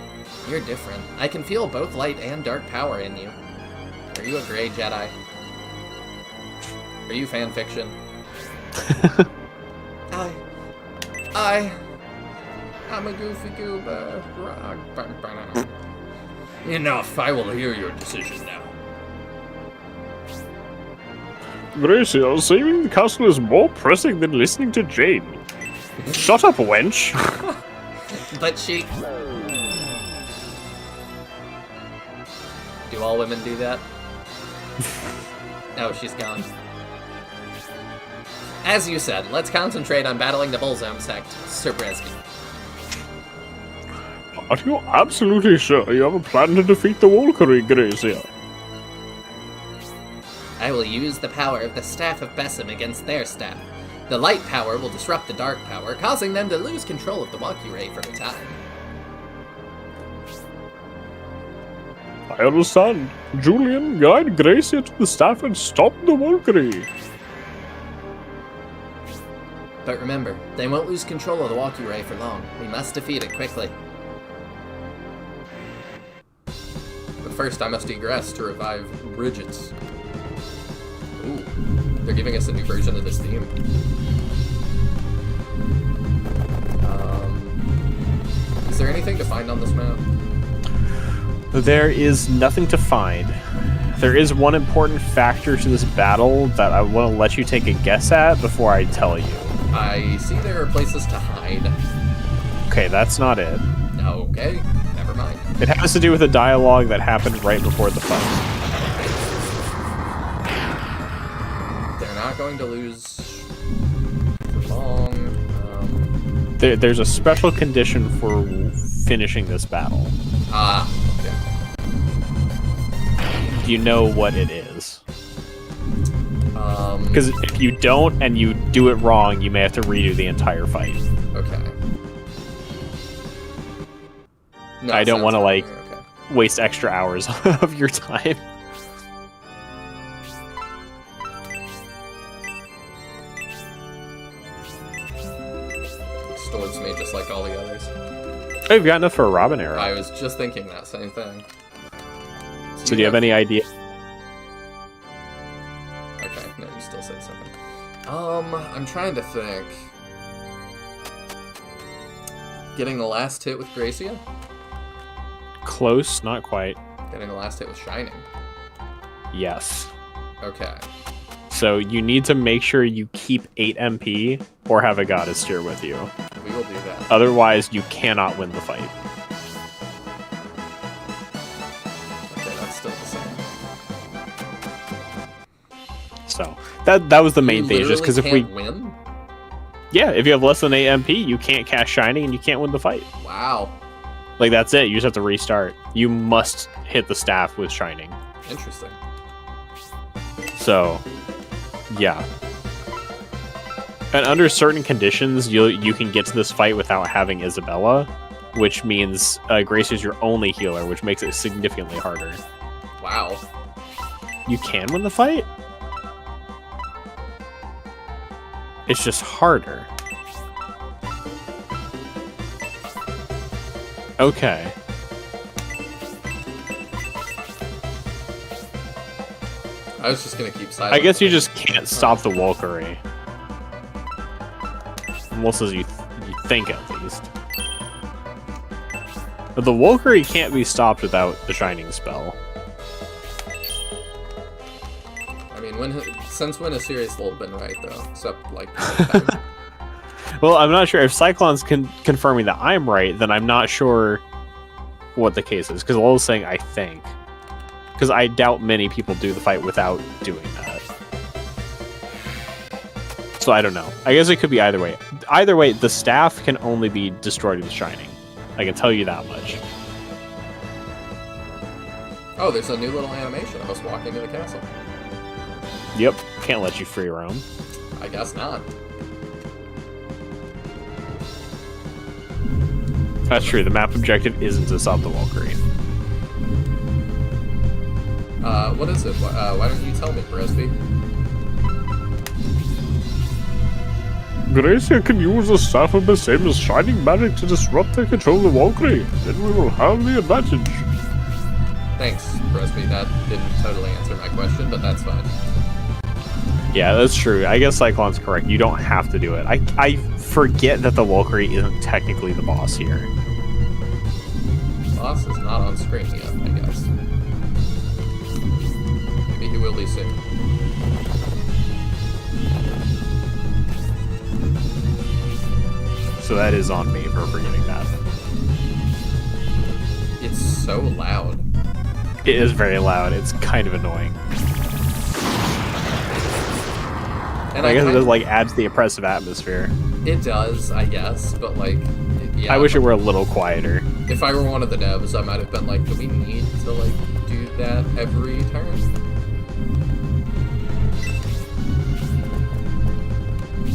you're different. I can feel both light and dark power in you. Are you a gray Jedi? Are you fanfiction? I'm a goofy goober.
Enough. I will hear your decision now.
Gracia, saving the castle is more pressing than listening to Jane. Shut up, wench.
But she... Do all women do that? Oh, she's gone. As you said, let's concentrate on battling the Bullzome sect, Sir Bresky.
Are you absolutely sure you have a plan to defeat the Walkyrie, Gracia?
I will use the power of the Staff of Besom against their staff. The light power will disrupt the dark power, causing them to lose control of the Walkyrie for a time.
I understand. Julian, guide Gracia to the staff and stop the Walkyrie.
But remember, they won't lose control of the Walkyrie for long. We must defeat it quickly. But first, I must egress to revive Bridget's. Ooh, they're giving us a new version of this theme. Is there anything to find on this map?
There is nothing to find. There is one important factor to this battle that I want to let you take a guess at before I tell you.
I see there are places to hide.
Okay, that's not it.
Okay, never mind.
It has to do with a dialogue that happened right before the fight.
They're not going to lose for long.
There's a special condition for finishing this battle.
Okay.
Do you know what it is? Because if you don't and you do it wrong, you may have to redo the entire fight.
Okay. No,
I don't want to, like,
okay.
waste extra hours of your time.
Towards me just like all the others.
Oh, you've got enough for a Robin arrow.
I was just thinking that same thing.
So do you have any idea?
Okay, no, you still said something. I'm trying to think. Getting the last hit with Gracia?
Close, not quite.
Getting the last hit with Shining?
Yes.
Okay.
So you need to make sure you keep 8 MP or have a goddess steer with you.
We will do that.
Otherwise, you cannot win the fight.
Okay, that's still the same.
So that was the main thing, is just because if we
win?
Yeah, if you have less than 8 MP, you can't cast Shining and you can't win the fight.
Wow.
Like, that's it. You just have to restart. You must hit the staff with Shining.
Interesting.
So, yeah. And under certain conditions, you can get to this fight without having Isabella, which means Grace is your only healer, which makes it significantly harder.
Wow.
You can win the fight? It's just harder. Okay.
I was just gonna keep silent.
I guess you just can't stop the Walkyrie. Almost as you think, at least. But the Walkyrie can't be stopped without the Shining spell.
I mean, since when has Sirius Lowell been right, though? Except, like,
Well, I'm not sure if Cyclone's confirming that I'm right, then I'm not sure what the case is. Because Lowell's saying, I think. Because I doubt many people do the fight without doing that. So I don't know. I guess it could be either way. Either way, the staff can only be destroyed with Shining. I can tell you that much.
Oh, there's a new little animation of us walking to the castle.
Yep, can't let you free roam.
I guess not.
That's true, the map objective isn't to stop the Walkyrie.
What is it? Why don't you tell me, Presby?
Gracia can use the Staff of Besem's Shining Magic to disrupt and control the Walkyrie. Then we will have the advantage.
Thanks, Presby. That didn't totally answer my question, but that's fine.
Yeah, that's true. I guess Cyclone's correct. You don't have to do it. I forget that the Walkyrie isn't technically the boss here.
boss is not on screen yet, I guess. Maybe he will be soon.
So that is on me for forgetting that.
It's so loud.
It is very loud. It's kind of annoying.
And
I guess it just, like, adds the oppressive atmosphere.
It does, I guess, but, like, yeah.
I wish it were a little quieter.
If I were one of the devs, I might have been like, do we need to, like, do that every turn?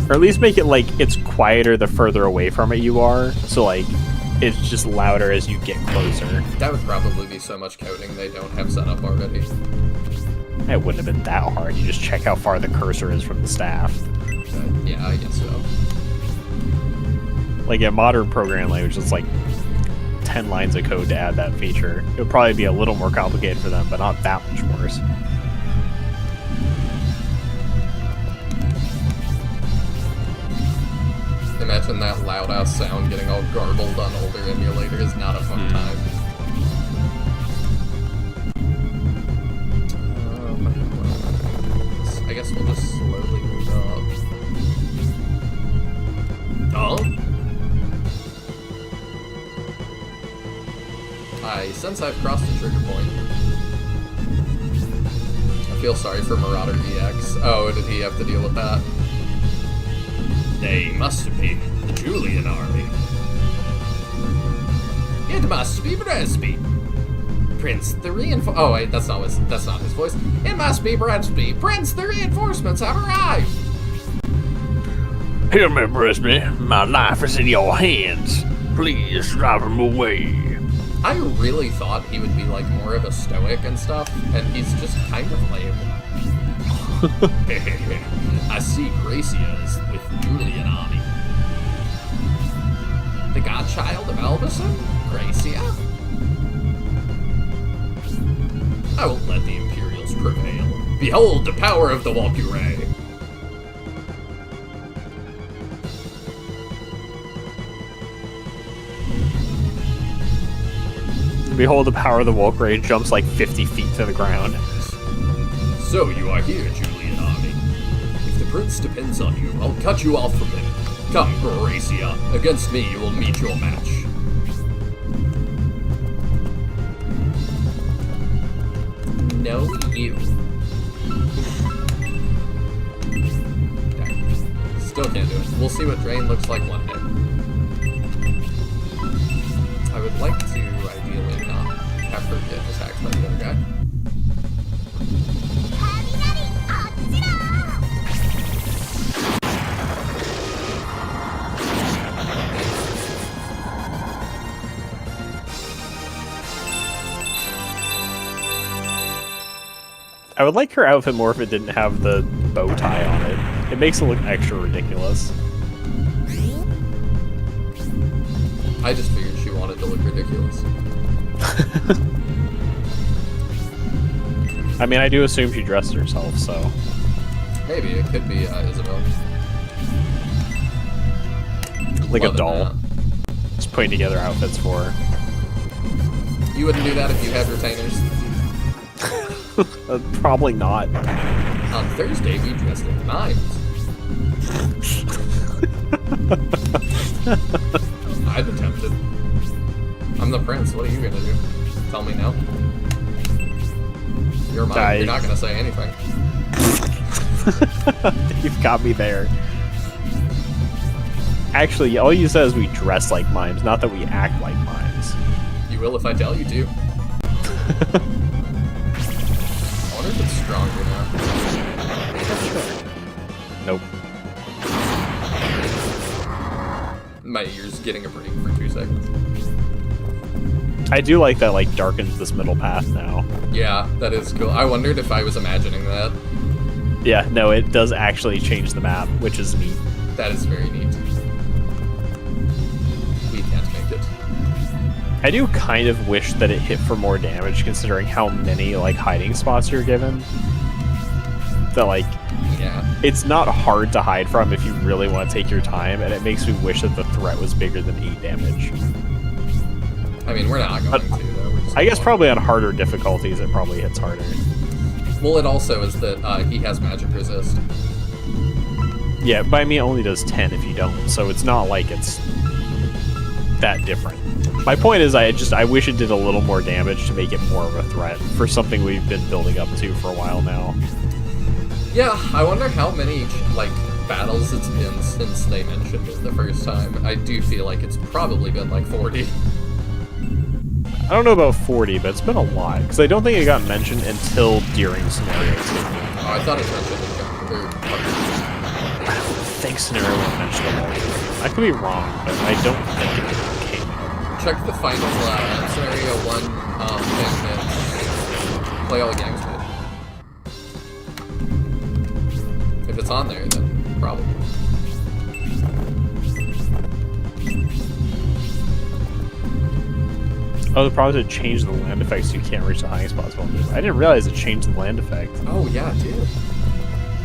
Or at least make it, like, it's quieter the further away from it you are. So, like, it's just louder as you get closer.
That would probably be so much coding they don't have set up already.
It wouldn't have been that hard. You just check how far the cursor is from the staff.
Yeah, I guess so.
Like, in modern programming language, it's like 10 lines of code to add that feature. It would probably be a little more complicated for them, but not that much worse.
Imagine that loud-ass sound getting all garbled on older emulators. Not a fun time. I guess we'll just slowly move up. Oh? I sense I've crossed the trigger point. I feel sorry for Marauder EX. Oh, did he have to deal with that?
They must be the Julian army. It must be Bresby. Prince, the reinforcements. Oh wait, that's not his voice. It must be Bresby. Prince, the reinforcements have arrived.
Hear me, Bresby. My life is in your hands. Please drive him away.
I really thought he would be like more of a stoic and stuff, and he's just kind of lame.
I see Gracia is with the Julian army.
The godchild of Albison? Gracia?
I won't let the Imperials prevail. Behold the power of the Walkure!
Behold the power of the Walkure jumps like 50 feet to the ground.
So you are here, Julian army. If the prince depends on you, I'll cut you off from him. Come, Gracia. Against me, you will meet your match.
No, you. Okay. Still can't do it. We'll see what Drain looks like one day. I would like to ideally not have her get attacked by the other guy.
I would like her outfit more if it didn't have the bow tie on it. It makes it look extra ridiculous.
I just figured she wanted to look ridiculous.
I mean, I do assume she dressed herself, so...
Maybe it could be Isabel.
Like
Love
a doll.
that.
Just putting together outfits for her.
You wouldn't do that if you had retainers.
Probably not.
On Thursday, we dressed as mimes. I'd be tempted. I'm the prince. What are you gonna do? Tell me no. You're mine. You're not gonna say anything.
You've got me there. Actually, all you said is we dress like mimes, not that we act like mimes.
You will if I tell you to. I wonder if it's stronger now.
Nope.
My ear's getting a break for 2 seconds.
I do like that, like, darkens this middle path now.
Yeah, that is cool. I wondered if I was imagining that.
Yeah, no, it does actually change the map, which is neat.
That is very neat. We can't make it.
I do kind of wish that it hit for more damage, considering how many, like, hiding spots you're given. That, like,
Yeah.
it's not hard to hide from if you really want to take your time, and it makes me wish that the threat was bigger than 8 damage.
I mean, we're not going to, though. We're just
I guess probably on harder difficulties, it probably hits harder.
Well, it also is that he has magic resist.
Yeah, but I mean, it only does 10 if you don't, so it's not like it's that different. My point is, I wish it did a little more damage to make it more of a threat for something we've been building up to for a while now.
Yeah, I wonder how many, like, battles it's been since they mentioned it the first time. I do feel like it's probably been like 40.
I don't know about 40, but it's been a lot, because I don't think it got mentioned until during Scenario 2.
Oh, I thought it mentioned it.
I don't think Scenario 1 mentioned them all. I could be wrong, but I don't think it came out.
Check the final Scenario 1 thing that Play All the Games did. If it's on there, then probably.
Oh, the problem is it changed the land effect so you can't reach the highest possible move. I didn't realize it changed the land effect.
Oh, yeah, it did.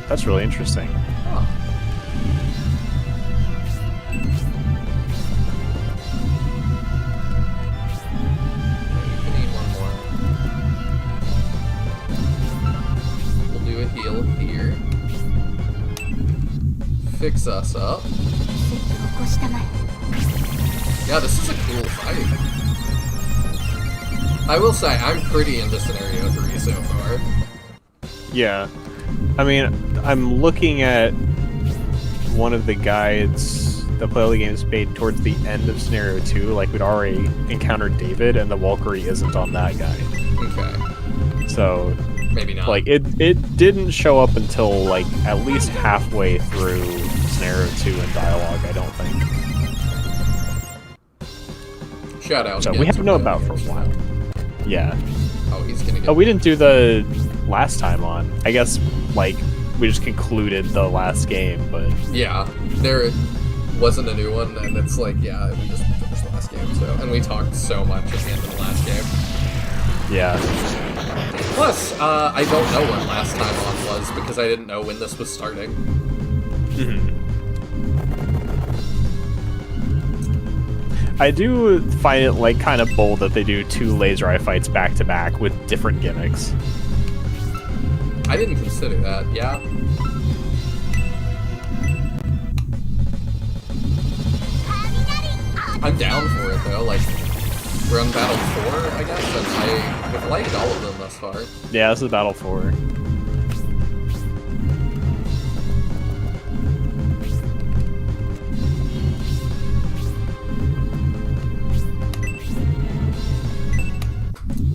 That's really interesting.
Huh. We need one more. We'll do a heal here. Fix us up. Yeah, this is a cool fight. I will say, I'm pretty into Scenario 3 so far.
Yeah. I mean, I'm looking at one of the guides that Play All the Games made towards the end of Scenario 2. Like, we'd already encountered David, and the Valkyrie isn't on that guide.
Okay.
So,
maybe not.
like, it didn't show up until, like, at least halfway through Scenario 2 in dialogue, I don't think.
Shout out.
So we have to know about for a while. Yeah.
Oh, he's gonna get...
Oh, we didn't do the last time on. I guess, like, we just concluded the last game, but...
Yeah, there wasn't a new one, and it's like, yeah, we just finished the last game, so... And we talked so much at the end of the last game.
Yeah.
Plus, I don't know what last time on was, because I didn't know when this was starting.
Mm-hmm. I do find it, like, kind of bold that they do 2 laser eye fights back-to-back with different gimmicks.
I didn't consider that, yeah. I'm down for it, though, like, we're on Battle 4, I guess, and I've liked all of them thus far.
Yeah, this is Battle 4.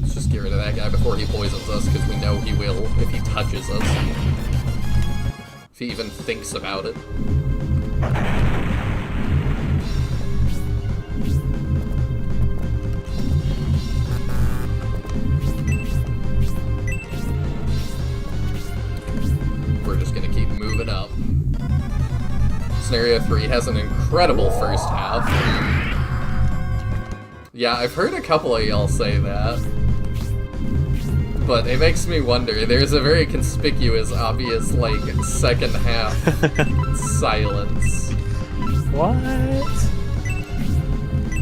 Let's just get rid of that guy before he poisons us, because we know he will if he touches us. If he even thinks about it. We're just gonna keep moving up. Scenario 3 has an incredible first half. Yeah, I've heard a couple of y'all say that. But it makes me wonder, there's a very conspicuous, obvious, like, second half silence.
What?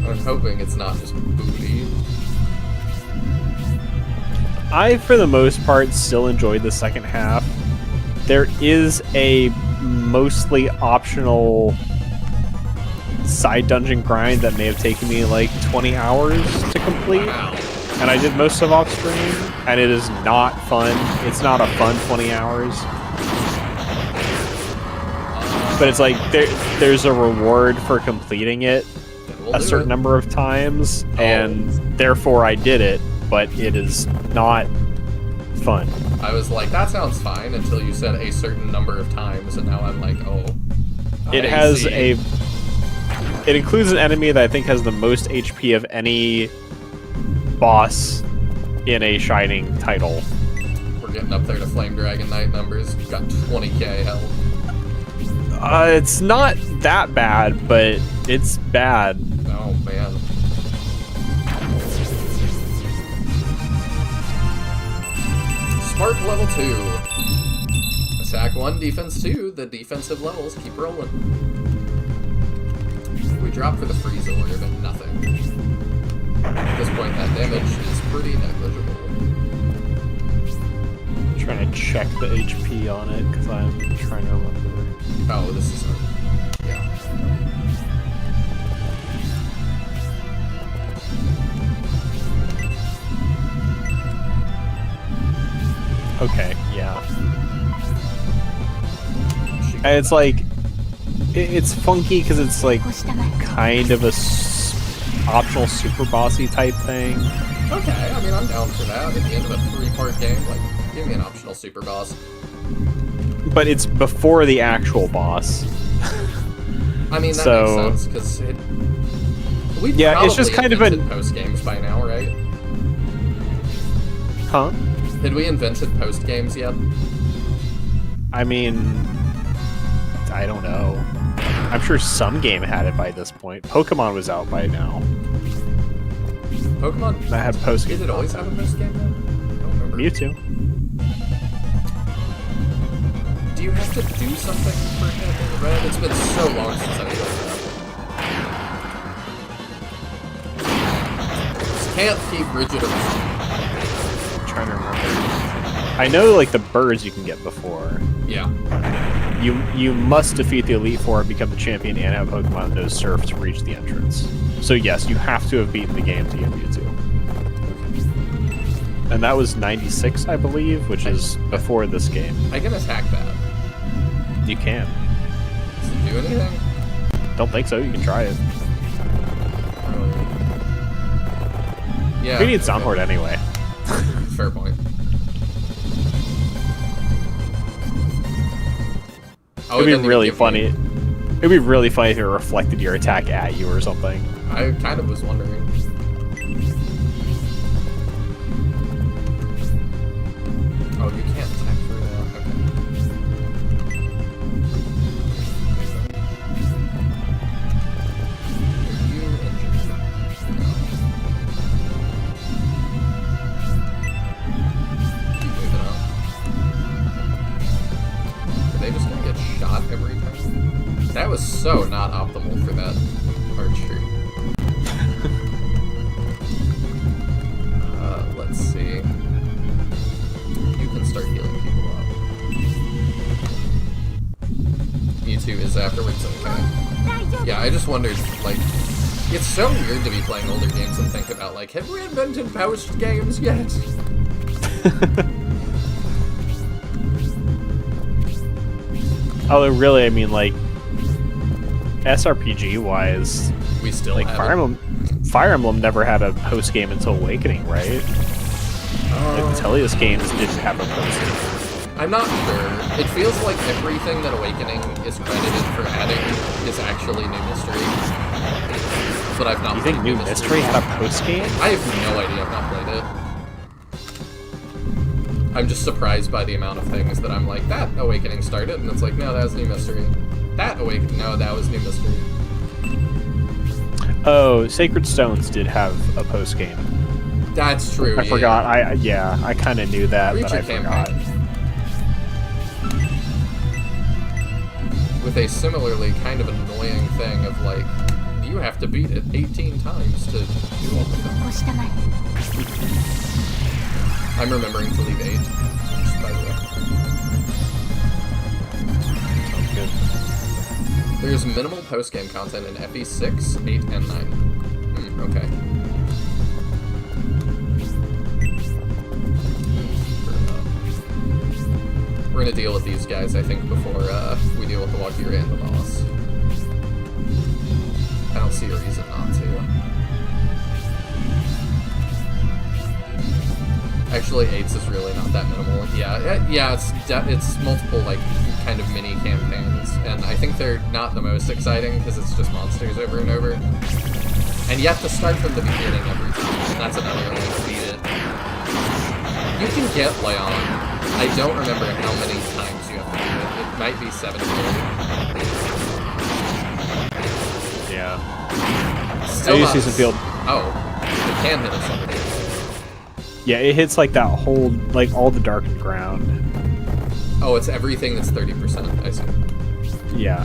I'm hoping it's not just booty.
I, for the most part, still enjoyed the second half. There is a mostly optional side dungeon grind that may have taken me like 20 hours to complete.
Wow.
And I did most of off stream, and it is not fun. It's not a fun 20 hours. But it's like, there's a reward for completing it a certain number of times, and therefore I did it, but it is not fun.
I was like, that sounds fine, until you said a certain number of times, and now I'm like, oh.
It includes an enemy that I think has the most HP of any boss in a Shining title.
We're getting up there to Flame Dragon Knight numbers. We've got 20k health.
It's not that bad, but it's bad.
Oh, man. Spark level 2. Attack 1, defense 2. The defensive levels keep rolling. We drop for the freeze order, but nothing. The point, that damage is pretty negligible.
I'm trying to check the HP on it, because I'm trying to remember.
Oh, this is... yeah.
Okay, yeah. And it's like... It's funky, because it's like kind of a optional super bossy type thing.
Okay, I mean, I'm down for that. At the end of a 3-part game, like, give me an optional super boss.
But it's before the actual boss.
I mean, that makes sense, because we've
it's just kind of a
post games by now, right?
Huh?
Had we invented post games yet?
I mean, I don't know. I'm sure some game had it by this point. Pokemon was out by now.
Pokemon?
That had post game.
Did it always have a post game then? I don't remember.
Mewtwo.
Do you have to do something for him in red? It's been so long since I played that. Just can't keep Bridget around.
I'm trying to remember. I know, like, the birds you can get before.
Yeah.
You must defeat the Elite Four and become the champion and have Pokemon that surf to reach the entrance. So yes, you have to have beaten the game to get Mewtwo. And that was 96, I believe, which is before this game.
I can attack that.
You can.
Does it do anything?
Don't think so, you can try it.
Yeah.
We need Soundhorde anyway.
Fair point. Oh,
It'd be really funny. It'd be really funny if it reflected your attack at you or something.
I kind of was wondering. Oh, you can't attack through that. Okay. Are you injured? No. Keep moving up. Are they just gonna get shot every time? That was so not optimal for that archer. Let's see. You can start healing people up. Mewtwo is afterwards, okay. Yeah, I just wondered, like, it's so weird to be playing older games and think about, like, have we invented post games yet?
Although, really, I mean, like, SRPG-wise,
We still
like,
have
Fire Emblem never had a post-game until Awakening, right? Like, the Teleus games didn't have a post-game.
I'm not sure. It feels like everything that Awakening is credited for adding is actually New Mystery. But I've not
You think
played
New Mystery had a post-game?
I have no idea. I've not played it. I'm just surprised by the amount of things that I'm like, that Awakening started, and it's like, no, that was New Mystery. That Awakening, no, that was New Mystery.
Oh, Sacred Stones did have a post-game.
That's true.
I forgot. I kind of knew that, but I forgot.
With a similarly kind of annoying thing of like, you have to beat it 18 times to do all the things. I'm remembering to leave 8, just by the way.
Sounds good.
There's minimal post-game content in FE6, 8, and 9. Okay. We're gonna deal with these guys, I think, before we deal with the Walkira and the boss. I don't see a reason not to. Actually, 8's is really not that minimal. Yeah, it's multiple, like, kind of mini campaigns, and I think they're not the most exciting, because it's just monsters over and over. And you have to start from the beginning every time, and that's another way to beat it. You can get Leon. I don't remember how many times you have to do it. It might be 7 or 8.
Yeah.
Still
I used
not...
to use the field.
Oh, it can hit us under.
Yeah, it hits like that whole, like all the darkened ground.
Oh, it's everything that's 30%, I see.
Yeah.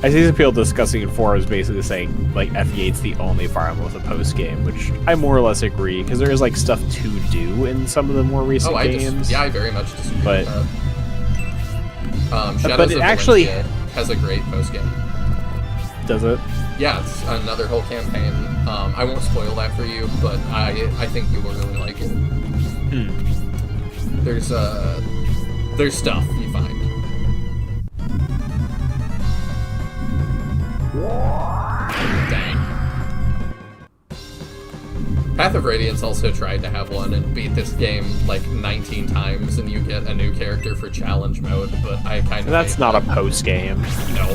I see some people discussing in forums basically saying like FE8's the only Fire Emblem with a post game, which I more or less agree because there is like stuff to do in some of the more recent games.
I very much disagree with that. Shadows
but it
of
actually
has a great post game.
Does it?
Yeah, it's another whole campaign. I won't spoil that for you, but I think you will really like it. There's stuff you find. Dang. Path of Radiance also tried to have one and beat this game like 19 times, and you get a new character for challenge mode, but I kind of
That's not a post game.
No.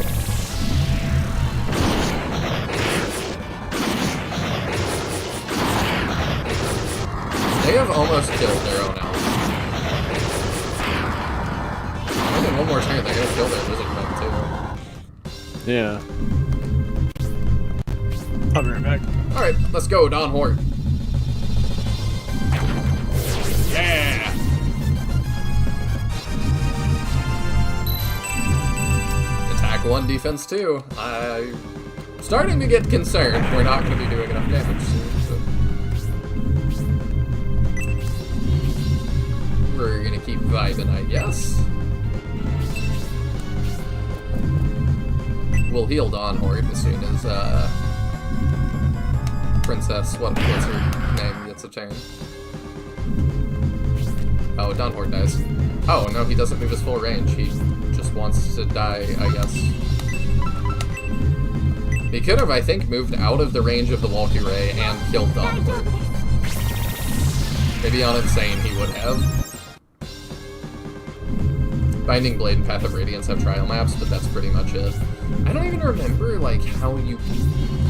They have almost killed their own elf. I think one more turn, they're gonna kill their lizard men too.
Yeah. I'll be right back.
Alright, let's go, Don Hort. Yeah! Attack 1, defense 2. I'm starting to get concerned. We're not going to be doing enough damage soon. We're going to keep vibing, I guess. We'll heal Don Hort as soon as Princess, what's her name, gets a turn. Oh, Don Hort dies. Oh, no, he doesn't move his full range. He just wants to die, I guess. He could have, I think, moved out of the range of the Valkyrie and killed Don Hort. Maybe on Insane he would have. Binding Blade and Path of Radiance have trial maps, but that's pretty much it. I don't even remember, like, how you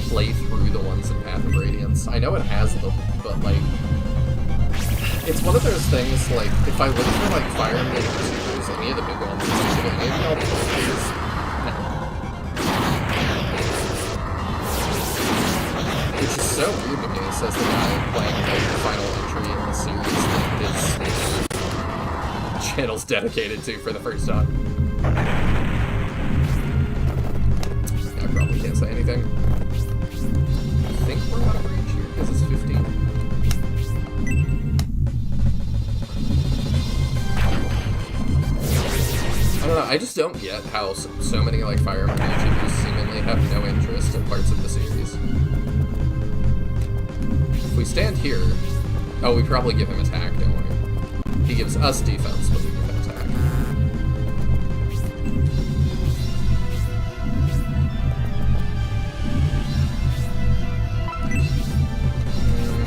play through the ones in Path of Radiance. I know it has them, but, like, it's one of those things, like, if I look for, like, Fire Emblem YouTubers, any of the big ones, maybe I'll play these. No. Which is so weird to me, says the guy playing, like, the final entry in the series that his channel's dedicated to for the first time. I probably can't say anything. I think we're out of range here, because it's 15. I don't know, I just don't get how so many, like, Fire Emblem YouTubers seemingly have no interest in parts of the series. If we stand here... Oh, we probably give him attack, don't we? He gives us defense, but we give him attack.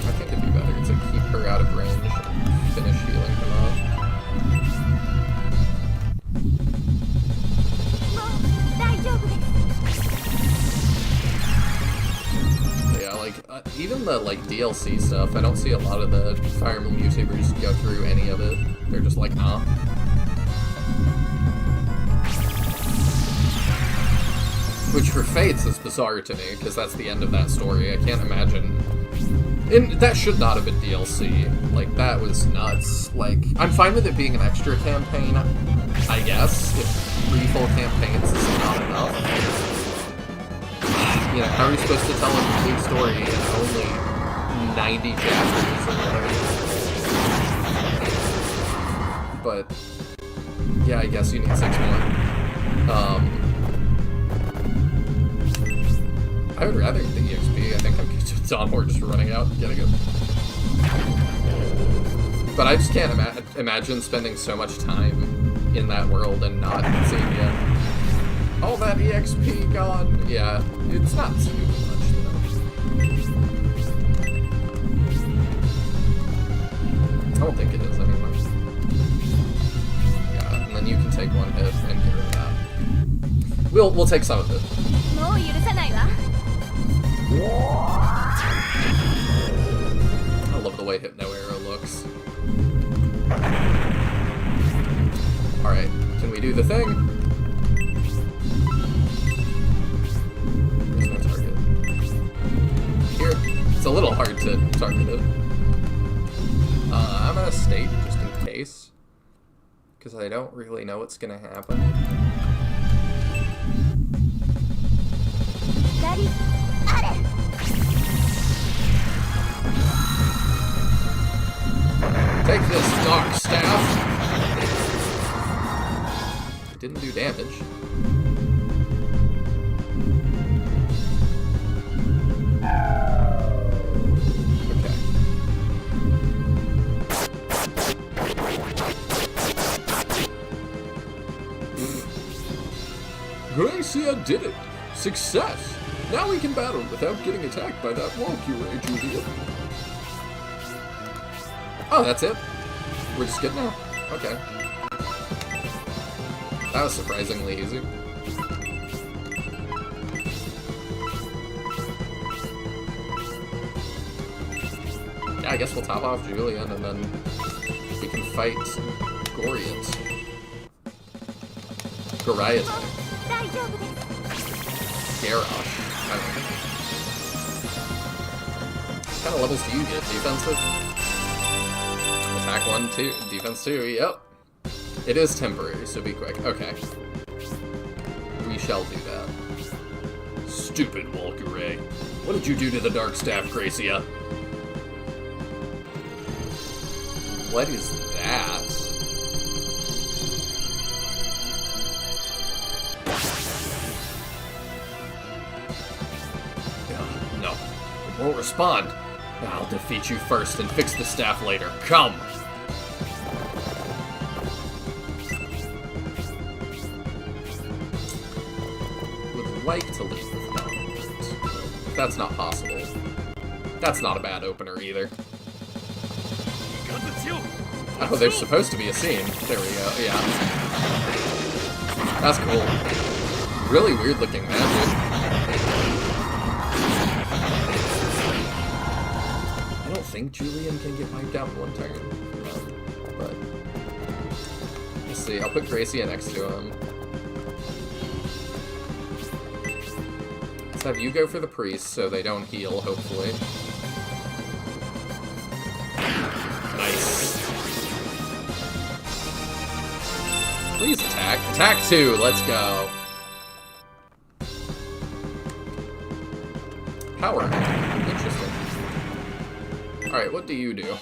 I think it'd be better to keep her out of range and finish healing him up. Yeah, like, even the, like, DLC stuff, I don't see a lot of the Fire Emblem YouTubers go through any of it. They're just like, huh? Which for Fates is bizarre to me, because that's the end of that story. I can't imagine... And that should not have been DLC. Like, that was nuts. Like, I'm fine with it being an extra campaign, I guess, if 3 full campaigns is not enough. You know, how are you supposed to tell a complete story in only 90 chapters or whatever? But, yeah, I guess you need 6 more. I would rather get the EXP. I think I'm just Don Hort just running out and getting it. But I just can't imagine spending so much time in that world and not seeing it. All that EXP gone. Yeah, it's not too much, though. I don't think it is anymore. Yeah, and then you can take 1 hit and get rid of that. We'll take some of it. I love the way Hypno Arrow looks. Alright, can we do the thing? There's no target. Here, it's a little hard to target it. I'm gonna state just in case, because I don't really know what's gonna happen. Take this, Dark Staff! It didn't do damage. Okay.
Gracia did it! Success! Now we can battle without getting attacked by that Valkyrie, Julian.
Oh, that's it? We're just good now? Okay. That was surprisingly easy. Yeah, I guess we'll top off Julian and then we can fight Goriot. Goriot. Garrosh. I don't know. What kind of levels do you get? Defensive? Attack 1, 2, defense 2, yep. It is temporary, so be quick. Okay. We shall do that.
Stupid Valkyrie. What did you do to the Dark Staff, Gracia?
What is that?
No. It won't respond. I'll defeat you first and fix the staff later. Come!
Would like to leave with dominant. That's not possible. That's not a bad opener either. Oh, there's supposed to be a scene. There we go, yeah. That's cool. Really weird looking magic. I don't think Julian can get wiped out in one turn. But let's see, I'll put Gracia next to him. Let's have you go for the priest so they don't heal, hopefully. Nice. Please attack. Attack 2, let's go. Power. Interesting. Alright, what do you do?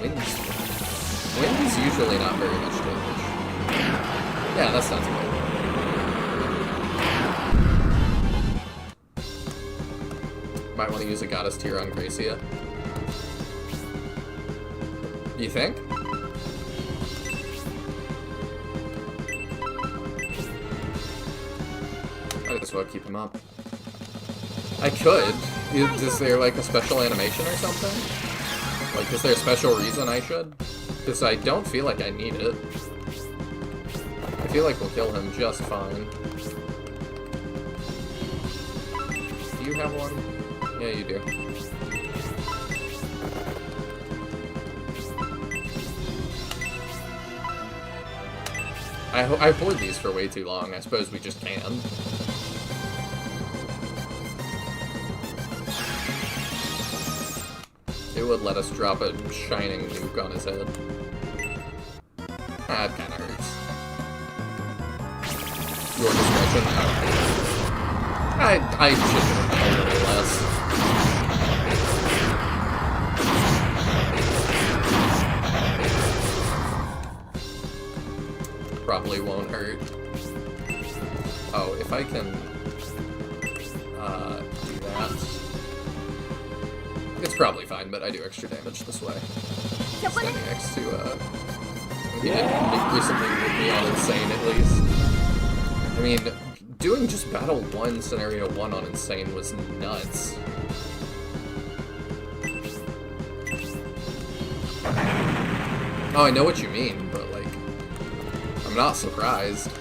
Winds. Wind is usually not very much damage. Yeah, that sounds good. Might want to use a Goddess Tier on Gracia. You think? I just want to keep him up. I could. Is there like a special animation or something? Like, is there a special reason I should? Because I don't feel like I need it. I feel like we'll kill him just fine. Do you have one? Yeah, you do. I poured these for way too long. I suppose we just can. It would let us drop a shining nuke on his head. That kind of hurts. Your discretion. I should have done a little less. Probably won't hurt. Oh, if I can do that. It's probably fine, but I do extra damage this way. Standing next to, he didn't recently put me on Insane, at least. I mean, doing just Battle 1, Scenario 1 on Insane was nuts. Oh, I know what you mean, but, like, I'm not surprised.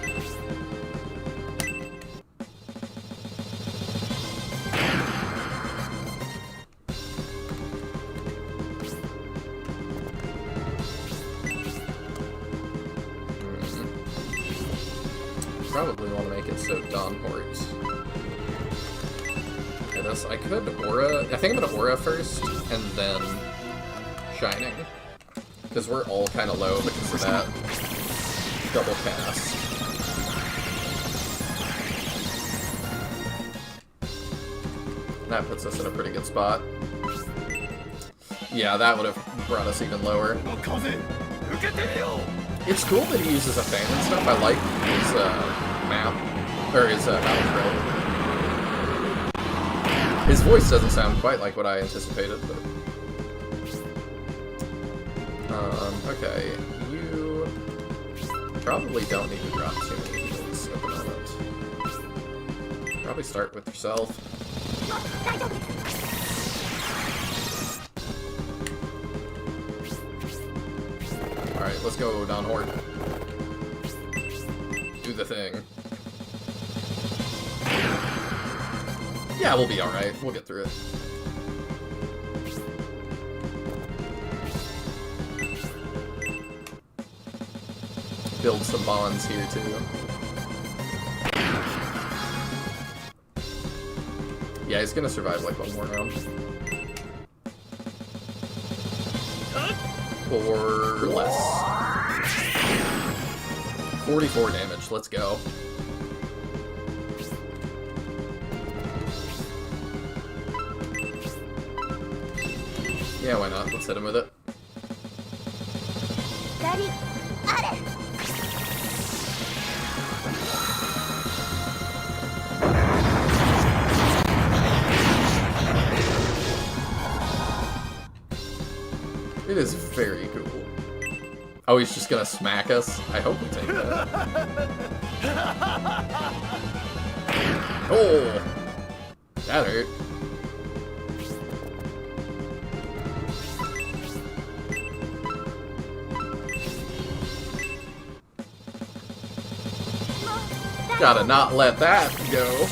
Probably want to make it so Dawn Hort. Okay, this, I could Aura. I think I'm gonna Aura first, and then Shining. Because we're all kind of low because of that double cast. That puts us in a pretty good spot. Yeah, that would have brought us even lower. It's cool that he uses a fan and stuff. I like his map, or his battle trail. His voice doesn't sound quite like what I anticipated, but... okay, you probably don't need to drop too many heals at the moment. Probably start with yourself. Alright, let's go, Don Horde. Do the thing. Yeah, we'll be alright. We'll get through it. Build some bonds here, too. Yeah, he's gonna survive like one more round. Or less. 44 damage, let's go. Yeah, why not? Let's hit him with it. It is very cool. Oh, he's just gonna smack us? I hope we take that. Oh! That hurt. Gotta not let that go.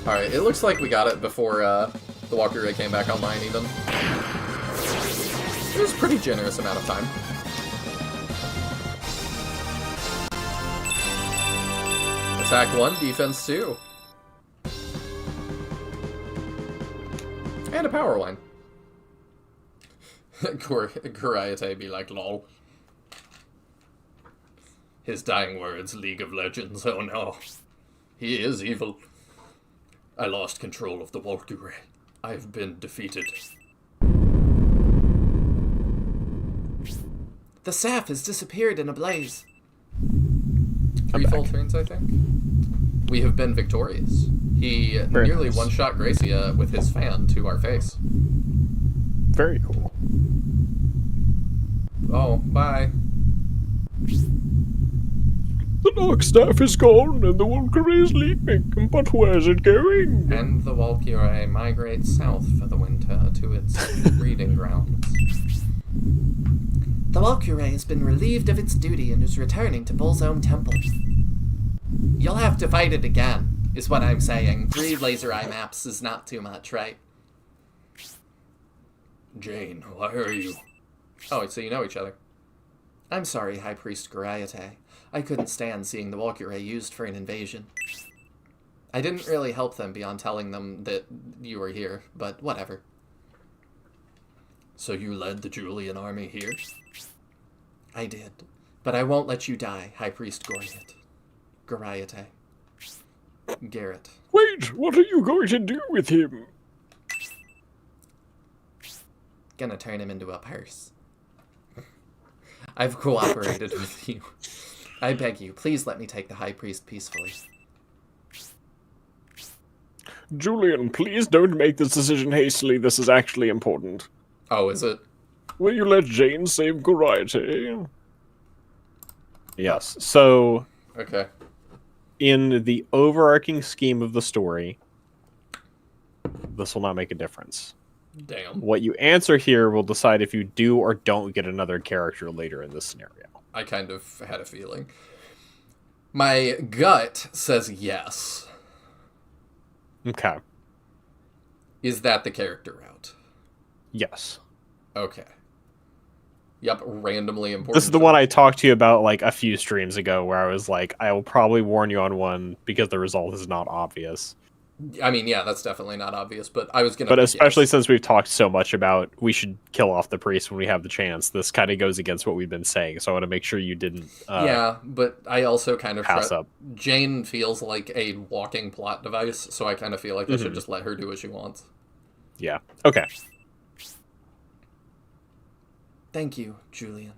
Alright, it looks like we got it before the Walkyrie came back online even. It was a pretty generous amount of time. Attack 1, defense 2. And a power line. Goriate be like, lol. His dying words, League of Legends, oh no. He is evil. I lost control of the Walkyrie. I have been defeated. The Saf has disappeared in a blaze. 3 full turns, I think. We have been victorious. He nearly one-shot Gracia with his fan to our face.
Very cool.
Oh, bye.
The Dark Staff is gone, and the Walkyrie is leaving. But where's it going?
And the Walkyrie migrates south for the winter to its breeding grounds.
The Walkyrie has been relieved of its duty and is returning to Bullzone Temple. You'll have to fight it again, is what I'm saying. 3 laser eye maps is not too much, right?
Jane, why are you...
Oh, so you know each other.
I'm sorry, High Priest Goriate. I couldn't stand seeing the Walkyrie used for an invasion. I didn't really help them beyond telling them that you were here, but whatever.
So you led the Julian army here?
I did. But I won't let you die, High Priest Goriate. Garrett.
Wait, what are you going to do with him?
Gonna turn him into a purse. I've cooperated with you. I beg you, please let me take the High Priest peacefully.
Julian, please don't make this decision hastily. This is actually important.
Oh, is it?
Will you let Jane save Goriate?
Yes. So,
Okay.
in the overarching scheme of the story, this will not make a difference.
Damn.
What you answer here will decide if you do or don't get another character later in this scenario.
I kind of had a feeling. My gut says yes.
Okay.
Is that the character route?
Yes.
Okay. Yep, randomly important.
This is the one I talked to you about like a few streams ago where I was like, I will probably warn you on one because the result is not obvious.
I mean, yeah, that's definitely not obvious, but I was gonna...
But especially since we've talked so much about we should kill off the priest when we have the chance, this kind of goes against what we've been saying, so I want to make sure you didn't
yeah, but I also kind of...
pass up.
Jane feels like a walking plot device, so I kind of feel like they should just let her do what she wants.
Yeah. Okay.
Thank you, Julian.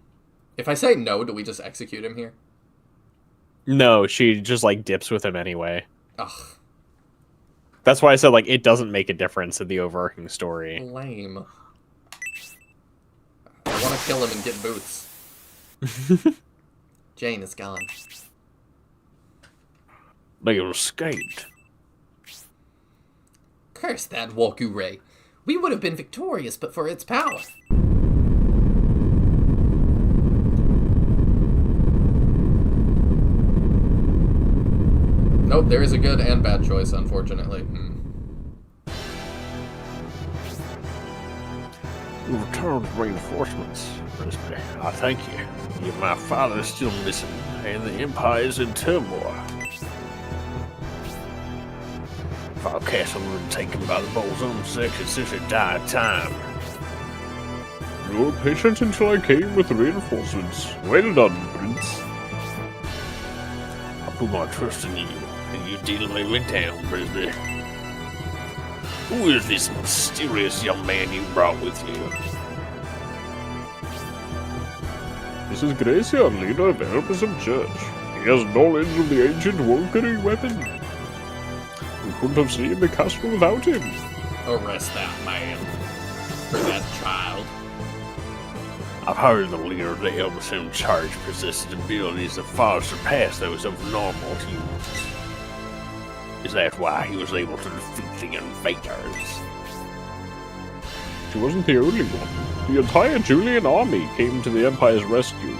If I say no, do we just execute him here?
No, she just, like, dips with him anyway.
Ugh.
That's why I said, like, it doesn't make a difference in the overarching story.
Lame. I want to kill him and get boots. Jane is gone.
They escaped.
Curse that Walkure. We would have been victorious but for its power.
Nope, there is a good and bad choice, unfortunately.
We returned reinforcements, Brisby. I thank you. Yet my father is still missing, and the Empire is in turmoil. If our castle were taken by the Bolzone sect, it's such a dire time.
You were patient until I came with reinforcements. Well done, Prince.
I put my trust in you, and you didn't let me down, Brisby. Who is this mysterious young man you brought with you?
This is Gracia, leader of Elpison Church. He has knowledge of the ancient Walkyrie weapon. We couldn't have seen the castle without him.
Arrest that man. For that child.
I've heard the leader of the Elpison Church possesses abilities that far surpass those of normal humans. Is that why he was able to defeat the invaders?
She wasn't the only one. The entire Julian army came to the Empire's rescue.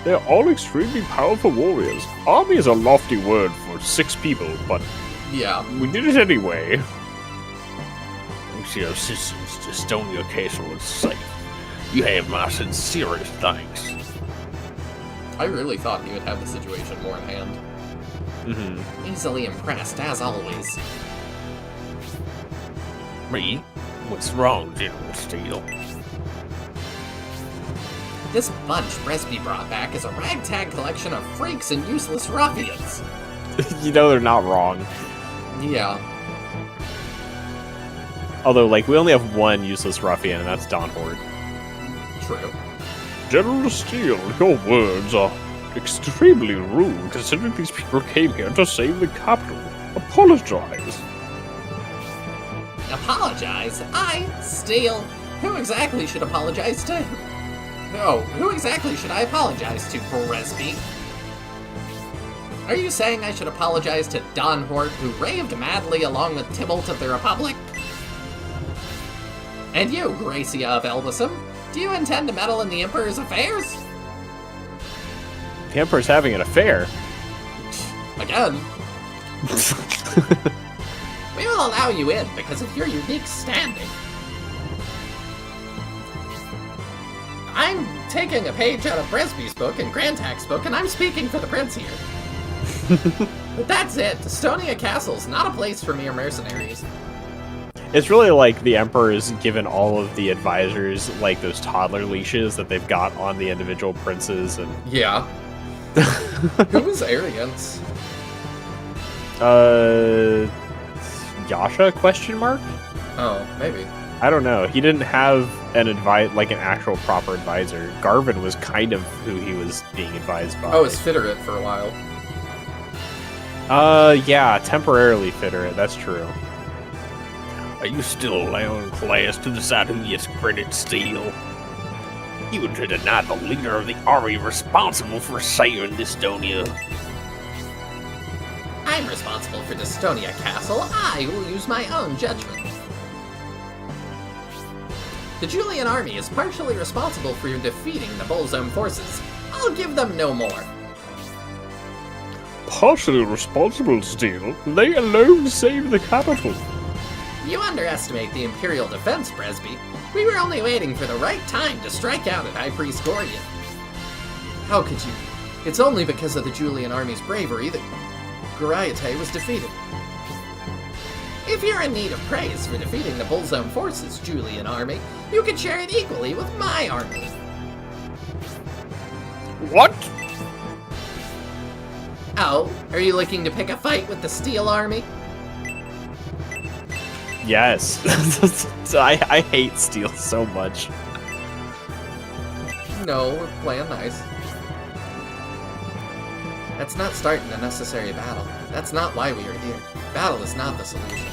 They're all extremely powerful warriors. Army is a lofty word for 6 people, but
Yeah.
we did it anyway.
With your assistance, Estonia Castle is safe. You have my sincerest thanks.
I really thought he would have the situation more in hand.
Easily impressed, as always.
Me? What's wrong, General Steele?
This bunch Bresby brought back is a ragtag collection of freaks and useless ruffians.
You know they're not wrong.
Yeah.
Although, like, we only have one useless ruffian, and that's Don Hort.
True.
General Steele, your words are extremely rude, considering these people came here to save the capital. Apologize.
Apologize? I? Steele? Who exactly should apologize to? No, who exactly should I apologize to, Bresby? Are you saying I should apologize to Don Hort, who raved madly along with Tybalt of the Republic? And you, Gracia of Elbasum, do you intend to meddle in the Emperor's affairs?
The Emperor's having an affair.
Again? We will allow you in because of your unique standing. I'm taking a page out of Bresby's book and Grantak's book, and I'm speaking for the prince here. But that's it. Estonia Castle's not a place for mere mercenaries.
It's really like the Emperor's given all of the advisors, like, those toddler leashes that they've got on the individual princes, and...
Yeah. Who was Arrogance?
Yasha, question mark?
Oh, maybe.
I don't know. He didn't have an an actual proper advisor. Garvin was kind of who he was being advised by.
Oh, it's Fitterit for a while.
Yeah, temporarily Fitterit, that's true.
Are you still allowing class to decide who gets credit, Steele? You would deny the leader of the army responsible for saving Estonia.
I'm responsible for Estonia Castle. I will use my own judgment. The Julian army is partially responsible for your defeating the Bolzone forces. I'll give them no more.
Partially responsible, Steele. They alone saved the capital.
You underestimate the Imperial defense, Bresby. We were only waiting for the right time to strike out at High Priest Gorian.
How could you? It's only because of the Julian army's bravery that Goriate was defeated.
If you're in need of praise for defeating the Bullzone Forces Julian army, you can share it equally with my army.
What?
Oh, are you looking to pick a fight with the Steel army?
Yes. I hate Steel so much.
No, we're playing nice. That's not starting a necessary battle. That's not why we are here. Battle is not the solution.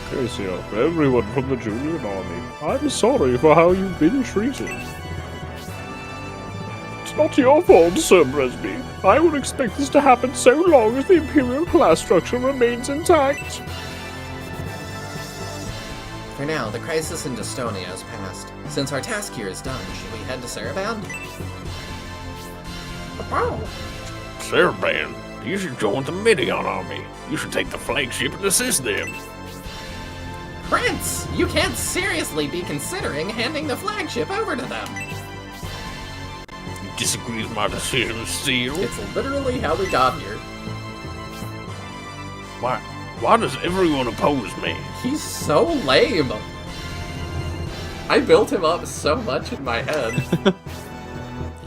Cassia, everyone from the Julian army, I'm sorry for how you've been treated. It's not your fault, Sir Bresby. I would expect this to happen so long as the Imperial class structure remains intact.
For now, the crisis in Dystonia has passed. Since our task here is done, should we head to Saraband?
Saraband, you should join the Midian army. You should take the flagship and assist them.
Prince! You can't seriously be considering handing the flagship over to them!
You disagree with my decision, Steel?
It's literally how we got here.
Why does everyone oppose me?
He's so lame. I built him up so much in my head.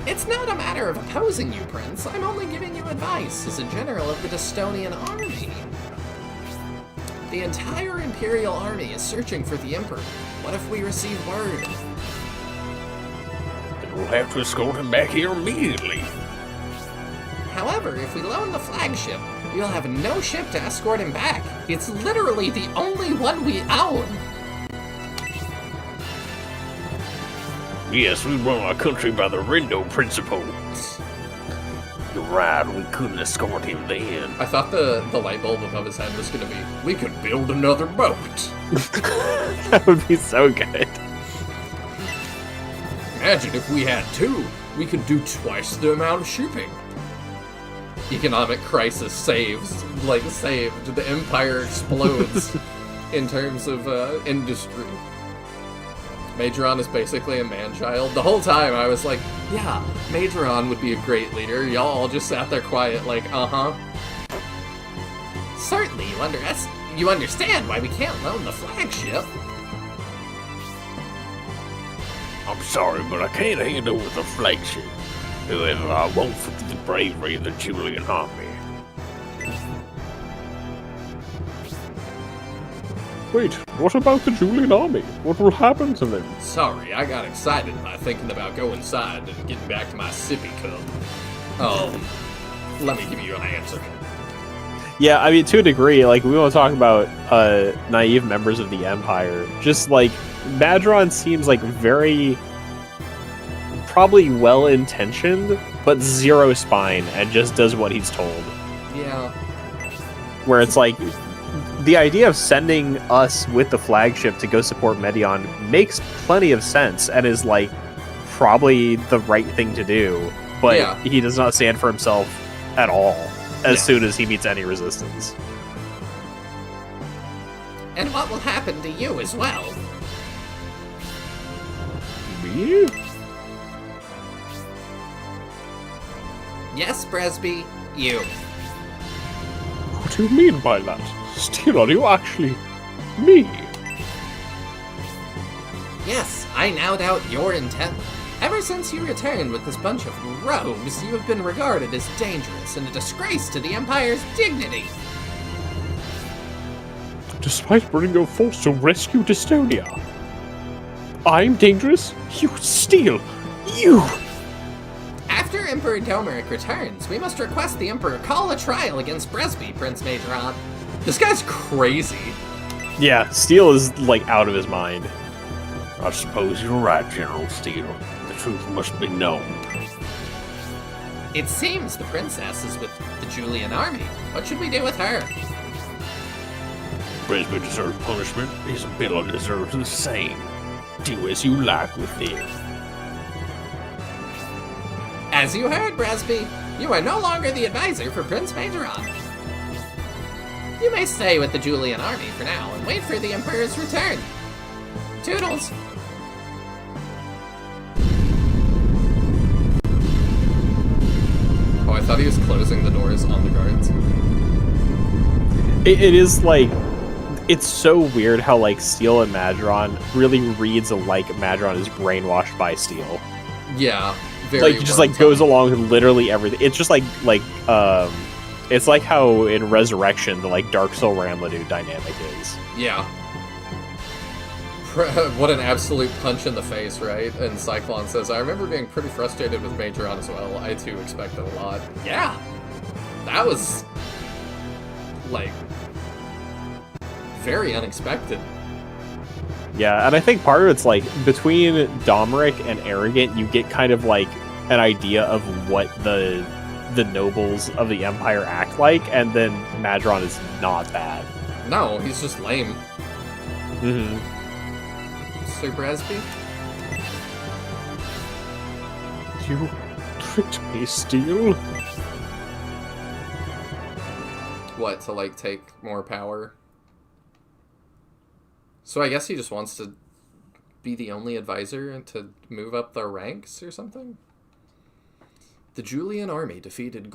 It's not a matter of opposing you, Prince. I'm only giving you advice as a general of the Dystonian army. The entire Imperial army is searching for the Emperor. What if we receive word?
Then we'll have to escort him back here immediately.
However, if we loan the flagship, we'll have no ship to escort him back. It's literally the only one we own.
Yes, we run our country by the Rindo principle. You're right, we couldn't escort him then.
I thought the light bulb above his head was gonna be, we could build another boat.
That would be so good.
Imagine if we had two, we could do twice the amount of shipping. Economic crisis saved. The empire explodes in terms of industry. Majoron is basically a man-child. The whole time I was like, yeah, Majoron would be a great leader. Y'all all just sat there quiet like, uh-huh.
Certainly, you understand why we can't loan the flagship.
I'm sorry, but I can't hand over the flagship. However, I won't forget the bravery of the Julian army.
Wait, what about the Julian army? What will happen to them?
Sorry, I got excited by thinking about going inside and getting back to my sippy cup. Let me give you an answer.
Yeah, I mean, to a degree, like, we want to talk about naive members of the Empire. Just, like, Majoron seems, like, very... probably well-intentioned, but zero spine, and just does what he's told.
Yeah.
Where it's like... the idea of sending us with the flagship to go support Medion makes plenty of sense and is, like, probably the right thing to do, but
yeah.
He does not stand for himself at all as soon as he meets any resistance.
And what will happen to you as well?
Me?
Yes, Bresby, you.
What do you mean by that? Steel, are you actually... me?
Yes, I now doubt your intent. Ever since you returned with this bunch of rogues, you have been regarded as dangerous and a disgrace to the Empire's dignity.
Despite bringing your force to rescue Dystonia, I'm dangerous? You Steel! You!
After Emperor Domeric returns, we must request the Emperor call a trial against Bresby, Prince Majoron.
This guy's crazy.
Yeah, Steel is, like, out of his mind.
I suppose you're right, General Steel. The truth must be known.
It seems the princess is with the Julian army. What should we do with her?
Bresby deserves punishment. Isabella deserves the same. Do as you like with them.
As you heard, Bresby, you are no longer the advisor for Prince Majoron. You may stay with the Julian army for now and wait for the Emperor's return. Toodles!
Oh, I thought he was closing the doors on the guards.
It is like, it's so weird how like Steel and Madron really reads like Madron is brainwashed by Steel.
Yeah, very.
Like, he just like goes along with literally everything. It's just like it's like how in Resurrection the like Dark Soul Ramladu dynamic is.
Yeah. What an absolute punch in the face, right? And Cyclone says, I remember being pretty frustrated with Majoron as well. I too expected a lot. Yeah! That was, like, very unexpected.
Yeah, and I think part of it's like, between Domeric and Arrogant, you get kind of like an idea of what the nobles of the Empire act like, and then Madron is not that.
No, he's just lame.
Mm-hmm.
Super Esby?
You tricked me, Steel.
What, to like take more power? So I guess he just wants to be the only advisor and to move up the ranks or something? The Julian army defeated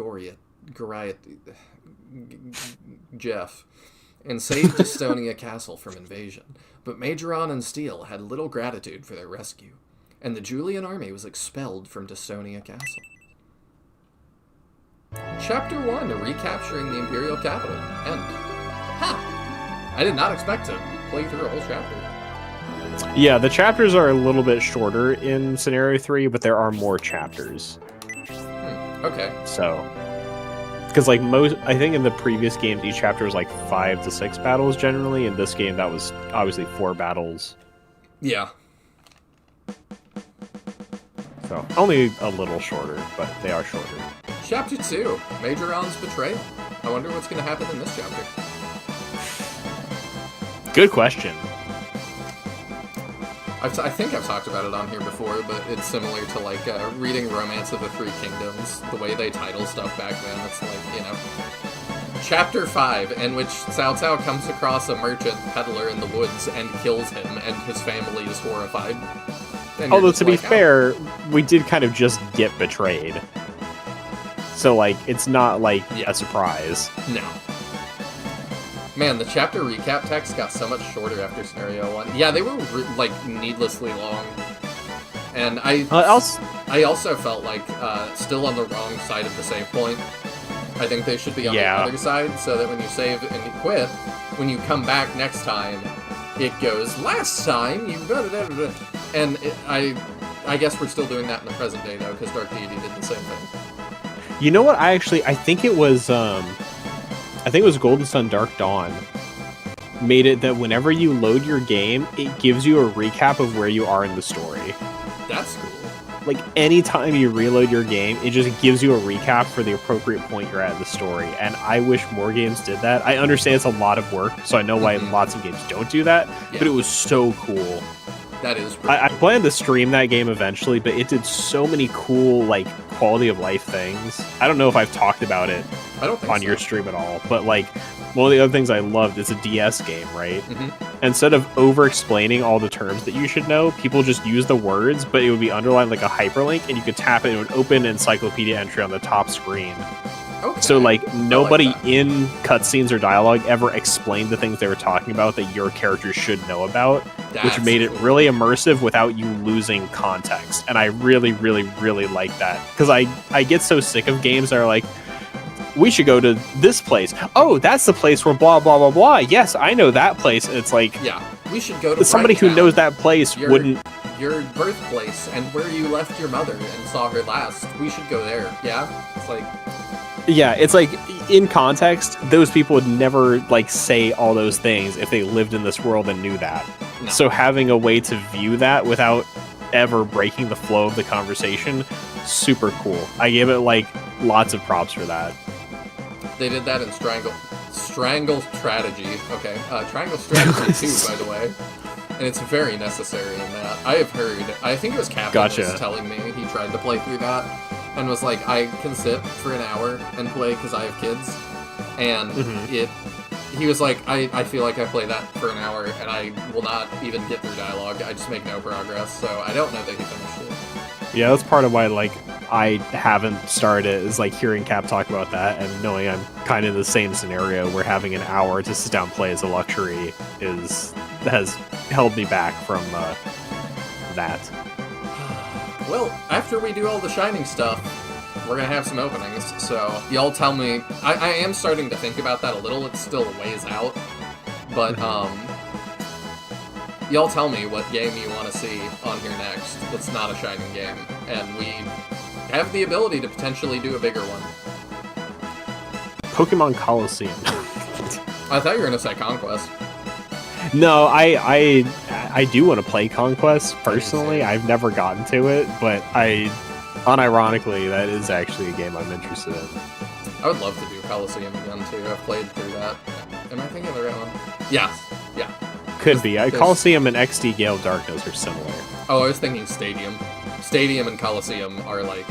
Jeff and saved Estonia Castle from invasion, but Majoron and Steel had little gratitude for their rescue, and the Julian army was expelled from Estonia Castle. Chapter 1, Recapturing the Imperial Capital. End. Ha! I did not expect to play through a whole chapter.
Yeah, the chapters are a little bit shorter in Scenario 3, but there are more chapters.
Okay.
So, because like I think in the previous games, each chapter was like 5 to 6 battles generally. In this game, that was obviously 4 battles.
Yeah.
So, only a little shorter, but they are shorter.
Chapter 2, Majoron's Betrayal. I wonder what's going to happen in this chapter.
Good question.
I think I've talked about it on here before, but it's similar to like reading Romance of the Three Kingdoms. The way they title stuff back then, it's like, you know, Chapter 5, in which Cao Cao comes across a merchant peddler in the woods and kills him, and his family is horrified.
Although, to be fair, we did kind of just get betrayed. So, like, it's not, like, a surprise.
No. Man, the chapter recap text got so much shorter after Scenario 1. Yeah, they were, like, needlessly long. And I also felt like still on the wrong side of the save point. I think they should be on the other side, so that when you save and you quit, when you come back next time, it goes, last time you... And I guess we're still doing that in the present day, though, because Dark Deity did the same thing.
You know what? I think it was Golden Sun Dark Dawn made it that whenever you load your game, it gives you a recap of where you are in the story.
That's cool.
Like, anytime you reload your game, it just gives you a recap for the appropriate point you're at in the story. And I wish more games did that. I understand it's a lot of work, so I know why lots of games don't do that, but it was so cool.
That is
I plan to stream that game eventually, but it did so many cool, like, quality of life things. I don't know if I've talked about it on your stream at all, but, like, one of the other things I loved, it's a DS game, right? Mm-hmm. Instead of over-explaining all the terms that you should know, people just use the words, but it would be underlined like a hyperlink, and you could tap it, and it would open an encyclopedia entry on the top screen. Okay. So, like, nobody in cutscenes or dialogue ever explained the things they were talking about that your character should know about, which made it really immersive without you losing context. And I really, really, really like that. Because I get so sick of games that are like, we should go to this place. Oh, that's the place where blah, blah, blah, blah. Yes, I know that place. And it's like...
Yeah, we should go to
somebody who knows that place wouldn't...
Your birthplace and where you left your mother and saw her last. We should go there. Yeah? It's like...
Yeah, it's like, in context, those people would never, like, say all those things if they lived in this world and knew that. No. So having a way to view that without ever breaking the flow of the conversation, super cool. I give it, like, lots of props for that.
They did that in Strangle Strategy. Okay, Triangle Strategy 2, by the way. And it's very necessary in that. I have heard, I think it was Captain was telling me he tried to play through that. And was like, I can sit for an hour and play because I have kids. And he was like, I feel like I play that for an hour and I will not even get through dialogue. I just make no progress. So I don't know that he finished it.
Yeah, that's part of why, like, I haven't started is like hearing Cap talk about that and knowing I'm kind of in the same scenario where having an hour to sit down and play is a luxury has held me back from that.
Well, after we do all the Shining stuff, we're gonna have some openings, so y'all tell me. I am starting to think about that a little. It's still a ways out, but y'all tell me what game you want to see on here next that's not a Shining game, and we have the ability to potentially do a bigger one.
Pokemon Coliseum.
I thought you were gonna say Conquest.
No, I do want to play Conquest personally. I've never gotten to it, but unironically, that is actually a game I'm interested in.
I would love to do Coliseum again too. I've played through that. Am I thinking of the right one? Yes. Yeah.
Could be. Coliseum and XD Gale of Darkness are similar.
Oh, I was thinking Stadium. Stadium and Coliseum are like...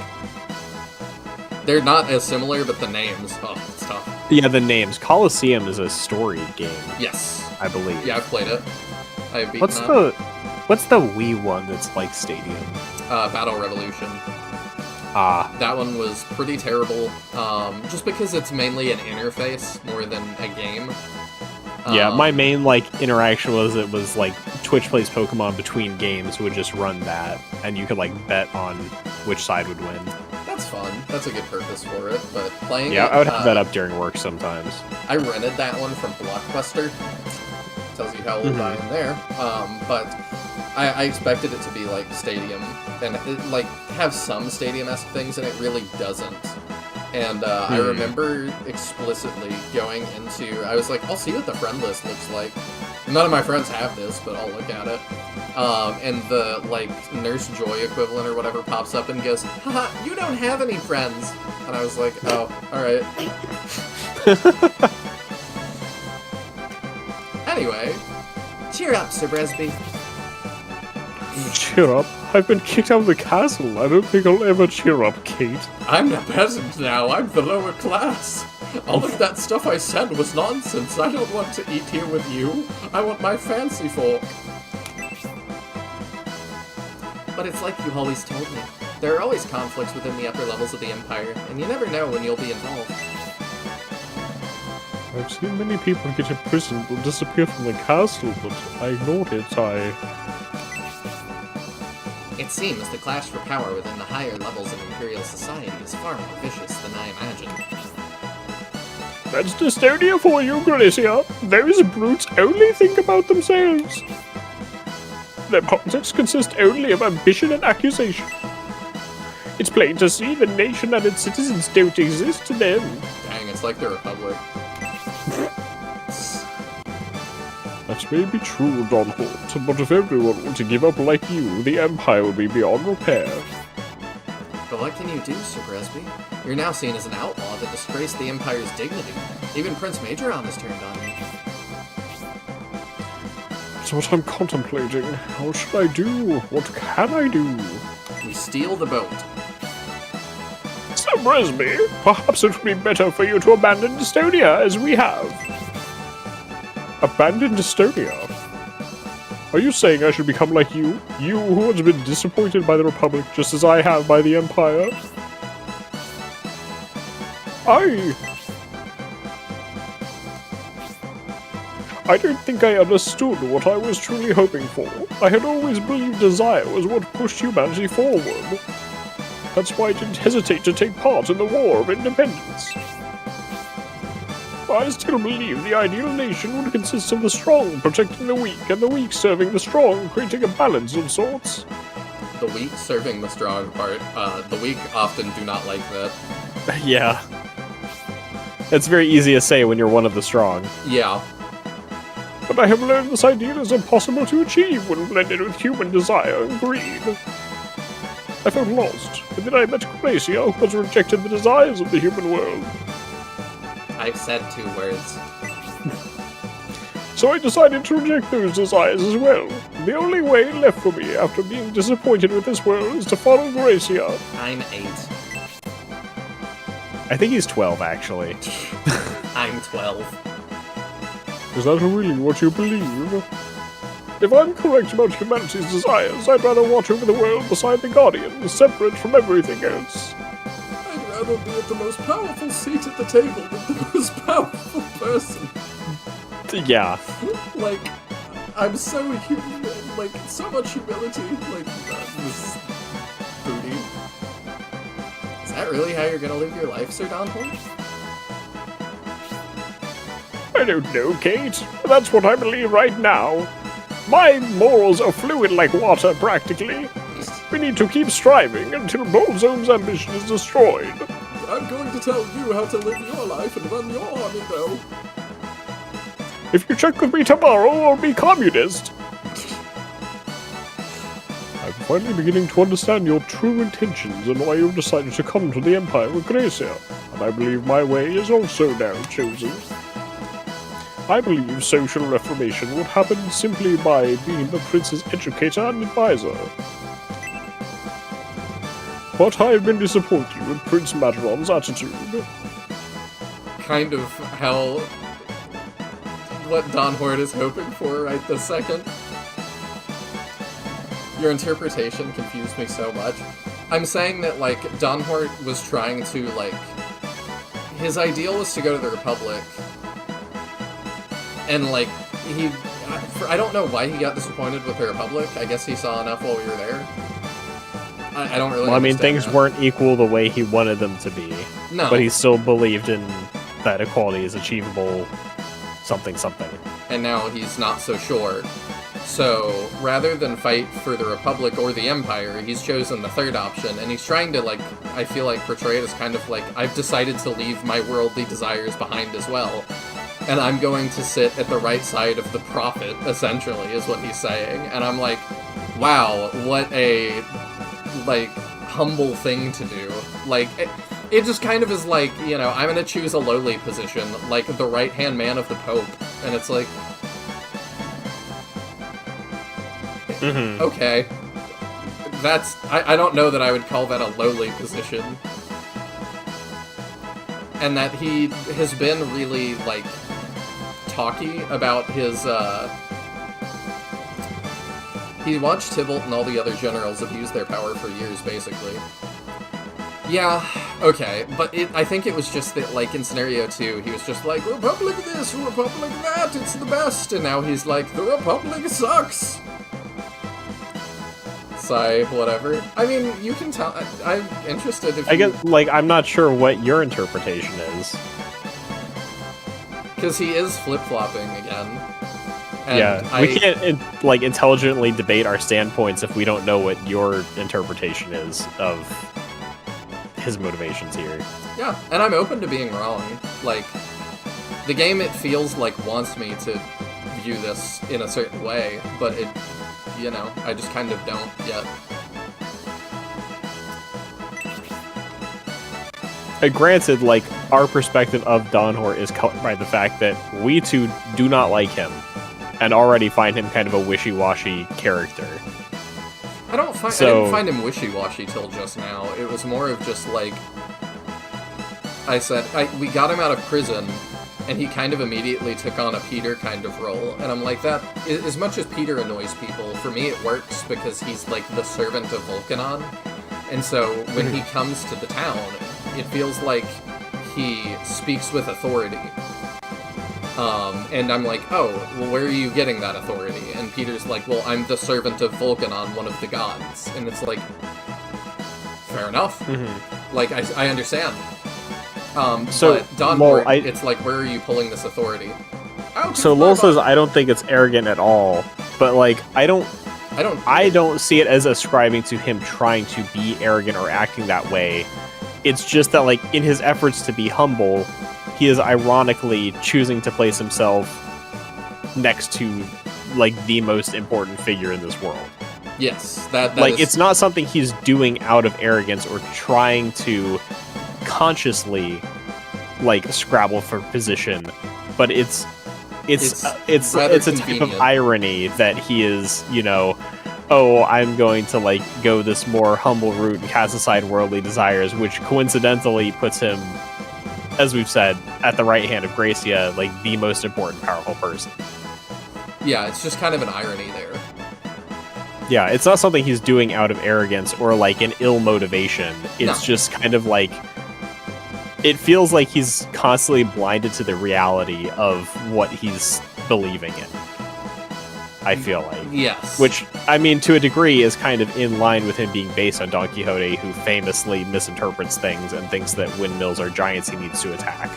They're not as similar, but the names... Oh, it's tough.
Yeah, the names. Coliseum is a story game.
Yes.
I believe.
Yeah, I've played it. I've beaten
What's the Wii one that's like Stadium?
Battle Revolution. That one was pretty terrible, just because it's mainly an interface more than a game.
Yeah, my main interaction was it was like Twitch plays Pokemon between games would just run that, and you could bet on which side would win.
That's fun. That's a good purpose for it, but playing
I would have that up during work sometimes.
I rented that one from Blockbuster. Tells you how old I am there. But I expected it to be like Stadium, and it, have some Stadium-esque things, and it really doesn't. And I remember explicitly going into... I was like, I'll see what the friend list looks like. None of my friends have this, but I'll look at it. And the, Nurse Joy equivalent or whatever pops up and goes, haha, you don't have any friends! And I was like, oh, alright. Anyway, cheer up, Sir Bresby.
Cheer up? I've been kicked out of the castle. I don't think I'll ever cheer up, Kate.
I'm the peasant now. I'm the lower class. All of that stuff I said was nonsense. I don't want to eat here with you. I want my fancy fork.
But it's like you always told me. There are always conflicts within the upper levels of the Empire, and you never know when you'll be involved.
I've seen many people get imprisoned or disappear from the castle, but I ignored it.
It seems the clash for power within the higher levels of Imperial society is far more vicious than I imagined.
That's dystonia for you, Gracia. Those brutes only think about themselves. Their politics consist only of ambition and accusation. It's plain to see the nation and its citizens don't exist to them.
Dang, it's like the Republic.
That may be true, Don Holt, but if everyone were to give up like you, the Empire would be beyond repair.
But what can you do, Sir Bresby? You're now seen as an outlaw that disgraced the Empire's dignity. Even Prince Majoron has turned on you.
That's what I'm contemplating. What should I do? What can I do?
We steal the boat.
Sir Bresby, perhaps it would be better for you to abandon Dystonia, as we have. Abandon Dystonia? Are you saying I should become like you? You who has been disappointed by the Republic just as I have by the Empire? I don't think I understood what I was truly hoping for. I had always believed desire was what pushed humanity forward. That's why I didn't hesitate to take part in the War of Independence. I still believe the ideal nation would consist of the strong protecting the weak, and the weak serving the strong, creating a balance of sorts.
The weak serving the strong part. The weak often do not like that.
Yeah. It's very easy to say when you're one of the strong.
Yeah.
But I have learned this ideal is impossible to achieve when blended with human desire and greed. I felt lost, and then I met Gracia, who has rejected the desires of the human world.
I've said 2 words.
So I decided to reject those desires as well. The only way left for me after being disappointed with this world is to follow Gracia.
I'm 8.
I think he's 12, actually.
I'm 12.
Is that really what you believe? If I'm correct about humanity's desires, I'd rather watch over the world beside the Guardian, separate from everything else.
I'd rather be at the most powerful seat at the table with the most powerful person.
Yeah.
Like, I'm so like, so much humility. Like, this booty.
Is that really how you're gonna live your life, Sir Donhorn?
I don't know, Kate. That's what I believe right now. My morals are fluid like water, practically. We need to keep striving until Bullzone's ambition is destroyed.
I'm going to tell you how to live your life and run your army, though.
If you check with me tomorrow, I'll be communist. I'm finally beginning to understand your true intentions and why you've decided to come to the Empire of Gracia, and I believe my way is also now chosen. I believe social reformation would happen simply by being the prince's educator and advisor. But I've been disappointed with Prince Maduron's attitude.
Kind of how... what Donhort is hoping for right this second. Your interpretation confused me so much. I'm saying that, like, Donhort was trying to, like... his ideal was to go to the Republic... and, like, I don't know why he got disappointed with the Republic. I guess he saw enough while we were there. I don't really.
Well, I mean, things
that.
weren't equal the way he wanted them to be.
No.
But he still believed in that equality is achievable. Something.
And now he's not so sure. So rather than fight for the Republic or the Empire, he's chosen the third option, and he's trying to, like, I feel like portray it as kind of like, I've decided to leave my worldly desires behind as well. And I'm going to sit at the right side of the prophet, essentially, is what he's saying. And I'm like, wow, what a, like, humble thing to do. Like, it just kind of is like, you know, I'm gonna choose a lowly position, like the right-hand man of the Pope. And it's like, okay. That's, I don't know that I would call that a lowly position. And that he has been really, like, talky about his, he watched Tybalt and all the other generals abuse their power for years, basically. Yeah, okay, but I think it was just that, like, in Scenario 2, he was just like, Republic this, Republic that, it's the best, and now he's like, the Republic sucks! Sigh, whatever. I mean, you can tell, I'm interested if
I guess, like, I'm not sure what your interpretation is.
Because he is flip-flopping again. And
yeah, we can't, like, intelligently debate our standpoints if we don't know what your interpretation is of his motivations here.
Yeah, and I'm open to being wrong. Like, the game, it feels like, wants me to view this in a certain way, but it, you know, I just kind of don't yet.
Granted, like, our perspective of Donhort is colored by the fact that we two do not like him, and already find him kind of a wishy-washy character.
I didn't find him wishy-washy till just now. It was more of just, like, I said, we got him out of prison, and he kind of immediately took on a Peter kind of role, and I'm like, that, as much as Peter annoys people, for me it works because he's, like, the servant of Volcanon, and so when he comes to the town, it feels like he speaks with authority. And I'm like, oh, well, where are you getting that authority? And Peter's like, well, I'm the servant of Volcanon, one of the gods. And it's like, fair enough. Like, I understand.
So,
but Donhort, it's like, where are you pulling this authority?
So Lowell says, I don't think it's arrogant at all, but, like, I don't see it as ascribing to him trying to be arrogant or acting that way. It's just that, like, in his efforts to be humble, he is ironically choosing to place himself next to, like, the most important figure in this world.
Yes, that
like,
is...
it's not something he's doing out of arrogance or trying to consciously, like, scrabble for position, but it's a type of irony that he is, you know, oh, I'm going to, like, go this more humble route and cast aside worldly desires, which coincidentally puts him, as we've said, at the right hand of Gracia, like, the most important, powerful person.
Yeah, it's just kind of an irony there.
Yeah, it's not something he's doing out of arrogance or like an ill motivation. It's just kind of like, it feels like he's constantly blinded to the reality of what he's believing in. I feel like.
Yes.
Which, I mean, to a degree is kind of in line with him being based on Don Quixote, who famously misinterprets things and thinks that windmills are giants he needs to attack.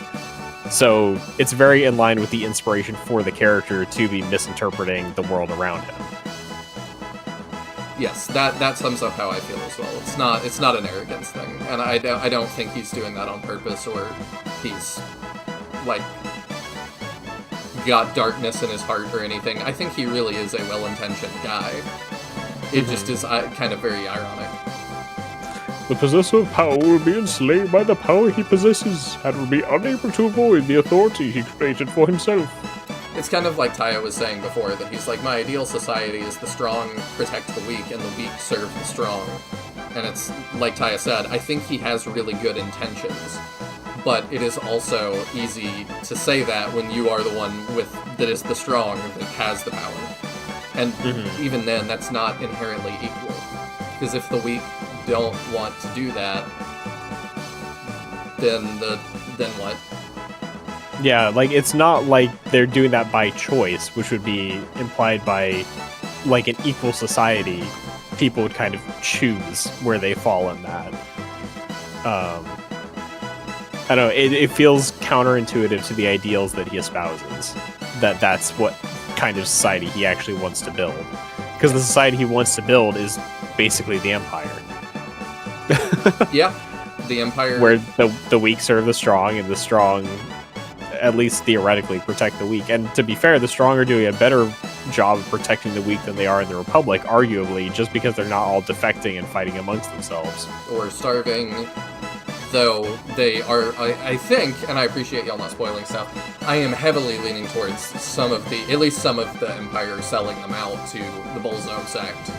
So it's very in line with the inspiration for the character to be misinterpreting the world around him.
Yes, that sums up how I feel as well. It's not an arrogance thing, and I don't think he's doing that on purpose, or he's like got darkness in his heart or anything. I think he really is a well-intentioned guy. It just is kind of very ironic.
The possessor of power will be enslaved by the power he possesses, and will be unable to avoid the authority he created for himself.
It's kind of like Taya was saying before, that he's like, my ideal society is the strong protect the weak, and the weak serve the strong. And it's, like Taya said, I think he has really good intentions. But it is also easy to say that when you are the one that is the strong, that has the power. And even then, that's not inherently equal. Because if the weak don't want to do that, then what?
Yeah, like, it's not like they're doing that by choice, which would be implied by, like, an equal society. People would kind of choose where they fall in that. I don't know, it feels counterintuitive to the ideals that he espouses. That's what kind of society he actually wants to build. Because the society he wants to build is basically the Empire.
Yeah, the Empire.
Where the weak serve the strong, and the strong, at least theoretically, protect the weak. And to be fair, the strong are doing a better job of protecting the weak than they are in the Republic, arguably, just because they're not all defecting and fighting amongst themselves.
Or starving. Though they are, I think, and I appreciate y'all not spoiling stuff, I am heavily leaning towards at least some of the Empire selling them out to the Bullzone sect.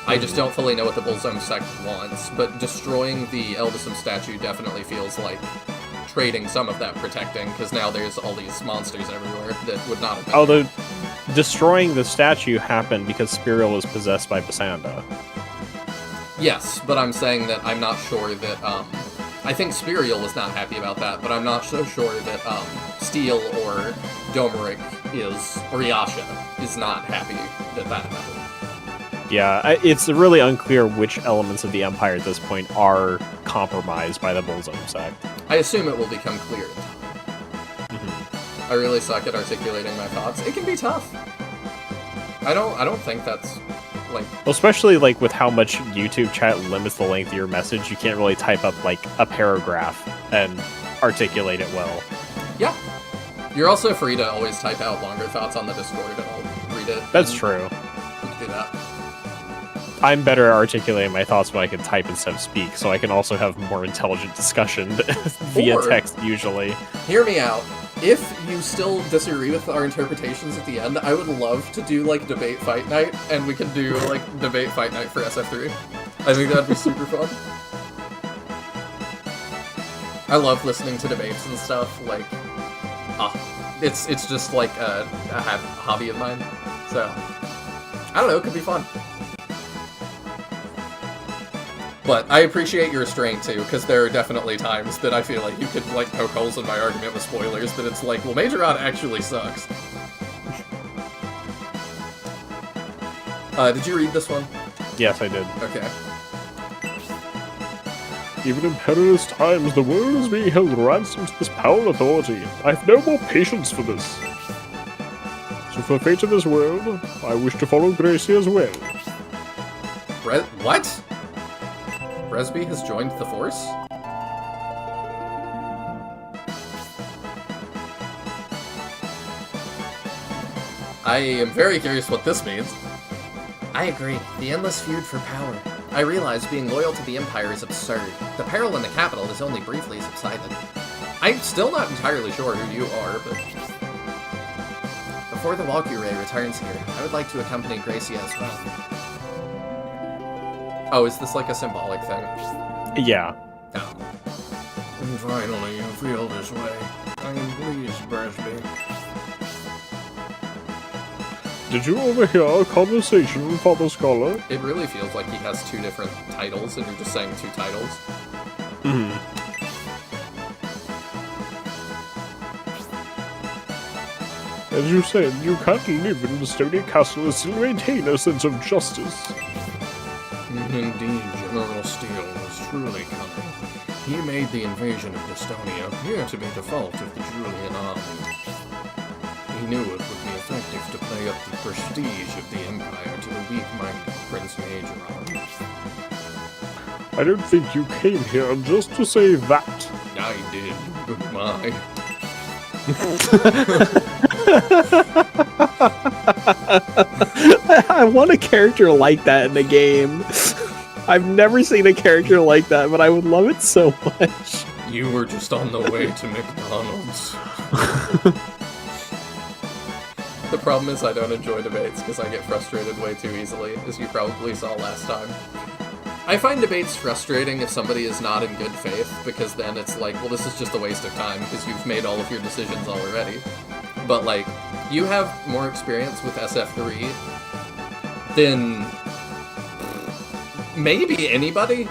I just don't fully know what the Bullzone sect wants, but destroying the Eldism statue definitely feels like trading some of that protecting, because now there's all these monsters everywhere that would not have been.
Although, destroying the statue happened because Spiriel was possessed by Basanda.
Yes, but I'm saying that I'm not sure that, I think Spiriel was not happy about that, but I'm not so sure that Steel or Domeric or Yasha is not happy that happened.
Yeah, it's really unclear which elements of the Empire at this point are compromised by the Bullzone sect.
I assume it will become clear in time. I really suck at articulating my thoughts. It can be tough. I don't think that's like,
especially like with how much YouTube chat limits the length of your message, you can't really type up like a paragraph and articulate it well.
Yeah. You're also free to always type out longer thoughts on the Discord and I'll read it.
That's true.
We can do that.
I'm better at articulating my thoughts when I can type instead of speak, so I can also have more intelligent discussion via text usually.
Hear me out. If you still disagree with our interpretations at the end, I would love to do, like, debate fight night, and we can do, like, debate fight night for SF3. I think that'd be super fun. I love listening to debates and stuff, like, it's just, like, a hobby of mine, so, I don't know, it could be fun. But I appreciate your restraint, too, because there are definitely times that I feel like you could, like, poke holes in my argument with spoilers, that it's like, well, Major Rod actually sucks. Did you read this one?
Yes, I did.
Okay.
Even in perilous times, the world is being held ransom to this power authority. I have no more patience for this. So for the fate of this world, I wish to follow Gracie as well.
What? Bresby has joined the Force? I am very curious what this means.
I agree. The endless feud for power. I realize being loyal to the Empire is absurd. The peril in the capital has only briefly subsided.
I'm still not entirely sure who you are, but...
Before the Walkure returns here, I would like to accompany Gracia as well.
Oh, is this like a symbolic thing?
Yeah.
Oh.
And finally, you feel this way. I am pleased, Bresby.
Did you overhear our conversation with Father Scholar?
It really feels like he has two different titles, and you're just saying two titles.
As you said, you can't live in the Stony Castle and still maintain a sense of justice.
Indeed, General Steele was truly cunning. He made the invasion of Estonia appear to be the fault of the Julian army. He knew it would be effective to play up the prestige of the Empire to the weak-minded Prince Majoron.
I don't think you came here just to say that.
I did. Goodbye.
I want a character like that in the game. I've never seen a character like that, but I would love it so much.
You were just on the way to McDonald's.
The problem is I don't enjoy debates because I get frustrated way too easily, as you probably saw last time. I find debates frustrating if somebody is not in good faith, because then it's like, well, this is just a waste of time because you've made all of your decisions already. But, like, you have more experience with SF3 than maybe anybody?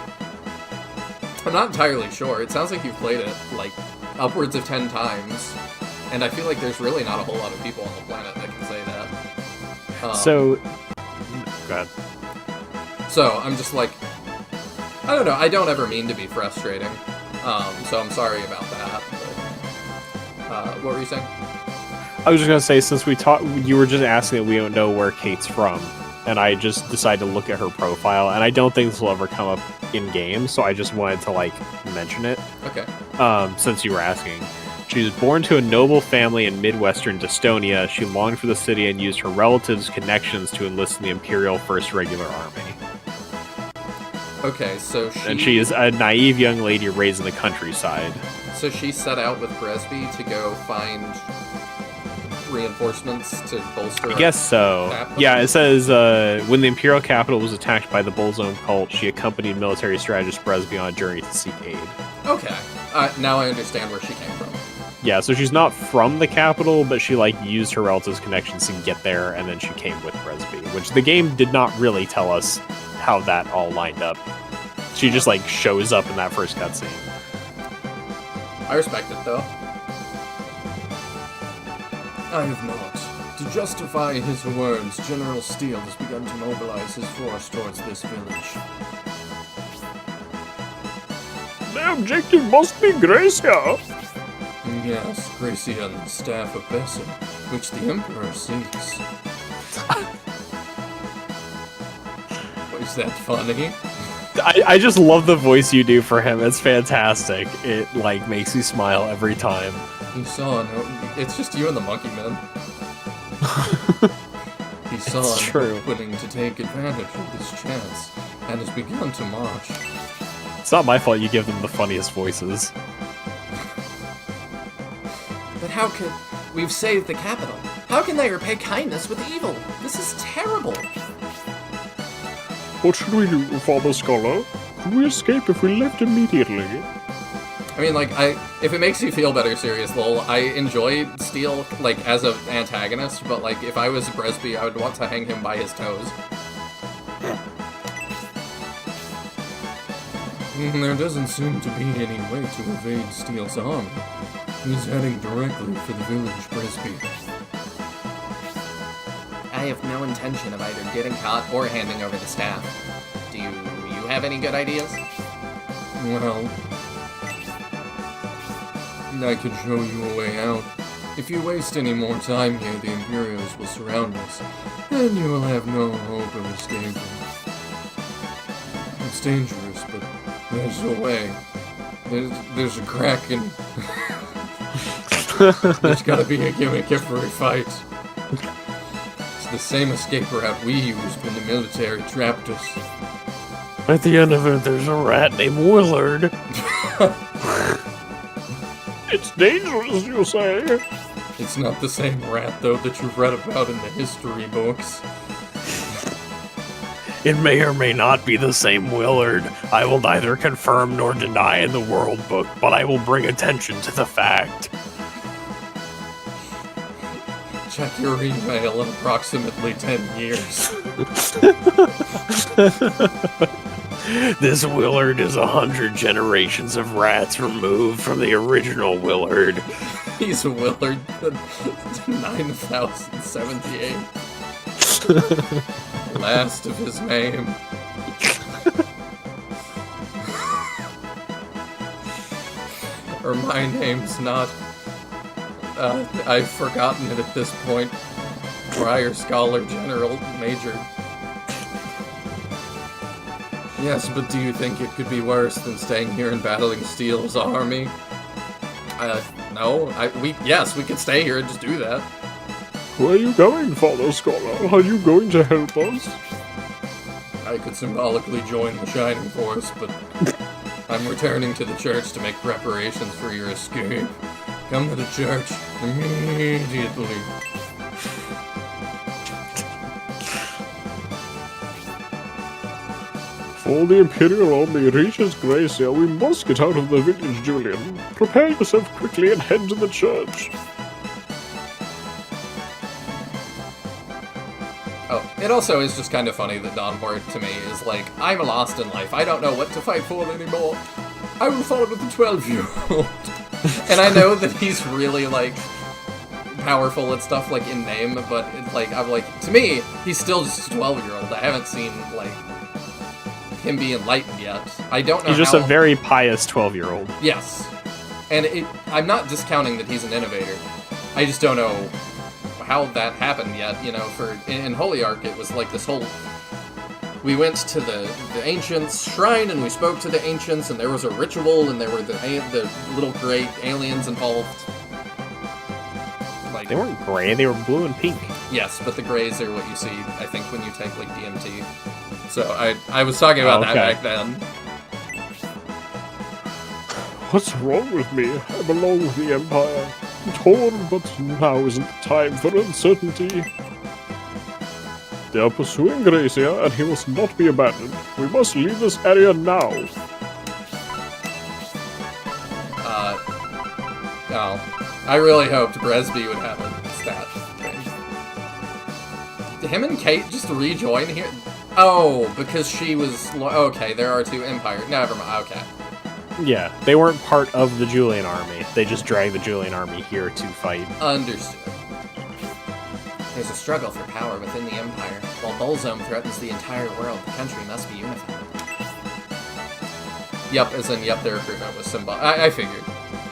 I'm not entirely sure. It sounds like you've played it, like, upwards of 10 times. And I feel like there's really not a whole lot of people on the planet that can say that.
Go ahead.
So, I'm just like, I don't know, I don't ever mean to be frustrating. So I'm sorry about that. But, what were you saying?
I was just gonna say, since you were just asking that we don't know where Kate's from, and I just decided to look at her profile, and I don't think this will ever come up in game, so I just wanted to, like, mention it.
Okay.
Since you were asking. She was born to a noble family in Midwestern Estonia. She longed for the city and used her relatives' connections to enlist in the Imperial First Regular Army.
Okay, so
And she is a naive young lady raised in the countryside.
So she set out with Bresby to go find reinforcements to bolster.
I guess so.
Capital?
Yeah, it says when the Imperial capital was attacked by the Bullzone cult, she accompanied military strategist Bresby on a journey to seek aid.
Okay, now I understand where she came from.
Yeah, so she's not from the capital, but she, like, used her relatives' connections to get there, and then she came with Bresby, which the game did not really tell us how that all lined up. She just, like, shows up in that first cutscene.
I respect it, though.
I have not. To justify his words, General Steele has begun to mobilize his force towards this village.
The objective must be Gracia.
Yes, Gracia and the staff of Besson, which the Emperor seeks. Is that funny?
I just love the voice you do for him. It's fantastic. It, like, makes you smile every time.
He saw it's just you and the monkey man. He saw an opening to take advantage of this chance, and has begun to march.
It's not my fault you give them the funniest voices.
But how could... We've saved the capital. How can they repay kindness with evil? This is terrible.
What should we do, Father Scholar? Could we escape if we left immediately?
I mean, like, if it makes you feel better, Serious Lol, I enjoy Steele, like, as an antagonist, but, like, if I was Bresby, I would want to hang him by his toes.
There doesn't seem to be any way to evade Steele's army. He's heading directly for the village, Bresby.
I have no intention of either getting caught or handing over the staff. Do you have any good ideas?
Well, I could show you a way out. If you waste any more time here, the Imperials will surround us, and you will have no hope of escaping. It's dangerous, but there's a way. There's a crack in... There's gotta be a gimmick every fight. It's the same escape route we used when the military trapped us.
At the end of it, there's a rat named Willard.
It's dangerous, you say?
It's not the same rat, though, that you've read about in the history books.
It may or may not be the same Willard. I will neither confirm nor deny in the World Book, but I will bring attention to the fact.
check your email in approximately 10 years.
This Willard is 100 generations of rats removed from the original Willard.
He's a Willard 9078. Last of his name. Or my name's not. I've forgotten it at this point. Prior Scholar General Major. Yes, but do you think it could be worse than staying here and battling Steel's army? No. Yes, we could stay here and just do that.
Where are you going, Father Scholar? Are you going to help us?
I could symbolically join the Shining Force, but I'm returning to the church to make preparations for your escape. Come to the church immediately.
Before the Imperial Army reaches Gracia, we must get out of the village, Julian. Prepare yourself quickly and head to the church.
Oh, it also is just kind of funny that Don Hort, to me, is like, I'm lost in life. I don't know what to fight for anymore. I will follow with the 12-year-old. And I know that he's really, like, powerful and stuff, like, in name, but, it's like, I'm like, to me, he's still just a 12-year-old. I haven't seen, like, him be enlightened yet. I don't know
He's just a very pious 12-year-old.
Yes. And I'm not discounting that he's an innovator. I just don't know how that happened yet, you know, in Holy Ark it was like this whole... We went to the Ancients' shrine and we spoke to the Ancients and there was a ritual and there were the little gray aliens involved. Like,
they weren't gray, they were blue and pink.
Yes, but the grays are what you see, I think, when you take, like, DMT. So I was talking about that back then.
What's wrong with me? I belong with the Empire. I'm torn, but now isn't the time for uncertainty. They are pursuing Gracia, and he must not be abandoned. We must leave this area now.
No. I really hoped Bresby would have a stat thing. Did him and Kate just rejoin here? Oh, because she was... Okay, there are two Empire... Never mind, okay.
Yeah, they weren't part of the Julian army. They just dragged the Julian army here to fight.
Understood. There's a struggle for power within the Empire. While Bolzome threatens the entire world, the country must be unified. Yep, as in, yep, their recruitment was symbolic. I figured.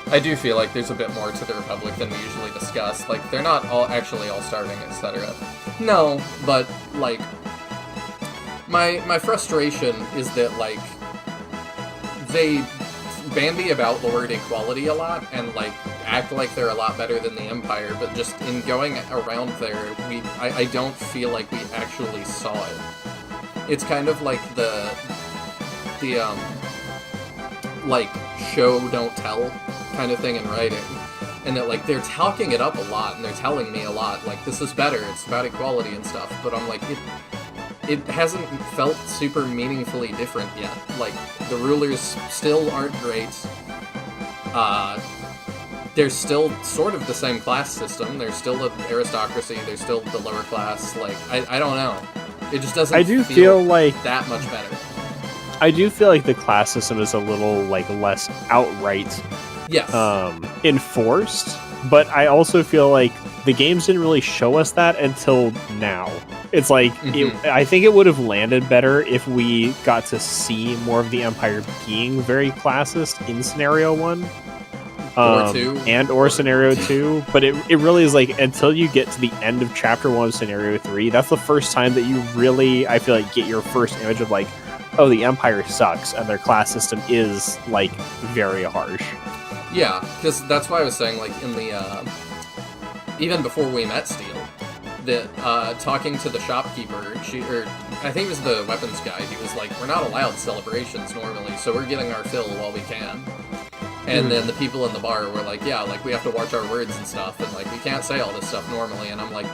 I do feel like there's a bit more to the Republic than we usually discuss. Like, they're not all starving, etc. No, but, like... My frustration is that, like, they bandy about Lord Equality a lot, and, like, act like they're a lot better than the Empire, but just in going around there, I don't feel like we actually saw it. It's kind of like the like, show, don't tell kind of thing in writing. And that, like, they're talking it up a lot, and they're telling me a lot, like, this is better, it's about equality and stuff, but I'm like, it hasn't felt super meaningfully different yet. Like, the rulers still aren't great. There's still sort of the same class system. There's still an aristocracy. There's still the lower class. Like, I don't know. It just doesn't feel like that much better.
I do feel like the class system is a little, like, less outright enforced. But I also feel like the games didn't really show us that until now. It's like, I think it would have landed better if we got to see more of the Empire being very classist in Scenario 1.
Or 2.
Or Scenario 2. But it really is like, until you get to the end of Chapter 1 of Scenario 3, that's the first time that you really, I feel like, get your first image of, like, oh, the Empire sucks, and their class system is, like, very harsh.
Yeah, because that's why I was saying, like, in the, even before we met Steel, that, talking to the shopkeeper, I think it was the weapons guy, he was like, we're not allowed celebrations normally, so we're getting our fill while we can. And then the people in the bar were like, yeah, like, we have to watch our words and stuff, and, like, we can't say all this stuff normally, and I'm like,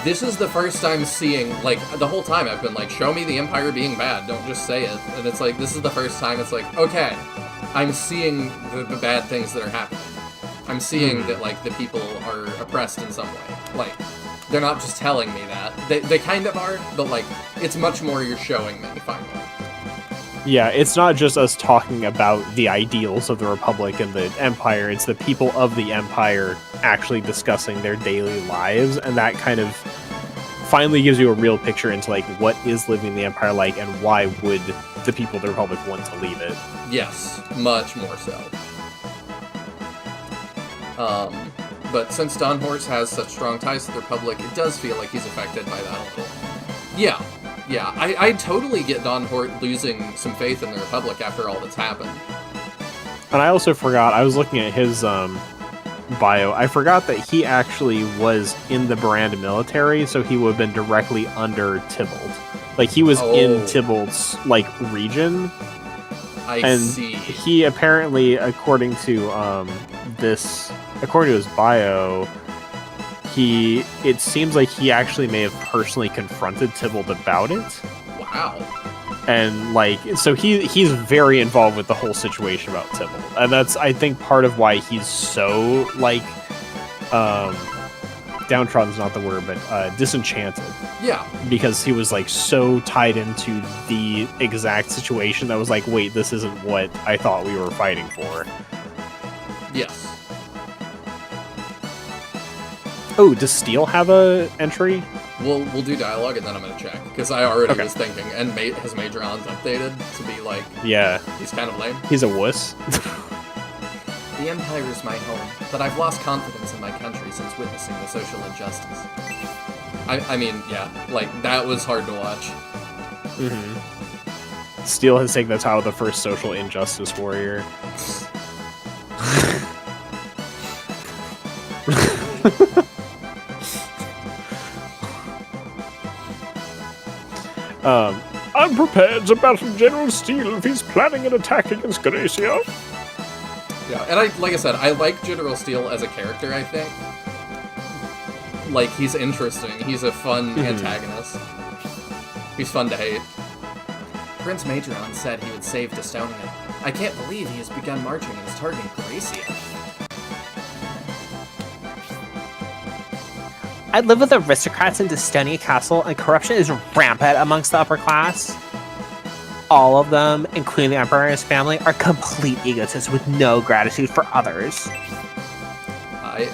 this is the first time seeing, like, the whole time I've been like, show me the Empire being bad, don't just say it. And it's like, this is the first time it's like, okay, I'm seeing the bad things that are happening. I'm seeing that, like, the people are oppressed in some way. Like, they're not just telling me that. They kind of are, but, like, it's much more you're showing me, finally.
Yeah, it's not just us talking about the ideals of the Republic and the Empire, it's the people of the Empire actually discussing their daily lives, and that kind of finally gives you a real picture into, like, what is living the Empire like, and why would the people of the Republic want to leave it.
Yes, much more so. But since Don Horse has such strong ties to the Republic, it does feel like he's affected by that a little. Yeah, I totally get Don Hort losing some faith in the Republic after all that's happened.
And I also forgot, I was looking at his bio, I forgot that he actually was in the Brand military, so he would have been directly under Tybalt. Like, he was in Tybalt's, like, region.
I see.
He apparently, according to his bio, it seems like he actually may have personally confronted Tybalt about it.
Wow.
And, like, so he's very involved with the whole situation about Tybalt. And that's, I think, part of why he's so, like, downtrodden's not the word, but disenchanted.
Yeah.
Because he was, like, so tied into the exact situation that was like, wait, this isn't what I thought we were fighting for.
Yes.
Oh, does Steel have a entry?
We'll do dialogue and then I'm gonna check, because I already was thinking, and has Major On's updated to be like,
yeah,
he's kind of lame.
He's a wuss.
The Empire is my home, but I've lost confidence in my country since witnessing the social injustice. I mean, yeah, like, that was hard to watch.
Mm-hmm. Steel has taken the title of the first social injustice warrior.
I'm prepared to battle General Steel if he's planning an attack against Gracia.
Yeah, and like I said, I like General Steel as a character, I think. Like, he's interesting. He's a fun antagonist. He's fun to hate. Prince Majoron said he would save Destonia. I can't believe he has begun marching and is targeting Gracia.
I live with aristocrats in Destonia Castle, and corruption is rampant amongst the upper class. All of them, including the Emperor and his family, are complete egotists with no gratitude for others.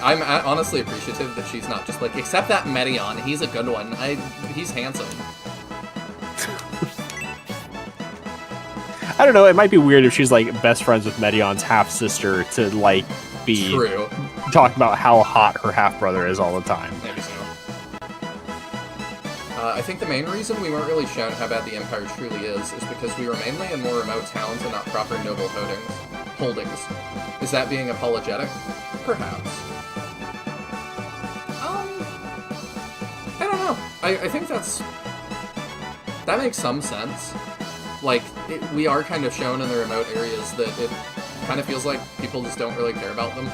I'm honestly appreciative that she's not just like, except that Medion, he's a good one. He's handsome.
I don't know, it might be weird if she's, like, best friends with Medion's half-sister to, like, be talking about how hot her half-brother is all the time.
Maybe so. I think the main reason we weren't really shown how bad the Empire truly is because we were mainly in more remote towns and not proper noble holdings. Is that being apologetic? Perhaps. I don't know. I think that makes some sense. Like, we are kind of shown in the remote areas that it kind of feels like people just don't really care about them.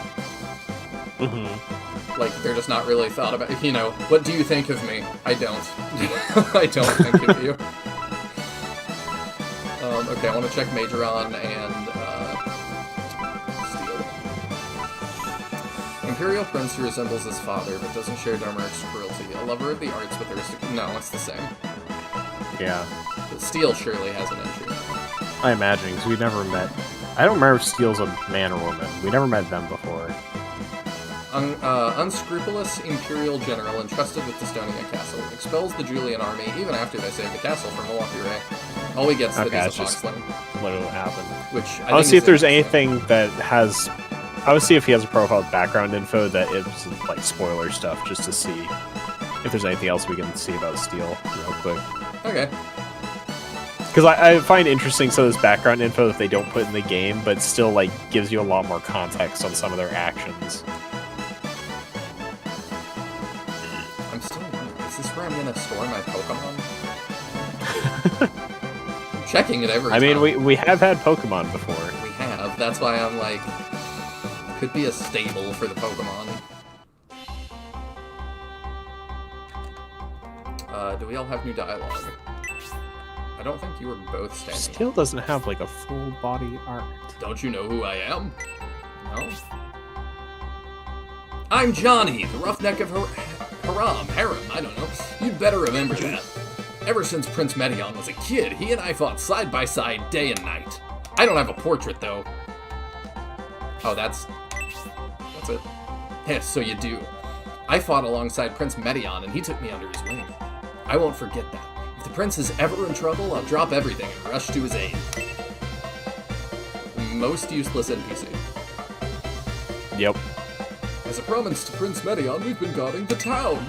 Mm-hmm.
Like, they're just not really thought about, you know, what do you think of me? I don't. I don't think of you. Okay, I want to check Majoron and, Steel. Imperial Prince who resembles his father, but doesn't share Darmaric's cruelty. A lover of the arts with aristocracy. No, it's the same.
Yeah.
But Steel surely has an entry.
I imagine, because we never met. I don't remember if Steel's a man or woman. We never met them before.
Unscrupulous Imperial General entrusted with Destonia Castle expels the Julian army even after they save the castle from Milwaukee Ray. All he gets that he's a foxling.
What will happen?
Which I
want to see if there's anything that has. I would see if he has a profile with background info that is like spoiler stuff, just to see if there's anything else we can see about Steel real quick.
Okay.
Because I find interesting some of this background info that they don't put in the game, but still like gives you a lot more context on some of their actions.
I'm still wondering, is this where I'm gonna store my Pokemon? I'm checking it every time.
I mean, we have had Pokemon before.
We have. That's why I'm like, could be a stable for the Pokemon. Do we all have new dialogue? I don't think you were both standing.
Steel doesn't have like a full body art.
Don't you know who I am? No?
I'm Johnny, the roughneck of Harem, I don't know. You'd better remember that. Ever since Prince Medion was a kid, he and I fought side by side day and night. I don't have a portrait, though.
Oh, that's it.
Yes, so you do. I fought alongside Prince Medion, and he took me under his wing. I won't forget that. If the prince is ever in trouble, I'll drop everything and rush to his aid.
Most useless NPC.
Yep.
As a promise to Prince Medion, we've been guarding the town.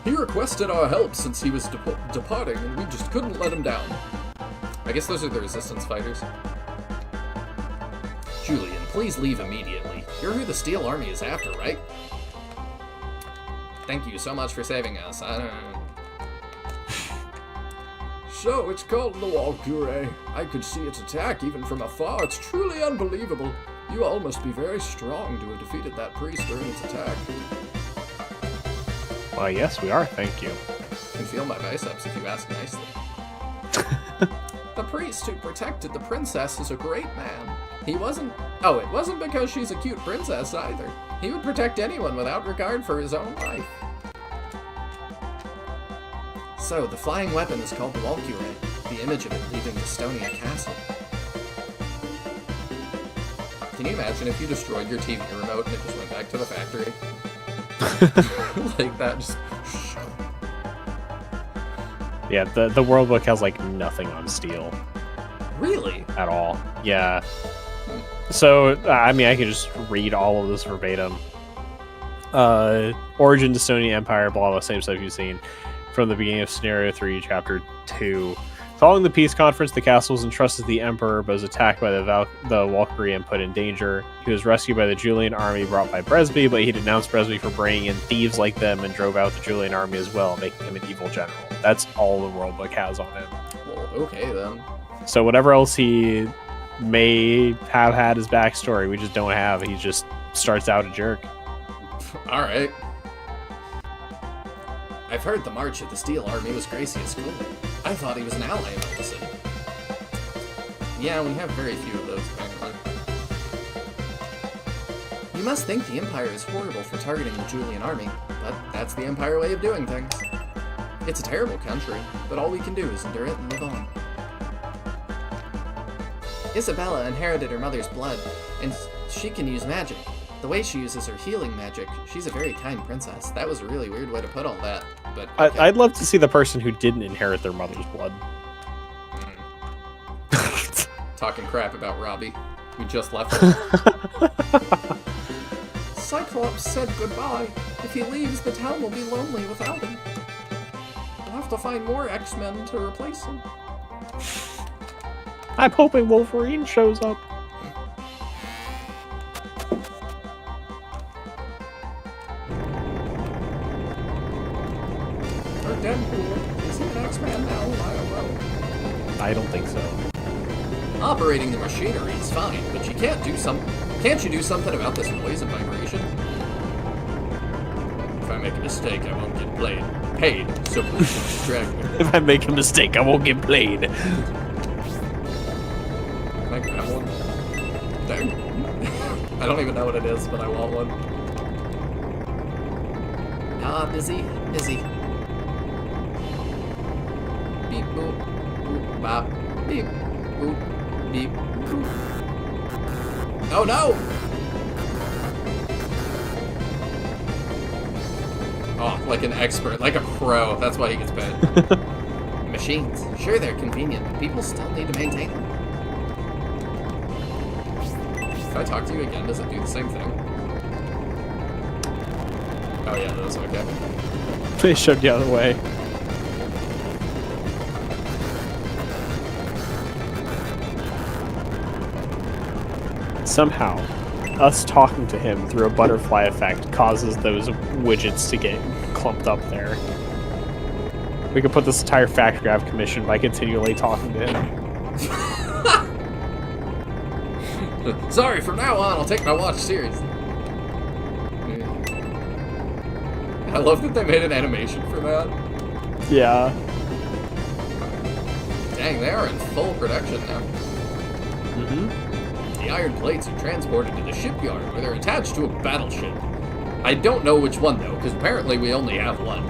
He requested our help since he was departing, and we just couldn't let him down.
I guess those are the resistance fighters.
Julian, please leave immediately. You're who the Steel Army is after, right?
Thank you so much for saving us.
So, it's called the Valkyrie. I could see its attack even from afar. It's truly unbelievable. You all must be very strong to have defeated that priest during its attack.
Well, yes, we are, thank you.
I can feel my biceps if you ask nicely. The priest who protected the princess is a great man. He wasn't... Oh, it wasn't because she's a cute princess either. He would protect anyone without regard for his own life. So, the flying weapon is called the Valkyrie, the image of it leaving Estonia Castle. Can you imagine if you destroyed your TV remote and it just went back to the factory? Like that, just...
Yeah, the world book has, like, nothing on steel.
Really?
At all. Yeah. So, I mean, I could just read all of this verbatim. Origin, Estonian Empire, blah, blah, same stuff you've seen. From the beginning of Scenario 3, Chapter 2. Following the peace conference, the castle was entrusted to the Emperor, but was attacked by the Valkyrie and put in danger. He was rescued by the Julian army brought by Bresby, but he denounced Bresby for bringing in thieves like them and drove out the Julian army as well, making him an evil general. That's all the world book has on him.
Well, okay then.
So whatever else he may have had his backstory, we just don't have. He just starts out a jerk.
Alright.
I've heard the march of the Steel Army was Gracious cool. I thought he was an ally of Ellison.
Yeah, we have very few of those, apparently.
You must think the Empire is horrible for targeting the Julian army, but that's the Empire way of doing things. It's a terrible country, but all we can do is endure it and live on. Isabella inherited her mother's blood, and she can use magic. The way she uses her healing magic, she's a very kind princess. That was a really weird way to put all that, but okay.
I'd love to see the person who didn't inherit their mother's blood.
Talking crap about Robbie. We just left him.
Cyclops said goodbye. If he leaves, the town will be lonely without him. We'll have to find more X-Men to replace him.
I'm hoping Wolverine shows up.
Or Deadpool. Is he an X-Man now? I don't know.
I don't think so.
Operating the machinery is fine, but you can't you do something about this noise and vibration?
If I make a mistake, I won't get paid, so please don't distract me.
If I make a mistake, I won't get played.
Can I grab one? Dang. I don't even know what it is, but I want one.
Ah, busy. Beep boop, boop bop, beep boop, beep boop. Oh no!
Oh, like an expert, like a pro. That's why he gets paid.
Machines. Sure, they're convenient, but people still need to maintain them.
If I talk to you again, does it do the same thing? Oh yeah, that is okay.
They shoved you out of the way. Somehow, us talking to him through a butterfly effect causes those widgets to get clumped up there. We could put this entire factory out of commission by continually talking to him.
Sorry, from now on, I'll take my watch serious. I love that they made an animation for that.
Yeah.
Dang, they are in full production now.
Mm-hmm.
The iron plates are transported to the shipyard where they're attached to a battleship.
I don't know which one, though, because apparently we only have one.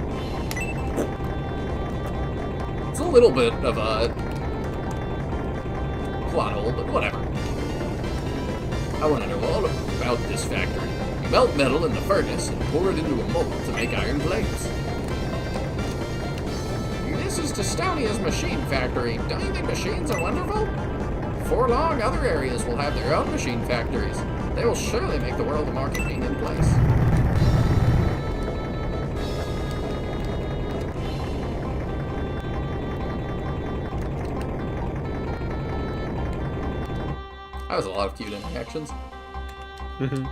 It's a little bit of a plot hole, but whatever. I want to know all about this factory. You melt metal in the furnace and pour it into a mold to make iron plates. This is Testonia's machine factory. Don't you think machines are wonderful? Before long, other areas will have their own machine factories. They will surely make the world a more convenient place. That was a lot of cute interactions.
Mm-hmm.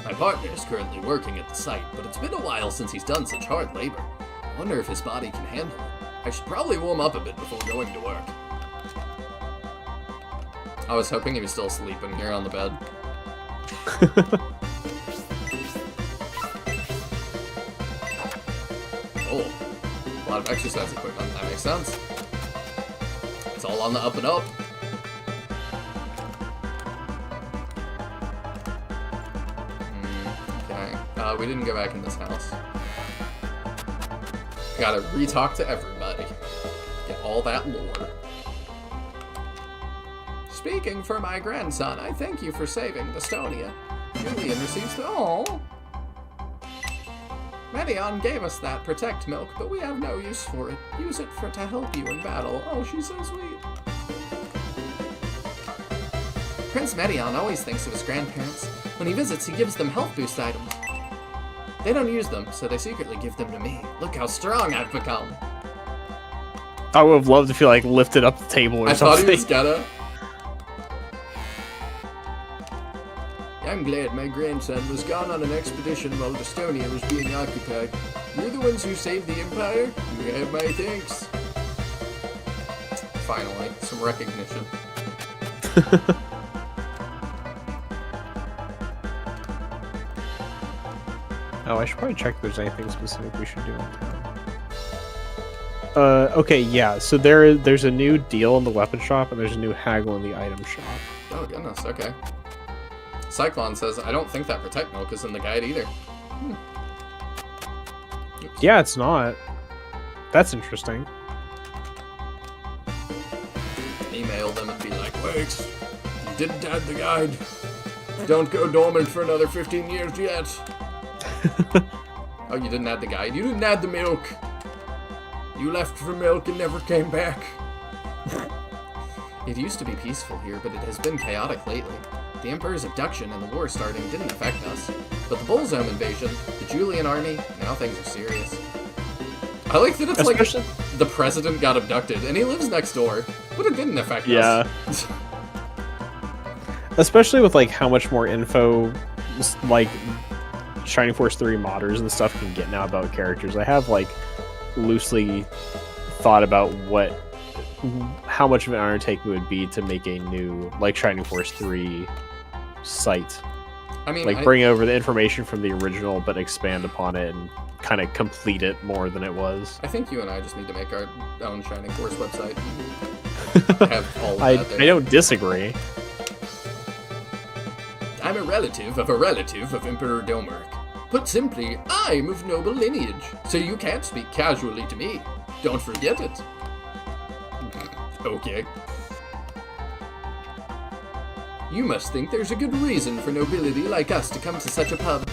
My partner is currently working at the site, but it's been a while since he's done such hard labor. I wonder if his body can handle it. I should probably warm up a bit before going to work. I was hoping he was still sleeping here on the bed. Oh, a lot of exercise equipment. That makes sense. It's all on the up and up. Okay, we didn't go back in this house. Gotta re-talk to everybody. Get all that lore. Speaking for my grandson, I thank you for saving Estonia. Julian receives the... Aww. Medion gave us that protect milk, but we have no use for it. Use it to help you in battle. Oh, she's so sweet. Prince Medion always thinks of his grandparents. When he visits, he gives them health boost items. They don't use them, so they secretly give them to me. Look how strong I've become.
I would have loved if he like lifted up the table or something.
I thought he was gonna. I'm glad my grandson was gone on an expedition while Estonia was being occupied. You're the ones who saved the Empire? You have my thanks. Finally, some recognition.
Oh, I should probably check if there's anything specific we should do in town. Okay, yeah, so there's a new deal in the weapon shop, and there's a new haggle in the item shop.
Oh, goodness, okay. Cyclone says, I don't think that protect milk is in the guide either.
Yeah, it's not. That's interesting.
Email them and be like, wait, you didn't add the guide. Don't go dormant for another 15 years yet. Oh, you didn't add the guide? You didn't add the milk. You left for milk and never came back. It used to be peaceful here, but it has been chaotic lately. The Emperor's abduction and the war starting didn't affect us. But the Bullzome invasion, the Julian army, now things are serious. I like that it's especially like the president got abducted and he lives next door, but it didn't affect us.
Especially with like how much more info like Shining Force 3 modders and stuff can get now about characters. I have like loosely thought about how much of an undertaking it would be to make a new like Shining Force 3 site.
I mean,
like bring over the information from the original but expand upon it and kind of complete it more than it was.
I think you and I just need to make our own Shining Force website and have all of that there.
I don't disagree.
I'm a relative of Emperor Domeric. Put simply, I'm of noble lineage, so you can't speak casually to me. Don't forget it. Okay. You must think there's a good reason for nobility like us to come to such a pub.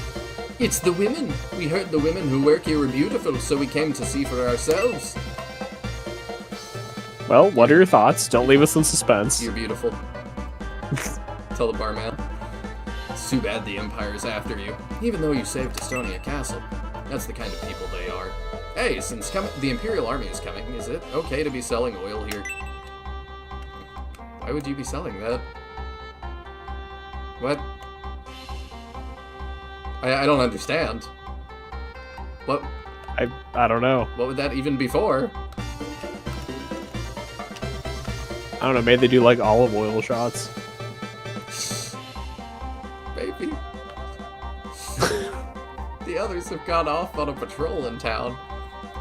It's the women. We heard the women who work here are beautiful, so we came to see for ourselves.
Well, what are your thoughts? Don't leave us in suspense.
You're beautiful. Tell the barman. It's too bad the Empire's after you, even though you saved Estonia Castle. That's the kind of people they are. Hey, since the Imperial Army is coming, is it okay to be selling oil here? Why would you be selling that? What? I don't understand. What?
I don't know.
What would that even be for?
I don't know, maybe they do like olive oil shots.
Maybe. The others have gone off on a patrol in town.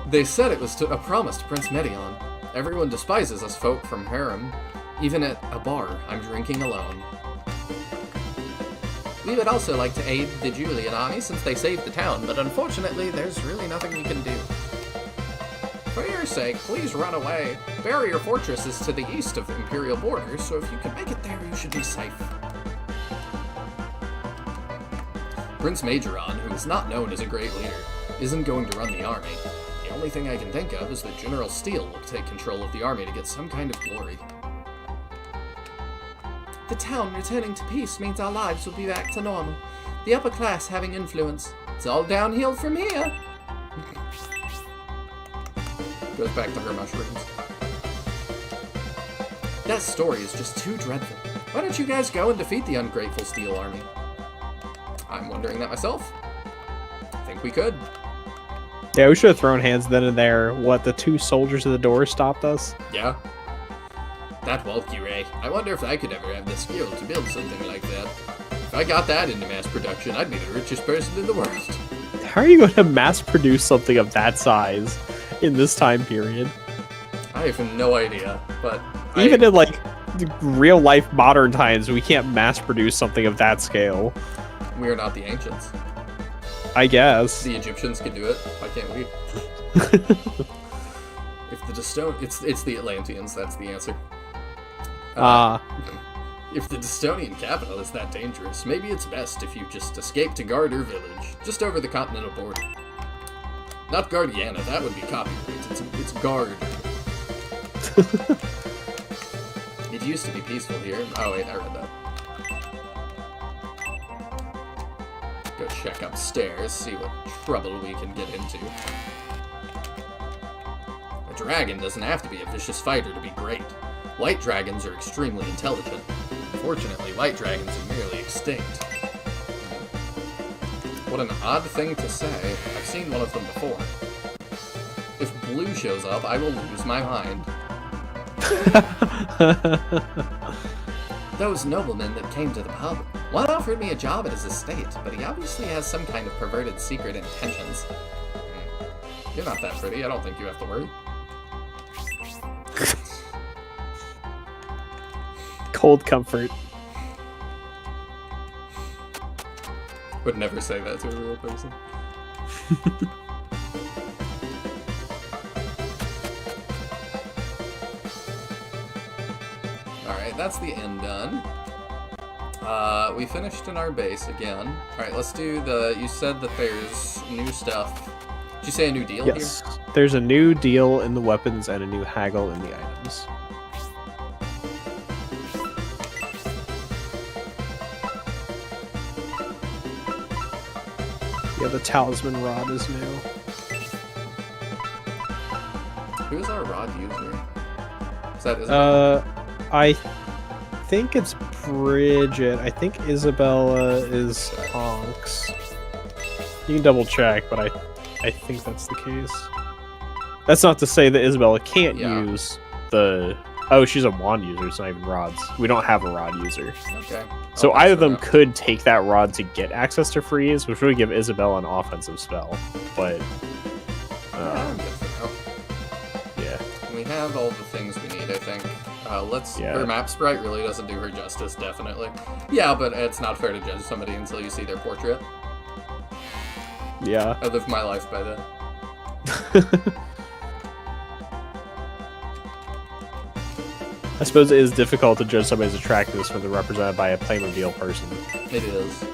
They said it was a promise to Prince Medion. Everyone despises us folk from Harem. Even at a bar, I'm drinking alone. We would also like to aid the Julian army since they saved the town, but unfortunately, there's really nothing we can do. For your sake, please run away. Barrier Fortress is to the east of the Imperial borders, so if you can make it there, you should be safe. Prince Majoron, who is not known as a great leader, isn't going to run the army. The only thing I can think of is that General Steele will take control of the army to get some kind of glory. The town returning to peace means our lives will be back to normal. The upper class having influence. It's all downhill from here. Goes back to her mushrooms. That story is just too dreadful. Why don't you guys go and defeat the ungrateful Steel army? I'm wondering that myself. I think we could.
Yeah, we should have thrown hands then and there. What, the 2 soldiers at the door stopped us?
Yeah. That Valkyrie. I wonder if I could ever have the skill to build something like that. If I got that into mass production, I'd be the richest person in the world.
How are you going to mass produce something of that size in this time period?
I have no idea, but
even in like real life modern times, we can't mass produce something of that scale.
We are not the ancients.
I guess
the Egyptians could do it. Why can't we? If the it's the Atlanteans. That's the answer. If the Dystonian capital is that dangerous, maybe it's best if you just escape to Garder Village, just over the continental border. Not Guardiana, that would be copyright. It's Guard. It used to be peaceful here. Oh wait, I read that. Go check upstairs, see what trouble we can get into. A dragon doesn't have to be a vicious fighter to be great. White dragons are extremely intelligent. Unfortunately, white dragons are nearly extinct. What an odd thing to say. I've seen one of them before. If blue shows up, I will lose my mind. Those noblemen that came to the pub. One offered me a job at his estate, but he obviously has some kind of perverted secret intentions. You're not that pretty, I don't think you have to worry.
Cold comfort.
Would never say that to a real person. Alright, that's the end done. We finished in our base again. Alright, let's do the... You said that there's new stuff. Did you say a new deal here?
Yes. There's a new deal in the weapons and a new haggle in the items. Yeah, the talisman rod is new.
Who's our rod user? Is that Isabella?
I think it's Bridget. I think Isabella is Tonks. You can double check, but I think that's the case. That's not to say that Isabella can't use the... Oh, she's a wand user, it's not even rods. We don't have a rod user.
Okay.
So either of them could take that rod to get access to freeze, which would give Isabella an offensive spell. But... yeah.
We have all the things we need, I think. Her map sprite really doesn't do her justice, definitely. Yeah, but it's not fair to judge somebody until you see their portrait.
Yeah.
I live my life by that.
I suppose it is difficult to judge somebody's attractiveness when they're represented by a Playmobil person.
It is.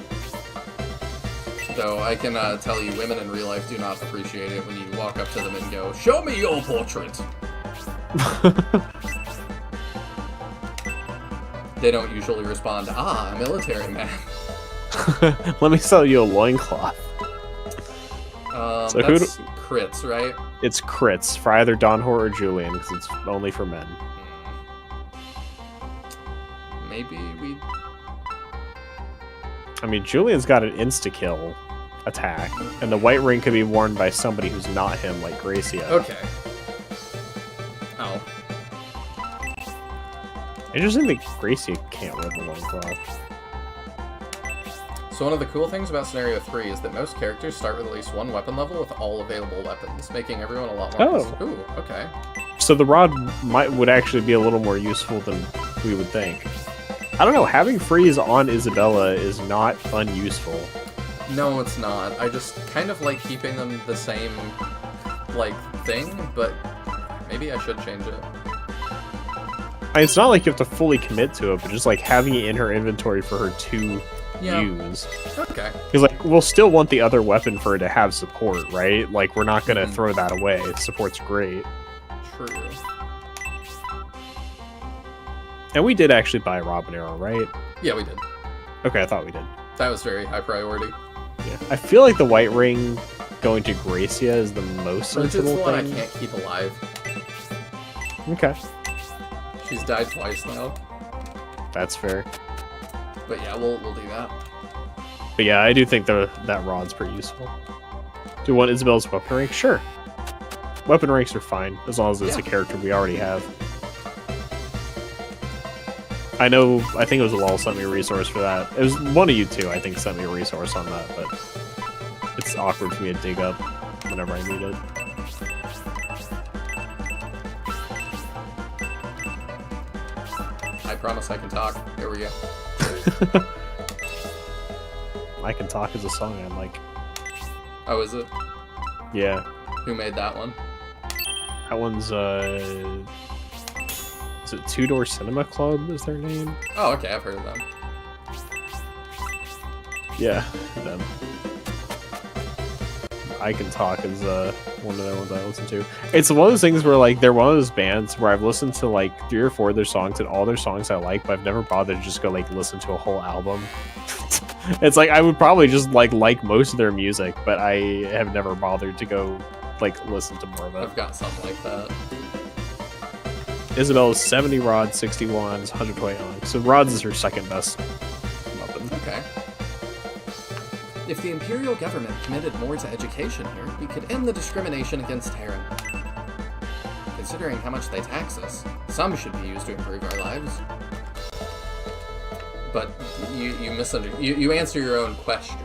Though I can tell you, women in real life do not appreciate it when you walk up to them and go, "Show me your portrait!" They don't usually respond, "Ah, a military man."
Let me sell you a loincloth.
So that's crits, right?
It's crits for either Donhor or Julian, because it's only for men.
Maybe we...
I mean, Julian's got an insta-kill attack, and the white ring could be worn by somebody who's not him, like Gracia.
Okay. Oh.
Interesting that Gracia can't wear the loincloth.
So one of the cool things about Scenario 3 is that most characters start with at least one weapon level with all available weapons, making everyone a lot more... Ooh, okay.
So the rod would actually be a little more useful than we would think. I don't know, having freeze on Isabella is not unuseful.
No, it's not. I just kind of like keeping them the same, like, thing, but maybe I should change it.
It's not like you have to fully commit to it, but just like having it in her inventory for her to use.
Okay.
Because like we'll still want the other weapon for her to have support, right? Like we're not gonna throw that away. Support's great.
True.
And we did actually buy a Robin arrow, right?
Yeah, we did.
Okay, I thought we did.
That was very high priority.
Yeah. I feel like the white ring going to Gracia is the most sensible
It's the one
thing.
I can't keep alive.
Okay.
She's died twice now.
That's fair.
But yeah, we'll do that.
But yeah, I do think that rod's pretty useful. Do you want Isabella's weapon rank? Sure. Weapon ranks are fine, as long as it's a character we already have. I think it was Lol sent me a resource for that. It was one of you two, I think, sent me a resource on that, but it's awkward for me to dig up whenever I need it.
I promise I can talk. Here we go.
I Can Talk is a song I like.
Oh, is it?
Yeah.
Who made that one?
That one's, is it Two Door Cinema Club is their name?
Oh, okay, I've heard of them.
Yeah, them. I Can Talk is one of their ones I listen to. It's one of those things where like they're one of those bands where I've listened to like 3 or 4 of their songs and all their songs I like, but I've never bothered to just go like listen to a whole album. It's like I would probably just like most of their music, but I have never bothered to go like listen to more of it.
I've got something like that.
Isabella's 70 rods, 60 wands, 120 on. So rods is her second best weapon.
Okay. If the Imperial government committed more to education here, we could end the discrimination against Terran. Considering how much they tax us, some should be used to improve our lives. But you misunderstood. You answer your own question.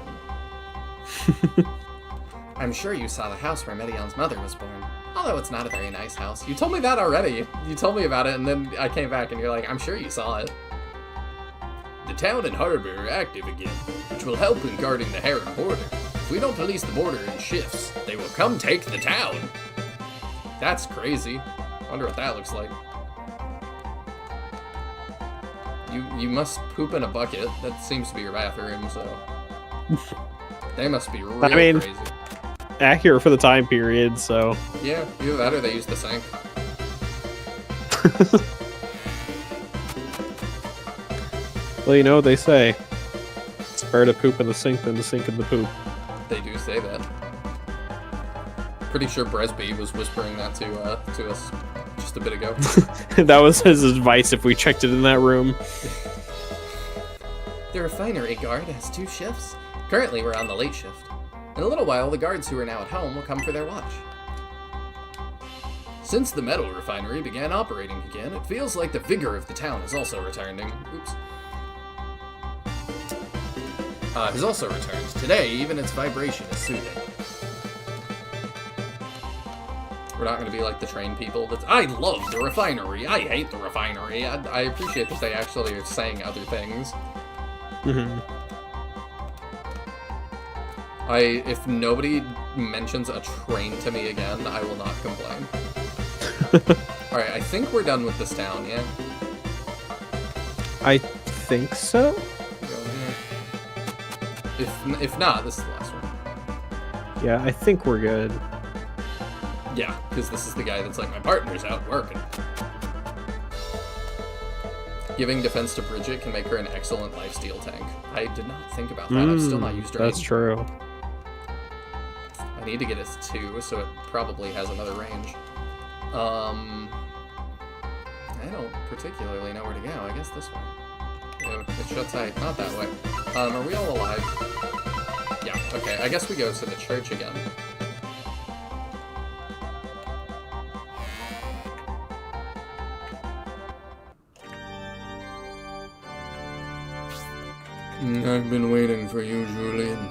I'm sure you saw the house where Medion's mother was born. Although it's not a very nice house. You told me that already. You told me about it, and then I came back, and you're like, I'm sure you saw it. The town and harbor are active again, which will help in guarding the Harran border. If we don't police the border in shifts, they will come take the town. That's crazy. Wonder what that looks like. You must poop in a bucket. That seems to be your bathroom, so... They must be real crazy.
Accurate for the time period, so...
Yeah, either that or they use the sink.
Well, you know what they say. It's better to poop in the sink than to sink in the poop.
They do say that. Pretty sure Bresby was whispering that to us just a bit ago.
That was his advice if we checked it in that room.
The refinery guard has 2 shifts. Currently, we're on the late shift. In a little while, the guards who are now at home will come for their watch. Since the metal refinery began operating again, it feels like the vigor of the town is also returning. Oops. Has also returned. Today, even its vibration is soothing. We're not going to be like the train people. I love the refinery. I hate the refinery. I appreciate that they actually are saying other things.
Mm-hmm.
If nobody mentions a train to me again, I will not complain. Alright, I think we're done with this town, yeah?
I think so.
If not, this is the last one.
Yeah, I think we're good.
Yeah, because this is the guy that's like, my partner's out working. Giving defense to Bridget can make her an excellent lifesteal tank. I did not think about that. I've still not used her.
That's true.
I need to get it 2, so it probably has another range. I don't particularly know where to go. I guess this way. It shuts out. Not that way. Are we all alive? Yeah, okay. I guess we go to the church again.
I've been waiting for you, Julian.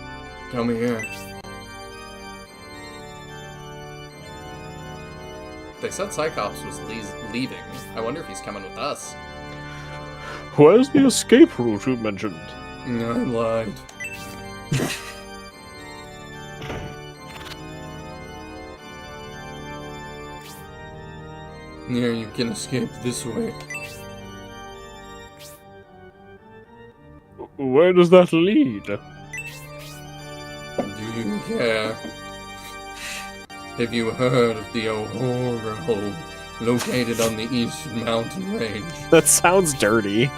Come here.
They said Cyclops was leaving. I wonder if he's coming with us.
Where's the escape route you mentioned?
I lied. Here, you can escape this way.
Where does that lead?
Do you care? Have you heard of the O'Hara home located on the eastern mountain range?
That sounds dirty.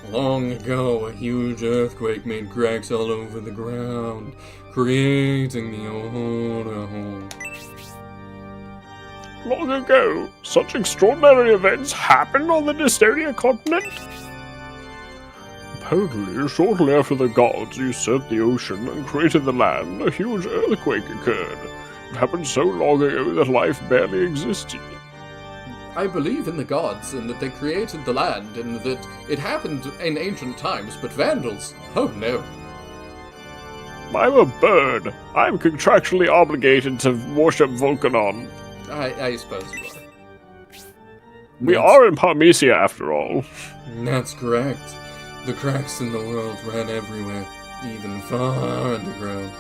Long ago, a huge earthquake made cracks all over the ground, creating the O'Hara home.
Long ago, such extraordinary events happened on the Dystonia continent? Apparently, shortly after the gods usurped the ocean and created the land, a huge earthquake occurred. It happened so long ago that life barely existed.
I believe in the gods, and that they created the land, and that it happened in ancient times, but vandals? Oh no.
I'm a bird. I'm contractually obligated to worship Vulcanon.
I suppose you are.
We are in Parmesia, after all.
That's correct. The cracks in the world ran everywhere, even far underground.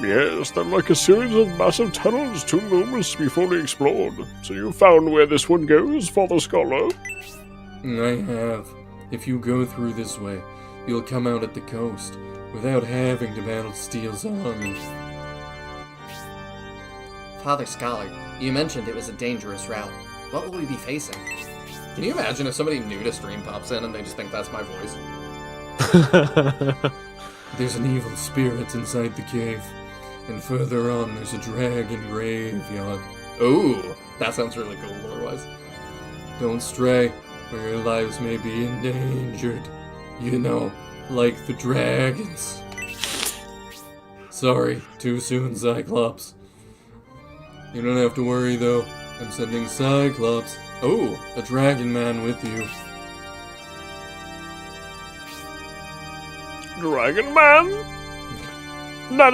Yes, they're like a series of massive tunnels too numerous to be fully explored. So you found where this one goes, Father Scholar?
I have. If you go through this way, you'll come out at the coast, without having to battle Steel's army.
Father Scholar, you mentioned it was a dangerous route. What will we be facing?
Can you imagine if somebody new to stream pops in and they just think that's my voice?
There's an evil spirit inside the cave, and further on there's a dragon graveyard.
Ooh, that sounds really cool lore-wise.
Don't stray, or your lives may be endangered. You know, like the dragons. Sorry, too soon, Cyclops. You don't have to worry, though. I'm sending Cyclops. Oh, a dragon man with you.
Dragon Man? No,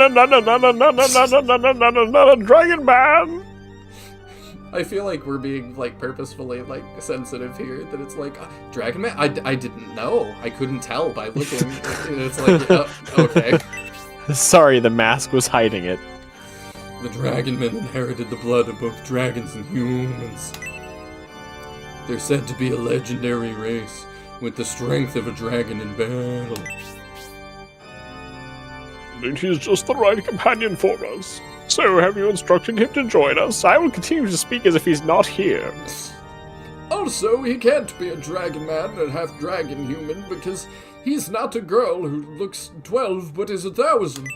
Dragon Man!
I feel like we're being, like, purposefully, like, sensitive here, that it's like, Dragon Man? I didn't know. I couldn't tell by looking. It's like, okay.
Sorry, the mask was hiding it.
The dragon men inherited the blood of both dragons and humans. They're said to be a legendary race, with the strength of a dragon in battle.
Then he's just the right companion for us. So, have you instructed him to join us? I will continue to speak as if he's not here.
Also, he can't be a dragon man and half dragon human, because he's not a girl who looks 12 but is 1,000.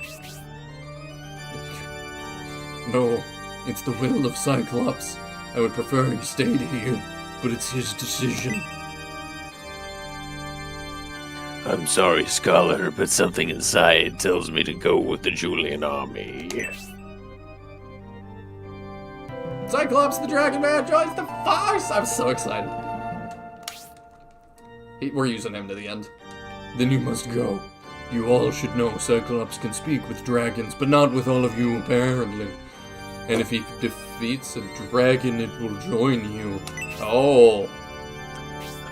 No, it's the will of Cyclops. I would prefer he stayed here, but it's his decision.
I'm sorry, Scholar, but something inside tells me to go with the Julian army.
Cyclops the Dragon Man joins the farce! I'm so excited. We're using him to the end.
Then you must go. You all should know Cyclops can speak with dragons, but not with all of you, apparently. And if he defeats a dragon, it will join you.
Oh.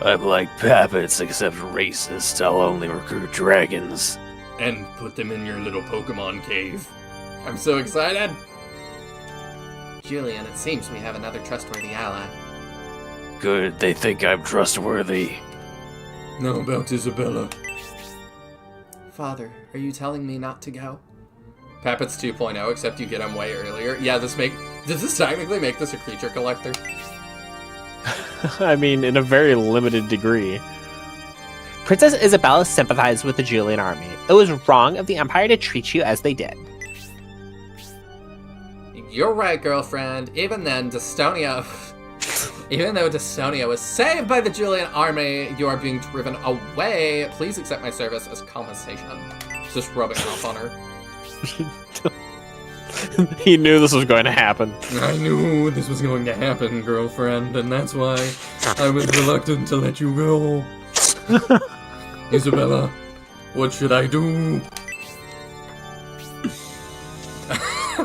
I'm like Pappets, except racist. I'll only recruit dragons.
And put them in your little Pokemon cave. I'm so excited!
Julian, it seems we have another trustworthy ally.
Good, they think I'm trustworthy.
Now about Isabella.
Father, are you telling me not to go?
Pappets 2.0, except you get him way earlier. Yeah, does this technically make this a creature collector?
I mean, in a very limited degree.
Princess Isabella sympathized with the Julian army. It was wrong of the Empire to treat you as they did.
You're right, girlfriend. Even then, Dystonia... Even though Dystonia was saved by the Julian army, you are being driven away. Please accept my service as compensation.
Just rubbing off on her.
He knew this was going to happen.
I knew this was going to happen, girlfriend, and that's why I was reluctant to let you go. Isabella, what should I do?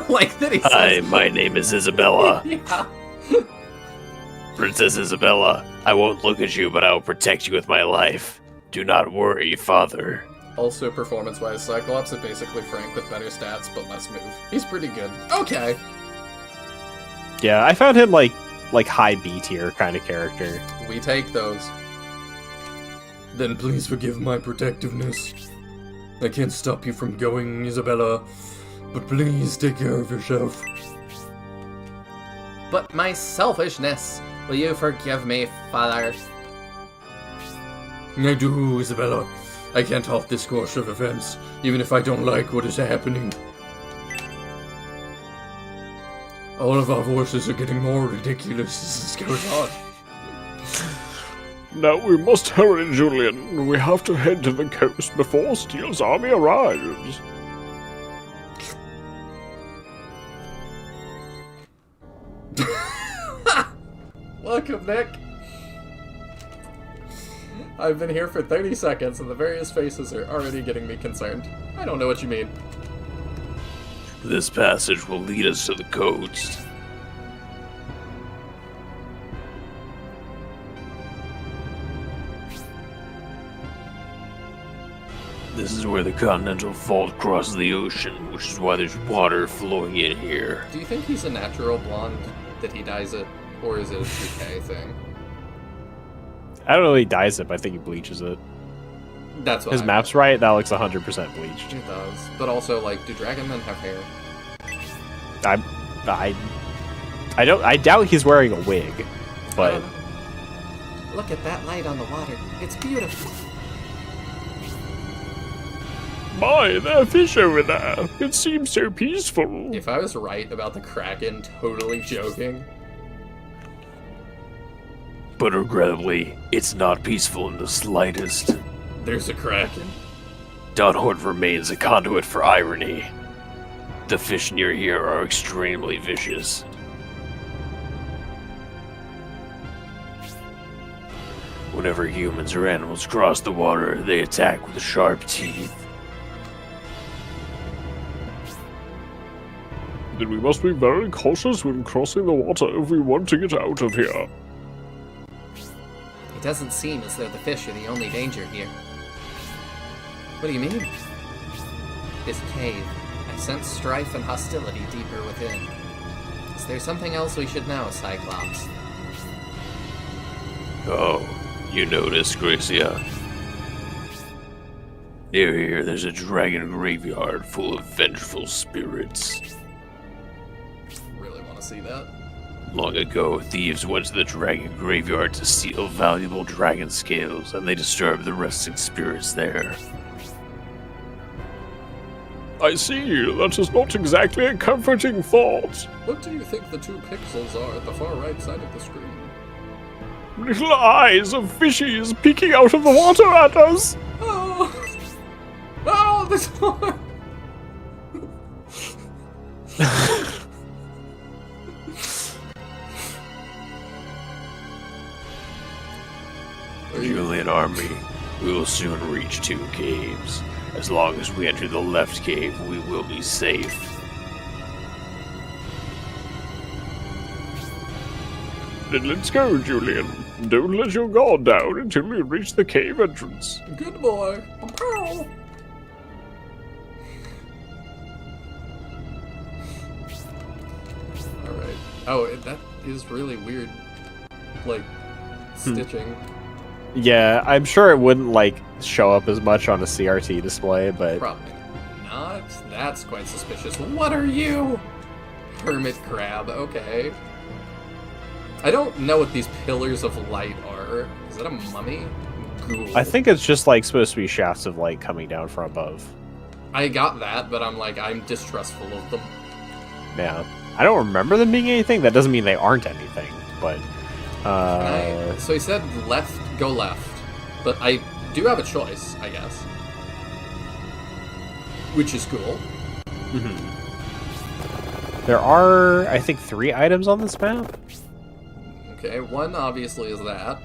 Like that he says.
Hi, my name is Isabella.
Yeah.
Princess Isabella, I won't look at you, but I will protect you with my life. Do not worry, father.
Also, performance-wise, Cyclops is basically Frank with better stats, but less move. He's pretty good. Okay.
Yeah, I found him like high B tier kind of character.
We take those.
Then please forgive my protectiveness. I can't stop you from going, Isabella, but please take care of yourself.
But my selfishness. Will you forgive me, father?
I do, Isabella. I can't halt this course of events, even if I don't like what is happening. All of our voices are getting more ridiculous as this goes on.
Now we must hurry, Julian. We have to head to the coast before Steel's army arrives.
Welcome, Nick. I've been here for 30 seconds and the various faces are already getting me concerned. I don't know what you mean.
This passage will lead us to the coast. This is where the continental fault crosses the ocean, which is why there's water flowing in here.
Do you think he's a natural blonde that he dyes it, or is it a 2K thing?
I don't know if he dyes it, but I think he bleaches it.
That's what
His map's right, that looks 100% bleached.
It does. But also, like, do dragon men have hair?
I doubt he's wearing a wig, but
Look at that light on the water. It's beautiful.
My, there are fish over there. It seems so peaceful.
If I was right about the Kraken totally joking...
But regrettably, it's not peaceful in the slightest.
There's a Kraken.
Dawnhorn remains a conduit for irony. The fish near here are extremely vicious. Whenever humans or animals cross the water, they attack with sharp teeth.
Then we must be very cautious when crossing the water if we want to get out of here.
It doesn't seem as though the fish are the only danger here.
What do you mean?
This cave. I sense strife and hostility deeper within. Is there something else we should know, Cyclops?
Oh, you notice, Gracia? Near here, there's a dragon graveyard full of vengeful spirits.
Really want to see that?
Long ago, thieves went to the dragon graveyard to steal valuable dragon scales, and they disturbed the resting spirits there.
I see, that is not exactly a comforting thought.
What do you think the 2 pixels are at the far right side of the screen?
Little eyes of fishies peeking out of the water at us.
Oh! Oh, this one!
Julian army, we will soon reach 2 caves. As long as we enter the left cave, we will be safe.
Then let's go, Julian. Don't let your guard down until we reach the cave entrance.
Good boy. Pow. Alright. Oh, that is really weird. Like, stitching.
yeah, I'm sure it wouldn't like show up as much on a CRT display, but
Probably not. That's quite suspicious. What are you? Hermit crab, okay. I don't know what these pillars of light are. Is that a mummy? Ghoul.
I think it's just like supposed to be shafts of light coming down from above.
I got that, but I'm distrustful of them.
Yeah. I don't remember them being anything. That doesn't mean they aren't anything, but
So he said left, go left. But I do have a choice, I guess. Which is cool.
there are, I think, 3 items on this map.
Okay, one obviously is that.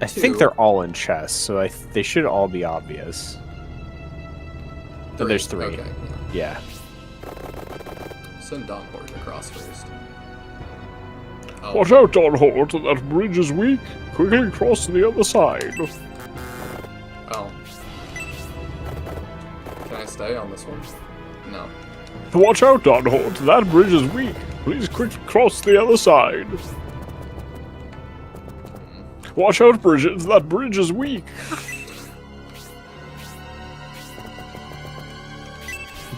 I think they're all in chess, so they should all be obvious. So there's 3.
Okay.
Yeah.
Send Don Horton across first. Oh.
Watch out, Don Hort, that bridge is weak. Quickly cross to the other side.
Oh. Can I stay on this one? No.
Watch out, Don Hort, that bridge is weak. Please quickly cross to the other side. Watch out, Bridget, that bridge is weak.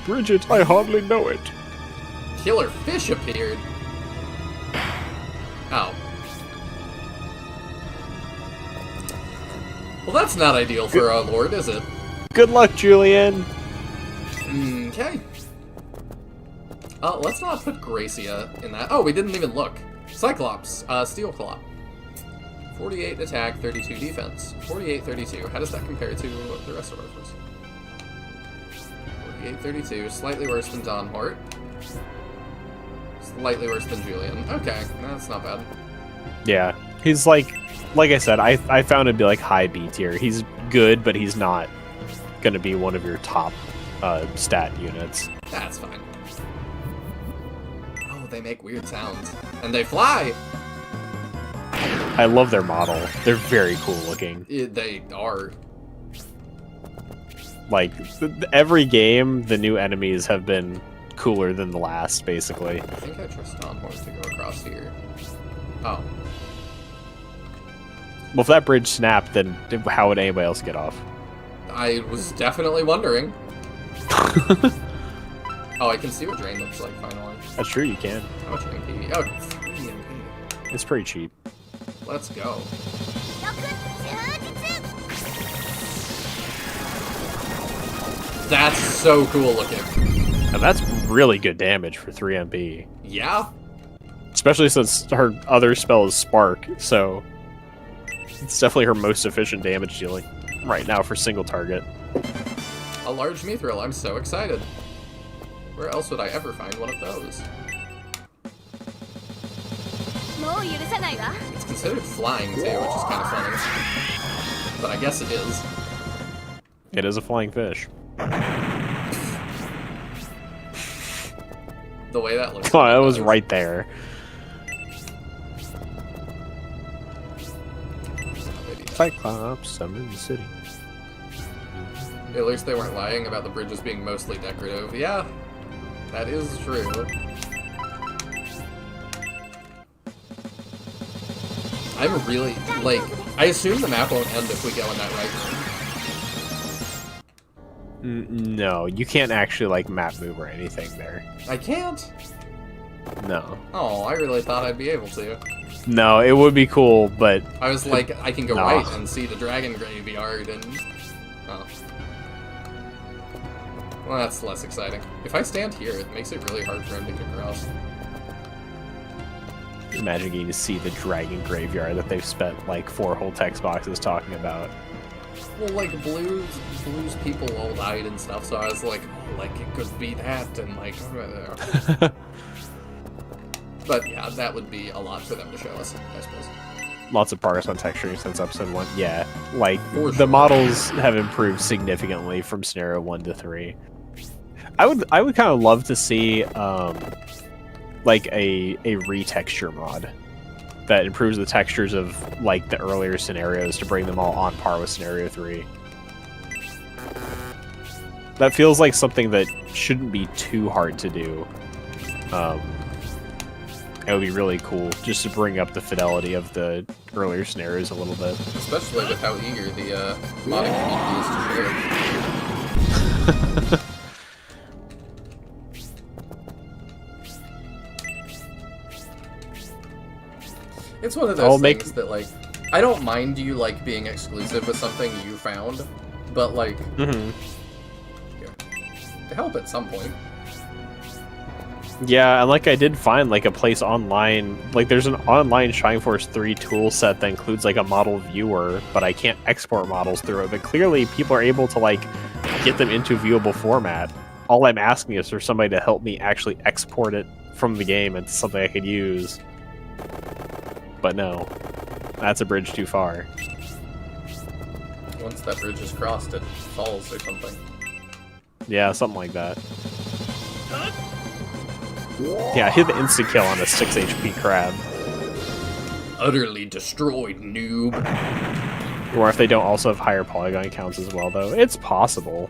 Bridget, I hardly know it.
Killer fish appeared. Oh. Well, that's not ideal for our lord, is it?
Good luck, Julian.
Okay. Let's not put Gracia in that. Oh, we didn't even look. Cyclops, Steel Claw. 48 attack, 32 defense. 48-32. How does that compare to the rest of our force? 48-32. Slightly worse than Don Hort. Slightly worse than Julian. Okay, that's not bad.
Yeah, he's like I said, I found him to be like high B tier. He's good, but he's not gonna be one of your top stat units.
That's fine. Oh, they make weird sounds. And they fly!
I love their model. They're very cool looking.
They are.
Like, every game, the new enemies have been cooler than the last, basically.
I think I trust Don Hort to go across here. Oh.
Well, if that bridge snapped, then how would anybody else get off?
I was definitely wondering. Oh, I can see what drain looks like, finally.
That's true, you can.
How much MP? Oh, 3 MP.
It's pretty cheap.
Let's go. That's so cool looking.
And that's really good damage for 3 MP.
Yeah?
Especially since her other spell is Spark, so it's definitely her most efficient damage dealing right now for single target.
A large mithril, I'm so excited. Where else would I ever find one of those? It's considered flying too, which is kind of funny. But I guess it is.
It is a flying fish.
The way that looks.
Oh, that was right there. Cyclops, summon the city.
At least they weren't lying about the bridges being mostly decorative. Yeah, that is true. I'm really, like, I assume the map won't end if we go in that right room.
No, you can't actually, like, map move or anything there.
I can't?
No.
Oh, I really thought I'd be able to.
No, it would be cool, but...
I was like, I can go
No.
right and see the dragon graveyard and... Oh. Well, that's less exciting. If I stand here, it makes it really hard for him to get across.
Imagine getting to see the dragon graveyard that they've spent, like, 4 whole text boxes talking about.
Well, like, blues people all died and stuff, so I was like, oh, like, it could be that, and like... But yeah, that would be a lot for them to show us, I suppose.
Lots of progress on texturing since episode 1. Yeah, like,
For
the
sure.
models have improved significantly from scenario 1 to 3. I would kind of love to see, like, a retexture mod that improves the textures of, like, the earlier scenarios to bring them all on par with scenario 3. That feels like something that shouldn't be too hard to do. It would be really cool just to bring up the fidelity of the earlier scenarios a little bit.
Especially with how eager the modding community is to share. It's one of those things that, like, I don't mind you, like, being exclusive with something you found, but, like, help at some point.
Yeah, and like I did find like a place online, like there's an online Shine Force 3 tool set that includes like a model viewer, but I can't export models through it. But clearly people are able to like get them into viewable format. All I'm asking is for somebody to help me actually export it from the game into something I could use. But no, that's a bridge too far.
once that bridge is crossed, it falls or something.
Yeah, something like that. Yeah, hit the insta-kill on a 6 HP crab.
Utterly destroyed, noob.
Or if they don't also have higher polygon counts as well, though. It's possible.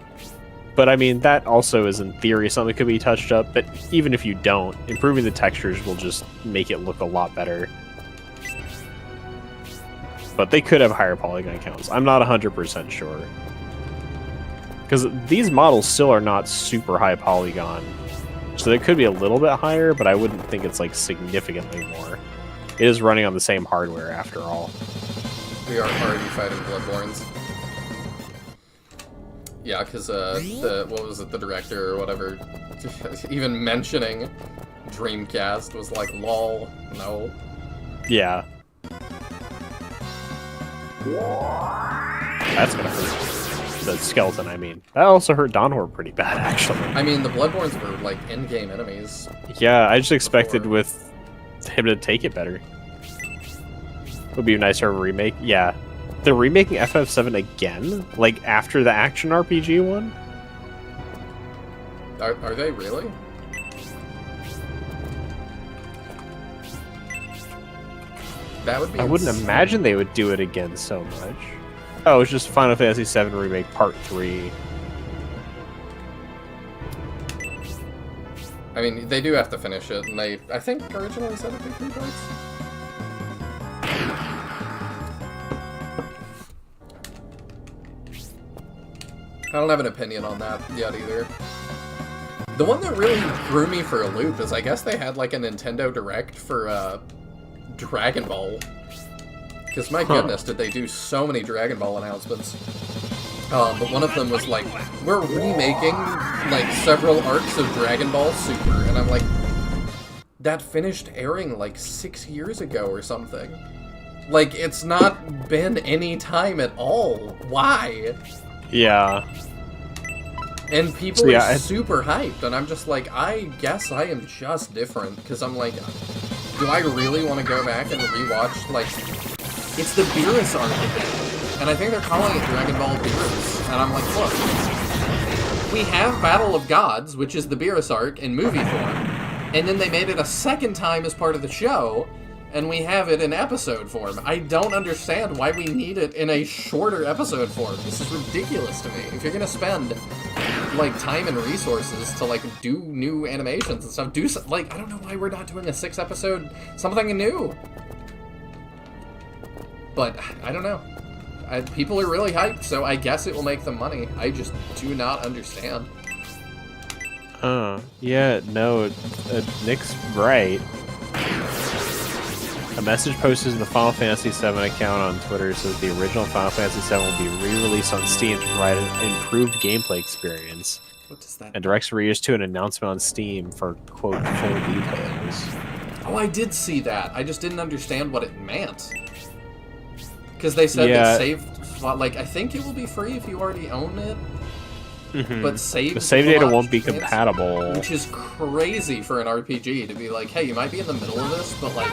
But I mean, that also is in theory something that could be touched up, but even if you don't, improving the textures will just make it look a lot better. But they could have higher polygon counts. I'm not 100% sure. Because these models still are not super high polygon. So they could be a little bit higher, but I wouldn't think it's like significantly more. It is running on the same hardware after all.
We are already fighting Bloodborns. Yeah, because what was it, the director or whatever, even mentioning Dreamcast was like, lol, no.
Yeah. That's gonna hurt. The skeleton, I mean. That also hurt Dawnhor pretty bad, actually.
I mean, the Bloodborns were like in-game enemies.
Yeah, I just expected with him to take it better. Would be nicer of a remake. Yeah. They're remaking FF7 again? Like, after the action RPG one?
Are they really? That would be
I wouldn't imagine they would do it again so much. Oh, it's just Final Fantasy VII Remake Part 3.
I mean, they do have to finish it, and I think originally said it'd be 3 parts. I don't have an opinion on that yet either. The one that really threw me for a loop is I guess they had like a Nintendo Direct for Dragon Ball. Because my goodness, did they do so many Dragon Ball announcements. But one of them was like, we're remaking like several arcs of Dragon Ball Super, and I'm like, that finished airing like 6 years ago or something. Like, it's not been any time at all. Why?
Yeah.
And people are super hyped, and I'm just like, I guess I am just different, because I'm like, do I really want to go back and rewatch, like, it's the Beerus arc again, and I think they're calling it Dragon Ball Beerus, and I'm like, look, we have Battle of Gods, which is the Beerus arc in movie form, and then they made it a second time as part of the show, and we have it in episode form. I don't understand why we need it in a shorter episode form. This is ridiculous to me. If you're gonna spend, like, time and resources to, like, do new animations and stuff, like, I don't know why we're not doing a 6-episode something new. But, I don't know. People are really hyped, so I guess it will make them money. I just do not understand.
Yeah, no, Nick's right. A message posted in the Final Fantasy VII account on Twitter says the original Final Fantasy VII will be re-released on Steam to provide an improved gameplay experience.
What does that mean?
And directs readers to an announcement on Steam for, quote, full details.
Oh, I did see that. I just didn't understand what it meant. Because they said that saved, like, I think it will be free if you already own it.
Mm-hmm.
But
the save data won't be compatible.
Which is crazy for an RPG to be like, hey, you might be in the middle of this, but like,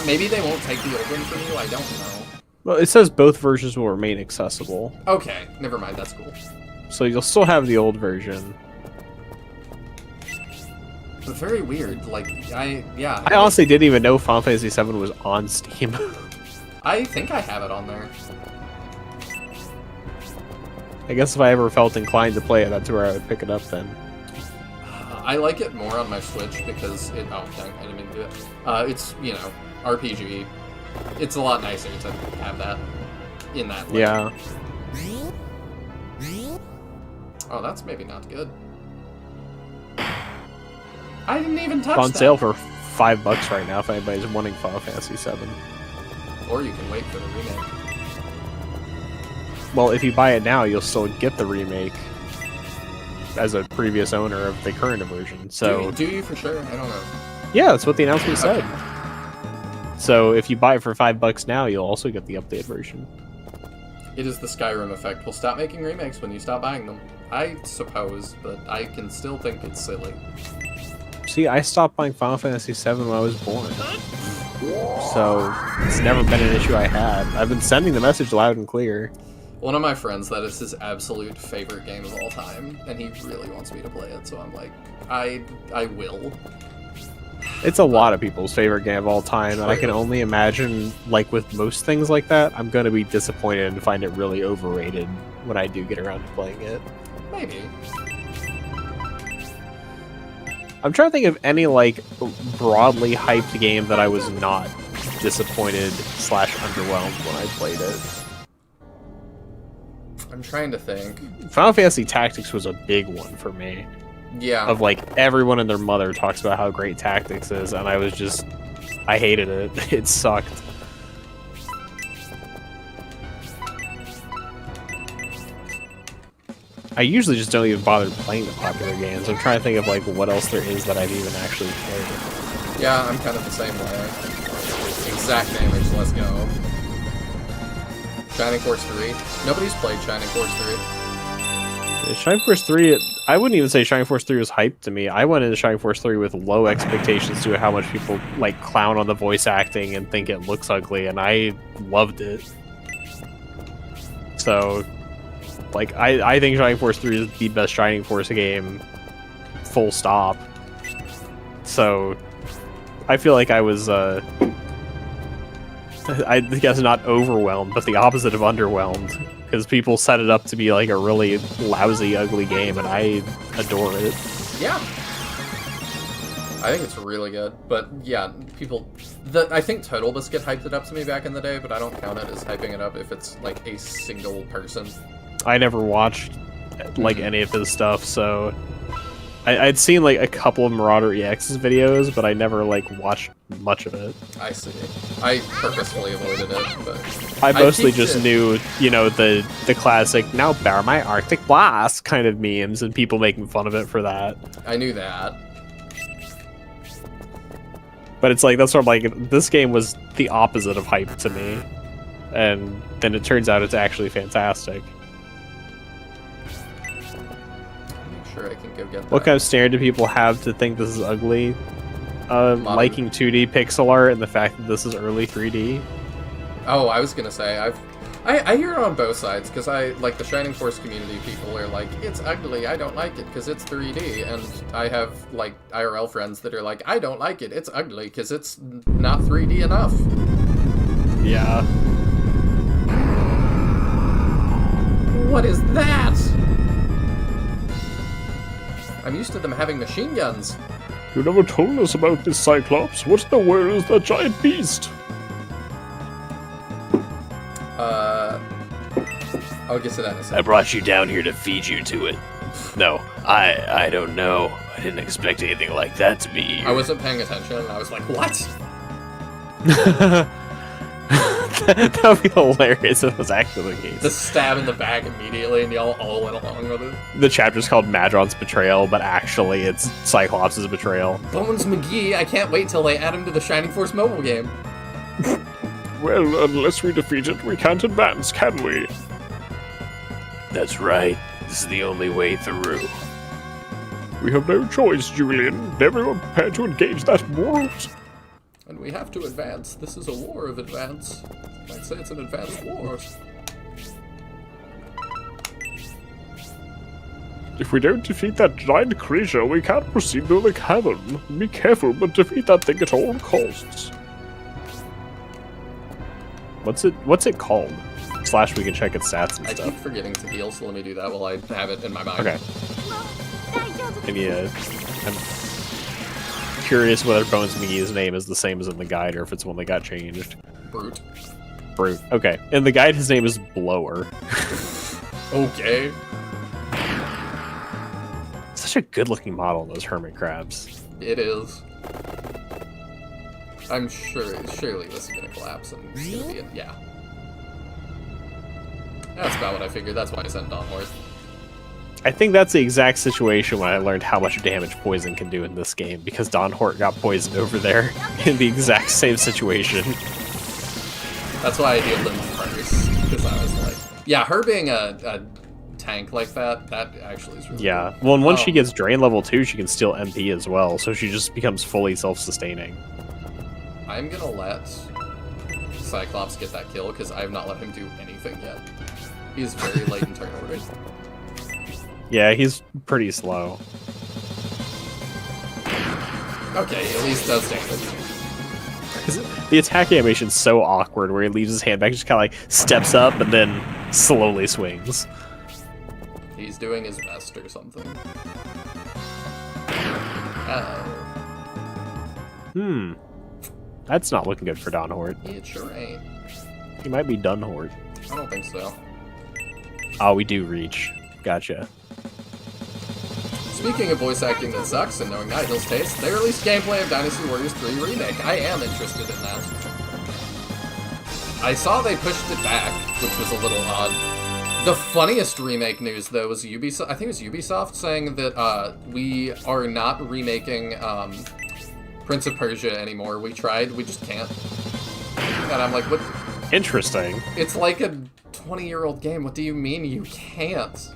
maybe they won't take the old one from you, I don't know.
Well, it says both versions will remain accessible.
Okay, never mind, that's cool.
So you'll still have the old version.
But very weird, like, I
honestly didn't even know Final Fantasy VII was on Steam.
I think I have it on there.
I guess if I ever felt inclined to play it, that's where I would pick it up then.
I like it more on my Switch because it... Oh, dang, I didn't mean to do it. It's, you know, RPG. It's a lot nicer to have that in that way.
Yeah.
Oh, that's maybe not good. I didn't even touch
it's on
that.
sale for $5 right now if anybody's wanting Final Fantasy VII.
Or you can wait for the remake.
Well, if you buy it now, you'll still get the remake as a previous owner of the current version. So
do you for sure? I don't know.
Yeah, that's what the announcement said. So if you buy it for $5 now, you'll also get the updated version.
It is the Skyrim effect. We'll stop making remakes when you stop buying them. I suppose, but I can still think it's silly.
See, I stopped buying Final Fantasy VII when I was born. So it's never been an issue I had. I've been sending the message loud and clear.
One of my friends, that is his absolute favorite game of all time, and he really wants me to play it, so I'm like, I will.
It's a lot of people's favorite game of all time, and I can only imagine, like with most things like that, I'm going to be disappointed and find it really overrated when I do get around to playing it.
Maybe.
I'm trying to think of any, like, broadly hyped game that I was not disappointed / underwhelmed when I played it.
I'm trying to think.
Final Fantasy Tactics was a big one for me.
Yeah.
Of, like, everyone and their mother talks about how great Tactics is, and I was just... I hated it. It sucked. I usually just don't even bother playing the popular games. I'm trying to think of, like, what else there is that I've even actually played.
Yeah, I'm kind of the same way. Exact damage, let's go. Shining Force 3. Nobody's played Shining Force 3.
Shining Force 3, I wouldn't even say Shining Force 3 was hyped to me. I went into Shining Force 3 with low expectations to how much people, like, clown on the voice acting and think it looks ugly, and I loved it. So, like, I think Shining Force 3 is the best Shining Force game, full stop. So, I feel like I was, I guess not overwhelmed, but the opposite of underwhelmed. Because people set it up to be like a really lousy, ugly game, and I adore it.
Yeah. I think it's really good. But yeah, people... I think Total Biscuit hyped it up to me back in the day, but I don't count it as hyping it up if it's like a single person.
I never watched like any of his stuff, so... I'd seen like a couple of Marauder EX's videos, but I never like watched much of it.
I see. I purposefully avoided it, but...
I mostly just knew, you know, the classic, now bear my Arctic Blast kind of memes, and people making fun of it for that.
I knew that.
But it's like, that's sort of like, this game was the opposite of hype to me. And then it turns out it's actually fantastic.
Sure, I can go get that.
What kind of standard do people have to think this is ugly? Liking 2D pixel art and the fact that this is early 3D.
Oh, I was gonna say, I hear it on both sides, because like, the Shining Force community people are like, it's ugly, I don't like it, because it's 3D, and I have, like, IRL friends that are like, I don't like it, it's ugly, because it's not 3D enough.
Yeah.
What is that? I'm used to them having machine guns.
You never told us about this Cyclops. What in the world is that giant beast?
I'll get to that in a second.
I brought you down here to feed you to it. No, I don't know. I didn't expect anything like that to be here.
I wasn't paying attention, and I was like, what?
That would be hilarious if it was actually the case.
The stab in the back immediately, and y'all all went along with it.
The chapter's called Madron's Betrayal, but actually it's Cyclops' betrayal.
Bones McGee, I can't wait till they add him to the Shining Force mobile game.
Well, unless we defeat it, we can't advance, can we?
That's right. This is the only way through.
We have no choice, Julian. Everyone prepared to engage that morals.
And we have to advance. This is a war of advance. I'd say it's an advanced war.
If we don't defeat that giant creature, we can't proceed to the cavern. Be careful, but defeat that thing at all costs.
What's it called? / we can check its stats and
I
stuff.
keep forgetting to deal, so let me do that while I have it in my mind.
Okay. Maybe I'm curious whether Bones McGee's name is the same as in the guide, or if it's one that got changed.
Brute.
Brute. Okay. In the guide, his name is Blower.
Okay.
Such a good-looking model, those hermit crabs.
It is. I'm surely this is gonna collapse and it's gonna be yeah. That's about what I figured. That's why I sent Don Horse.
I think that's the exact situation when I learned how much damage poison can do in this game, because Don Hort got poisoned over there in the exact same situation.
That's why I healed him first, because I was like, yeah, her being a tank like that actually is really
Yeah,
cool.
well, and once she gets drain level 2, she can steal MP as well, so she just becomes fully self-sustaining.
I'm gonna let Cyclops get that kill, because I have not let him do anything yet. He's very late in turn order.
Yeah, he's pretty slow.
Okay, he at least does damage.
The attack animation's so awkward, where he leaves his hand back, just kind of like steps up and then slowly swings.
He's doing his best or something.
That's not looking good for Don Hort.
It sure ain't.
He might be done Hort.
I don't think so.
Oh, we do reach. Gotcha.
Speaking of voice acting that sucks and knowing Nigel's taste, they released gameplay of Dynasty Warriors 3 Remake. I am interested in that. I saw they pushed it back, which was a little odd. The funniest remake news, though, was Ubisoft. I think it was Ubisoft saying that we are not remaking Prince of Persia anymore. We tried, we just can't. And I'm like, what?
Interesting.
It's like a 20-year-old game. What do you mean you can't?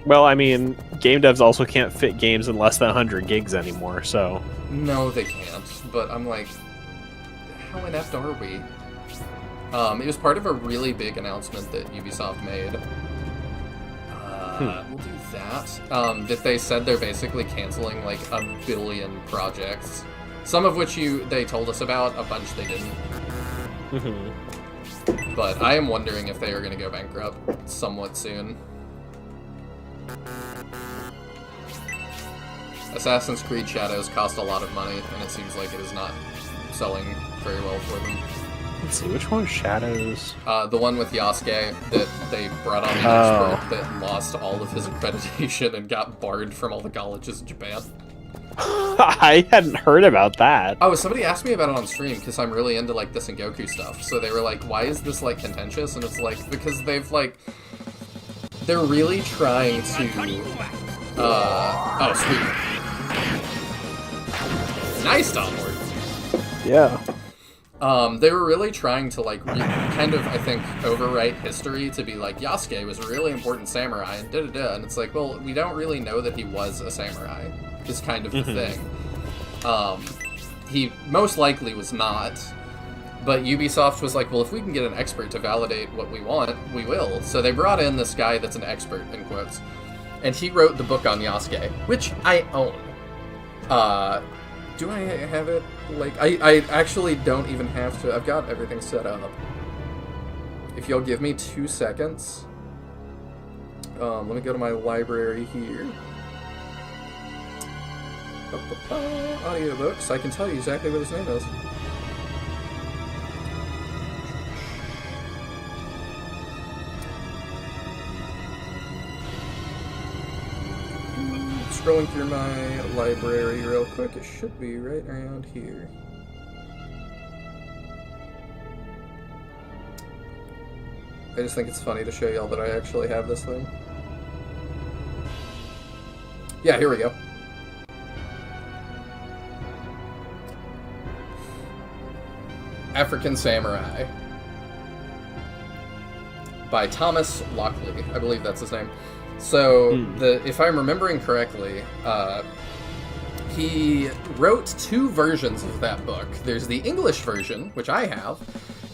Well, I mean, game devs also can't fit games in less than 100 gigs anymore, so...
No, they can't. But I'm like, how inept are we? It was part of a really big announcement that Ubisoft made. We'll do that. That they said they're basically canceling like 1 billion projects. Some of which they told us about, a bunch they didn't. But I am wondering if they are going to go bankrupt somewhat soon. Assassin's Creed Shadows cost a lot of money, and it seems like it is not selling very well for them.
Let's see, which one is Shadows?
The one with Yasuke that they brought on an expert that lost all of his accreditation and got barred from all the colleges in Japan.
I hadn't heard about that.
Oh, somebody asked me about it on stream because I'm really into like the Sengoku stuff. So they were like, why is this like contentious? And it's like, because they've like... They're really trying to... oh, sweet. Nice downward.
Yeah.
They were really trying to, like, kind of, I think, overwrite history to be like, Yasuke was a really important samurai, and da-da-da, and it's like, well, we don't really know that he was a samurai, is kind of the thing. He most likely was not, but Ubisoft was like, well, if we can get an expert to validate what we want, we will. So they brought in this guy that's an expert, in quotes, and he wrote the book on Yasuke, which I own. Do I have it? Like, I actually don't even have to. I've got everything set up. If you'll give me 2 seconds. Let me go to my library here. Audiobooks. I can tell you exactly what his name is. Scrolling through my library real quick, it should be right around here. I just think it's funny to show y'all that I actually have this thing. Yeah, here we go. African Samurai by Thomas Lockley. I believe that's his name. So, if I'm remembering correctly, he wrote 2 versions of that book. There's the English version, which I have,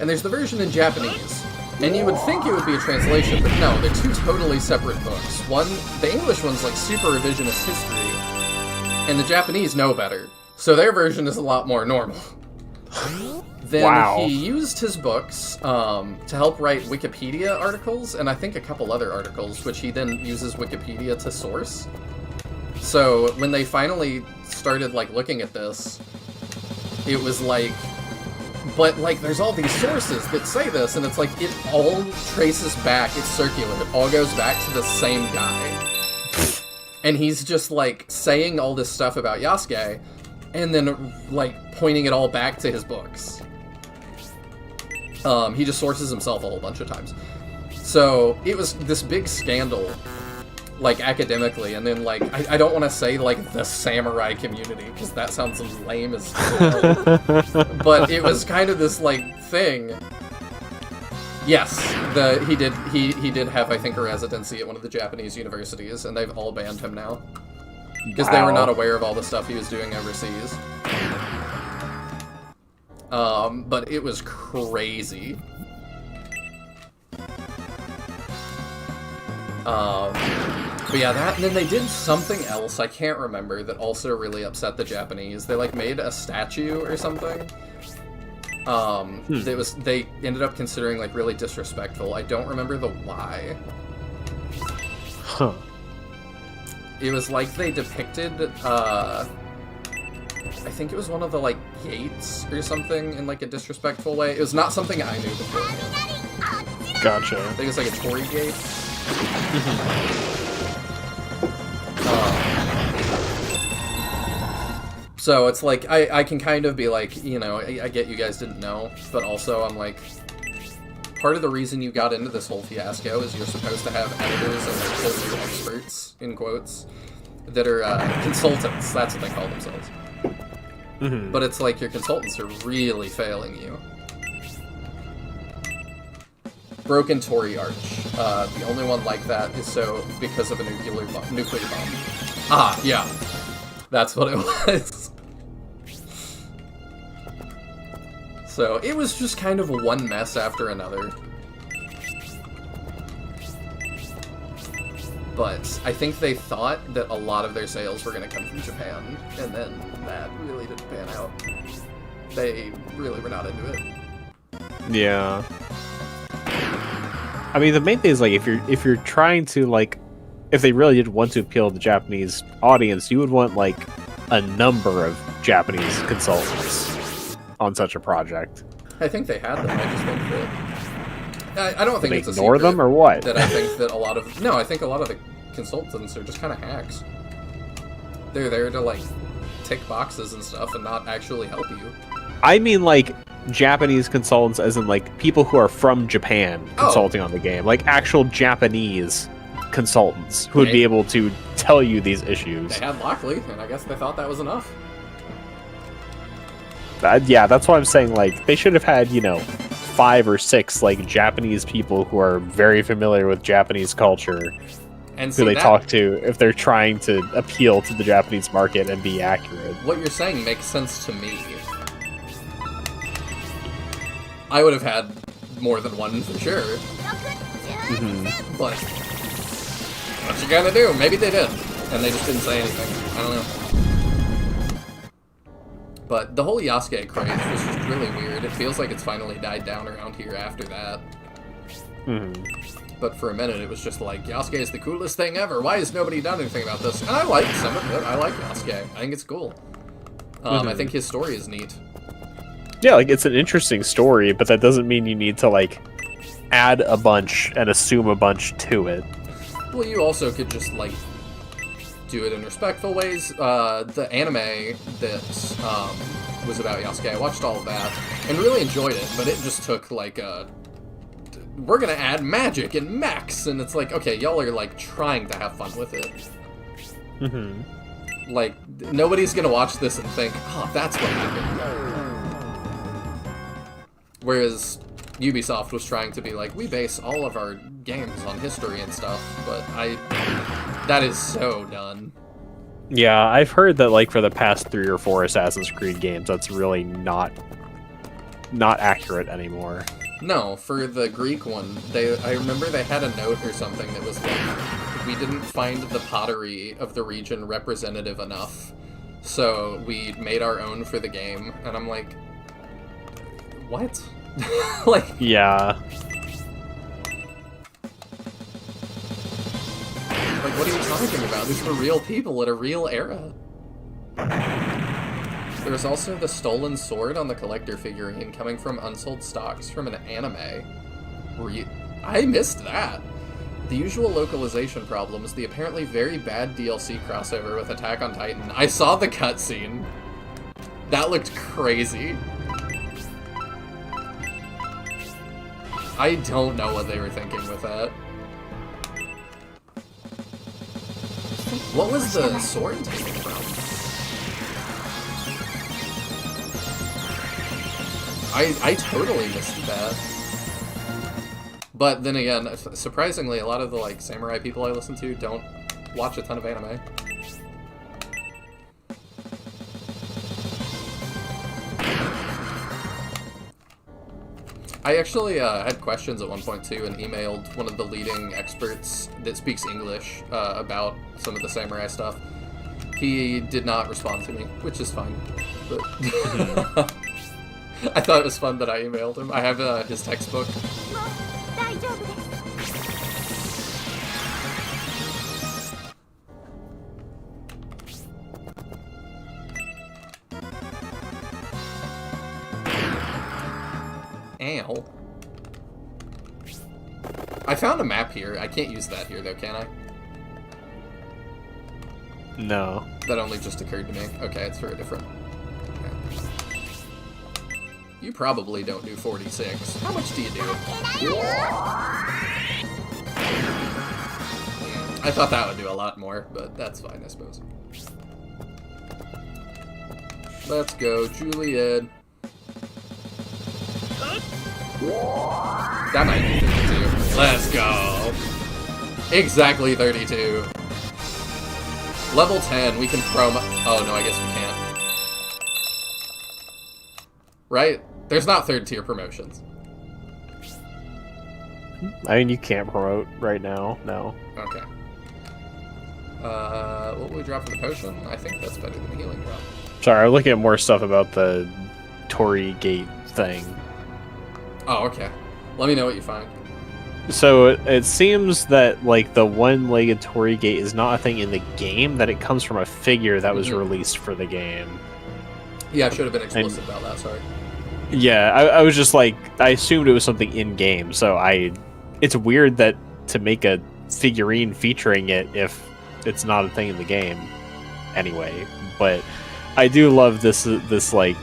and there's the version in Japanese. And you would think it would be a translation, but no, they're 2 totally separate books. The English one's like super revisionist history, and the Japanese know better. So their version is a lot more normal. Then he used his books to help write Wikipedia articles, and I think a couple other articles, which he then uses Wikipedia to source. So when they finally started like looking at this, it was like, but like there's all these sources that say this, and it's like it all traces back, it's circular, it all goes back to the same guy. And he's just like saying all this stuff about Yasuke, and then like pointing it all back to his books. He just sources himself a whole bunch of times. So it was this big scandal, like academically, and then like I don't want to say like the samurai community because that sounds lame as hell. But it was kind of this like thing. Yes, he did have, I think, a residency at one of the Japanese universities, and they've all banned him now. Because they were not aware of all the stuff he was doing overseas. But it was crazy. But yeah, that, and then they did something else, I can't remember, that also really upset the Japanese. They, like, made a statue or something. They ended up considering, like, really disrespectful. I don't remember the why.
Huh.
It was like they depicted, I think it was one of the, like, gates or something in, like, a disrespectful way. It was not something I knew beforehand.
Gotcha.
I think it's like a Torii gate. So it's like, I can kind of be like, you know, I get you guys didn't know, but also I'm like, part of the reason you got into this whole fiasco is you're supposed to have editors and like totally experts, in quotes, that are consultants, that's what they call themselves. But it's like your consultants are really failing you. Broken Torii Arch. The only one like that is so because of a nuclear bomb. Ah, yeah. That's what it was. So, it was just kind of one mess after another. But I think they thought that a lot of their sales were going to come from Japan, and then that really didn't pan out. They really were not into it.
Yeah. I mean, the main thing is, like, if you're trying to, like, if they really did want to appeal to the Japanese audience, you would want, like, a number of Japanese consultants on such a project.
I think they had them. I just think that I don't think it's a
ignore
secret
them or what?
that I think that I think a lot of the consultants are just kind of hacks. They're there to like tick boxes and stuff and not actually help you.
I mean, like, Japanese consultants, as in like people who are from Japan consulting on the game, like actual Japanese consultants who would be able to tell you these issues.
They had Lockley, and I guess they thought that was enough.
Yeah, that's why I'm saying, like, they should have had, you know, 5 or 6 like Japanese people who are very familiar with Japanese culture,
and
who they talk to if they're trying to appeal to the Japanese market and be accurate.
What you're saying makes sense to me. I would have had more than one for sure. But what you gonna do? Maybe they did, and they just didn't say anything. I don't know. But the whole Yasuke craze was just really weird. It feels like it's finally died down around here after that. But for a minute, it was just like, Yasuke is the coolest thing ever. Why has nobody done anything about this? And I like some of it. I like Yasuke. I think it's cool. I think his story is neat.
Yeah, like, it's an interesting story, but that doesn't mean you need to, like, add a bunch and assume a bunch to it.
Well, you also could just, like, do it in respectful ways. The anime that was about Yasuke, I watched all of that and really enjoyed it, but it just took, like, we're gonna add magic and mechs, and it's like, okay, y'all are, like, trying to have fun with it. Like, nobody's gonna watch this and think, oh, that's what happened. Whereas Ubisoft was trying to be like, we base all of our games on history and stuff, but that is so done.
Yeah, I've heard that, like, for the past 3 or 4 Assassin's Creed games, that's really not accurate anymore.
No, for the Greek one, I remember they had a note or something that was like, we didn't find the pottery of the region representative enough, so we made our own for the game, and I'm like, what? Like...
Yeah.
Like, what are you talking about? These were real people at a real era. There's also the stolen sword on the collector figurine coming from unsold stocks from an anime. I missed that. The usual localization problems, the apparently very bad DLC crossover with Attack on Titan. I saw the cutscene. That looked crazy. I don't know what they were thinking with that. What was the sword taken from? I totally missed that. But then again, surprisingly, a lot of the, like, samurai people I listen to don't watch a ton of anime. I actually had questions at one point too, and emailed one of the leading experts that speaks English about some of the samurai stuff. He did not respond to me, which is fine. But I thought it was fun that I emailed him. I have his textbook. Ow. I found a map here. I can't use that here, though, can I?
No.
That only just occurred to me. Okay, it's for a different map. You probably don't do 46. How much do you do? I thought that would do a lot more, but that's fine, I suppose. Let's go, Julian. That might be 32. Let's go. Exactly 32. Level 10, we can promo. Oh, no, I guess we can't. Right? There's not third tier promotions.
I mean, you can't promote right now, no.
Okay. What will we drop for the potion? I think that's better than the healing drop.
Sorry, I'm looking at more stuff about the Torii Gate thing.
Oh, okay. Let me know what you find.
So it seems that like the one-legged Torii Gate is not a thing in the game, that it comes from a figure that was released for the game.
Yeah, I should have been explicit about that, sorry.
Yeah, I was just like, I assumed it was something in-game, so it's weird that to make a figurine featuring it if it's not a thing in the game anyway. But I do love this like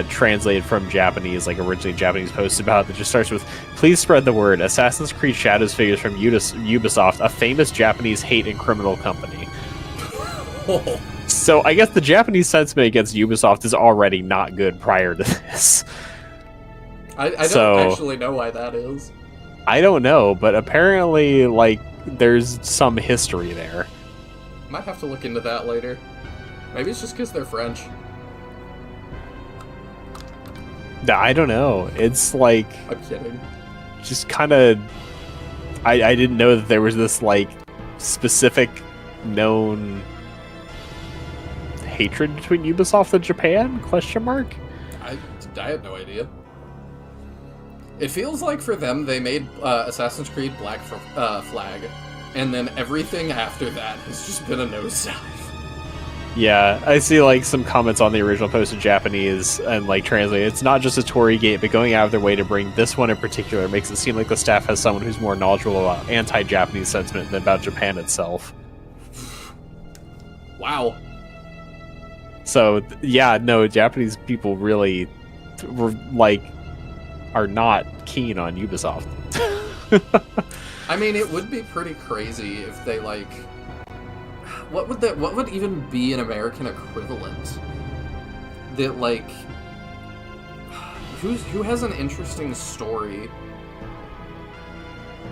translated from Japanese, like originally Japanese post about it that just starts with, "Please spread the word. Assassin's Creed Shadows figures from Ubisoft, a famous Japanese hate and criminal company."
Oh.
So I guess the Japanese sentiment against Ubisoft is already not good prior to this.
I don't actually know why that is.
I don't know, but apparently, like, there's some history there.
Might have to look into that later. Maybe it's just because they're French.
I don't know. It's like...
I'm kidding.
Just kind of... I didn't know that there was this, like, specific known hatred between Ubisoft and Japan? Question mark?
I had no idea. It feels like for them, they made Assassin's Creed Black Flag, and then everything after that has just been a nosedive.
Yeah, I see like some comments on the original post in Japanese and like translate. It's not just a Torii Gate, but going out of their way to bring this one in particular makes it seem like the staff has someone who's more knowledgeable about anti-Japanese sentiment than about Japan itself.
Wow.
So yeah, no, Japanese people really are not keen on Ubisoft.
I mean, it would be pretty crazy if they like. What would even be an American equivalent? That like, who has an interesting story?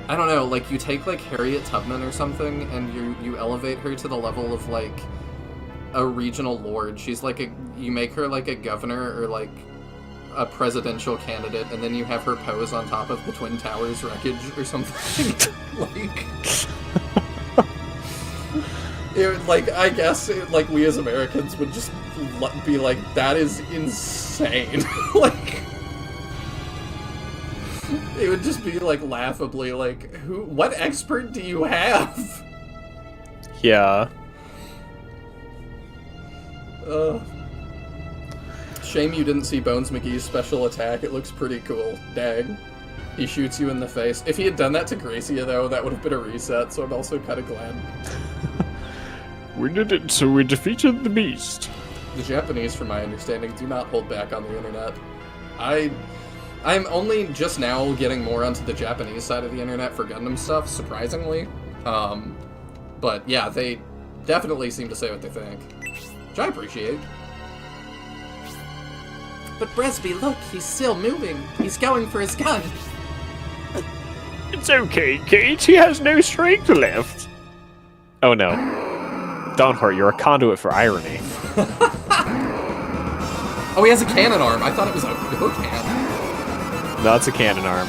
I don't know. Like, you take like Harriet Tubman or something, and you elevate her to the level of like a regional lord. She's like you make her like a governor or like a presidential candidate, and then you have her pose on top of the Twin Towers wreckage or something. I guess we as Americans would just be like, that is insane. Like, it would just be like laughably like, what expert do you have?
Yeah.
Shame you didn't see Bones McGee's special attack. It looks pretty cool. Dang. He shoots you in the face. If he had done that to Gracia, though, that would have been a reset, so I'm also kind of glad.
We did it, so we defeated the beast.
The Japanese, from my understanding, do not hold back on the internet. I'm only just now getting more onto the Japanese side of the internet for Gundam stuff, surprisingly. But yeah, they definitely seem to say what they think, which I appreciate.
But Bresby, look, he's still moving. He's going for his gun.
It's okay, Kate. He has no strength left.
Oh no. Dawnheart, you're a conduit for irony.
Oh, he has a cannon arm. I thought it was a hook hand.
No, it's a cannon arm.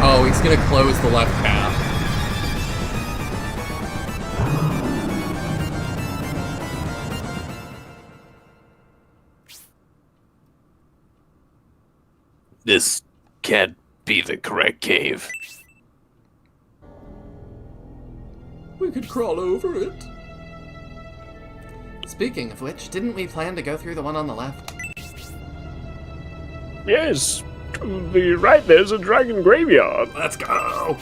Oh, he's gonna close the left path.
This can't be the correct cave.
We could crawl over it.
Speaking of which, didn't we plan to go through the one on the left?
Yes, to the right there's a dragon graveyard.
Let's go.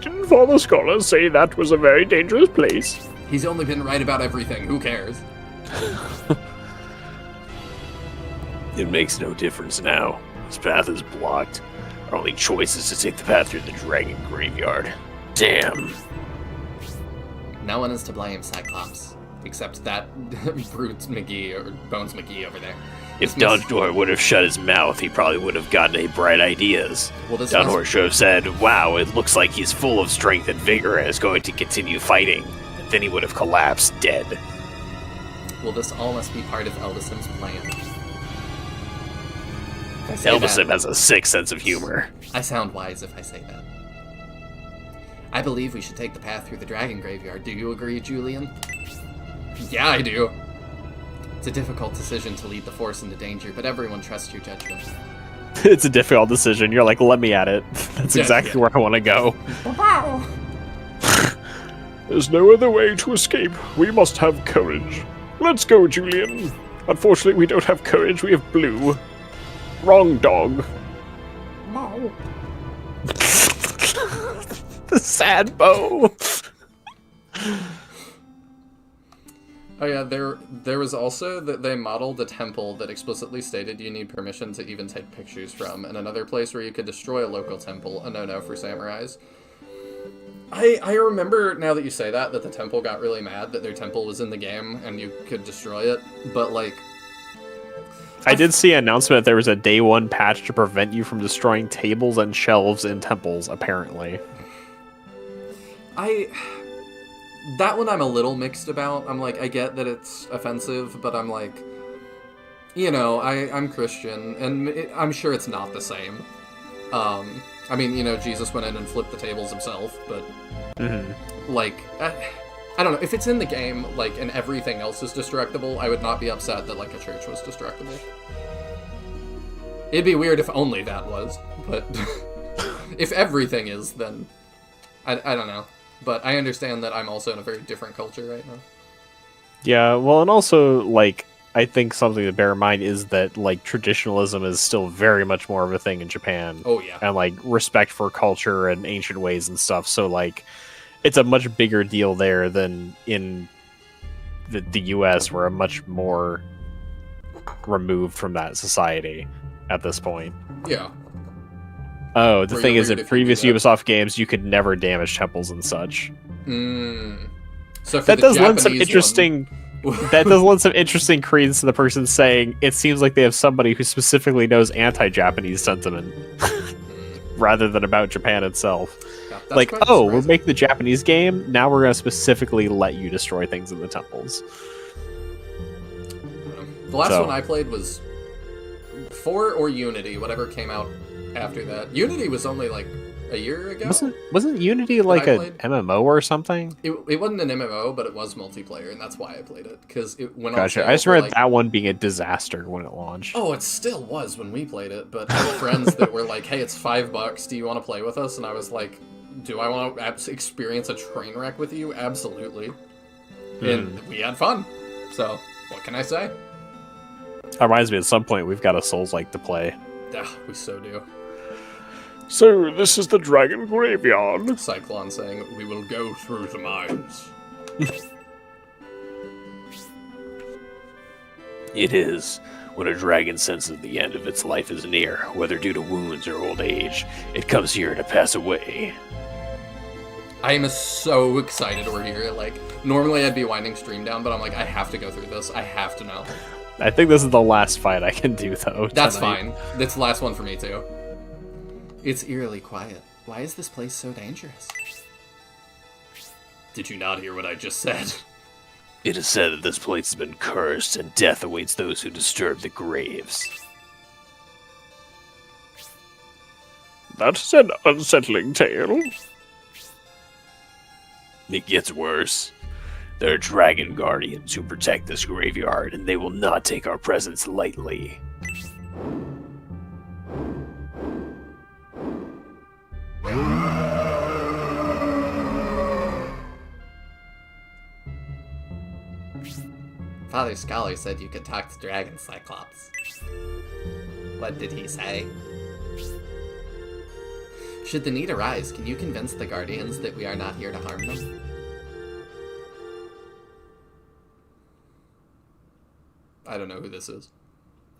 Didn't Father Scholar say that was a very dangerous place?
He's only been right about everything. Who cares?
It makes no difference now. This path is blocked. Our only choice is to take the path through the dragon graveyard. Damn.
No one is to blame, Cyclops.
Except that Brute McGee, or Bones McGee over there.
If Dunhor would have shut his mouth, he probably would have gotten any bright ideas.
Well, this
Dunhor should have said, wow, it looks like he's full of strength and vigor and is going to continue fighting. And then he would have collapsed dead.
Well, this all must be part of Elvisim's plan.
Elvisim has a sick sense of humor.
I sound wise if I say that. I believe we should take the path through the dragon graveyard. Do you agree, Julian?
Yeah, I do.
It's a difficult decision to lead the Force into danger, but everyone trusts your judgment.
It's a difficult decision. You're like, let me at it. That's exactly where I want to go.
There's no other way to escape. We must have courage. Let's go, Julian. Unfortunately, we don't have courage. We have blue. Wrong dog.
The sad bow.
Oh yeah, there was also that they modeled a temple that explicitly stated you need permission to even take pictures from, and another place where you could destroy a local temple, a no-no for samurais. I remember, now that you say that the temple got really mad that their temple was in the game and you could destroy it, but like...
I did see an announcement that there was a day one patch to prevent you from destroying tables and shelves in temples, apparently.
That one I'm a little mixed about. I'm like, I get that it's offensive, but I'm like, you know, I'm Christian, and I'm sure it's not the same. I mean, you know, Jesus went in and flipped the tables himself, but, like, I don't know, if it's in the game, like, and everything else is destructible, I would not be upset that, like, a church was destructible. It'd be weird if only that was, but if everything is, then I don't know. But I understand that I'm also in a very different culture right now.
Yeah, well, and also, like, I think something to bear in mind is that, like, traditionalism is still very much more of a thing in Japan.
Oh, yeah.
And, like, respect for culture and ancient ways and stuff. So, like, it's a much bigger deal there than in the US, where I'm much more removed from that society at this point.
Yeah.
Oh, the thing is, in previous Ubisoft games, you could never damage temples and such.
So for
that does lend some
Japanese
interesting. That does lend some interesting credence to the person saying it seems like they have somebody who specifically knows anti-Japanese sentiment, rather than about Japan itself.
Yeah,
like, oh, we're making the Japanese game. Now we're going to specifically let you destroy things in the temples.
The last one I played was 4 or Unity, whatever came out after that. Unity was only like a year ago.
Wasn't Unity like a MMO or something?
It wasn't an MMO, but it was multiplayer, and that's why I played it, because it went on
Gotcha.
sale
I just remember
like...
that one being a disaster when it launched.
Oh, it still was when we played it, but I had friends that were like, hey, it's $5, do you want to play with us? And I was like, do I want to experience a train wreck with you? Absolutely. And we had fun. So, what can I say?
That reminds me, at some point, we've got a Souls-like to play.
Yeah, we so do.
So, this is the Dragon Graveyard.
Cyclone saying, we will go through the mines.
It is. When a dragon senses the end of its life is near, whether due to wounds or old age, it comes here to pass away.
I am so excited we're here. Like, normally I'd be winding stream down, but I'm like, I have to go through this. I have to know.
I think this is the last fight I can do, though.
That's fine. That's the last one for me, too.
It's eerily quiet. Why is this place so dangerous?
Did you not hear what I just said?
It is said that this place has been cursed, and death awaits those who disturb the graves.
That's an unsettling tale.
It gets worse. There are dragon guardians who protect this graveyard, and they will not take our presence lightly.
Father Scholar said you could talk to Dragon Cyclops. What did he say? Should the need arise, can you convince the Guardians that we are not here to harm them?
I don't know who this is.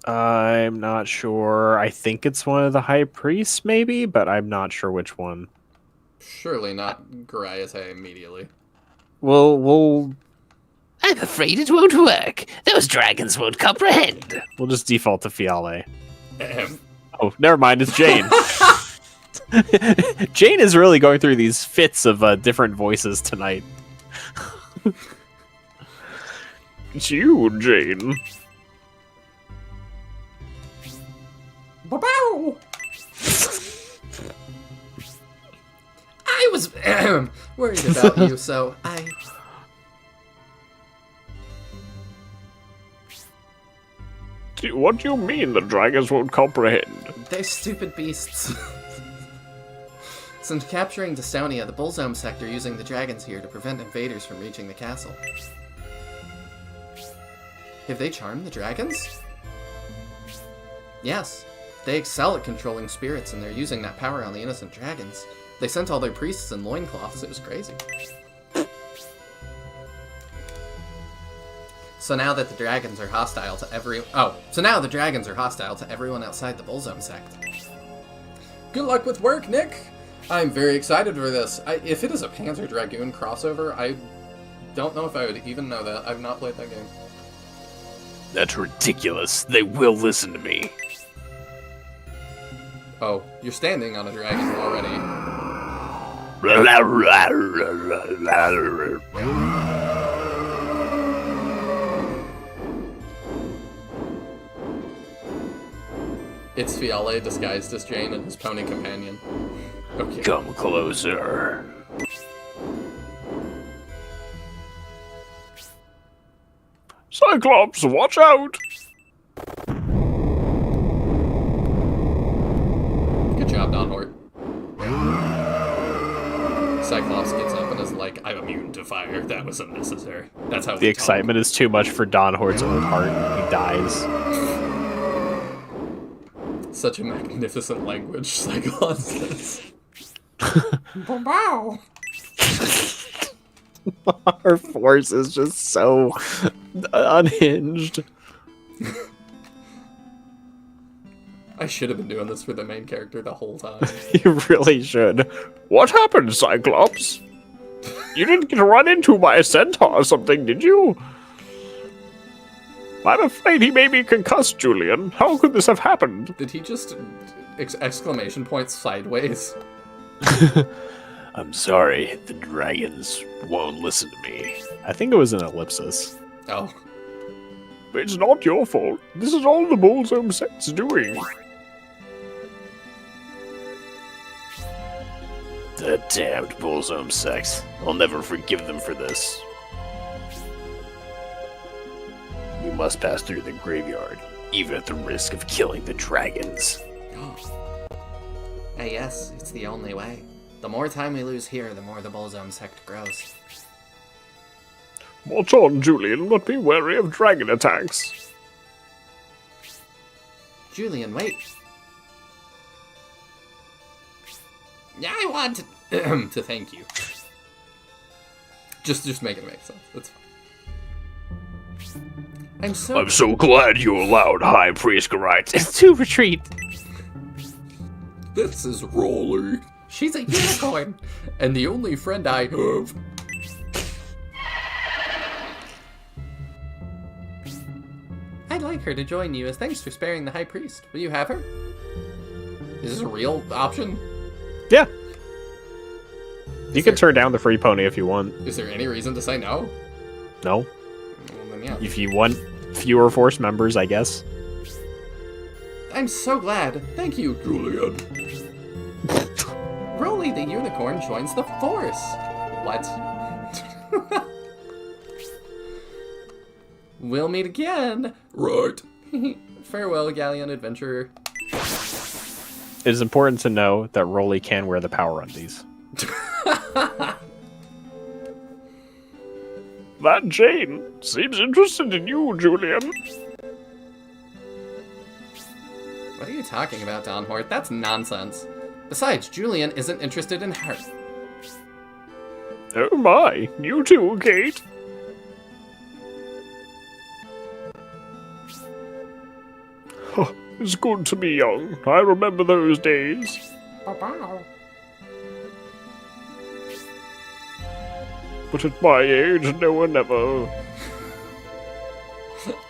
I'm not sure. I think it's one of the high priests, maybe, but I'm not sure which one.
Surely not Gariate immediately.
We'll
I'm afraid it won't work. Those dragons won't comprehend.
We'll just default to Fiale.
Ahem.
Oh, never mind. It's Jane. Jane is really going through these fits of different voices tonight.
It's you, Jane.
Bow! I was worried about you, so I...
What do you mean the dragons won't comprehend?
They're stupid beasts. Since capturing Dystonia, the Bullzome sector using the dragons here to prevent invaders from reaching the castle. Have they charmed the dragons? Yes. They excel at controlling spirits, and they're using that power on the innocent dragons. They sent all their priests in loincloths. It was crazy. So now that the dragons are hostile to everyone outside the Bullzome sect.
Good luck with work, Nick! I'm very excited for this. If it is a Panzer Dragoon crossover, I don't know if I would even know that. I've not played that game.
That's ridiculous. They will listen to me.
Oh, you're standing on a dragon already. It's Fiale disguised as Jane and his pony companion. Okay.
Come closer.
Cyclops, watch out!
Good job, Don Hort. Cyclops gets up and is like, I'm immune to fire. That was unnecessary. That's how
the excitement is too much for Don Hort's old heart. He dies.
Such a magnificent language, Cyclops says.
Wow!
Our force is just so unhinged.
I should have been doing this for the main character the whole time.
You really should.
What happened, Cyclops? You didn't get run into by a centaur or something, did you? I'm afraid he may be concussed, Julian. How could this have happened?
Did he just exclamation point sideways?
I'm sorry, the dragons won't listen to me.
I think it was an ellipsis.
Oh.
It's not your fault. This is all the Bullzome sect's doing.
The damned Bullzome sect. I'll never forgive them for this. We must pass through the graveyard, even at the risk of killing the dragons.
Hey, yes, it's the only way. The more time we lose here, the more the Bullzome sect grows.
Watch on, Julian, but be wary of dragon attacks.
Julian, wait. I want
to thank you. Just make it make sense. That's fine.
I'm
so glad you allowed High Priest Gariate to retreat.
This is Rolly.
She's a unicorn!
And the only friend I have.
I'd like her to join you as thanks for sparing the High Priest. Will you have her?
Is this a real option?
Yeah. You can turn down the free pony if you want.
Is there any reason to say no?
No.
then yeah.
If you want fewer Force members, I guess.
I'm so glad. Thank you,
Julian.
Rolly the unicorn joins the Force. What? We'll meet again.
Right.
Farewell, gallant adventurer.
It is important to know that Rolly can wear the power undies.
That Jane seems interested in you, Julian.
What are you talking about, Donhort? That's nonsense. Besides, Julian isn't interested in her.
Oh my, you too, Kate. It's good to be young. I remember those days. But at my age, no one ever.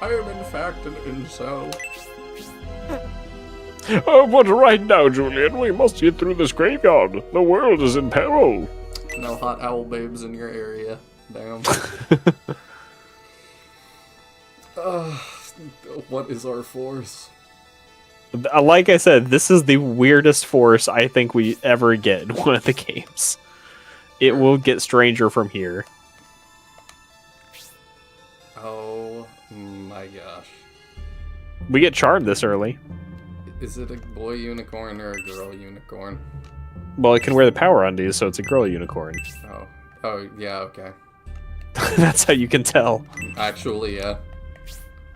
I am in fact an incel.
Oh, but right now, Julian, we must get through this graveyard. The world is in peril.
No hot owl babes in your area. Damn. What is our force?
Like I said, this is the weirdest Force I think we ever get in one of the games. It will get stranger from here.
Oh my gosh.
We get charmed this early.
Is it a boy unicorn or a girl unicorn?
Well, it can wear the power undies, so it's a girl unicorn.
Oh. Oh, yeah, okay.
That's how you can tell.
Actually, yeah.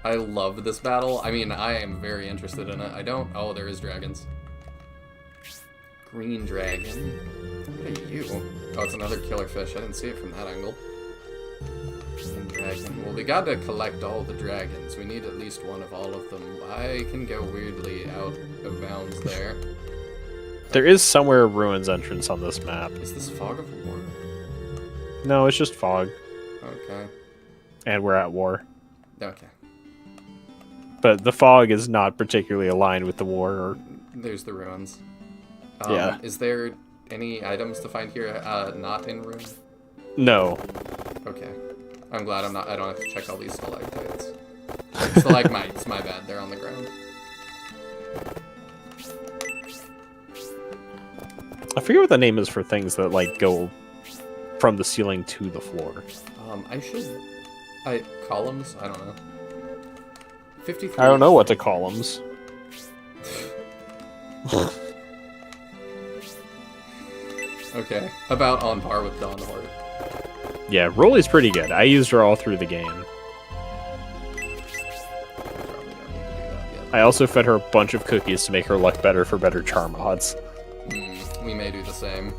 I love this battle. I mean, I am very interested in it. I don't... Oh, there is dragons. Green dragon. What are you? Oh, it's another killer fish. I didn't see it from that angle. Green dragon. Well, we gotta collect all the dragons. We need at least one of all of them. I can go weirdly out of bounds there.
There is somewhere a ruins entrance on this map.
Is this fog of war?
No, it's just fog.
Okay.
And we're at war.
Okay.
But the fog is not particularly aligned with the war. Or...
There's the ruins.
Yeah.
Is there any items to find here not in room?
No.
Okay. I'm glad I don't have to check all these stalactites. Stalagmites, my bad. They're on the ground.
I forget what the name is for things that, like, go from the ceiling to the floor.
Columns? I don't know. 53.
I don't know what to call them.
Okay. About on par with Dawn Horde.
Yeah, Rolly's pretty good. I used her all through the game.
Probably don't need to do that yet.
I also fed her a bunch of cookies to make her luck better for better charm odds.
We may do the same.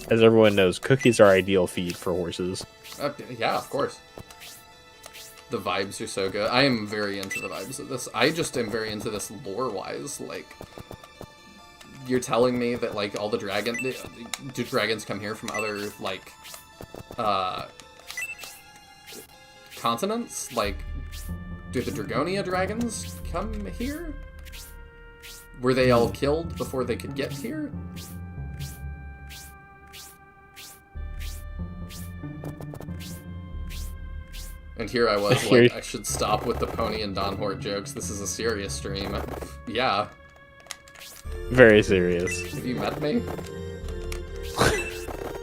As everyone knows, cookies are ideal feed for horses.
Yeah, of course. The vibes are so good. I am very into the vibes of this. I just am very into this lore-wise. Like, you're telling me that, like, all the do dragons come here from other, like, continents? Like, do the Dragonia dragons come here? Were they all killed before they could get here? And here I was, like, I should stop with the Pony and Dawn Horde jokes. This is a serious stream. Yeah.
Very serious.
Have you met me?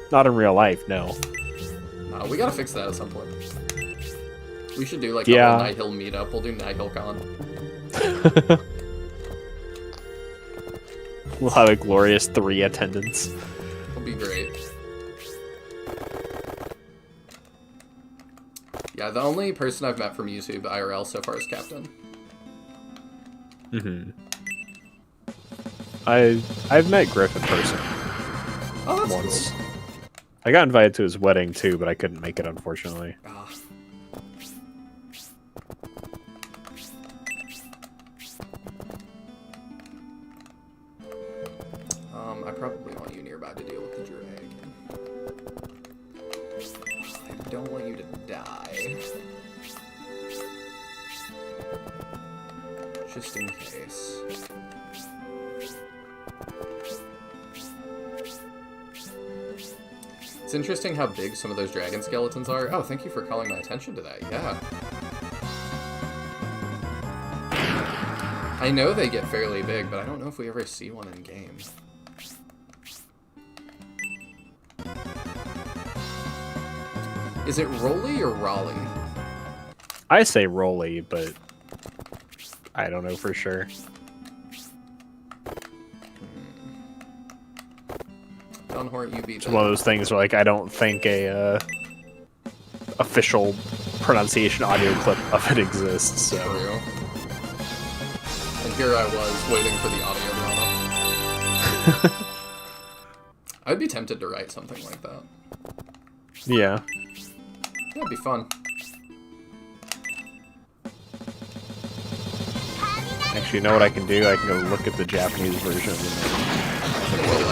Not in real life, no.
No, we gotta fix that at some point. We should do, like,
a
whole Night Hill meetup. We'll do Night Hill Con.
We'll have a glorious 3 attendance.
It'll be great. Yeah, the only person I've met from YouTube IRL so far is Captain.
Mm-hmm. I've met Griff in person.
Oh, that's
once.
cool.
I got invited to his wedding too, but I couldn't make it, unfortunately.
Ah. I probably want you nearby to deal with the dragon. I don't want you to die. Just in case. It's interesting how big some of those dragon skeletons are. Oh, thank you for calling my attention to that. Yeah. I know they get fairly big, but I don't know if we ever see one in game. Is it Rolly or Raleigh?
I say Rolly, but I don't know for sure.
Dunhort, you beat
It's one of those things where, like, I don't think a official pronunciation audio clip of it exists. So.
True. And here I was waiting for the audio drama. I'd be tempted to write something like that.
Yeah.
That'd be fun.
Actually, you know what I can do? I can go look at the Japanese version.
I don't know.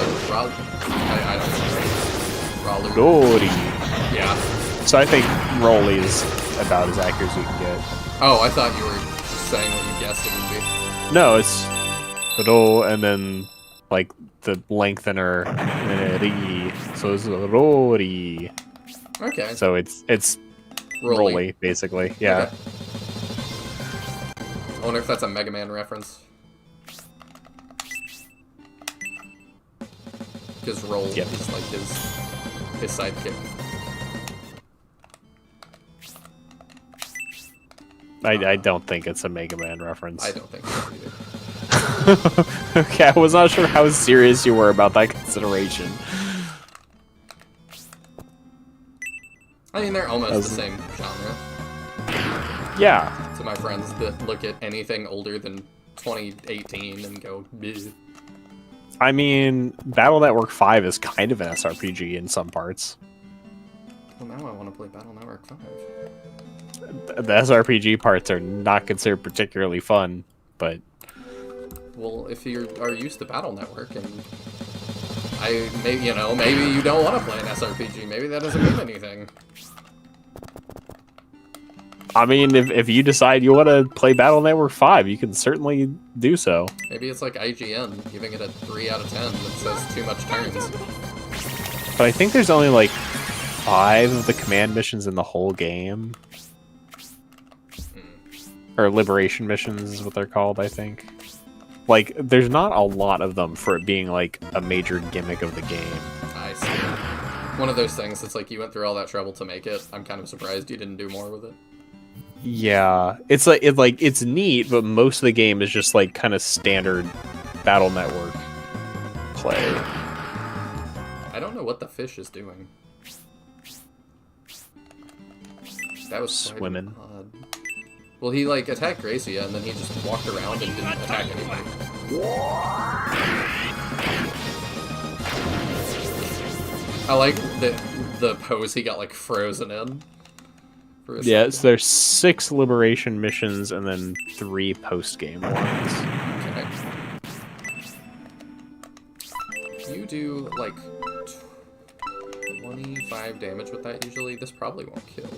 Rory.
Yeah.
So I think Rolly is about as accurate as we can get.
Oh, I thought you were saying what you guessed it would be.
No, it's Ro and then like the lengthener and then Ri. So it's Rory.
Okay.
So it's Rolly, basically. Yeah.
Okay. I wonder if that's a Mega Man reference. Because Roll is like his sidekick.
I don't think it's a Mega Man reference.
I don't think so either.
Okay, I was not sure how serious you were about that consideration.
I mean, they're almost the same genre.
Yeah.
To my friends that look at anything older than 2018 and go, bleh.
I mean, Battle Network 5 is kind of an SRPG in some parts.
Well, now I want to play Battle Network 5.
The SRPG parts are not considered particularly fun, but...
Well, if you are used to Battle Network and... maybe you don't want to play an SRPG. Maybe that doesn't mean anything.
I mean, if you decide you want to play Battle Network 5, you can certainly do so.
Maybe it's like IGN, giving it a 3 out of 10 that says too much turns.
But I think there's only like 5 of the command missions in the whole game. Or liberation missions is what they're called, I think. Like, there's not a lot of them for it being like a major gimmick of the game.
I see. One of those things that's like you went through all that trouble to make it. I'm kind of surprised you didn't do more with it.
Yeah, it's neat, but most of the game is just like kind of standard Battle Network play.
I don't know what the fish is doing. That was
swimming.
Odd. Well, he like attacked Gracia and then he just walked around and didn't attack anybody. I like the pose he got like frozen in.
Yeah, so there's 6 liberation missions and then 3 post-game ones.
Okay. You do, like, 25 damage with that usually. This probably won't kill.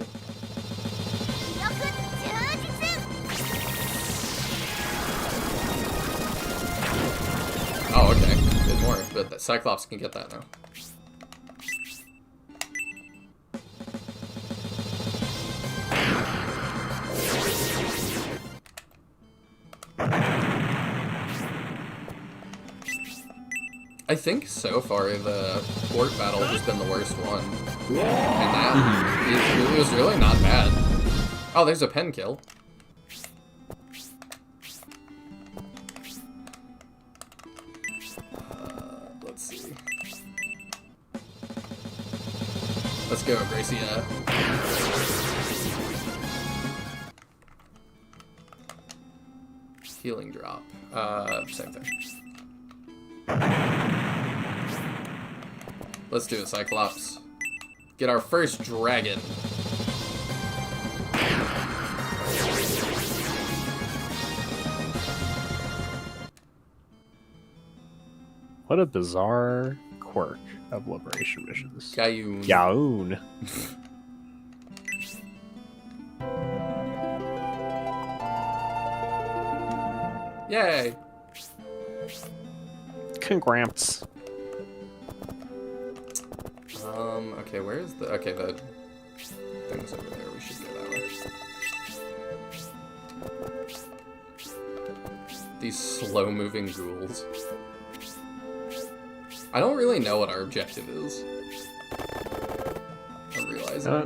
Oh, okay. Did more, but the Cyclops can get that now. I think so far the port battle has been the worst one. And that it was really not bad. Oh, there's a pen kill. Let's see. Let's go, Gracia. Healing drop. Same thing. Let's do it, Cyclops. Get our first dragon.
What a bizarre quirk of liberation missions.
Gaoon.
Yaoon.
Yay!
Congrats.
Okay, where is the... Okay, the thing's over there. We should go that way. These slow-moving ghouls. I don't really know what our objective is. I'm realizing.
I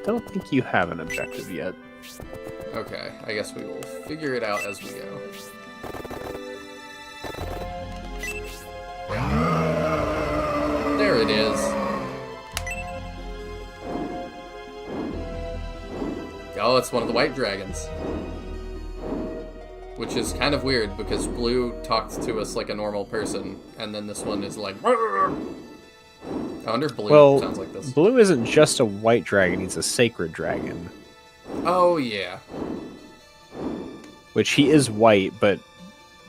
don't think you have an objective yet.
Okay, I guess we will figure it out as we go. There it is. Oh, it's one of the white dragons. Which is kind of weird because Blue talks to us like a normal person, and then this one is like... I wonder if Blue sounds like this.
Blue isn't just a white dragon, he's a sacred dragon.
Oh, yeah.
Which he is white, but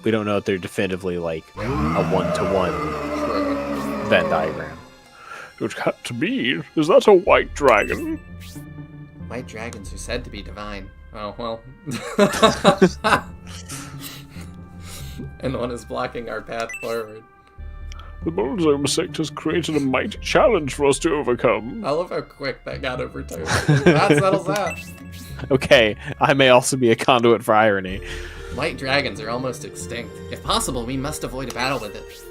we don't know if they're definitively like a one-to-one Venn diagram.
It got to be. Is that a white dragon?
White dragons are said to be divine. Oh, well. And one is blocking our path forward.
The Bullsome sect has created a mighty challenge for us to overcome.
I love how quick that got overturned. That settles that.
Okay, I may also be a conduit for irony.
White dragons are almost extinct. If possible, we must avoid a battle with it.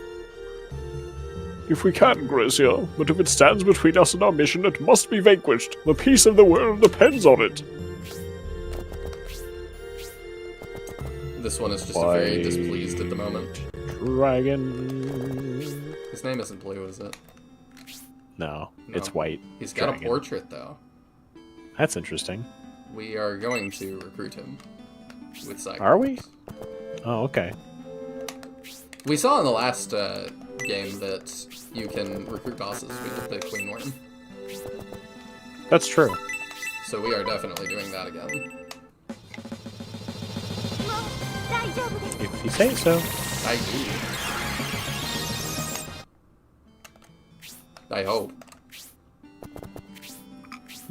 If we can, Gracia, but if it stands between us and our mission, it must be vanquished. The peace of the world depends on it.
This one is just very displeased at the moment.
Dragon.
His name isn't Blue, is it?
No, it's white.
He's got a portrait, though.
That's interesting.
We are going to recruit him with Cyclops.
Are we? Oh, okay.
We saw in the last game that you can recruit bosses with the Queen Worm.
That's true.
So we are definitely doing that again.
If you say so.
I do. I hope.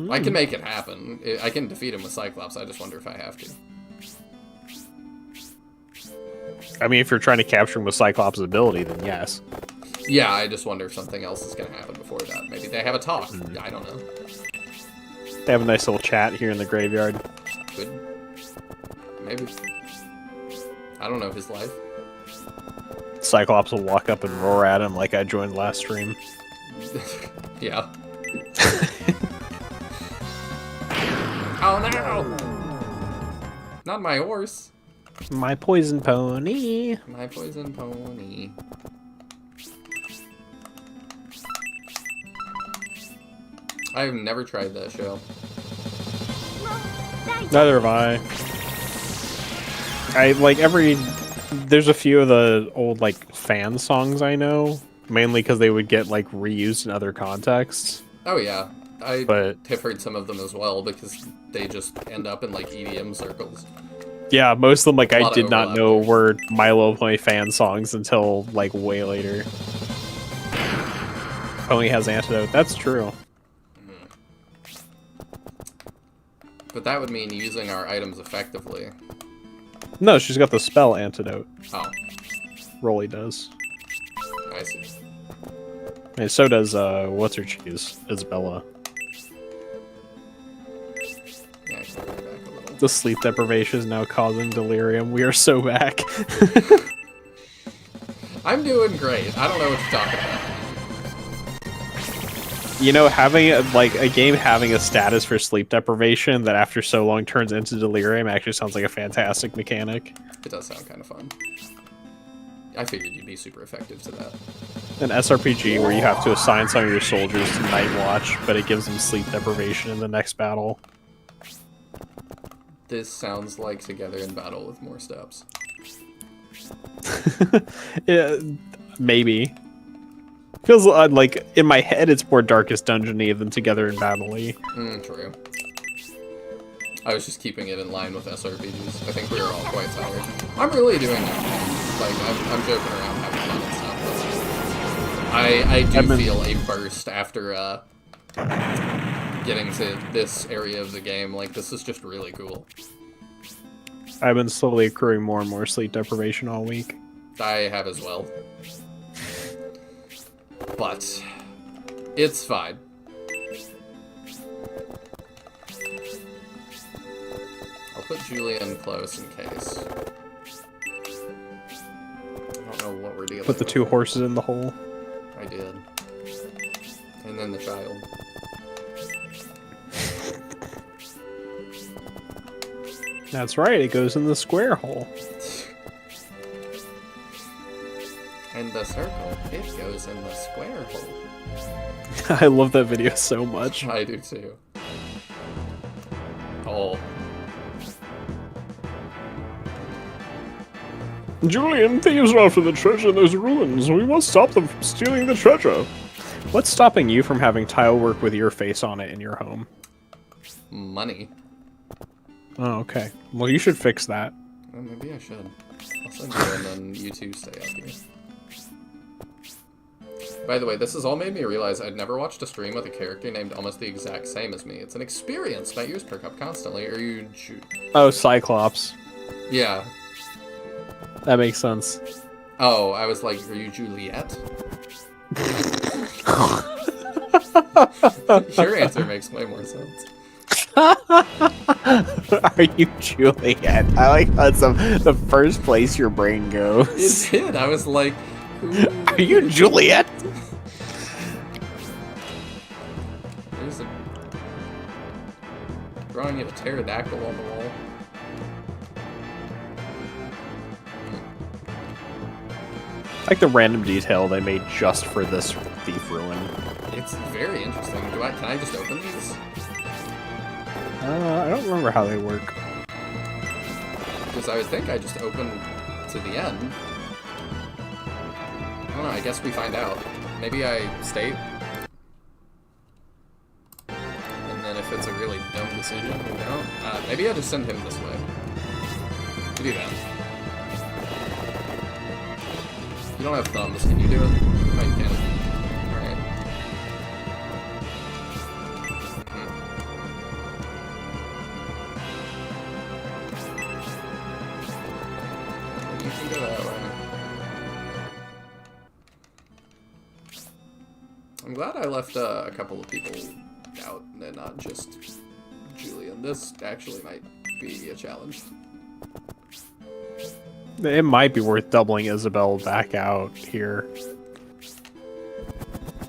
I can make it happen. I can defeat him with Cyclops, I just wonder if I have to.
I mean, if you're trying to capture him with Cyclops' ability, then yes.
Yeah, I just wonder if something else is going to happen before that. Maybe they have a talk. I don't know.
They have a nice little chat here in the graveyard.
Good. Maybe. I don't know his life.
Cyclops will walk up and roar at him like I joined last stream.
Yeah. Oh no! Not my horse.
My poison pony.
My poison pony. I've never tried that show.
Neither have I. There's a few of the old, like, fan songs I know, mainly because they would get, like, reused in other contexts.
Oh, yeah. I have heard some of them as well, because they just end up in, like, EDM circles.
Yeah, most of them, like, I did not know were My Little Pony fan songs until, like, way later. Pony has antidote. That's true.
But that would mean using our items effectively.
No, she's got the spell antidote.
Oh.
Rolly does.
I see.
And so does, what's-her-cheese? Isabella.
Yeah, I can go back a little.
The sleep deprivation is now causing delirium. We are so back.
I'm doing great. I don't know what you're talking about.
You know, having a game having a status for sleep deprivation that after so long turns into delirium actually sounds like a fantastic mechanic.
It does sound kind of fun. I figured you'd be super effective to that.
An SRPG where you have to assign some of your soldiers to Night Watch, but it gives them sleep deprivation in the next battle.
This sounds like Together in Battle with more steps.
Yeah, maybe. Feels like, in my head, it's more Darkest Dungeon-y than Together in Battle-y.
True. I was just keeping it in line with SRPGs. I think we were all quite tired. I'm really doing it. Like, I'm joking around, having fun and stuff. I do feel a burst after getting to this area of the game. Like, this is just really cool.
I've been slowly accruing more and more sleep deprivation all week.
I have as well. But It's fine. I'll put Julian close in case. I don't know what we're dealing with.
Put the 2 horses in the hole.
I did. And then the child.
That's right, it goes in the square hole.
And the circle, it goes in the square hole.
I love that video so much.
I do too. Oh.
Julian, thieves are after the treasure in those ruins. We must stop them from stealing the treasure.
What's stopping you from having tile work with your face on it in your home?
Money.
Oh, okay. Well, you should fix that.
Well, maybe I should. I'll send you and then you two stay up here. By the way, this has all made me realize I'd never watched a stream with a character named almost the exact same as me. It's an experience. My ears perk up constantly. Are you...
Oh, Cyclops.
Yeah.
That makes sense.
Oh, I was like, are you Juliet? Your answer makes way more sense.
Are you Juliet? I like how it's the first place your brain goes.
It did. I was like,
are you Juliet?
There's a drawing of a pterodactyl on the wall.
Like the random detail they made just for this thief ruin.
It's very interesting. Can I just open these?
I don't remember how they work.
Because I would think I just open to the end. I don't know, I guess we find out. Maybe I state. And then if it's a really dumb decision, we don't. Maybe I just send him this way. To do that. You don't have thumbs, can you do it? Oh, you can. Alright. You can go that way. I'm glad I left a couple of people out and not just Julian. This actually might be a challenge.
It might be worth doubling Isabel back out here.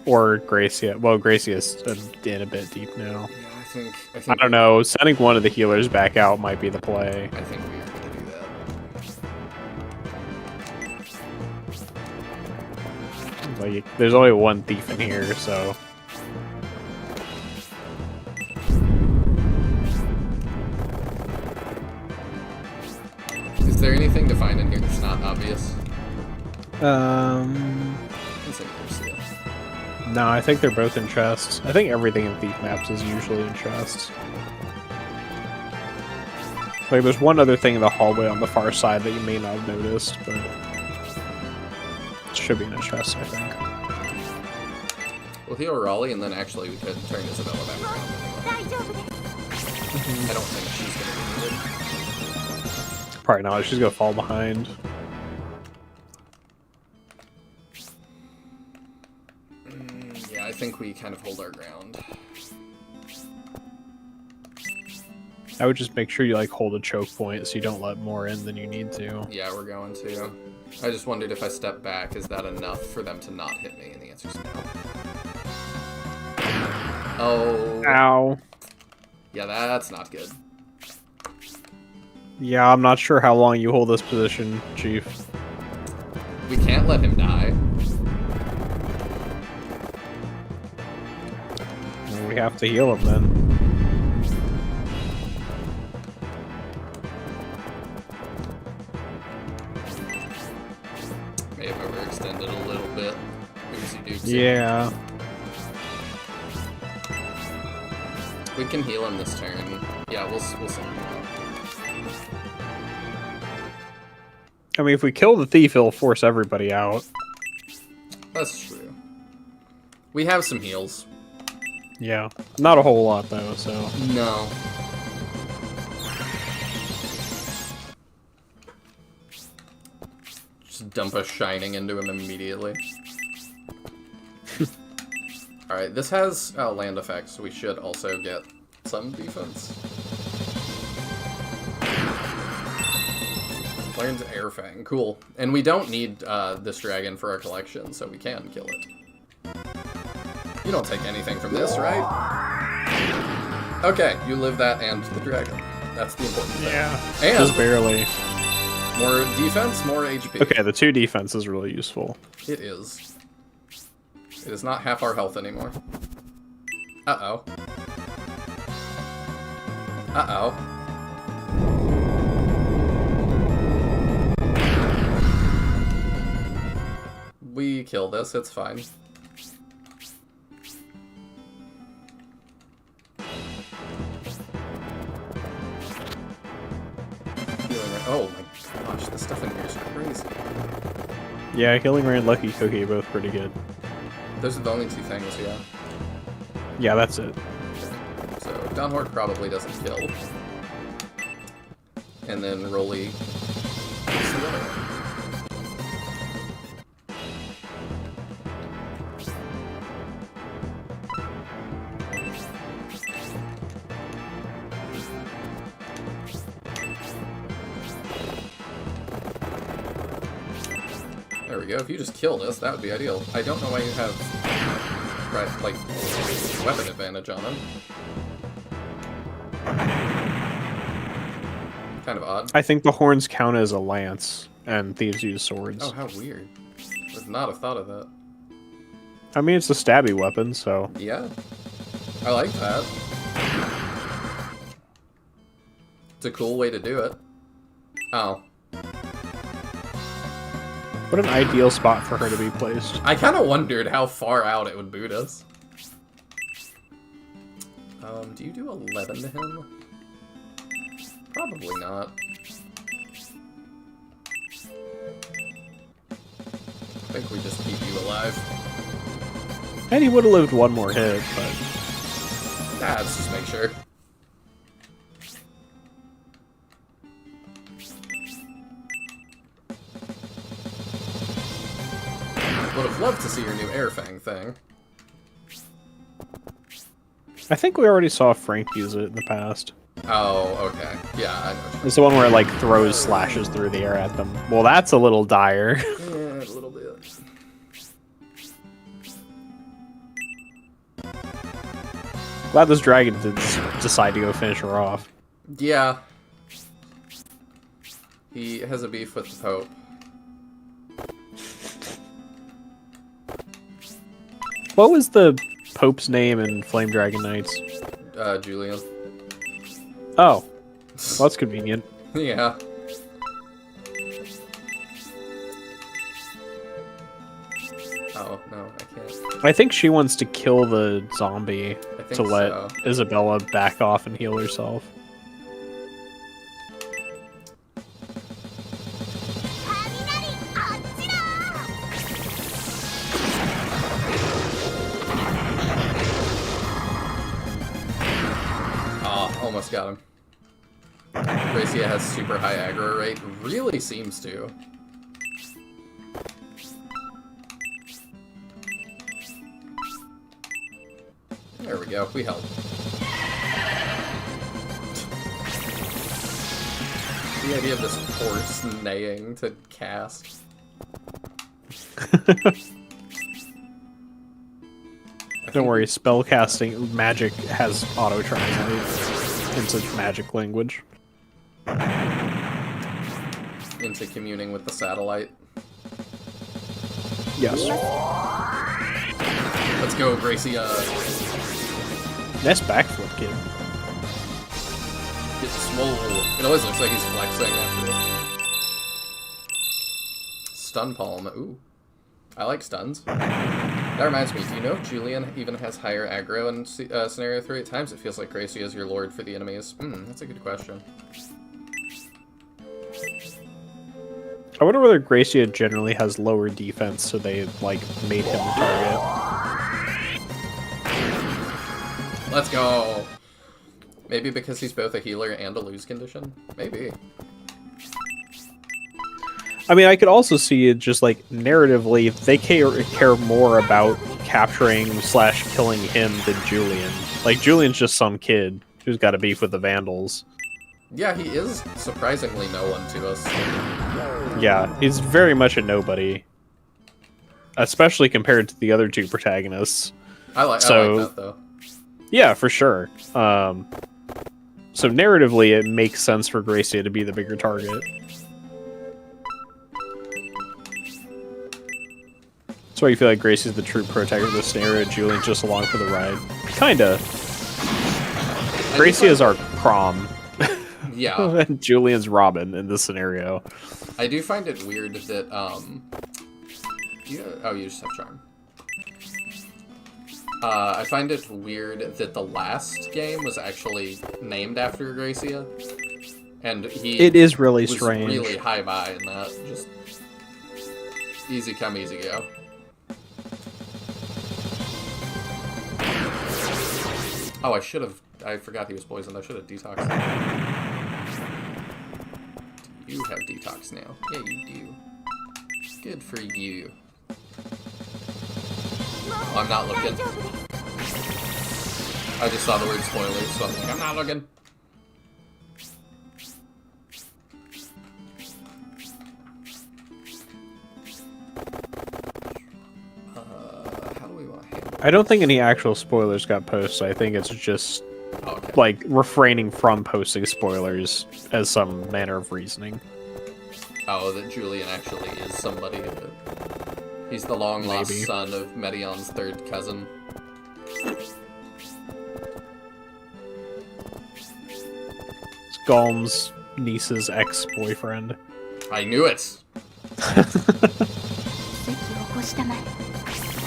Or Gracia. Well, Gracia's in a bit deep now.
Yeah, I think
I don't know. Sending one of the healers back out might be the play.
I think we are going to do that.
Like, there's only one thief in here, so...
Is there anything to find in here that's not obvious?
No, I think they're both in chests. I think everything in thief maps is usually in chests. Like, there's one other thing in the hallway on the far side that you may not have noticed, but... it should be in a chest, I think.
We'll heal Raleigh, and then actually we could turn Isabella back around. I don't think she's going to be needed.
Probably not. She's gonna fall behind.
Yeah, I think we kind of hold our ground.
I would just make sure you like hold a choke point so you don't let more in than you need to.
Yeah, we're going to. I just wondered if I step back, is that enough for them to not hit me? And the answer's no. Oh.
Ow.
Yeah, that's not good.
Yeah, I'm not sure how long you hold this position, Chief.
We can't let him die.
Well, we have to heal him then.
May have overextended a little bit. Oopsie-doopsie.
Yeah.
We can heal him this turn. Yeah, we'll send him out.
I mean, if we kill the thief, it'll force everybody out.
That's true. We have some heals.
Yeah. Not a whole lot, though, so...
No. Just dump a shining into him immediately. Alright, this has land effects, so we should also get some defense. Learns Air Fang, cool. And we don't need this dragon for our collection, so we can kill it. You don't take anything from this, right? Okay, you live that and the dragon. That's the important thing.
Yeah,
and
just barely.
More defense, more HP.
Okay, the 2 defense is really useful.
It is. It is not half our health anymore. Uh-oh. Uh-oh. We kill this, it's fine. Oh my gosh, this stuff in here is crazy.
Yeah, Healing Ray and Lucky Cookie are both pretty good.
Those are the only 2 things, yeah.
Yeah, that's it.
So, Downhorde probably doesn't kill. And then Rolly gets the other one. There we go. If you just kill this, that would be ideal. I don't know why you have, right, like, weapon advantage on him. Kind of odd.
I think the horns count as a lance, and thieves use swords.
Oh, how weird. Would not have thought of that.
I mean, it's a stabby weapon, so...
Yeah. I like that. It's a cool way to do it. Oh.
What an ideal spot for her to be placed.
I kind of wondered how far out it would boot us. Do you do 11 to him? Probably not. I think we just keep you alive.
And he would have lived 1 more hit, but...
Nah, let's just make sure. Would have loved to see your new Air Fang thing.
I think we already saw Frank use it in the past.
Oh, okay. Yeah, I know.
It's the one where it, like, throws slashes through the air at them. Well, that's a little dire.
Yeah, a little bit.
Glad this dragon did decide to go finish her off.
Yeah. He has a beef with the Pope.
What was the Pope's name in Flame Dragon Knights?
Julian.
Oh. Well, that's convenient.
Yeah. Oh, no, I can't.
I think she wants to kill the zombie to let
so.
Isabella back off and heal herself.
Almost got him. Gracia has super high aggro rate. Really seems to. There we go. We helped. The idea of this horse neighing to cast.
Don't worry, spellcasting magic has auto-translate into magic language.
Into communing with the satellite.
Yes.
Let's go, Gracia.
Nice backflip, kid.
Get swole. It always looks like he's flexing after it. Stun palm. Ooh. I like stuns. That reminds me, do you know if Julian even has higher aggro in Scenario 3? At times it feels like Gracie is your lord for the enemies. That's a good question.
I wonder whether Gracia generally has lower defense, so they, like, made him the target.
Let's go! Maybe because he's both a healer and a lose condition? Maybe.
I mean, I could also see it just, like, narratively, they care more about capturing / killing him than Julian. Like, Julian's just some kid who's got a beef with the Vandals.
Yeah, he is surprisingly no one to us.
Yeah, he's very much a nobody. Especially compared to the other two protagonists.
I like that, though.
Yeah, for sure. So narratively, it makes sense for Gracia to be the bigger target. That's why you feel like Gracie's the true protagonist of the scenario, Julian's just along for the ride. Kinda. Gracie is our prom.
Yeah.
And Julian's Robin in this scenario.
I do find it weird that, you just have charm. I find it weird that the last game was actually named after Gracia. And
it is really
was
strange.
Really high buy in that. Just easy come, easy go. Oh, I forgot he was poisoned. I should have detoxed him. You have detox now. Yeah, you do. Good for you. Oh, I'm not looking. I just saw the word spoilers, so I'm like, I'm not looking. How do we want to handle it?
I don't think any actual spoilers got posted. I think it's just like refraining from posting spoilers as some manner of reasoning.
Oh, that Julian actually is somebody that... He's the long-lost son of Medion's third cousin.
It's Golm's niece's ex-boyfriend.
I knew it!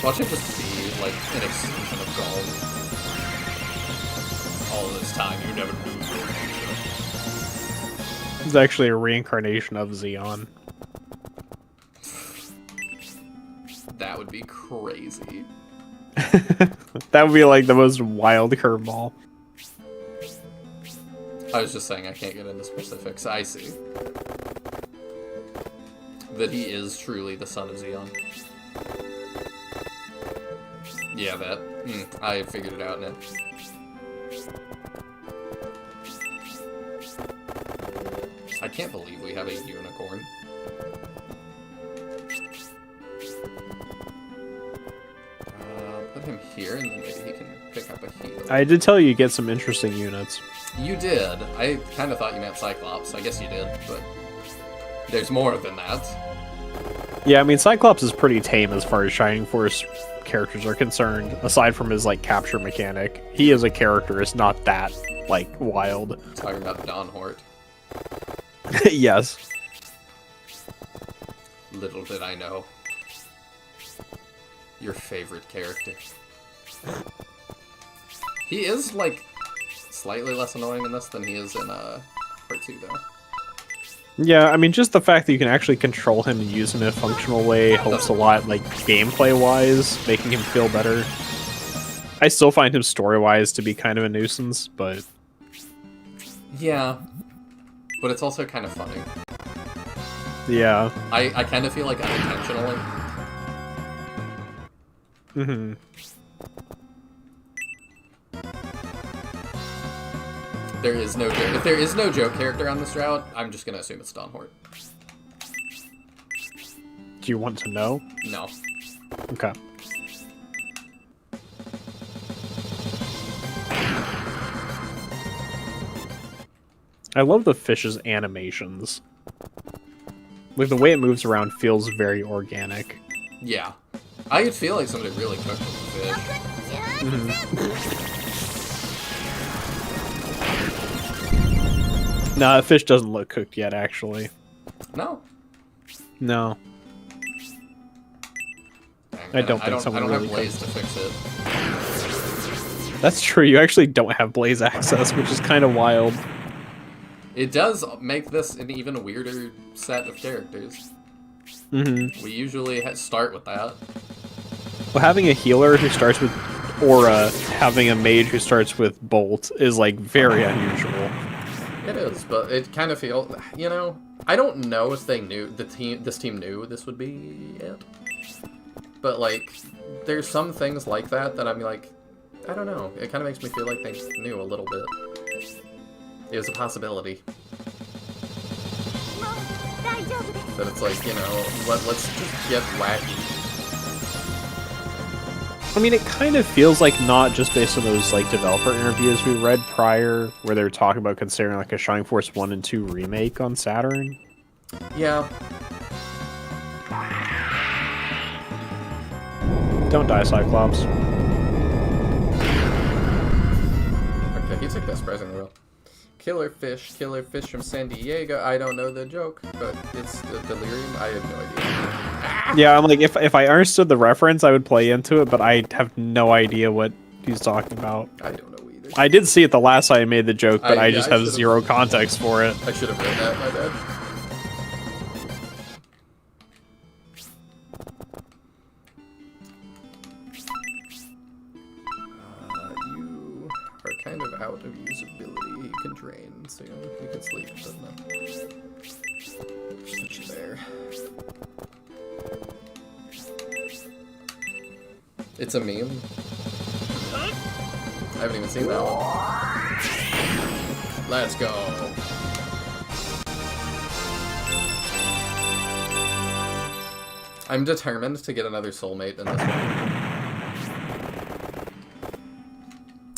Watch it just be, like, an extension of Golm. All this time, you never knew.
It's actually a reincarnation of Xeon.
That would be crazy.
That would be like the most wild curveball.
I was just saying I can't get into specifics. I see. That he is truly the son of Xeon. Yeah, that. I figured it out now. I can't believe we have a unicorn. Put him here, and then maybe he can pick up a heal.
I did tell you get some interesting units.
You did. I kind of thought you meant Cyclops. I guess you did, but there's more than that.
Yeah, I mean, Cyclops is pretty tame as far as Shining Force characters are concerned, aside from his, like, capture mechanic. He as a character is not that, like, wild.
Talking about Don Hort.
Yes.
Little did I know. Your favorite character. He is, like, slightly less annoying in this than he is in, Part 2, though.
Yeah, I mean, just the fact that you can actually control him and use him in a functional way helps a lot, like, gameplay-wise, making him feel better. I still find him story-wise to be kind of a nuisance, but...
Yeah. But it's also kind of funny.
Yeah.
I kind of feel like unintentionally.
Mm-hmm.
There is no joke. If there is no joke character on this route, I'm just gonna assume it's Don Hort.
Do you want to know?
No.
Okay. I love the fish's animations. Like, the way it moves around feels very organic.
Yeah. I could feel like somebody really cooked with the fish.
Mm-hmm. No, the fish doesn't look cooked yet, actually.
No.
No.
Dang,
I don't think someone really
have Blaze to fix it.
That's true, you actually don't have Blaze access, which is kind of wild.
It does make this an even weirder set of characters.
Mm-hmm.
We usually start with that.
Well, having a healer who starts with Aura, having a mage who starts with Bolt is, like, very unusual.
It is, but it kind of feels, you know, I don't know if they knew, this team knew this would be it. but like, there's some things like that I'm like, I don't know. It kind of makes me feel like they knew a little bit. It was a possibility. That it's like, you know, let's just get wacky.
I mean, it kind of feels like not just based on those like developer interviews we read prior, where they were talking about considering like a Shining Force 1 and 2 remake on Saturn.
Yeah.
Don't die, Cyclops.
Okay, he took that surprisingly well. Killer fish from San Diego. I don't know the joke, but it's the delirium. I have no idea.
Yeah, I'm like, if I understood the reference, I would play into it, but I have no idea what he's talking about.
I don't know either.
I did see it the last time I made the joke, but I just have zero context for it.
I should have read that, my bad. You are kind of out of usability. You can drain soon. You can sleep, but no. Put you there. It's a meme. I haven't even seen that one. Let's go. I'm determined to get another soulmate in this one.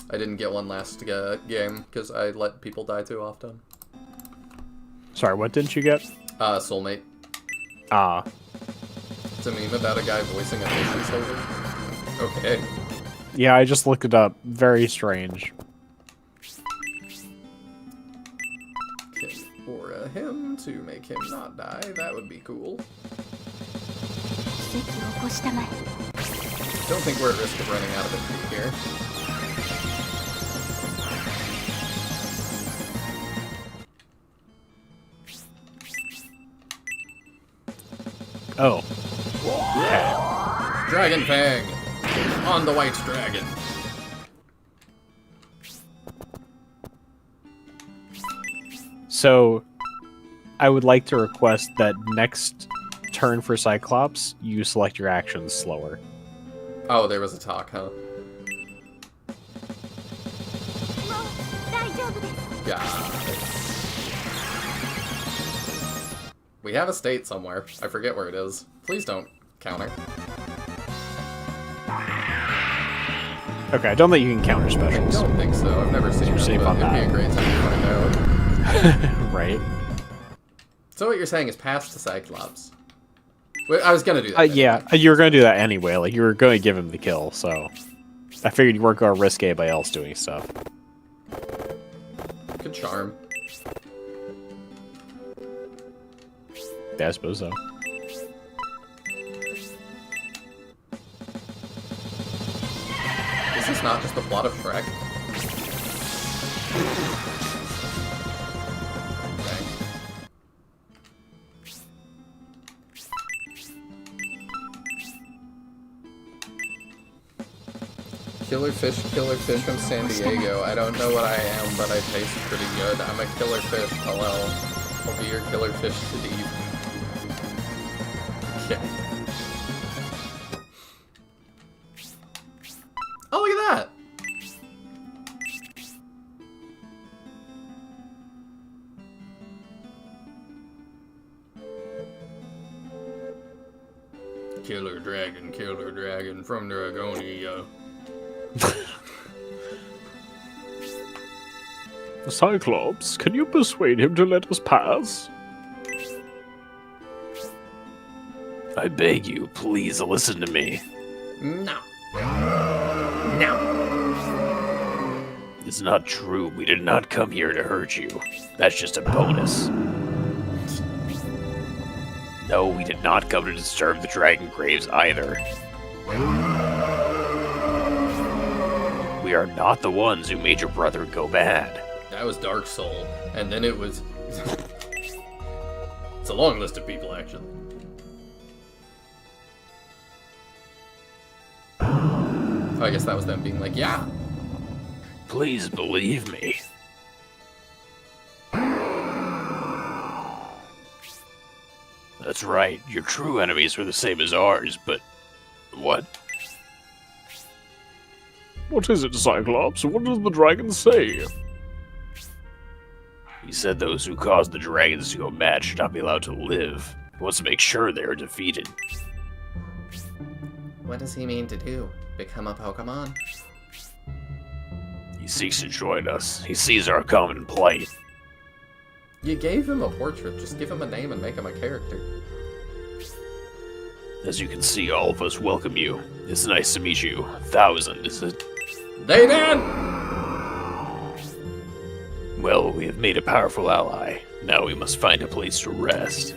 I didn't get one last game because I let people die too often.
Sorry, what didn't you get?
Soulmate.
Ah.
It's a meme about a guy voicing a mission soldier. Okay.
Yeah, I just looked it up. Very strange.
Or him to make him not die. That would be cool. Don't think we're at risk of running out of MP here.
Oh. Okay.
Dragon Fang! On the White Dragon.
So, I would like to request that next turn for Cyclops, you select your actions slower.
Oh, there was a talk, huh? Yeah. We have a state somewhere. I forget where it is. Please don't counter.
Okay, I don't think you can counter specials.
I don't think so. I've never seen it, but it'd be a great time to find out.
Right.
So what you're saying is pass to Cyclops. Wait, I was gonna do that. Anyway.
Yeah, you were gonna do that anyway. Like, you were gonna give him the kill, so... I figured you weren't gonna risk anybody else doing stuff.
Good charm.
Yeah, I suppose so.
Is this not just the plot of Shrek? Okay. Killer fish from San Diego. I don't know what I am, but I taste pretty good. I'm a killer fish. Hello. I'll be your killer fish to eat. Okay. Oh, look at that! Killer dragon from Dragonia.
Cyclops, can you persuade him to let us pass?
I beg you, please listen to me.
No.
It's not true. We did not come here to hurt you. That's just a bonus. No, we did not come to disturb the dragon graves either. We are not the ones who made your brother go bad.
That was Dark Soul, and then it was... It's a long list of people, actually. Oh, I guess that was them being like, yeah.
Please believe me. That's right, your true enemies were the same as ours, but What?
What is it, Cyclops? What does the dragon say?
He said those who caused the dragons to go mad should not be allowed to live. He wants to make sure they are defeated.
What does he mean to do? Become a Pokemon?
He seeks to join us. He sees our common plight.
You gave him a portrait. Just give him a name and make him a character.
As you can see, all of us welcome you. It's nice to meet you. 1,000, is it?
They did!
Well, we have made a powerful ally. Now we must find a place to rest.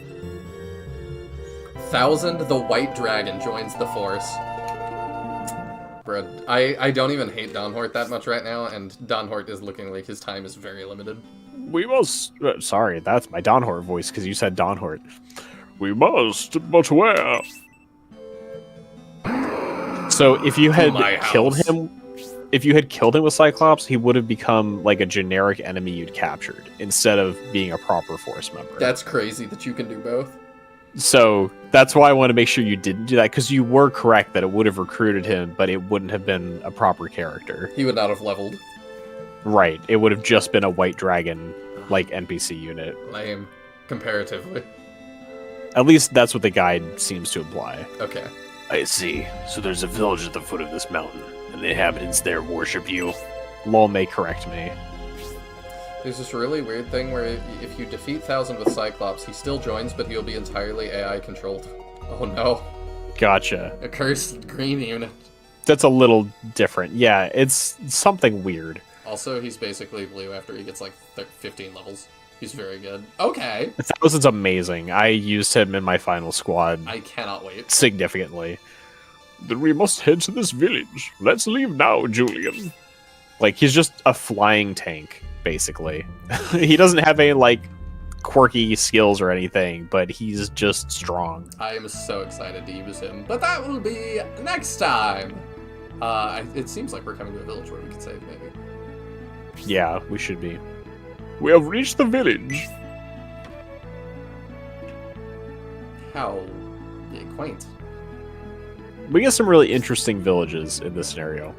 1,000, the white dragon, joins the force. Bro, I don't even hate Donhort that much right now, and Donhort is looking like his time is very limited.
We must...
Sorry, that's my Donhort voice, because you said Donhort.
We must, but where?
So if you had
My
killed
house.
him... If you had killed him with Cyclops, he would have become like a generic enemy you'd captured, instead of being a proper force member.
That's crazy that you can do both.
So that's why I want to make sure you didn't do that, because you were correct that it would have recruited him, but it wouldn't have been a proper character.
He would not have leveled.
Right. It would have just been a white dragon, like, NPC unit.
Lame. Comparatively.
At least that's what the guide seems to imply.
Okay.
I see. So there's a village at the foot of this mountain, and the inhabitants there worship you.
Lol may correct me.
There's this really weird thing where if you defeat 1,000 with Cyclops, he still joins, but he'll be entirely AI controlled. Oh no.
Gotcha.
A cursed green unit.
That's a little different. Yeah, it's something weird.
Also, he's basically blue after he gets like 15 levels. He's very good. Okay.
1,000's amazing. I used him in my final squad
I cannot wait.
significantly.
Then we must head to this village. Let's leave now, Julian.
Like, he's just a flying tank, basically. He doesn't have any, like, quirky skills or anything, but he's just strong.
I am so excited to use him, but that will be next time. It seems like we're coming to a village where we can save, maybe.
Yeah, we should be.
We have reached the village.
How quaint.
We get some really interesting villages in this scenario.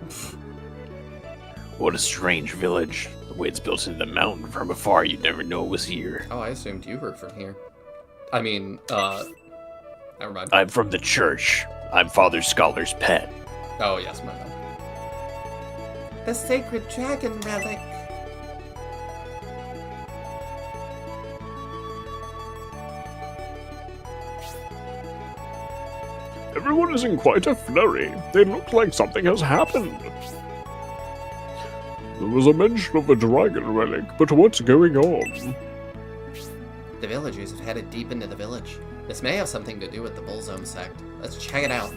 What a strange village. The way it's built into the mountain from afar, you'd never know it was here.
Oh, I assumed you were from here. I mean, never mind.
I'm from the church. I'm Father Scholar's pet.
Oh, yes, my bad.
The sacred dragon relic.
Everyone is in quite a flurry. They look like something has happened. There was a mention of a dragon relic, but what's going on?
The villagers have headed deep into the village. This may have something to do with the Bullzone sect. Let's check it out.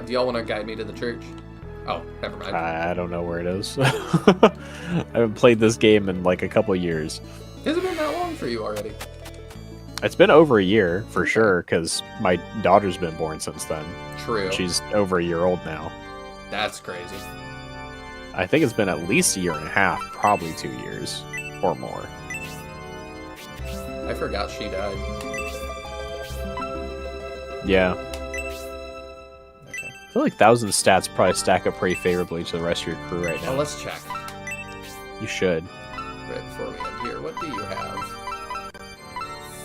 Do y'all want to guide me to the church? Oh, never mind.
I don't know where it is. I haven't played this game in like a couple years.
Has it been that long for you already?
It's been over a year, for sure, because my daughter's been born since then.
True.
She's over a year old now.
That's crazy.
I think it's been at least a year and a half, probably 2 years, or more.
I forgot she died.
Yeah.
Okay.
I feel like 1,000 stats probably stack up pretty favorably to the rest of your crew right
Well,
now.
let's check.
You should.
Right before we end here, what do you have?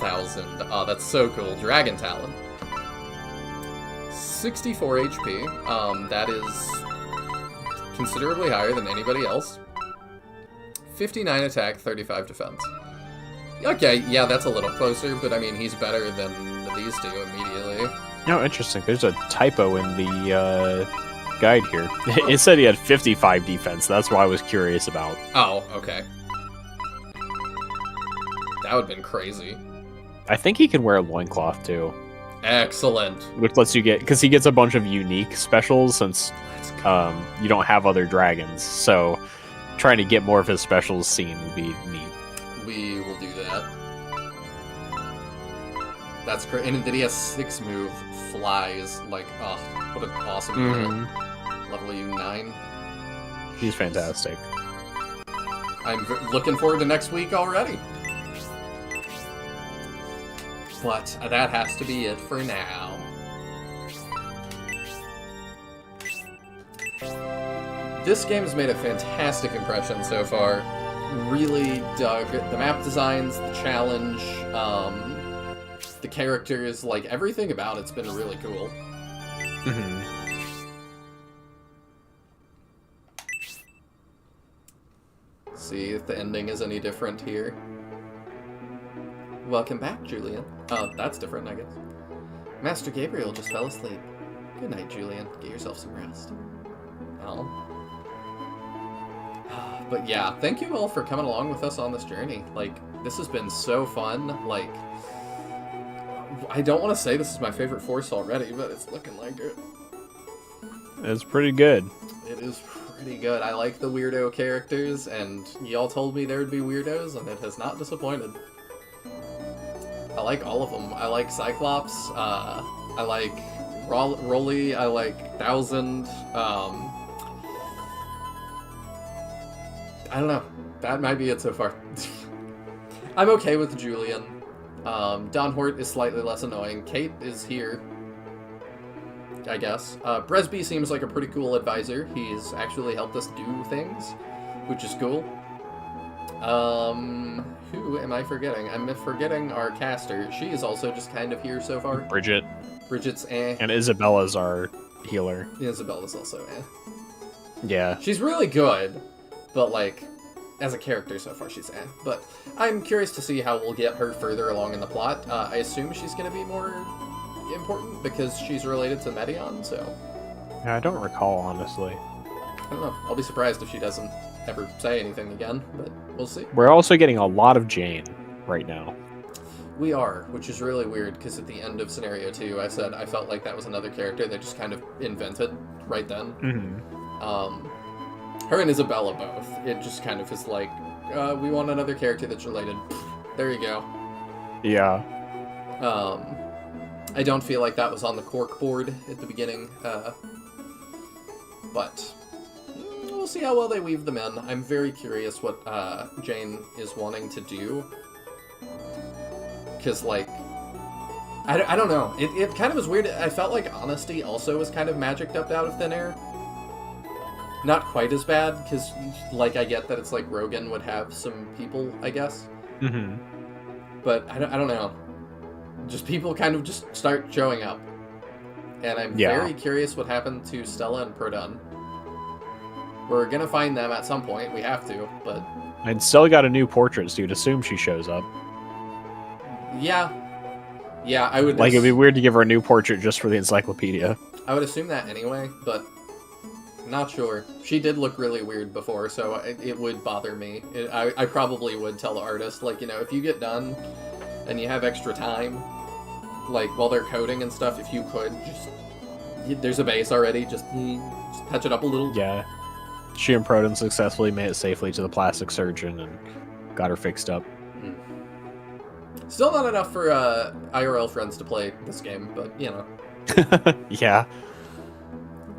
1,000. Oh, that's so cool. Dragon Talon. 64 HP. That is considerably higher than anybody else. 59 attack, 35 defense. Okay, yeah, that's a little closer, but I mean, he's better than these two immediately.
No, interesting. There's a typo in the guide here. It said he had 55 defense. That's why I was curious about.
Oh, okay. That would've been crazy.
I think he can wear a loincloth too,
Excellent.
which lets you get, because he gets a bunch of unique specials since
Let's go.
you don't have other dragons. So trying to get more of his specials seen would be neat.
We will do that. That's great. And then he has 6 move, flies. Like, oh, what an awesome unit. Level you 9.
He's fantastic.
I'm looking forward to next week already. what? That has to be it for now. This game has made a fantastic impression so far. Really dug the map designs, the challenge, the characters, like everything about it's been really cool. See if the ending is any different here. Welcome back, Julian. Oh, that's different, I guess. Master Gabriel just fell asleep. Good night, Julian. Get yourself some rest. Oh. But yeah, thank you all for coming along with us on this journey. Like, this has been so fun. Like, I don't want to say this is my favorite Force already, but it's looking like it.
It's pretty good.
It is pretty good. I like the weirdo characters, and y'all told me there would be weirdos, and it has not disappointed. I like all of them. I like Cyclops, I like Rolly, I like 1000, I don't know. That might be it so far. I'm okay with Julian. Don Hort is slightly less annoying. Kate is here, I guess. Bresby seems like a pretty cool advisor. He's actually helped us do things, which is cool. Who am I forgetting? I'm forgetting our caster. She is also just kind of here so far.
Bridget.
Bridget's eh.
And Isabella's our healer.
Isabella's also eh.
Yeah.
She's really good, but like, as a character so far she's eh. But I'm curious to see how we'll get her further along in the plot. I assume she's going to be more important because she's related to Medion, so...
I don't recall, honestly.
I don't know. I'll be surprised if she doesn't ever say anything again, but we'll see.
We're also getting a lot of Jane right now.
We are, which is really weird, because at the end of Scenario 2, I said I felt like that was another character they just kind of invented right then. Her and Isabella both. It just kind of is like, we want another character that's related. There you go.
Yeah.
I don't feel like that was on the cork board at the beginning, but we'll see how well they weave them in. I'm very curious what Jane is wanting to do. Because, like, I don't know. It kind of was weird. I felt like Honesty also was kind of magicked up out of thin air. Not quite as bad, because, like, I get that it's like Rogan would have some people, I guess. But I don't know. Just people kind of just start showing up. And I'm very curious what happened to Stella and Produn. We're gonna find them at some point. We have to, but...
And Stella got a new portrait, so you'd assume she shows up.
Yeah. Yeah, I would...
Like, it'd be weird to give her a new portrait just for the encyclopedia.
I would assume that anyway, but... Not sure. She did look really weird before, so it would bother me. I probably would tell the artist, like, you know, if you get done and you have extra time, like, while they're coding and stuff, if you could, just... There's a base already, just touch it up a little.
Yeah. She and Proton successfully made it safely to the plastic surgeon and got her fixed up.
Still not enough for IRL friends to play this game, but, you know.
Yeah.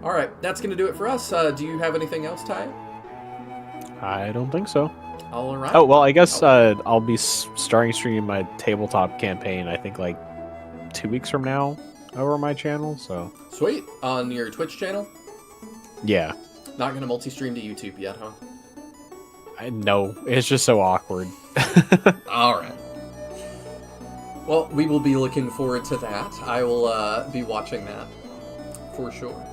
Alright, that's going to do it for us. Do you have anything else, Ty?
I don't think so.
Alright.
Oh, well, I guess I'll be starting streaming my tabletop campaign, I think, like, 2 weeks from now over my channel, so...
Sweet. On your Twitch channel?
Yeah.
Not going to multi-stream to YouTube yet, huh?
No, it's just so awkward.
Alright. Well, we will be looking forward to that. I will be watching that, for sure.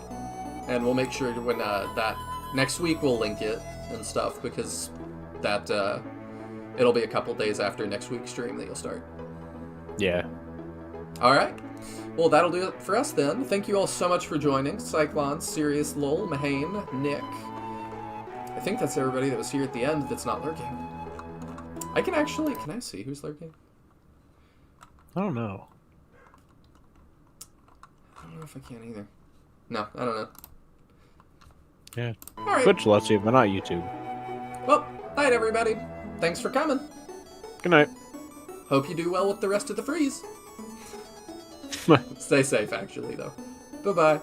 And we'll make sure when that... Next week we'll link it and stuff, because that... it'll be a couple days after next week's stream that you'll start.
Yeah.
Alright. Well, that'll do it for us then. Thank you all so much for joining. Cyclone, Sirius, Lol, Mahane, Nick. I think that's everybody that was here at the end that's not lurking. I can actually... Can I see who's lurking?
I don't know.
I don't know if I can either. No, I don't know.
Yeah.
Alright.
Twitch lets you, but not YouTube.
Well, night everybody. Thanks for coming.
Good night.
Hope you do well with the rest of the freeze. Stay safe, actually, though. Bye-bye.